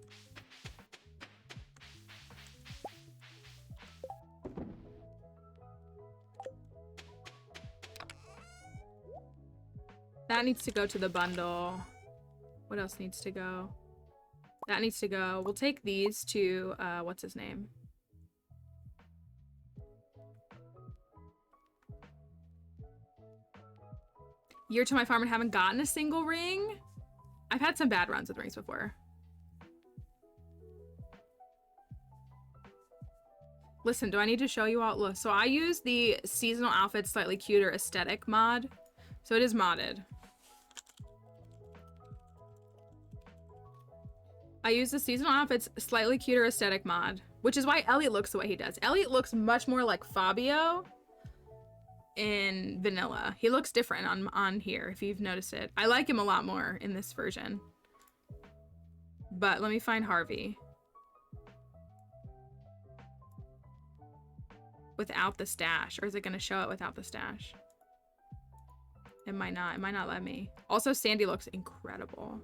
That needs to go to the bundle. What else needs to go? That needs to go. We'll take these to, what's his name? Year to my farm and haven't gotten a single ring? I've had some bad runs with rings before. Listen, do I need to show you all? Look, so I use the seasonal outfits slightly cuter aesthetic mod. So it is modded. I use the seasonal outfits slightly cuter aesthetic mod, which is why Elliot looks the way he does. Elliot looks much more like Fabio in vanilla. He looks different on here, if you've noticed it. I like him a lot more in this version. But let me find Harvey. Without the stash, or is it gonna show it without the stash? It might not let me. Also, Sandy looks incredible.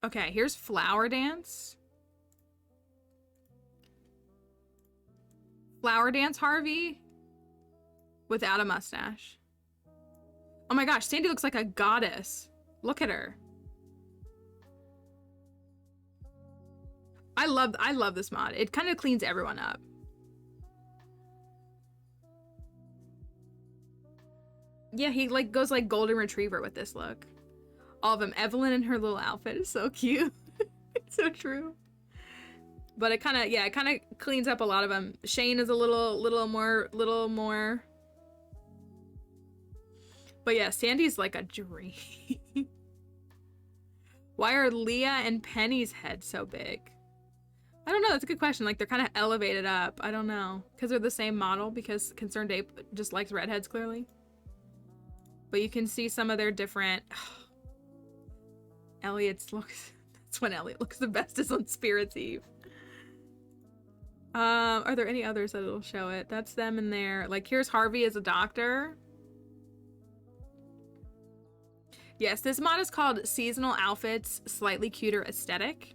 Okay, here's Flower Dance. Flower Dance Harvey without a mustache. Oh my gosh, Sandy looks like a goddess. Look at her. I love this mod. It kind of cleans everyone up. Yeah, he like goes like golden retriever with this look. All of them. Evelyn in her little outfit is so cute. It's so true. But it kind of cleans up a lot of them. Shane is a little more. But yeah, Sandy's like a dream. Why are Leah and Penny's heads so big? I don't know. That's a good question. Like, they're kind of elevated up. I don't know. Because they're the same model, because Concerned Ape just likes redheads, clearly. But you can see some of their different... Elliot's looks... That's when Elliot looks the best, is on Spirit's Eve. Are there any others that it'll show it? That's them in there. Like, here's Harvey as a doctor. Yes, this mod is called Seasonal Outfits Slightly Cuter Aesthetic.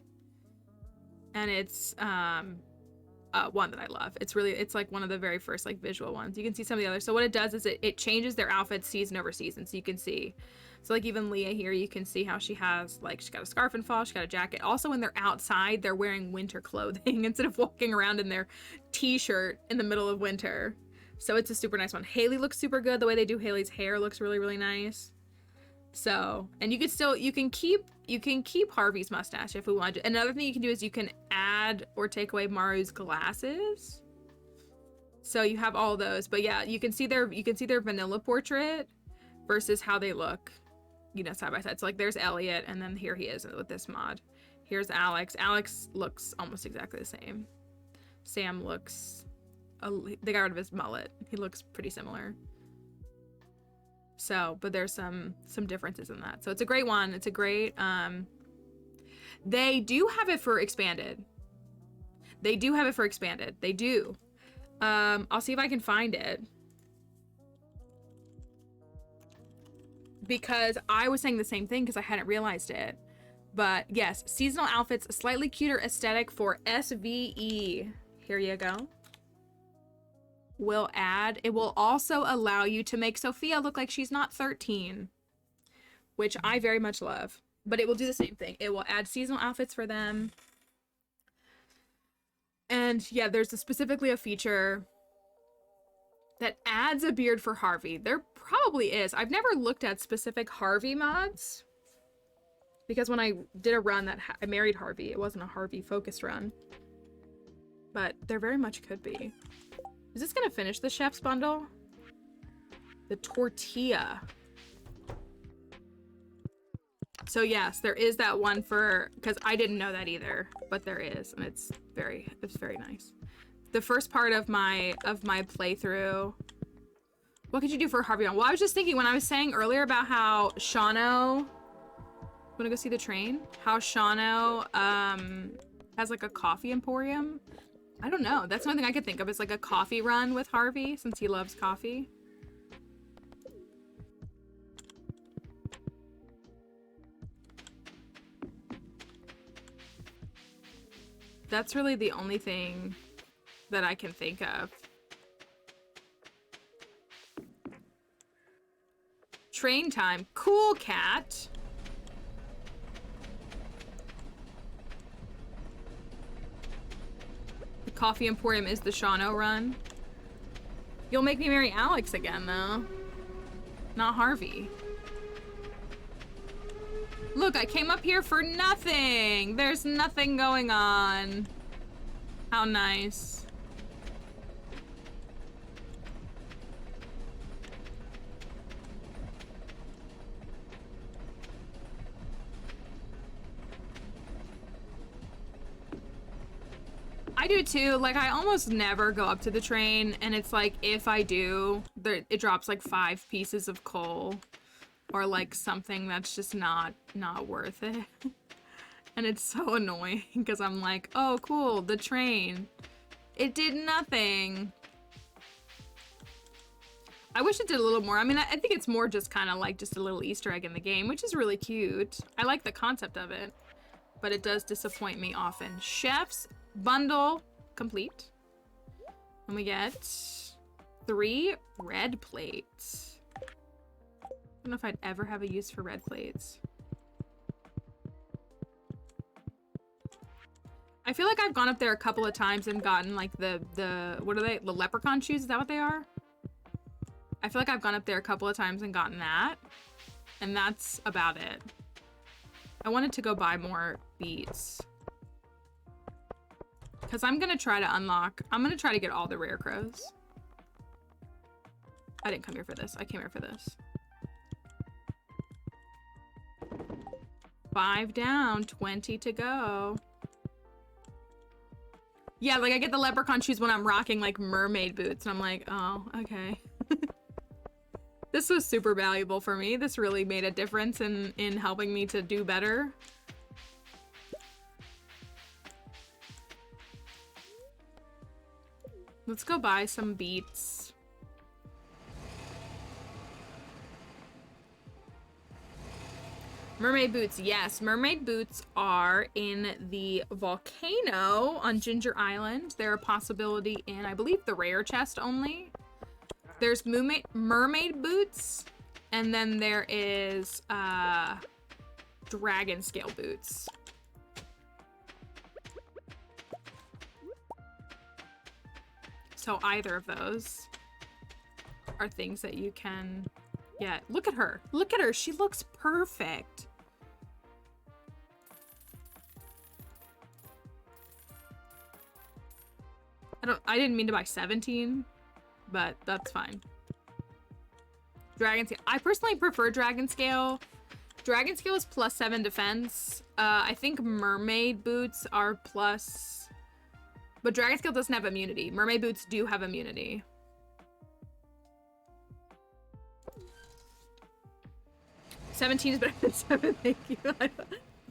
And it's one that I love. It's like one of the very first like visual ones. You can see some of the others. So what it does is it changes their outfits season over season. So you can see, so like even Leah here, you can see how she has like, she's got a scarf and fall, she's got a jacket. Also when they're outside, they're wearing winter clothing instead of walking around in their t-shirt in the middle of winter. So it's a super nice one. Haley looks super good. The way they do Haley's hair looks really, really nice. So, and you can keep Harvey's mustache if we want to. Another thing you can do is you can add or take away Maru's glasses. So you have all those, but yeah, you can see their vanilla portrait versus how they look, you know, side by side. So like there's Elliot, and then here he is with this mod. Here's Alex. Alex looks almost exactly the same. Sam looks, they got rid of his mullet. He looks pretty similar. So, but there's some differences in that. So it's a great one. It's a great, they do have it for expanded. They do. I'll see if I can find it. Because I was saying the same thing because I hadn't realized it. But yes, seasonal outfits, a slightly cuter aesthetic for SVE. Here you go. Will add. It will also allow you to make Sophia look like she's not 13, which I very much love. But it will do the same thing. It will add seasonal outfits for them. And yeah, there's specifically a feature that adds a beard for Harvey. There probably is. I've never looked at specific Harvey mods because when I did a run that I married Harvey, it wasn't a Harvey focused run. But there very much could be. Is this gonna finish the chef's bundle? The tortilla. So yes, there is that one for, because I didn't know that either, but there is, and it's very nice. The first part of my playthrough. What could you do for Harvey? Well, I was just thinking when I was saying earlier about how Shano, wanna go see the train? How Shano has like a coffee emporium. I don't know. That's one thing I could think of. It's like a coffee run with Harvey, since he loves coffee. That's really the only thing that I can think of. Train time. Cool, cat. Coffee Emporium is the Shano run. You'll make me marry Alex again, though. Not Harvey. Look, I came up here for nothing. There's nothing going on. How nice. I do too. Like, I almost never go up to the train, and it's like, if I do, it drops like 5 pieces of coal or like something that's just not worth it. And it's so annoying because I'm like, oh cool, the train. It did nothing. I wish it did a little more. I mean, I think it's more just kind of like just a little Easter egg in the game, which is really cute. I like the concept of it. but it does disappoint me often. Chef's bundle complete. And we get 3 red plates. I don't know if I'd ever have a use for red plates. I feel like I've gone up there a couple of times and gotten like the what are they? The leprechaun shoes? Is that what they are? I feel like I've gone up there a couple of times and gotten that. And that's about it. I wanted to go buy more beets. Because I'm going to try to unlock... I'm going to try to get all the rare crows. I didn't come here for this. I came here for this. 5 down, 20 to go. Yeah, like I get the leprechaun shoes when I'm rocking like mermaid boots. And I'm like, oh, okay. This was super valuable for me. This really made a difference in helping me to do better. Let's go buy some beets. Mermaid boots, yes. Mermaid boots are in the volcano on Ginger Island. They're a possibility in, I believe, the rare chest only. There's mermaid boots, and then there is dragon scale boots. So either of those are things that you can get. Look at her. Look at her. She looks perfect. I didn't mean to buy 17, but that's fine. Dragon scale. I personally prefer dragon scale. Dragon scale is +7 defense. I think mermaid boots are plus, but dragon scale doesn't have immunity. Mermaid boots do have immunity. $17 is better than 7. Thank you.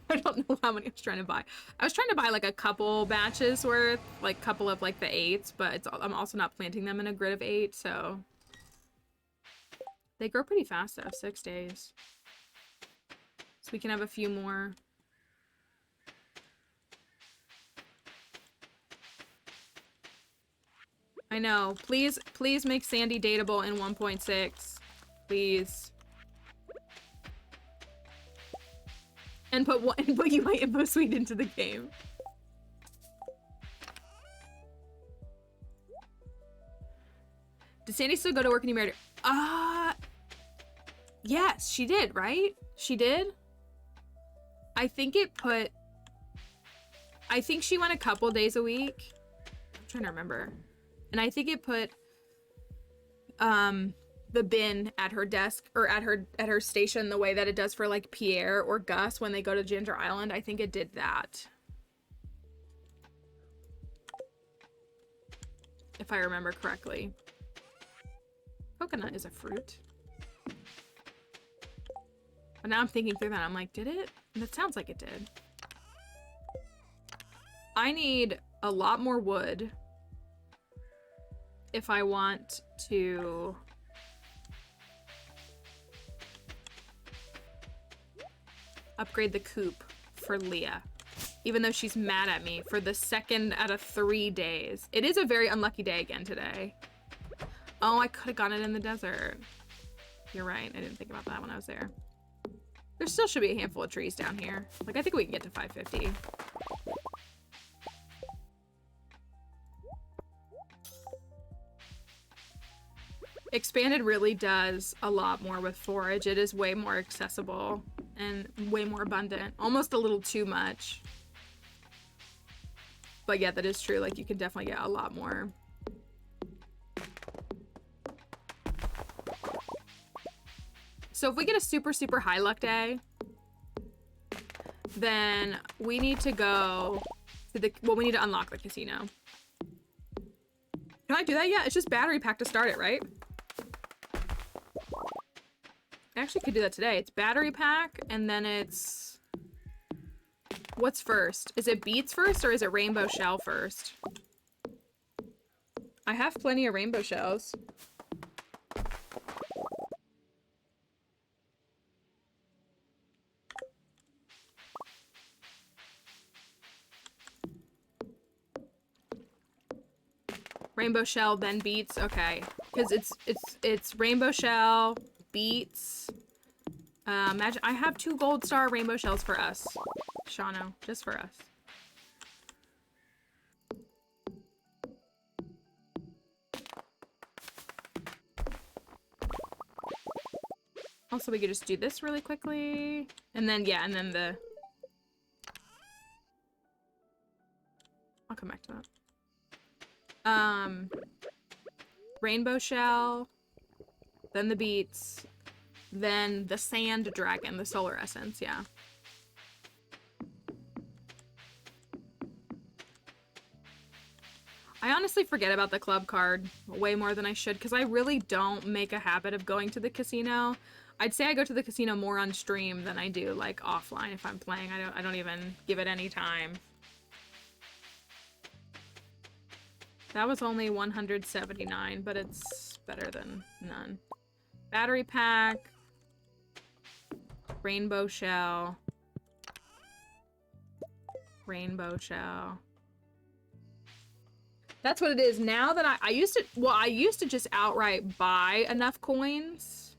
I don't know how many I was trying to buy. I was trying to buy like a couple batches worth, like a couple of like the 8s, but I'm also not planting them in a grid of 8, so they grow pretty fast though, 6 days. So we can have a few more. I know. Please make Sandy dateable in 1.6. Please. And put UI info suite into the game. Did Sandy still go to work and you married her? Yes, she did, right? She did? I think she went a couple days a week. I'm trying to remember. And I think it put the bin at her desk or at her station the way that it does for like Pierre or Gus when they go to Ginger Island. I think it did that. If I remember correctly. Coconut is a fruit. But now I'm thinking through that. I'm like, did it? That sounds like it did. I need a lot more wood if I want to upgrade the coop for Leah, even though she's mad at me for the 2nd out of 3 days. It is a very unlucky day again today. Oh, I could have gotten it in the desert. You're right. I didn't think about that when I was there. There still should be a handful of trees down here. Like, I think we can get to 550. Expanded really does a lot more with forage. It is way more accessible and way more abundant. Almost a little too much. But yeah, that is true. Like, you can definitely get a lot more. So if we get a super, super high luck day, then we need to go to the, well, we need to unlock the casino. Can I do that yet? It's just battery pack to start it, right? I actually could do that today. It's battery pack, and then it's... What's first? Is it beets first, or is it rainbow shell first? I have plenty of rainbow shells. Rainbow Shell, then Beets. Okay, because it's Rainbow Shell, Beets. Imagine I have 2 gold star Rainbow Shells for us, Shano, just for us. Also, we could just do this really quickly, and then yeah, and then the. I'll come back to that. Rainbow Shell, then the Beets, then the Sand Dragon, the Solar Essence, yeah. I honestly forget about the club card way more than I should, because I really don't make a habit of going to the casino. I'd say I go to the casino more on stream than I do, like, offline if I'm playing. I don't even give it any time. That was only 179, but it's better than none. Battery pack. Rainbow Shell. Rainbow Shell. That's what it is. Now that I used to just outright buy enough coins.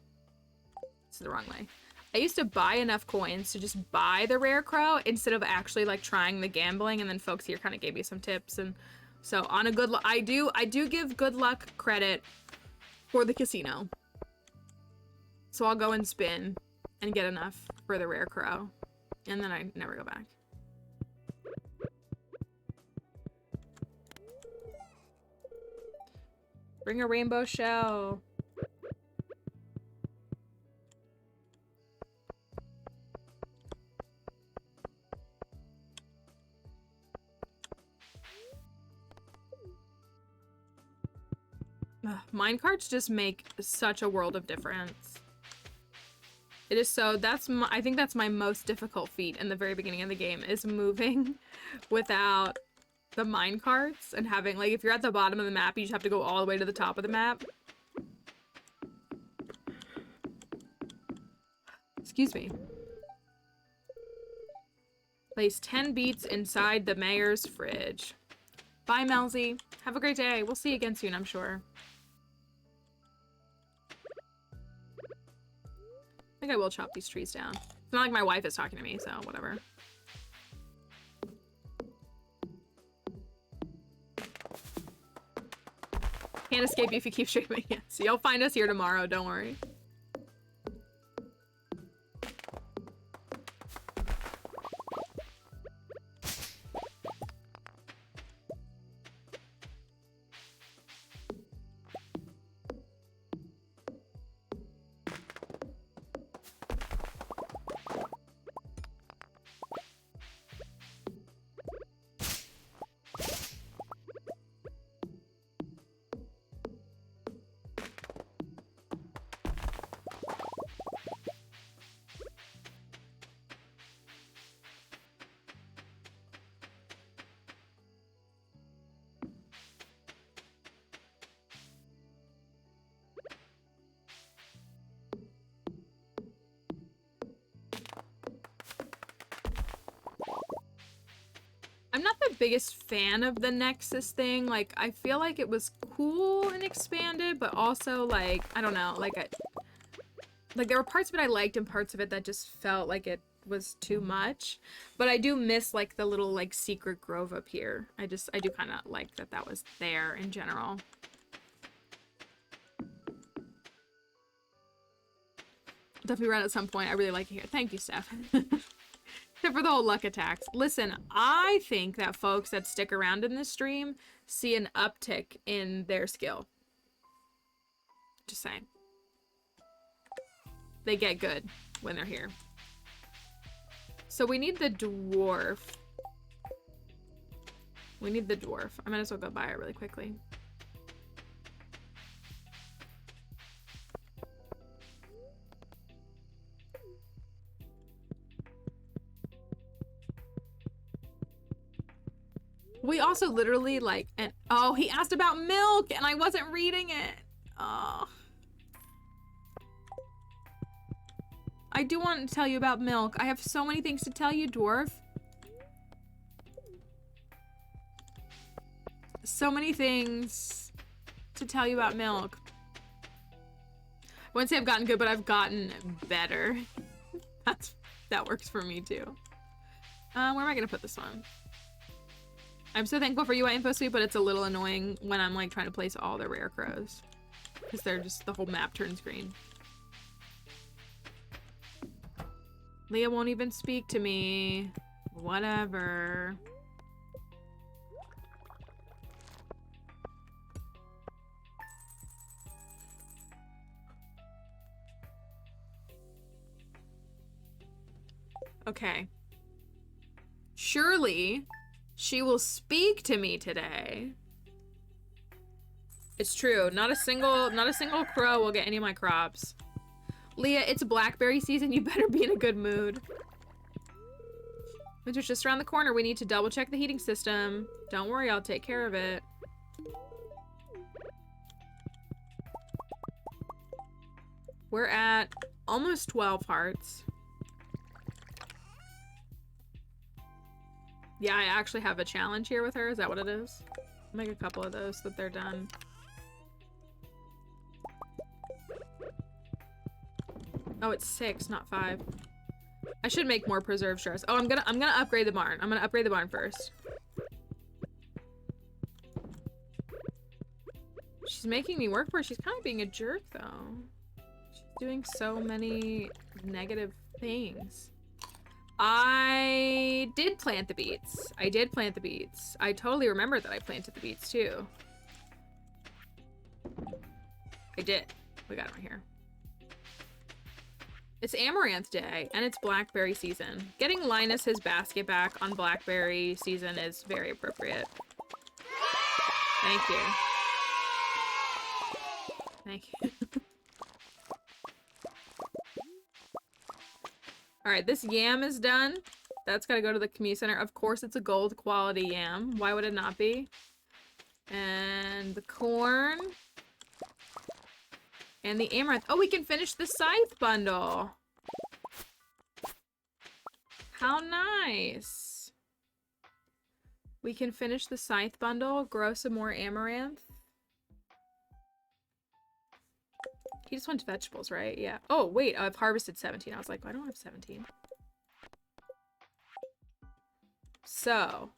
It's the wrong way. I used to buy enough coins to just buy the rare crow instead of actually like trying the gambling, and then folks here kind of gave me some tips, and so on a good luck, I do give good luck credit for the casino. So I'll go and spin and get enough for the rare crow, and then I never go back. Bring a rainbow shell. Minecarts just make such a world of difference. It is so, I think that's my most difficult feat in the very beginning of the game, is moving without the minecarts and having, like, if you're at the bottom of the map, you just have to go all the way to the top of the map. Excuse me. Place 10 beets inside the mayor's fridge. Bye, Melzy. Have a great day. We'll see you again soon, I'm sure. I think I will chop these trees down. It's not like my wife is talking to me, so whatever. Can't escape you if you keep streaming. Yeah, so you'll find us here tomorrow, don't worry. I'm not the biggest fan of the Nexus thing. Like, I feel like it was cool and expanded, but also, like, I don't know, like, there were parts of it I liked and parts of it that just felt like it was too much. But I do miss, like, the little, like, secret grove up here. I do kind of like that that was there in general. Definitely run at some point. I really like it here. Thank you, Steph. Except for the whole luck attacks. Listen, I think that folks that stick around in this stream see an uptick in their skill. Just saying. They get good when they're here. So we need the dwarf. We need the dwarf. I might as well go buy it really quickly. We also literally, like, and oh, he asked about milk and I wasn't reading it. Oh. I do want to tell you about milk. I have so many things to tell you, dwarf. So many things. to tell you about milk. I wouldn't say I've gotten good, but I've gotten better. That works for me too. Where am I gonna put this one? I'm so thankful for UI Info Suite, but it's a little annoying when I'm like trying to place all the rare crows. Because they're just, the whole map turns green. Leah won't even speak to me. Whatever. Okay. Surely she will speak to me today. It's true. Not a single crow will get any of my crops. Leah, it's blackberry season. You better be in a good mood. Winter's just around the corner. We need to double check the heating system. Don't worry, I'll take care of it. We're at almost 12 hearts. Yeah, I actually have a challenge here with her. Is that what it is? I'll make a couple of those so that they're done. Oh, it's 6, not 5. I should make more preserved straws. Oh, I'm gonna upgrade the barn. I'm gonna upgrade the barn first. She's making me work for her. She's kind of being a jerk, though. She's doing so many negative things. I did plant the beets. I did plant the beets. I totally remember that I planted the beets, too. I did. We got it right here. It's Amaranth Day, and it's Blackberry season. Getting Linus his basket back on Blackberry season is very appropriate. Thank you. Thank you. Alright, this yam is done. That's gotta go to the community center. Of course, it's a gold quality yam. Why would it not be? And the corn. And the amaranth. Oh, we can finish the scythe bundle. How nice. We can finish the scythe bundle, grow some more amaranth. He just went to vegetables, right? Yeah. Oh, wait, I've harvested 17. I was like, I don't have 17. So.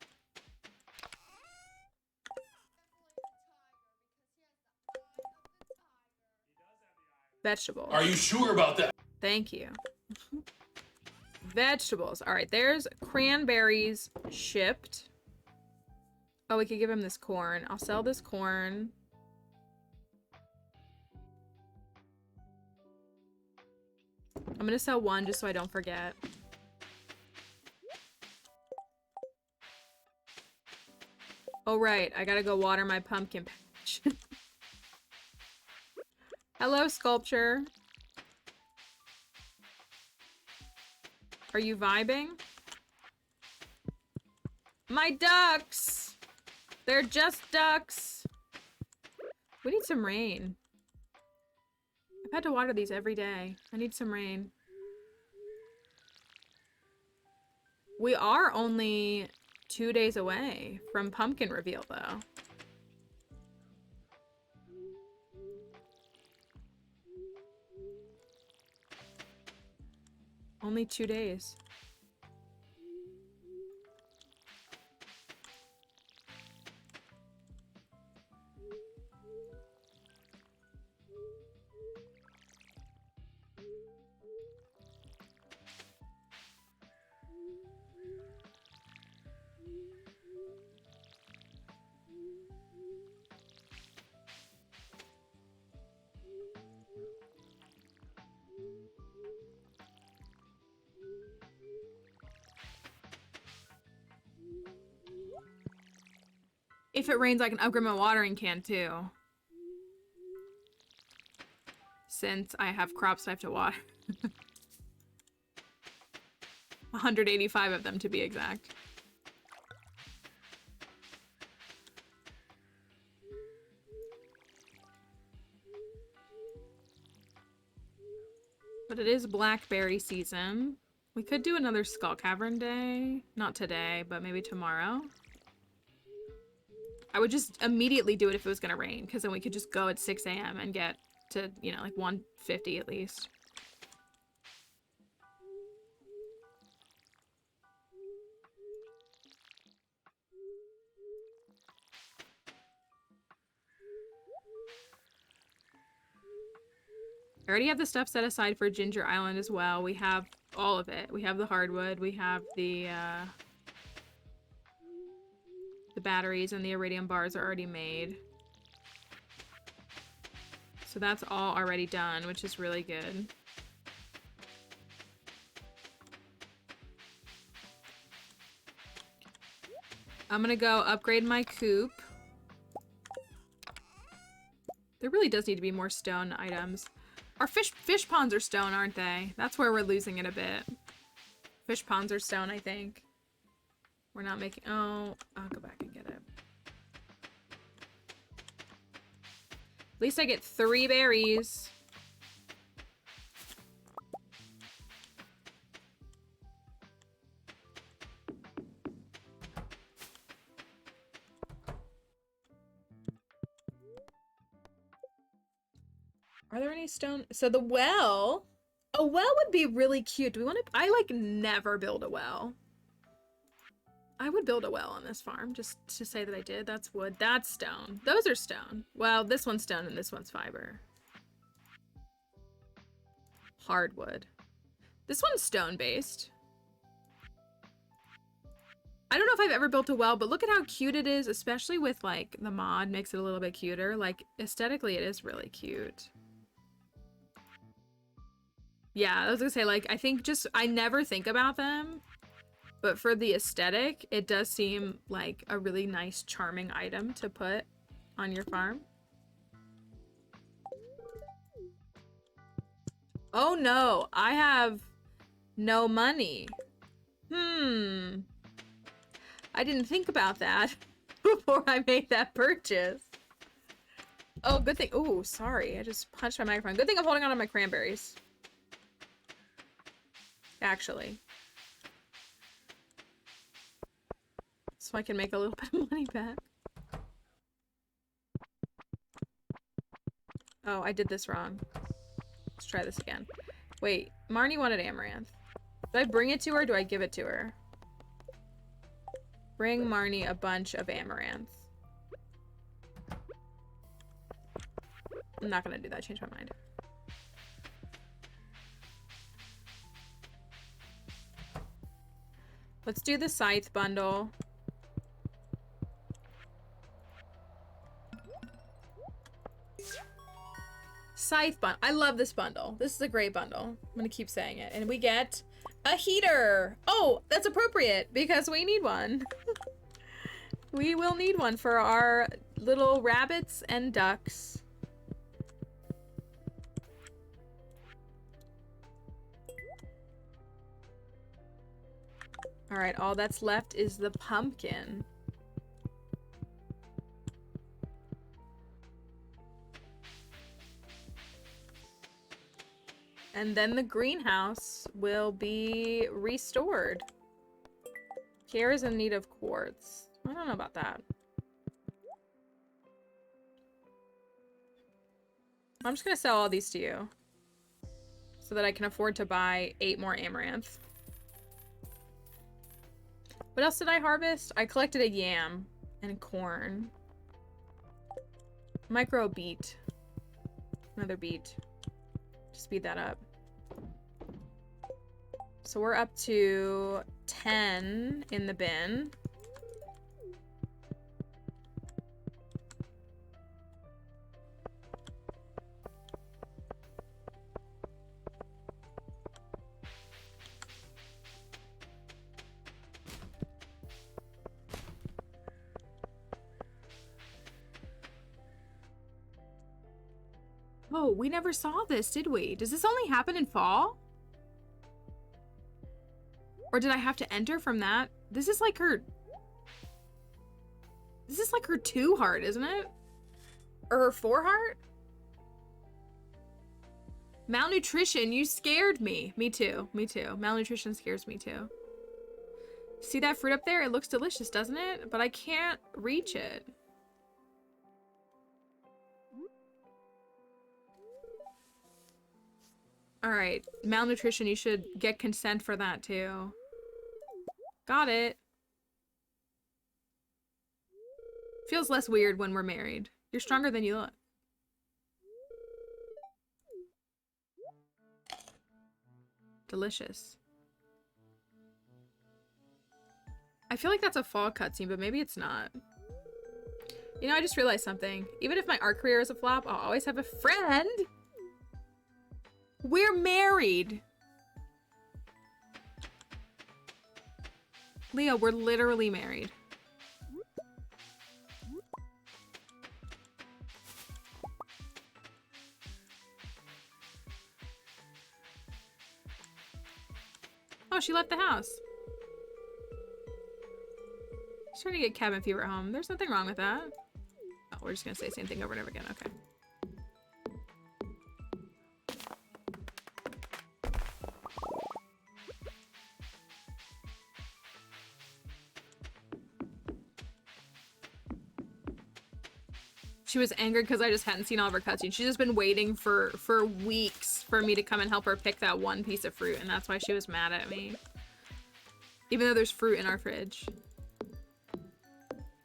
Vegetables. Are you sure about that? Thank you. Vegetables. All right, there's cranberries shipped. Oh, we could give him this corn. I'll sell this corn. I'm gonna sell one just so I don't forget. Oh, right. I gotta go water my pumpkin patch. Hello, Sculpture. Are you vibing? My ducks! They're just ducks! We need some rain. I've had to water these every day. I need some rain. We are only 2 days away from pumpkin reveal, though. Only 2 days. If it rains, I can upgrade my watering can too. Since I have crops I have to water. 185 of them to be exact. But it is blackberry season. We could do another Skull Cavern day. Not today, but maybe tomorrow. I would just immediately do it if it was gonna rain, because then we could just go at 6 a.m. and get to, you know, like 150 at least. I already have the stuff set aside for Ginger Island as well. We have all of it. We have the hardwood, we have the batteries, and the iridium bars are already made. So that's all already done, which is really good. I'm gonna go upgrade my coop. There really does need to be more stone items. Our fish ponds are stone, aren't they? That's where we're losing it a bit. Fish ponds are stone, I think. We're not making... Oh, I'll go back and get it. At least I get 3 berries. Are there any stone? So the well... A well would be really cute. Do we want to... I, like, never build a well. I would build a well on this farm, just to say that I did. That's wood. That's stone. Those are stone. Well, this one's stone and this one's fiber. Hardwood. This one's stone-based. I don't know if I've ever built a well, but look at how cute it is, especially with, like, the mod makes it a little bit cuter. Like, aesthetically, it is really cute. Yeah, I was gonna say, like, I think just... I never think about them. But for the aesthetic, it does seem like a really nice, charming item to put on your farm. Oh no, I have no money. I didn't think about that before I made that purchase. Oh, good thing. Oh, sorry. I just punched my microphone. Good thing I'm holding on to my cranberries. Actually. So I can make a little bit of money back. Oh, I did this wrong. Let's try this again. Wait, Marnie wanted amaranth. Do I bring it to her or do I give it to her? Bring Marnie a bunch of amaranth. I'm not gonna do that. Change my mind. Let's do the scythe bundle. Scythe bundle. I love this bundle. This is a great bundle. I'm gonna keep saying it. And we get a heater. Oh, that's appropriate because we need one. We will need one for our little rabbits and ducks. All right, all that's left is the pumpkin. And then the greenhouse will be restored. Kiara's in need of quartz. I don't know about that. I'm just gonna sell all these to you so that I can afford to buy 8 more amaranth. What else did I harvest? I collected a yam and corn. Micro beet. Another beet. Speed that up. So we're up to 10 in the bin. Oh, we never saw this, did we? Does this only happen in fall? Or did I have to enter from that? This is like her... This is like her 2 heart, isn't it? Or her 4 heart? Malnutrition, you scared me. Me too, me too. Malnutrition scares me too. See that fruit up there? It looks delicious, doesn't it? But I can't reach it. Alright, malnutrition, you should get consent for that too. Got it. Feels less weird when we're married. You're stronger than you look. Delicious. I feel like that's a fall cutscene, but maybe it's not. You know, I just realized something. Even if my art career is a flop, I'll always have a friend. We're married. Leo, we're literally married. Oh, she left the house. She's trying to get cabin fever at home. There's nothing wrong with that. Oh, we're just gonna say the same thing over and over again. Okay. She was angry because I just hadn't seen all of her cutscenes. She's just been waiting for weeks for me to come and help her pick that one piece of fruit, and that's why she was mad at me. Even though there's fruit in our fridge.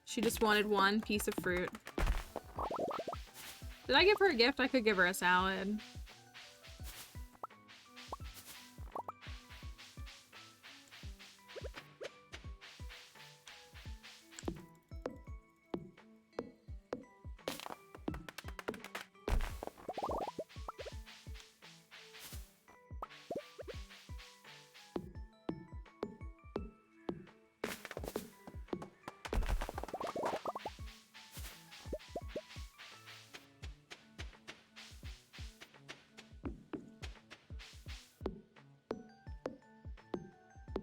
She just wanted one piece of fruit. Did I give her a gift? I could give her a salad.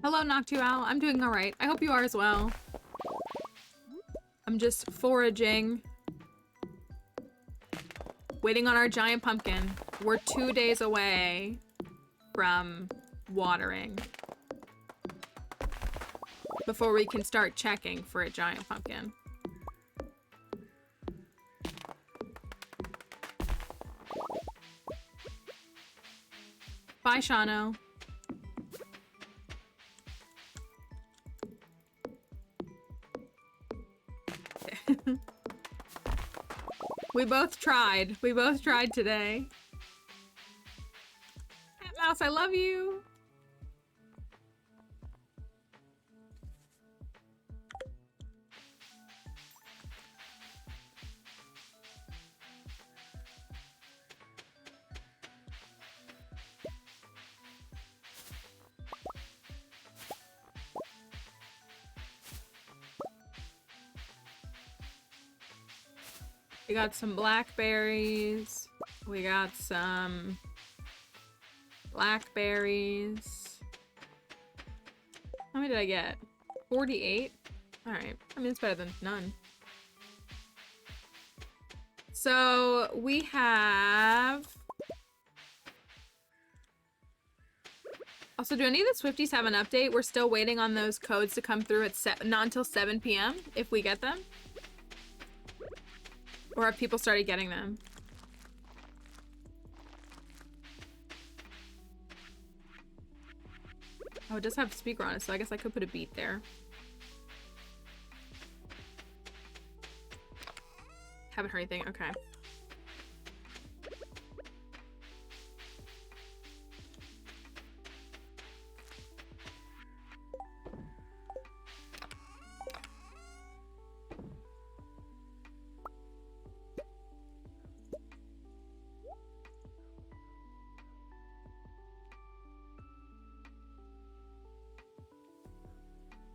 Hello, Noctual. I'm doing alright. I hope you are as well. I'm just foraging. Waiting on our giant pumpkin. We're 2 days away from watering. Before we can start checking for a giant pumpkin. Bye, Shano. We both tried. We both tried today. Cat Mouse, I love you. We got some blackberries. We got some blackberries. How many did I get? 48? Alright. I mean, it's better than none. So, we have... Also, do any of the Swifties have an update? We're still waiting on those codes to come through at not until 7 p.m. if we get them. Or have people started getting them? Oh, it does have speaker on it, so I guess I could put a beat there. Haven't heard anything, okay.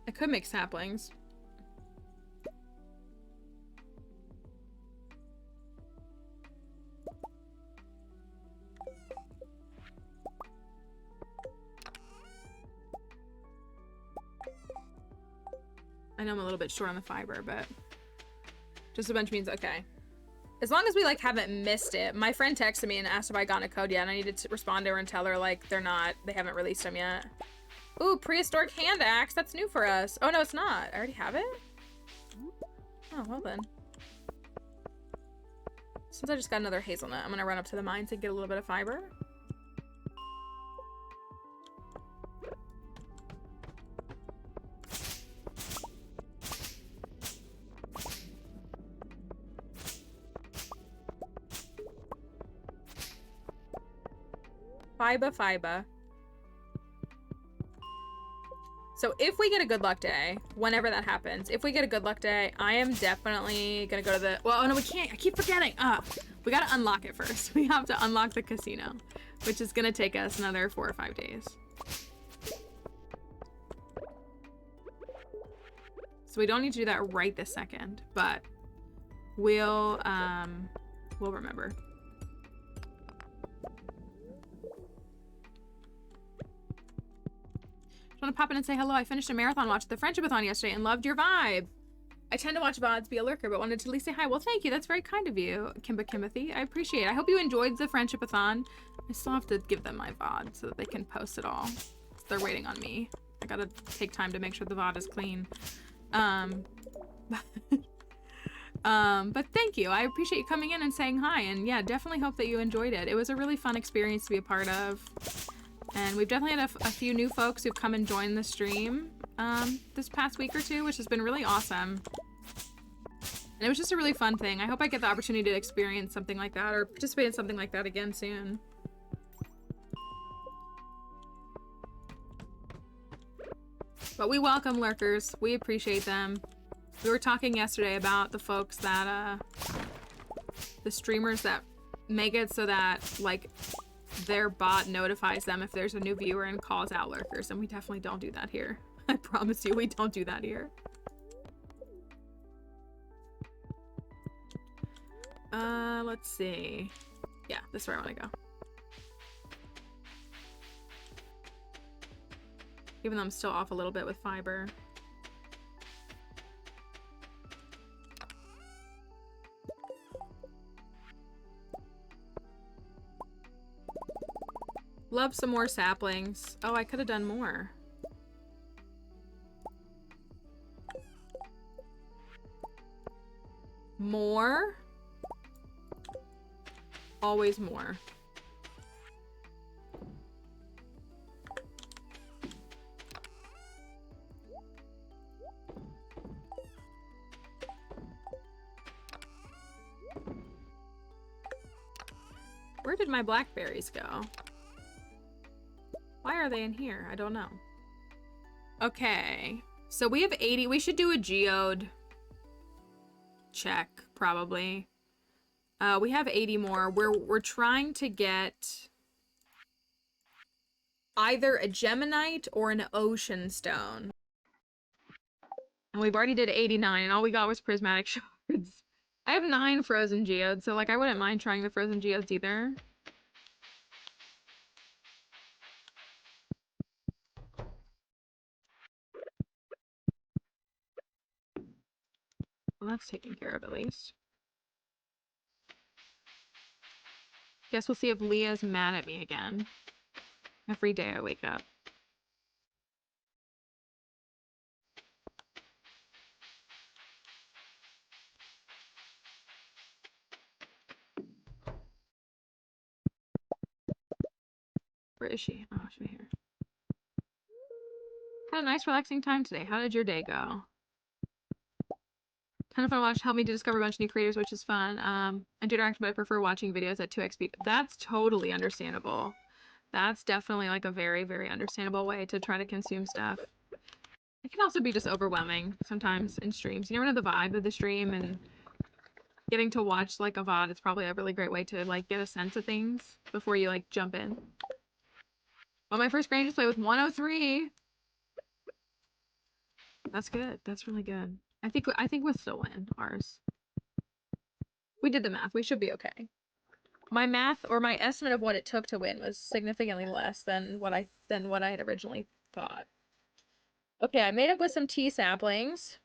I could make saplings. I know I'm a little bit short on the fiber, but just a bunch means okay. As long as we like haven't missed it. My friend texted me and asked if I got a code yet, and I needed to respond to her and tell her like they haven't released them yet. Ooh, prehistoric hand axe. That's new for us. Oh, no, it's not. I already have it? Oh, well then. Since I just got another hazelnut, I'm gonna run up to the mines and get a little bit of fiber. Fiber. So if we get a good luck day, whenever that happens, if we get a good luck day, I am definitely gonna go to the, well, oh no, we can't, I keep forgetting. We gotta unlock it first. We have to unlock the casino, which is gonna take us another 4 or 5 days. So we don't need to do that right this second, but we'll remember. Want to pop in and say hello. I finished a marathon watch the Friendship-a-thon yesterday and loved your vibe. I tend to watch VODs, be a lurker, but wanted to at least say hi. Well, thank you. That's very kind of you, Kimothy. I appreciate it. I hope you enjoyed the Friendship-a-thon. I still have to give them my VOD so that they can post it all. They're waiting on me. I gotta take time to make sure the VOD is clean. But thank you. I appreciate you coming in and saying hi. And yeah, definitely hope that you enjoyed it. It was a really fun experience to be a part of. And we've definitely had a few new folks who've come and joined the stream this past week or two, which has been really awesome. And it was just a really fun thing. I hope I get the opportunity to experience something like that or participate in something like that again soon. But we welcome lurkers. We appreciate them. We were talking yesterday about the folks that, the streamers that make it so that, like, their bot notifies them if there's a new viewer and calls out lurkers, and we definitely don't do that here. I promise you, we don't do that here. Let's see. Yeah, this is where I want to go. Even though I'm still off a little bit with fiber. Love some more saplings. Oh, I could have done more. More? Always more. Where did my blackberries go? Why are they in here? I don't know. Okay. So we have 80. We should do a geode check, probably. We have 80 more. We're trying to get either a geminite or an ocean stone. And we've already did 89, and all we got was prismatic shards. I have 9 frozen geodes, so like I wouldn't mind trying the frozen geodes either. Well, that's taken care of at least. Guess we'll see if Leah's mad at me again. Every day I wake up. Where is she? Oh, she's here. Had a nice relaxing time today. How did your day go? Kind of fun to watch. Helped me to discover a bunch of new creators, which is fun. I do interact, but I prefer watching videos at 2x speed. That's totally understandable. That's definitely like a very, very understandable way to try to consume stuff. It can also be just overwhelming sometimes in streams. You never know the vibe of the stream, and getting to watch like a VOD is probably a really great way to like get a sense of things before you like jump in. Well, my first Rangers play with 103. That's good. That's really good. I think we'll still win ours. We did the math. We should be okay. My math or my estimate of what it took to win was significantly less than what I had originally thought. Okay, I made up with some tea saplings.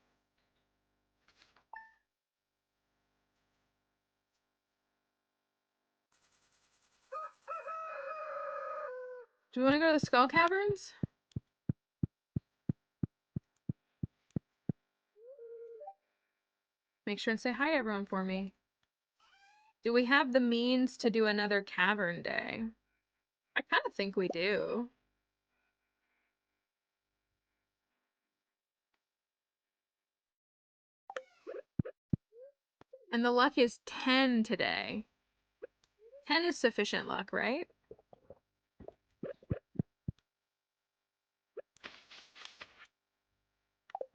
Do we want to go to the Skull Caverns? Make sure and say hi to everyone for me. Do we have the means to do another cavern day? I kind of think we do. And the luck is 10 today. 10 is sufficient luck, right?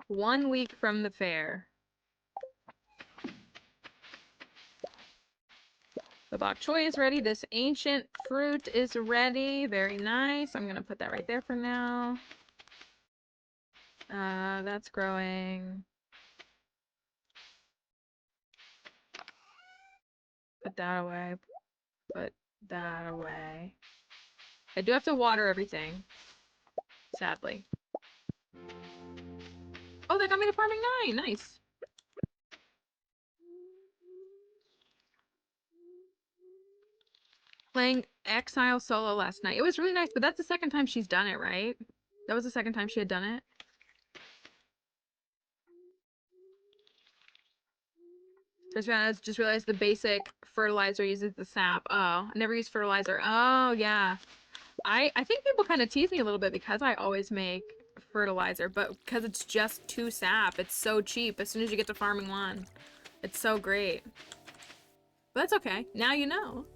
One week from the fair. The bok choy is ready. This ancient fruit is ready. Very nice. I'm gonna put that right there for now. That's growing. Put that away. Put that away. I do have to water everything. Sadly. Oh, that got me to farming 9. Nice. Playing Exile solo last night. It was really nice, but that's the second time she's done it, right? That was the second time she had done it. Just realized the basic fertilizer uses the sap. Oh, I never use fertilizer. Oh, yeah. I think people kind of tease me a little bit because I always make fertilizer, but because it's just 2 sap, it's so cheap as soon as you get to farming 1. It's so great. But that's okay. Now you know.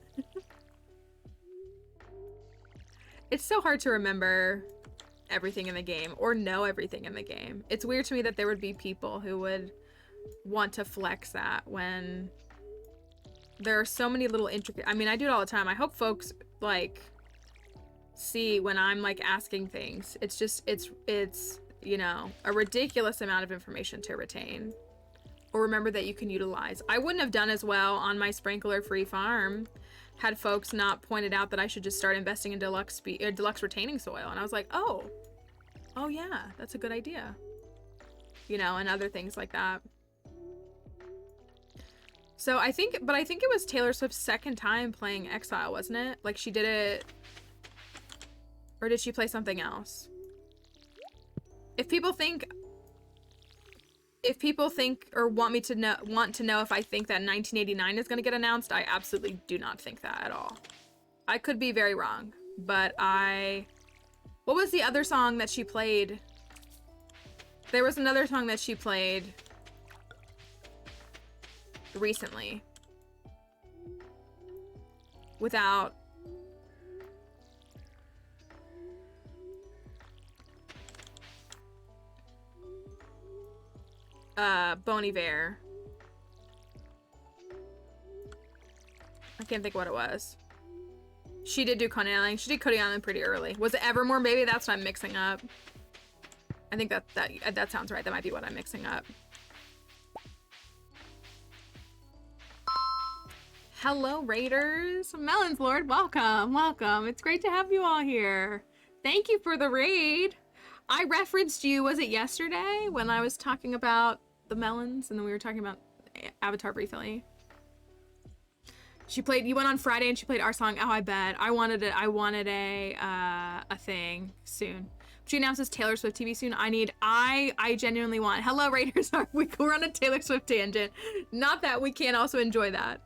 It's so hard to remember everything in the game or know everything in the game. It's weird to me that there would be people who would want to flex that when there are so many little intricate. I mean, I do it all the time. I hope folks like see when I'm like asking things. It's just it's you know, a ridiculous amount of information to retain or remember that you can utilize. I wouldn't have done as well on my sprinkler free farm had folks not pointed out that I should just start investing in deluxe retaining soil, and I was like, oh yeah, that's a good idea, you know, and other things like that. So I think it was Taylor Swift's second time playing Exile, wasn't it? Like she did it, or did she play something else? If people think or want to know if I think that 1989 is going to get announced, I absolutely do not think that at all. I could be very wrong, but what was the other song that she played? There was another song that she played recently without Bon Iver. I can't think what it was. She did do Coney Island. She did Coney Island pretty early. Was it Evermore? Maybe that's what I'm mixing up. I think that sounds right. That might be what I'm mixing up. Hello, Raiders. Melons Lord, welcome. Welcome. It's great to have you all here. Thank you for the raid. I referenced you, was it yesterday, when I was talking about the melons, and then we were talking about Avatar briefly. You went on Friday and she played our song. Oh, I bet. I wanted a thing soon. She announces Taylor Swift TV soon. I genuinely want. Hello, Raiders. We're on a Taylor Swift tangent. Not that we can't also enjoy that.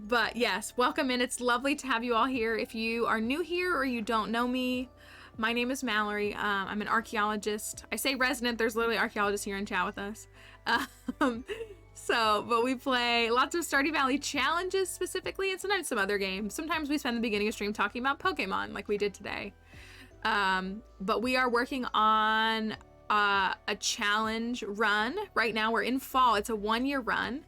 But yes, welcome in. It's lovely to have you all here. If you are new here or you don't know me, my name is Mallory. I'm an archaeologist. I say resident, there's literally archaeologists here in chat with us. But we play lots of Stardew Valley challenges specifically, and sometimes some other games. Sometimes we spend the beginning of stream talking about Pokemon like we did today. But we are working on a challenge run. Right now we're in fall. It's a 1-year run.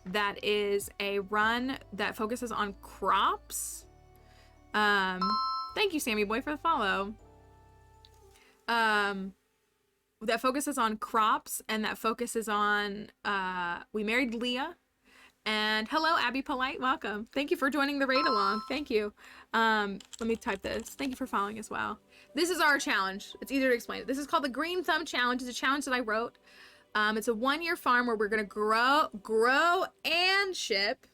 That is a run that focuses on crops. Thank you, Sammy Boy, for the follow. That focuses on crops, and that focuses on we married Leah. And hello, Abby Polite, welcome. Thank you for joining the raid along. Thank you. Let me type this. Thank you for following as well. This is our challenge. It's easier to explain it. This is called the Green Thumb Challenge. It's a challenge that I wrote. It's a 1-year farm where we're gonna grow and ship.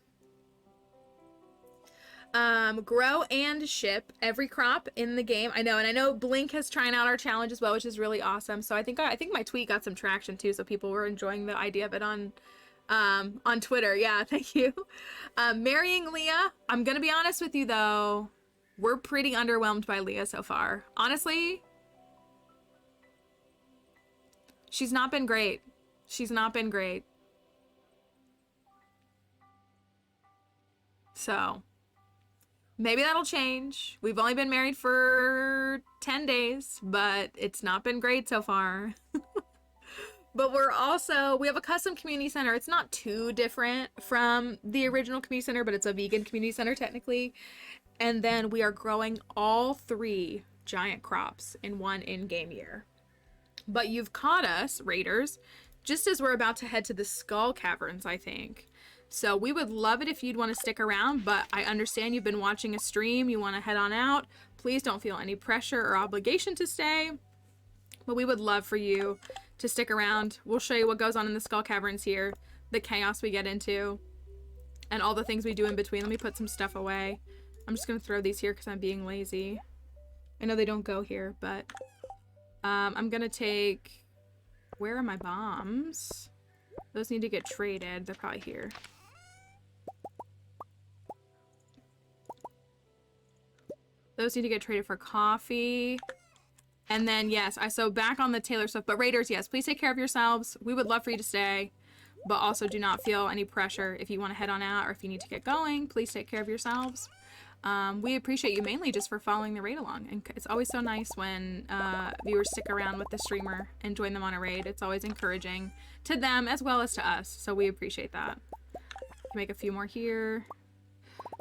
Grow and ship every crop in the game. I know Blink has trying out our challenge as well, which is really awesome. So I think my tweet got some traction too, so people were enjoying the idea of it on On Twitter. Yeah, thank you. Marrying Leah. I'm gonna be honest with you though. We're pretty underwhelmed by Leah so far. Honestly, she's not been great. She's not been great. So, maybe that'll change. We've only been married for 10 days, but it's not been great so far. But we have a custom community center. It's not too different from the original community center, but it's a vegan community center technically. And then we are growing all 3 giant crops in one in-game year. But you've caught us, Raiders, just as we're about to head to the Skull Caverns, I think. So we would love it if you'd want to stick around, but I understand you've been watching a stream, you want to head on out. Please don't feel any pressure or obligation to stay. But we would love for you to stick around. We'll show you what goes on in the Skull Caverns here, the chaos we get into, and all the things we do in between. Let me put some stuff away. I'm just going to throw these here because I'm being lazy. I know they don't go here, but I'm going to take... Where are my bombs? Those need to get traded. They're probably here. Those need to get traded for coffee. And then, yes, so back on the Taylor Swift. But Raiders, yes, please take care of yourselves. We would love for you to stay. But also do not feel any pressure if you want to head on out or if you need to get going. Please take care of yourselves. We appreciate you mainly just for following the raid along. And it's always so nice when viewers stick around with the streamer and join them on a raid. It's always encouraging to them as well as to us. So we appreciate that. Make a few more here.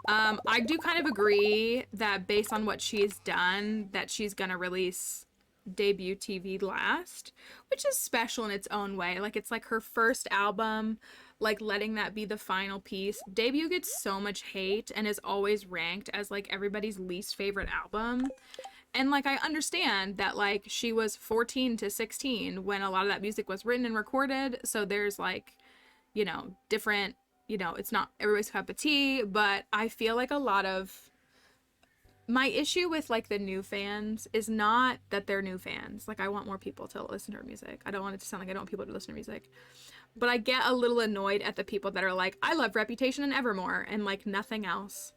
I do kind of agree that based on what she's done, that she's going to release debut TV last, which is special in its own way. Like, it's like her first album, like letting that be the final piece. Debut gets so much hate and is always ranked as like everybody's least favorite album. And like, I understand that like she was 14 to 16 when a lot of that music was written and recorded. So there's like, you know, different, you know, it's not everybody's cup of tea, but I feel like a lot of my issue with like the new fans is not that they're new fans. Like, I want more people to listen to her music. I don't want it to sound like I don't want people to listen to music. But I get a little annoyed at the people that are like, I love Reputation and Evermore and like nothing else.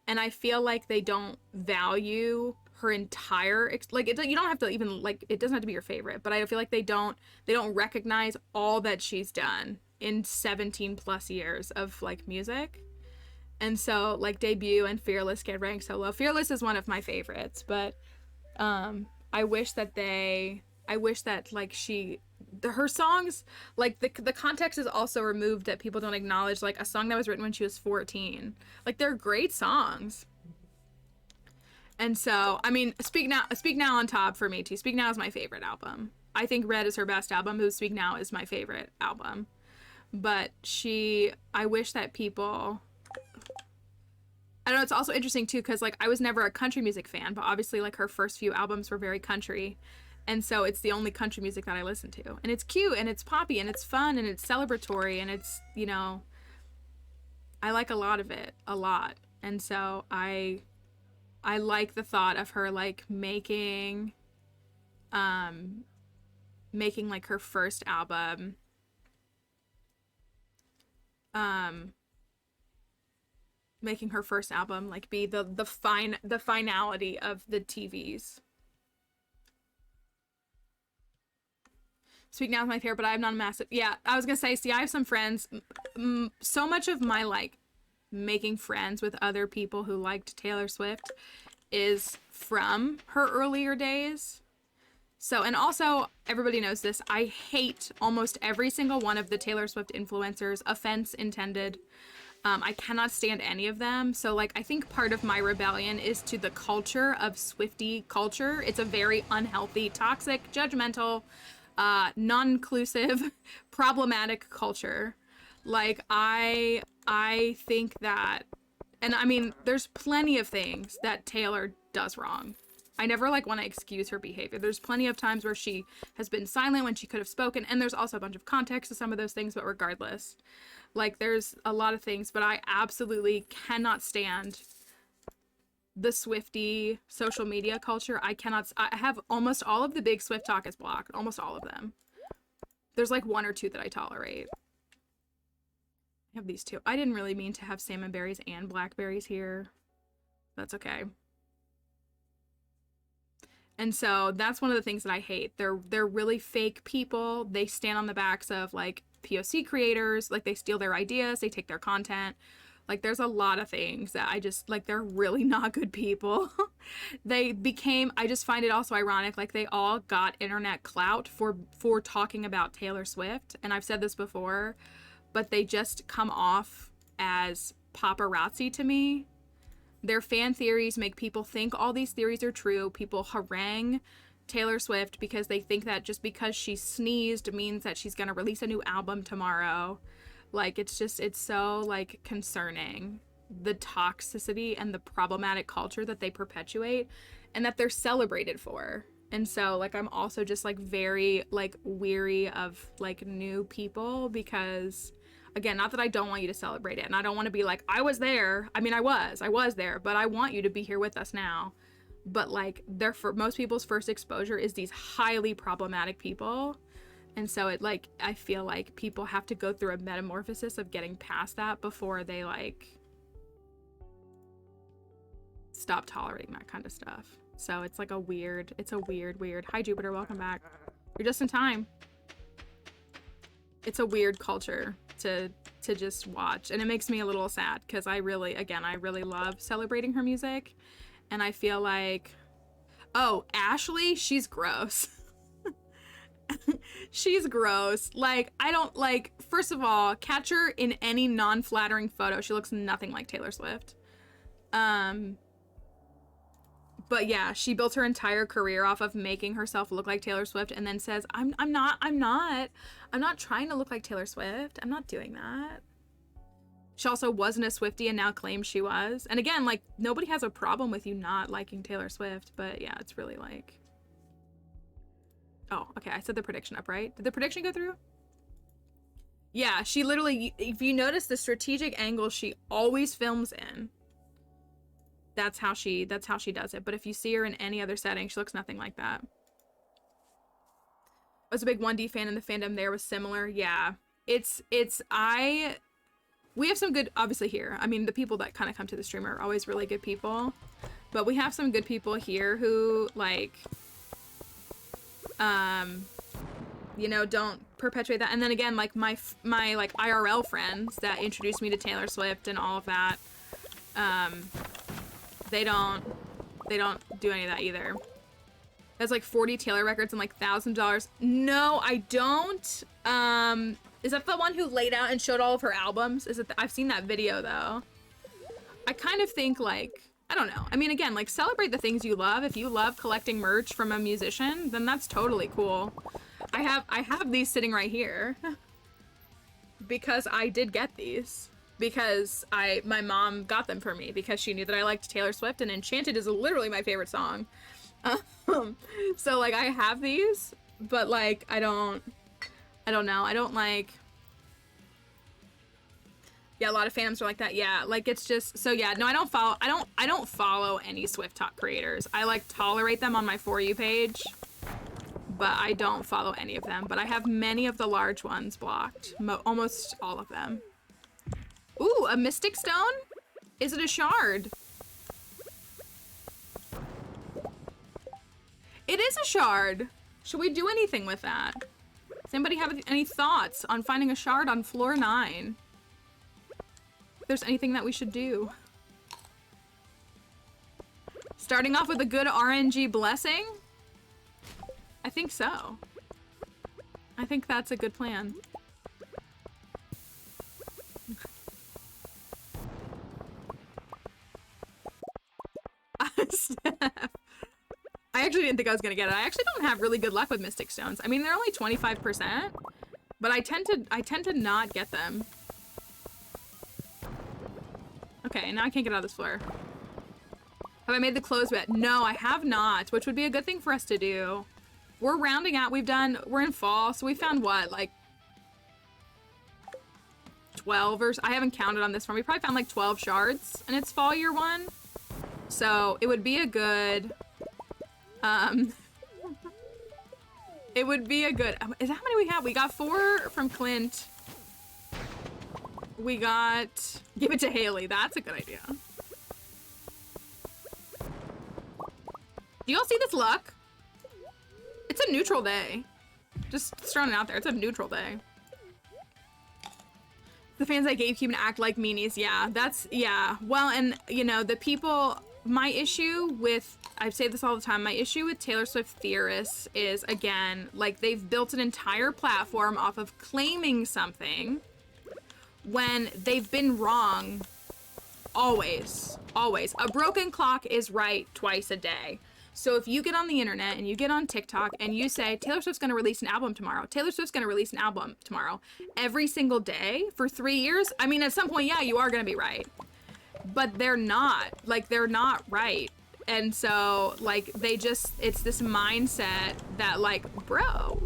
And I feel like they don't value her entire like you don't have to even like, it doesn't have to be your favorite, but I feel like they don't recognize all that she's done in 17 plus years of like music. And so like Debut and Fearless get ranked so low. Fearless is one of my favorites, but I wish that like her songs, like the context is also removed, that people don't acknowledge like a song that was written when she was 14. Like, they're great songs. And so, I mean, Speak Now on top for me too. Speak Now is my favorite album. I think Red is her best album, but Speak Now is my favorite album. But I wish that people, I don't know, it's also interesting too, because like I was never a country music fan, but obviously like her first few albums were very country. And so it's the only country music that I listen to. And it's cute and it's poppy and it's fun and it's celebratory and it's, you know, I like a lot of it, a lot. And so I like the thought of her like making like her first album making her first album like be the finality of the TVs. Speak Now is my favorite, but I'm not a massive, yeah, I was gonna say, see, I have some friends, so much of my like making friends with other people who liked Taylor Swift is from her earlier days. So, and also, everybody knows this, I hate almost every single one of the Taylor Swift influencers, offense intended. I cannot stand any of them. So, like, I think part of my rebellion is to the culture of Swiftie culture. It's a very unhealthy, toxic, judgmental, non-inclusive, problematic culture. Like, I think that, and I mean, there's plenty of things that Taylor does wrong. I never like want to excuse her behavior. There's plenty of times where she has been silent when she could have spoken, and there's also a bunch of context to some of those things, but regardless, like, there's a lot of things, but I absolutely cannot stand the Swiftie social media culture. I have almost all of the big Swift talk is blocked, almost all of them. There's like one or two that I tolerate. have these two. I didn't really mean to have salmon berries and blackberries here. That's okay. And so that's one of the things that I hate. They're really fake people. They stand on the backs of like POC creators. Like they steal their ideas. They take their content. Like there's a lot of things that I just like, they're really not good people. I just find it also ironic. Like they all got internet clout for talking about Taylor Swift. And I've said this before, but they just come off as paparazzi to me. Their fan theories make people think all these theories are true. People harangue Taylor Swift because they think that just because she sneezed means that she's going to release a new album tomorrow. Like, it's so, like, concerning, the toxicity and the problematic culture that they perpetuate and that they're celebrated for. And so, like, I'm also just, like, very, like, weary of, like, new people because... Again, not that I don't want you to celebrate it, and I don't want to be like, I was there. I mean, I was there, but I want you to be here with us now. But like, most people's first exposure is these highly problematic people. And so I feel like people have to go through a metamorphosis of getting past that before they like stop tolerating that kind of stuff. So it's like a weird. Hi Jupiter, welcome back. You're just in time. It's a weird culture to just watch, and it makes me a little sad because I really love celebrating her music, and I feel like, oh, Ashley, she's gross. She's gross. Like, I don't like, first of all, catch her in any non-flattering photo. She looks nothing like Taylor Swift. But yeah, she built her entire career off of making herself look like Taylor Swift and then says, I'm not trying to look like Taylor Swift. I'm not doing that. She also wasn't a Swiftie and now claims she was. And again, like, nobody has a problem with you not liking Taylor Swift, but yeah, it's really like... Oh, okay, I set the prediction up, right? Did the prediction go through? Yeah, she literally, if you notice the strategic angle she always films in, that's how she does it. But if you see her in any other setting, she looks nothing like that. I was a big 1D fan, and the fandom there was similar. Yeah, we have some good, obviously here. I mean, the people that kind of come to the stream are always really good people, but we have some good people here who like, you know, don't perpetuate that. And then again, like my like IRL friends that introduced me to Taylor Swift and all of that, they don't do any of that either. There's like 40 Taylor records and like $1,000. No, I don't. Is that the one who laid out and showed all of her albums? Is it? I've seen that video though. I kind of think like, I don't know. I mean, again, like celebrate the things you love. If you love collecting merch from a musician, then that's totally cool. I have these sitting right here because I did get these. Because my mom got them for me because she knew that I liked Taylor Swift, and Enchanted is literally my favorite song. So like I have these, but like I don't know. I don't like. Yeah, a lot of fans are like that. Yeah, like it's just so yeah. No, I don't follow any Swift Talk creators. I like tolerate them on my For You page, but I don't follow any of them. But I have many of the large ones blocked. Almost all of them. Ooh, a Mystic Stone? Is it a shard? It is a shard. Should we do anything with that? Does anybody have any thoughts on finding a shard on floor 9? If there's anything that we should do. Starting off with a good RNG blessing? I think so. I think that's a good plan. I actually didn't think I was gonna get it. I actually don't have really good luck with Mystic Stones. I mean, they're only 25%, but I tend to not get them. Okay, now I can't get out of this floor. Have I made the close bet? No, I have not, which would be a good thing for us to do. We're rounding out. We're in fall, so we found what, like 12 or I haven't counted on this one. We probably found like 12 shards, and it's fall year 1. So it would be a good, it would be a good, is that how many we have? We got 4 from Clint. We got... Give it to Haley. That's a good idea. Do y'all see this luck? It's a neutral day. Just throwing it out there. It's a neutral day. The fans at GameCube act like meanies. Yeah, that's... Yeah. Well, and, you know, the people... My issue with... I say this all the time. My issue with Taylor Swift theorists is, again, like, they've built an entire platform off of claiming something when they've been wrong always. Always. A broken clock is right twice a day. So if you get on the internet and you get on TikTok and you say, Taylor Swift's gonna release an album tomorrow, Taylor Swift's gonna release an album tomorrow, every single day for 3 years, I mean, at some point, yeah, you are gonna be right. But they're not. Like, they're not right. And so, like, they just, it's this mindset that, like, bro.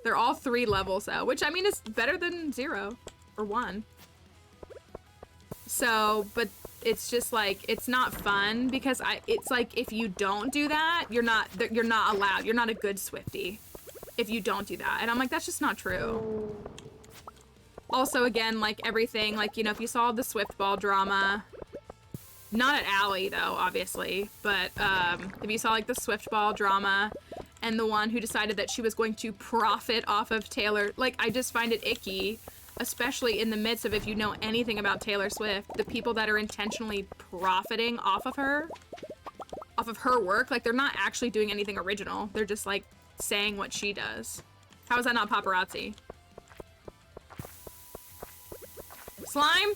They're all 3 levels, though, which, I mean, is better than 0 or 1. So, but it's just, like, it's not fun because it's like, if you don't do that, you're not allowed. You're not a good Swiftie if you don't do that. And I'm like, that's just not true. Also, again, like, everything, like, you know, if you saw the Swift Ball drama, not at Allie, though, obviously, but if you saw, like, the Swift Ball drama and the one who decided that she was going to profit off of Taylor, like, I just find it icky, especially in the midst of, if you know anything about Taylor Swift, the people that are intentionally profiting off of her work, like, they're not actually doing anything original. They're just, like, saying what she does. How is that not paparazzi? Slime?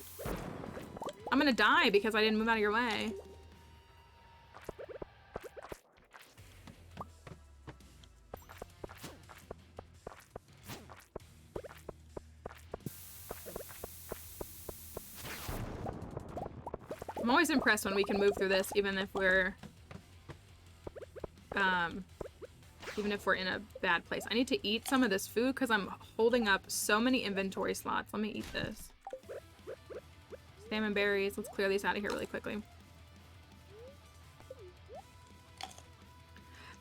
I'm gonna die because I didn't move out of your way. I'm always impressed when we can move through this, even if we're in a bad place. I need to eat some of this food because I'm holding up so many inventory slots. Let me eat this. Salmon berries. Let's clear these out of here really quickly.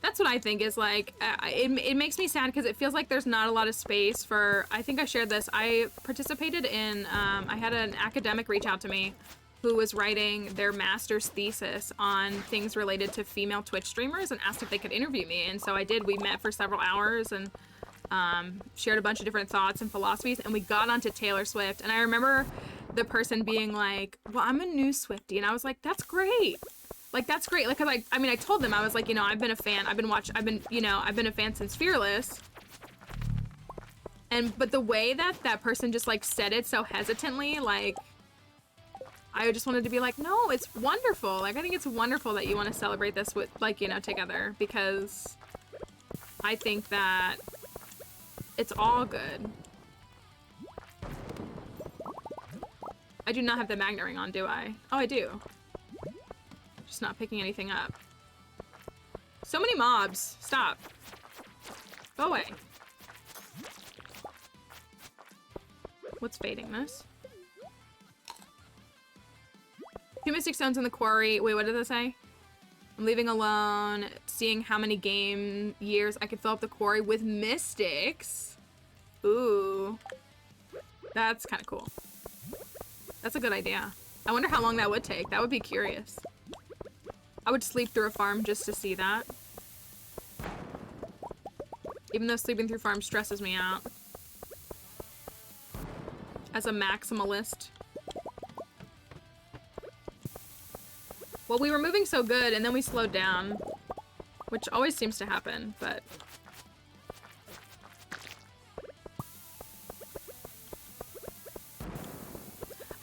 That's what I think is, like, it makes me sad because it feels like there's not a lot of space for, I think I shared this. I participated in, I had an academic reach out to me who was writing their master's thesis on things related to female Twitch streamers and asked if they could interview me. And so I did. We met for several hours and shared a bunch of different thoughts and philosophies, and we got onto Taylor Swift. And I remember the person being like, well, I'm a new Swiftie. And I was like, that's great. Like, that's great. Like, 'cause I mean, I told them, I was like, you know, I've been a fan. I've been a fan since Fearless. But the way that person just, like, said it so hesitantly, like, I just wanted to be like, no, it's wonderful. Like, I think it's wonderful that you want to celebrate this with, like, you know, together, because I think that it's all good. I do not have the magnet ring on, do I? Oh, I do. Just not picking anything up. So many mobs. Stop. Go away. What's fading this? 2 mystic stones in the quarry. Wait, what did it say? I'm leaving alone, seeing how many game years I could fill up the quarry with mystics. Ooh. That's kind of cool. That's a good idea. I wonder how long that would take. That would be curious. I would sleep through a farm just to see that. Even though sleeping through farms stresses me out. As a maximalist. Well, we were moving so good, and then we slowed down. Which always seems to happen, but...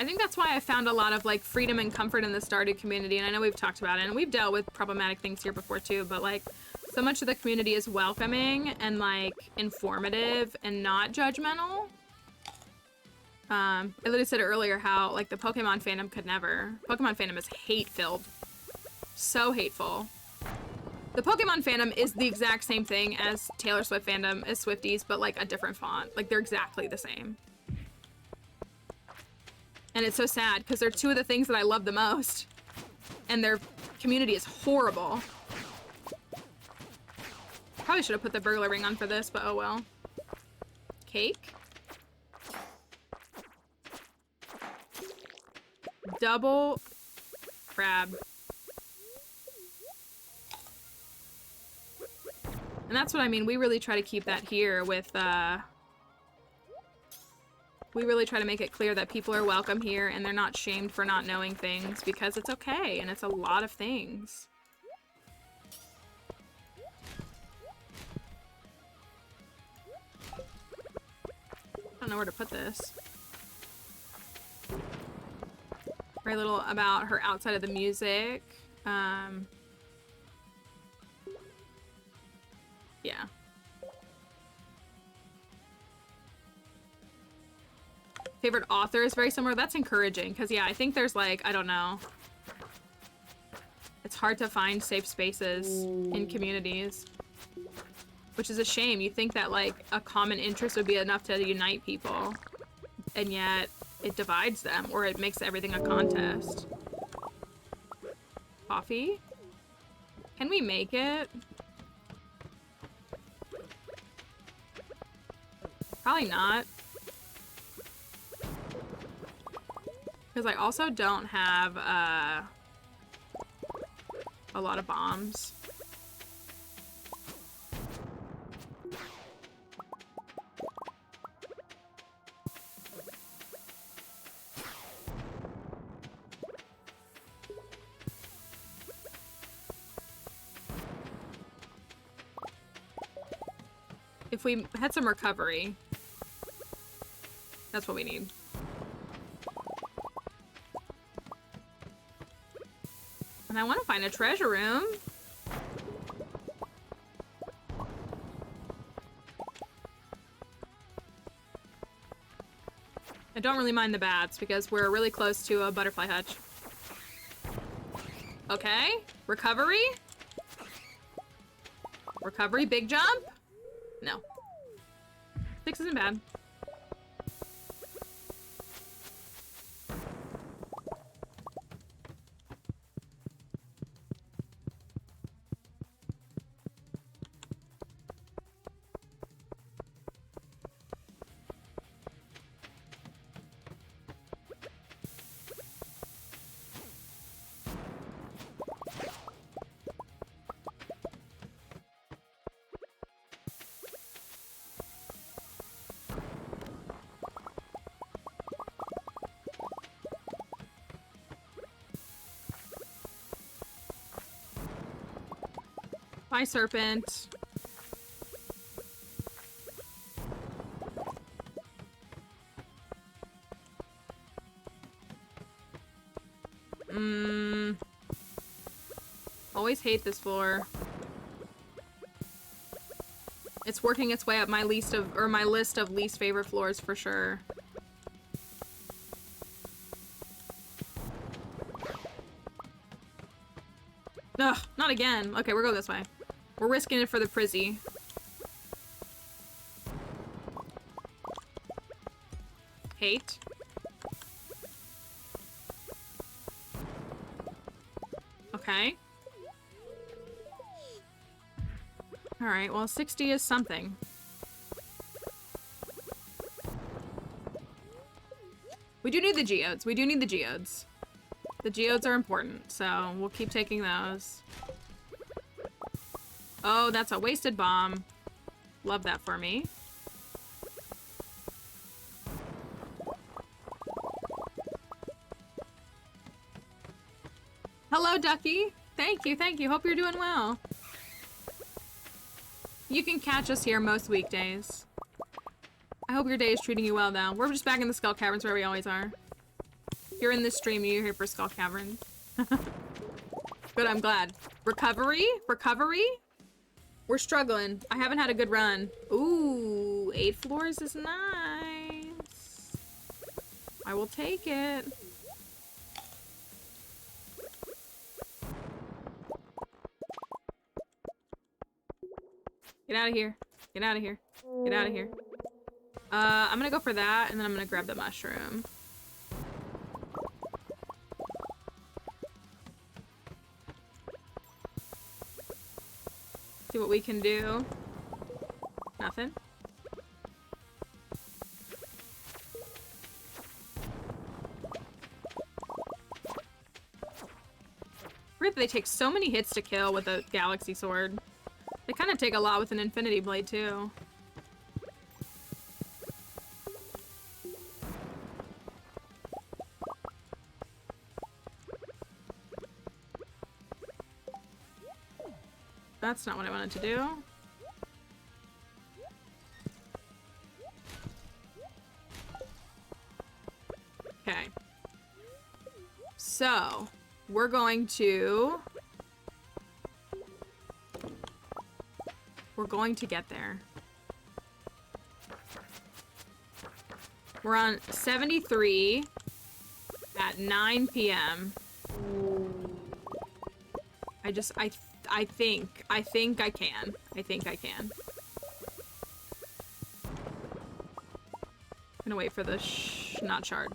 I think that's why I found a lot of, like, freedom and comfort in the Stardew community, and I know we've talked about it, and we've dealt with problematic things here before too, but, like, so much of the community is welcoming and, like, informative and not judgmental. I literally said earlier how, like, the Pokemon fandom could never. Pokemon fandom is hate-filled. So hateful. The Pokemon fandom is the exact same thing as Taylor Swift fandom, as Swifties, but, like, a different font. Like, they're exactly the same. And it's so sad, because they're 2 of the things that I love the most. And their community is horrible. Probably should have put the burglar ring on for this, but oh well. Cake? Double crab. And that's what I mean. We really try to keep that here with, we really try to make it clear that people are welcome here and they're not shamed for not knowing things because it's okay and it's a lot of things. I don't know where to put this. Very little about her outside of the music. Yeah. Favorite author is very similar. That's encouraging because, yeah, I think there's like, I don't know. It's hard to find safe spaces in communities, which is a shame. You think that like a common interest would be enough to unite people, and yet it divides them or it makes everything a contest. Coffee? Can we make it? Probably not. Because I also don't have a lot of bombs. If we had some recovery, that's what we need. And I want to find a treasure room. I don't really mind the bats because we're really close to a butterfly hutch. Okay, recovery. Recovery, big jump. No. 6 isn't bad. Bye, serpent. Always hate this floor. It's working its way up my list of least favorite floors for sure. Ugh, not again. Okay, we're going this way. We're risking it for the prizzy. Hate. Okay. Alright, well 60 is something. We do need the geodes. We do need the geodes. The geodes are important, so we'll keep taking those. Oh, that's a wasted bomb. Love that for me. Hello, Ducky. Thank you, thank you. Hope you're doing well. You can catch us here most weekdays. I hope your day is treating you well, though. We're just back in the Skull Caverns where we always are. You're in this stream, you're here for Skull Caverns. Good, I'm glad. Recovery? Recovery? We're struggling. I haven't had a good run. Ooh, 8 floors is nice. I will take it. Get out of here. Get out of here. Get out of here. I'm gonna go for that, and then I'm gonna grab the mushroom. See what we can do. Nothing. that they take so many hits to kill with a galaxy sword. They kind of take a lot with an infinity blade, too. That's not what I wanted to do. Okay. So, we're going to get there. We're on 73 at 9 p.m. I think I can. I think I can. I'm gonna wait for the not shard.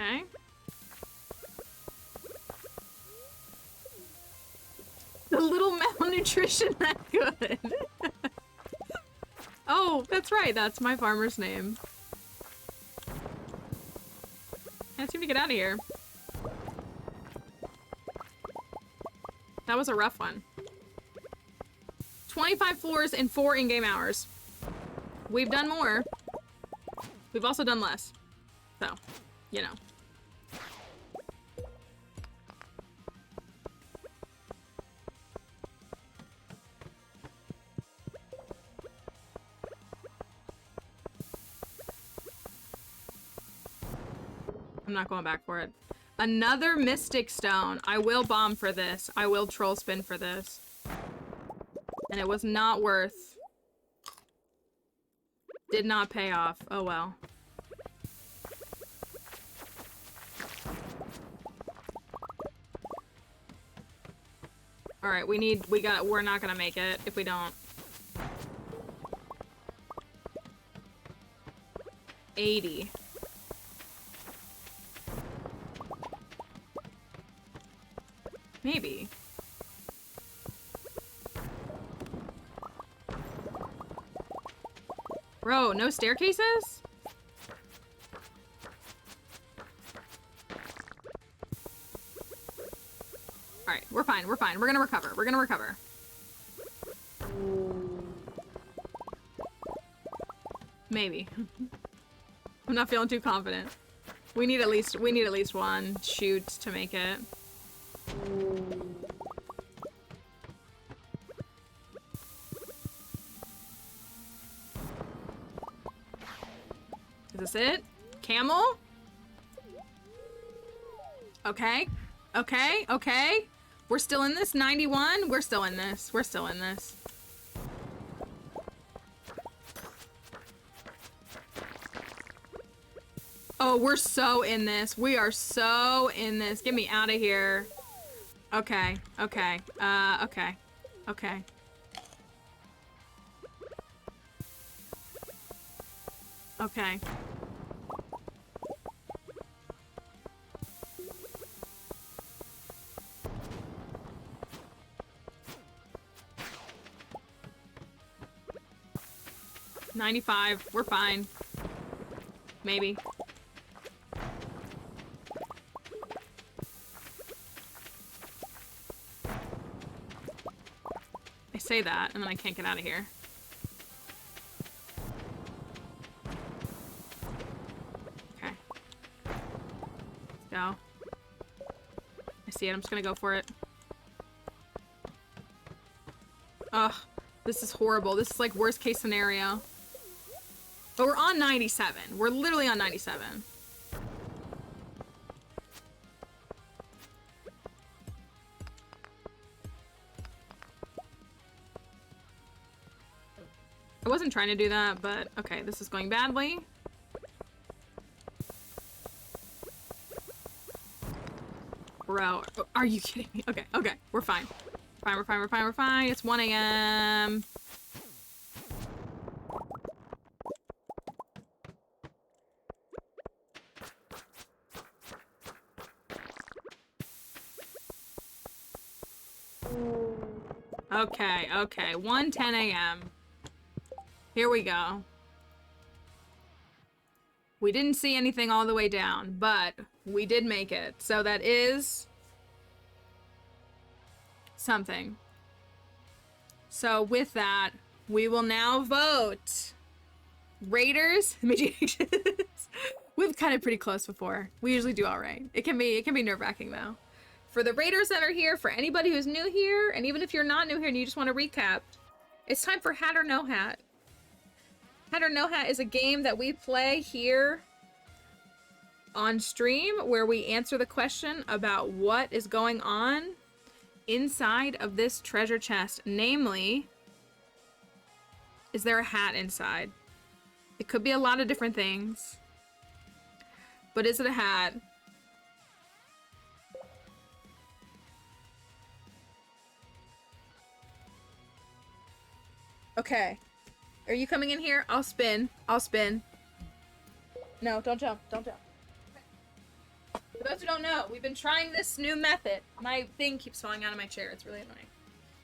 Okay. The little malnutrition that good. Oh, that's right. That's my farmer's name. Can't seem to get out of here. That was a rough one. 25 floors in 4 in-game hours. We've done more. We've also done less. So, you know. I'm not going back for it. Another Mystic Stone. I will bomb for this. I will troll spin for this. And it was not worth. Did not pay off. Oh well. Alright, we're not gonna make it if we don't. 80. Maybe. Bro, no staircases? Alright, we're fine, we're fine. We're gonna recover, we're gonna recover. Maybe. I'm not feeling too confident. We need at least one shoot to make it. Is this it? Camel? Okay. Okay. Okay. We're still in this. 91. We're still in this. We're still in this. Oh, we're so in this. We are so in this. Get me out of here. Okay. Okay. Okay. Okay. Okay. $95. We're fine. Maybe. I say that, and then I can't get out of here. Okay. Let's go. I see it. I'm just gonna go for it. Ugh. This is horrible. This is like worst case scenario. But we're on 97. We're literally on 97. I wasn't trying to do that, but okay, this is going badly. Bro, are you kidding me? Okay, okay, we're fine. We're fine. It's 1 a.m. Okay, okay, 1:10 a.m. Here we go. We didn't see anything all the way down, but we did make it. So that is something. So with that, we will now vote. Raiders, we've cut it pretty close before. We usually do all right. It can be nerve-wracking though. For the Raiders that are here, for anybody who's new here, and even if you're not new here and you just want to recap, it's time for Hat or No Hat. Hat or No Hat is a game that we play here on stream where we answer the question about what is going on inside of this treasure chest. Namely, is there a hat inside? It could be a lot of different things. But is it a hat? Okay. Are you coming in here? I'll spin. I'll spin. No, don't jump. Don't jump. Okay. For those who don't know, we've been trying this new method. My thing keeps falling out of my chair. It's really annoying.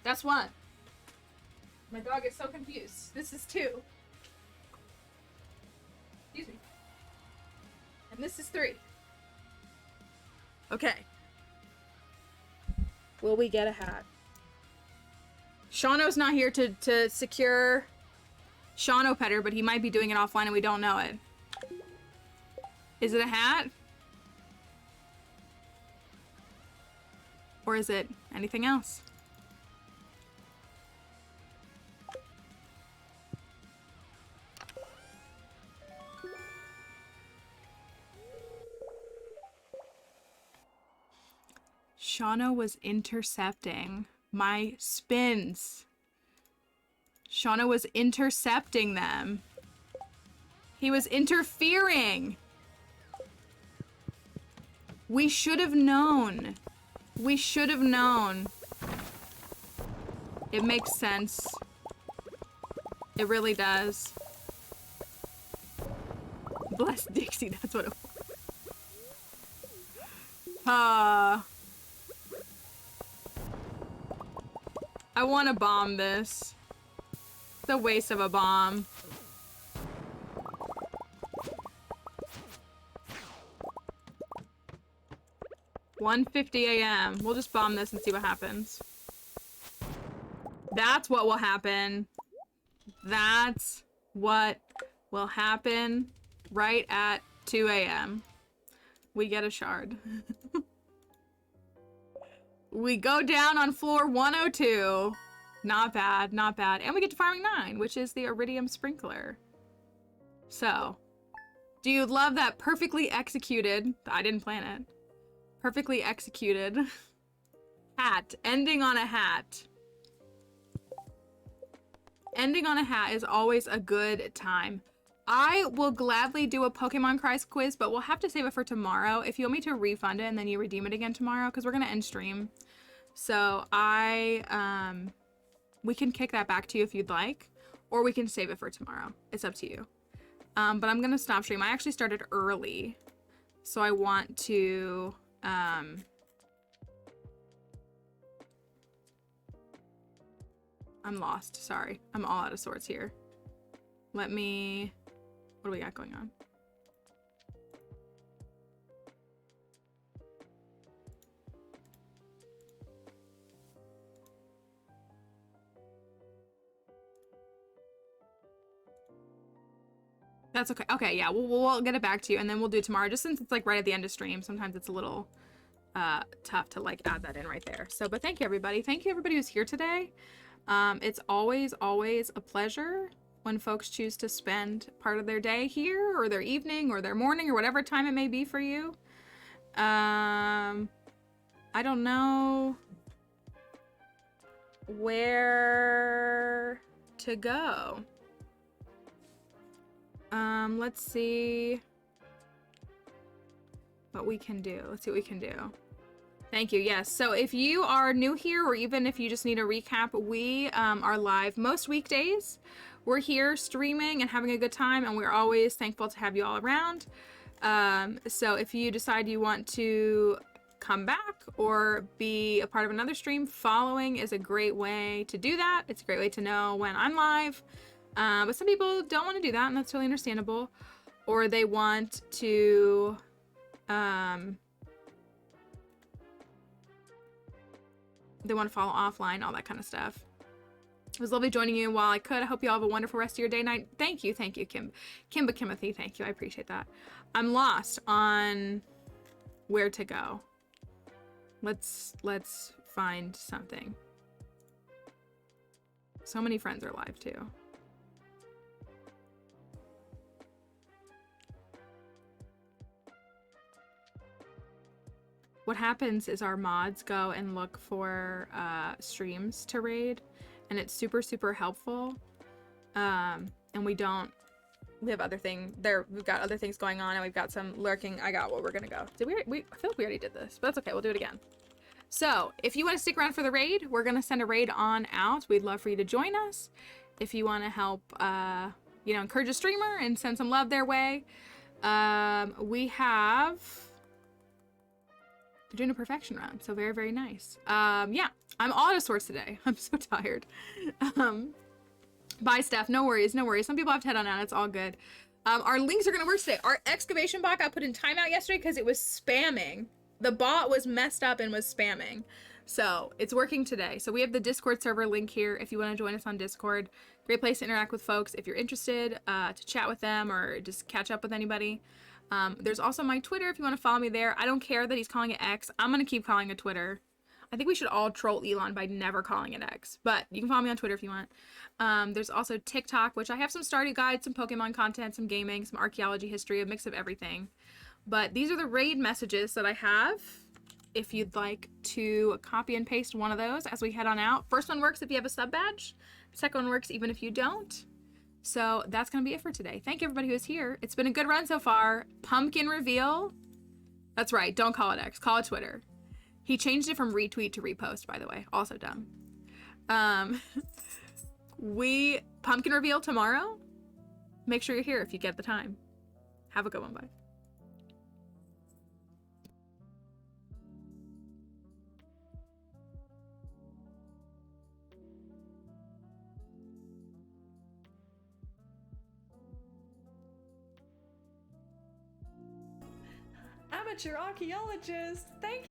That's 1. My dog is so confused. This is 2. Excuse me. And this is 3. Okay. Will we get a hat? Shauno's not here to secure Shauno Petter, but he might be doing it offline and we don't know it. Is it a hat? Or is it anything else? Shauno was intercepting my spins. Shauno was intercepting them. He was interfering. We should have known. We should have known. It makes sense. It really does. Bless Dixie, that's what it was. I want to bomb this. It's a waste of a bomb. $1:50 a.m. We'll just bomb this and see what happens. That's what will happen. That's what will happen right at 2 a.m. We get a shard. We go down on floor 102. Not bad, not bad. And we get to farming 9, which is the iridium sprinkler. So, do you love that perfectly executed, I didn't plan it, perfectly executed hat, ending on a hat. Ending on a hat is always a good time. I will gladly do a Pokemon Christ quiz, but we'll have to save it for tomorrow. If you want me to refund it and then you redeem it again tomorrow, because we're going to end stream. So we can kick that back to you if you'd like, or we can save it for tomorrow. It's up to you. But I'm going to stop stream. I actually started early, so I want to, I'm lost. Sorry. I'm all out of sorts here. Let me, what do we got going on? That's okay. Okay, yeah, we'll get it back to you, and then we'll do it tomorrow. Just since it's like right at the end of stream, sometimes it's a little tough to like add that in right there. So, but thank you everybody. Thank you everybody who's here today. It's always a pleasure when folks choose to spend part of their day here, or their evening, or their morning, or whatever time it may be for you. I don't know where to go. Let's see what we can do. Let's see what we can do. Thank you. Yes. So if you are new here, or even if you just need a recap, we are live most weekdays. We're here streaming and having a good time, and we're always thankful to have you all around. So if you decide you want to come back or be a part of another stream, following is a great way to do that. It's a great way to know when I'm live. But some people don't want to do that, and that's totally understandable. Or they want to follow offline, all that kind of stuff. It was lovely joining you while I could. I hope you all have a wonderful rest of your day, night. Thank you, Kimba Kimothy. Thank you, I appreciate that. I'm lost on where to go. Let's find something. So many friends are live too. What happens is our mods go and look for streams to raid, and it's super, super helpful. And we have other we've got other things going on, and we've got some lurking. I got what we're gonna go. I feel like we already did this, but that's okay, we'll do it again. So if you want to stick around for the raid, we're gonna send a raid on out. We'd love for you to join us. If you want to help encourage a streamer and send some love their way, we have doing a perfection run, so very, very nice. Yeah, I'm all out of sorts today. I'm so tired. Bye, Steph. No worries. Some people have to head on out. It's all good. Our links are gonna work today. Our excavation bot got put in timeout yesterday because it was spamming. The bot was messed up and was spamming. So it's working today. So we have the Discord server link here if you want to join us on Discord. Great place to interact with folks if you're interested, to chat with them or just catch up with anybody. There's also my Twitter if you want to follow me there. I don't care that he's calling it X. I'm going to keep calling it Twitter. I think we should all troll Elon by never calling it X, but you can follow me on Twitter if you want. There's also TikTok, which I have some Stardew guides, some Pokemon content, some gaming, some archaeology history, a mix of everything. But these are the raid messages that I have. If you'd like to copy and paste one of those as we head on out. First one works if you have a sub badge. Second one works even if you don't. So that's going to be it for today. Thank you everybody who's here. It's been a good run so far. Pumpkin reveal. That's right. Don't call it X. Call it Twitter. He changed it from retweet to repost, by the way. Also dumb. Pumpkin reveal tomorrow. Make sure you're here if you get the time. Have a good one. Bye. Amateur archaeologist, thank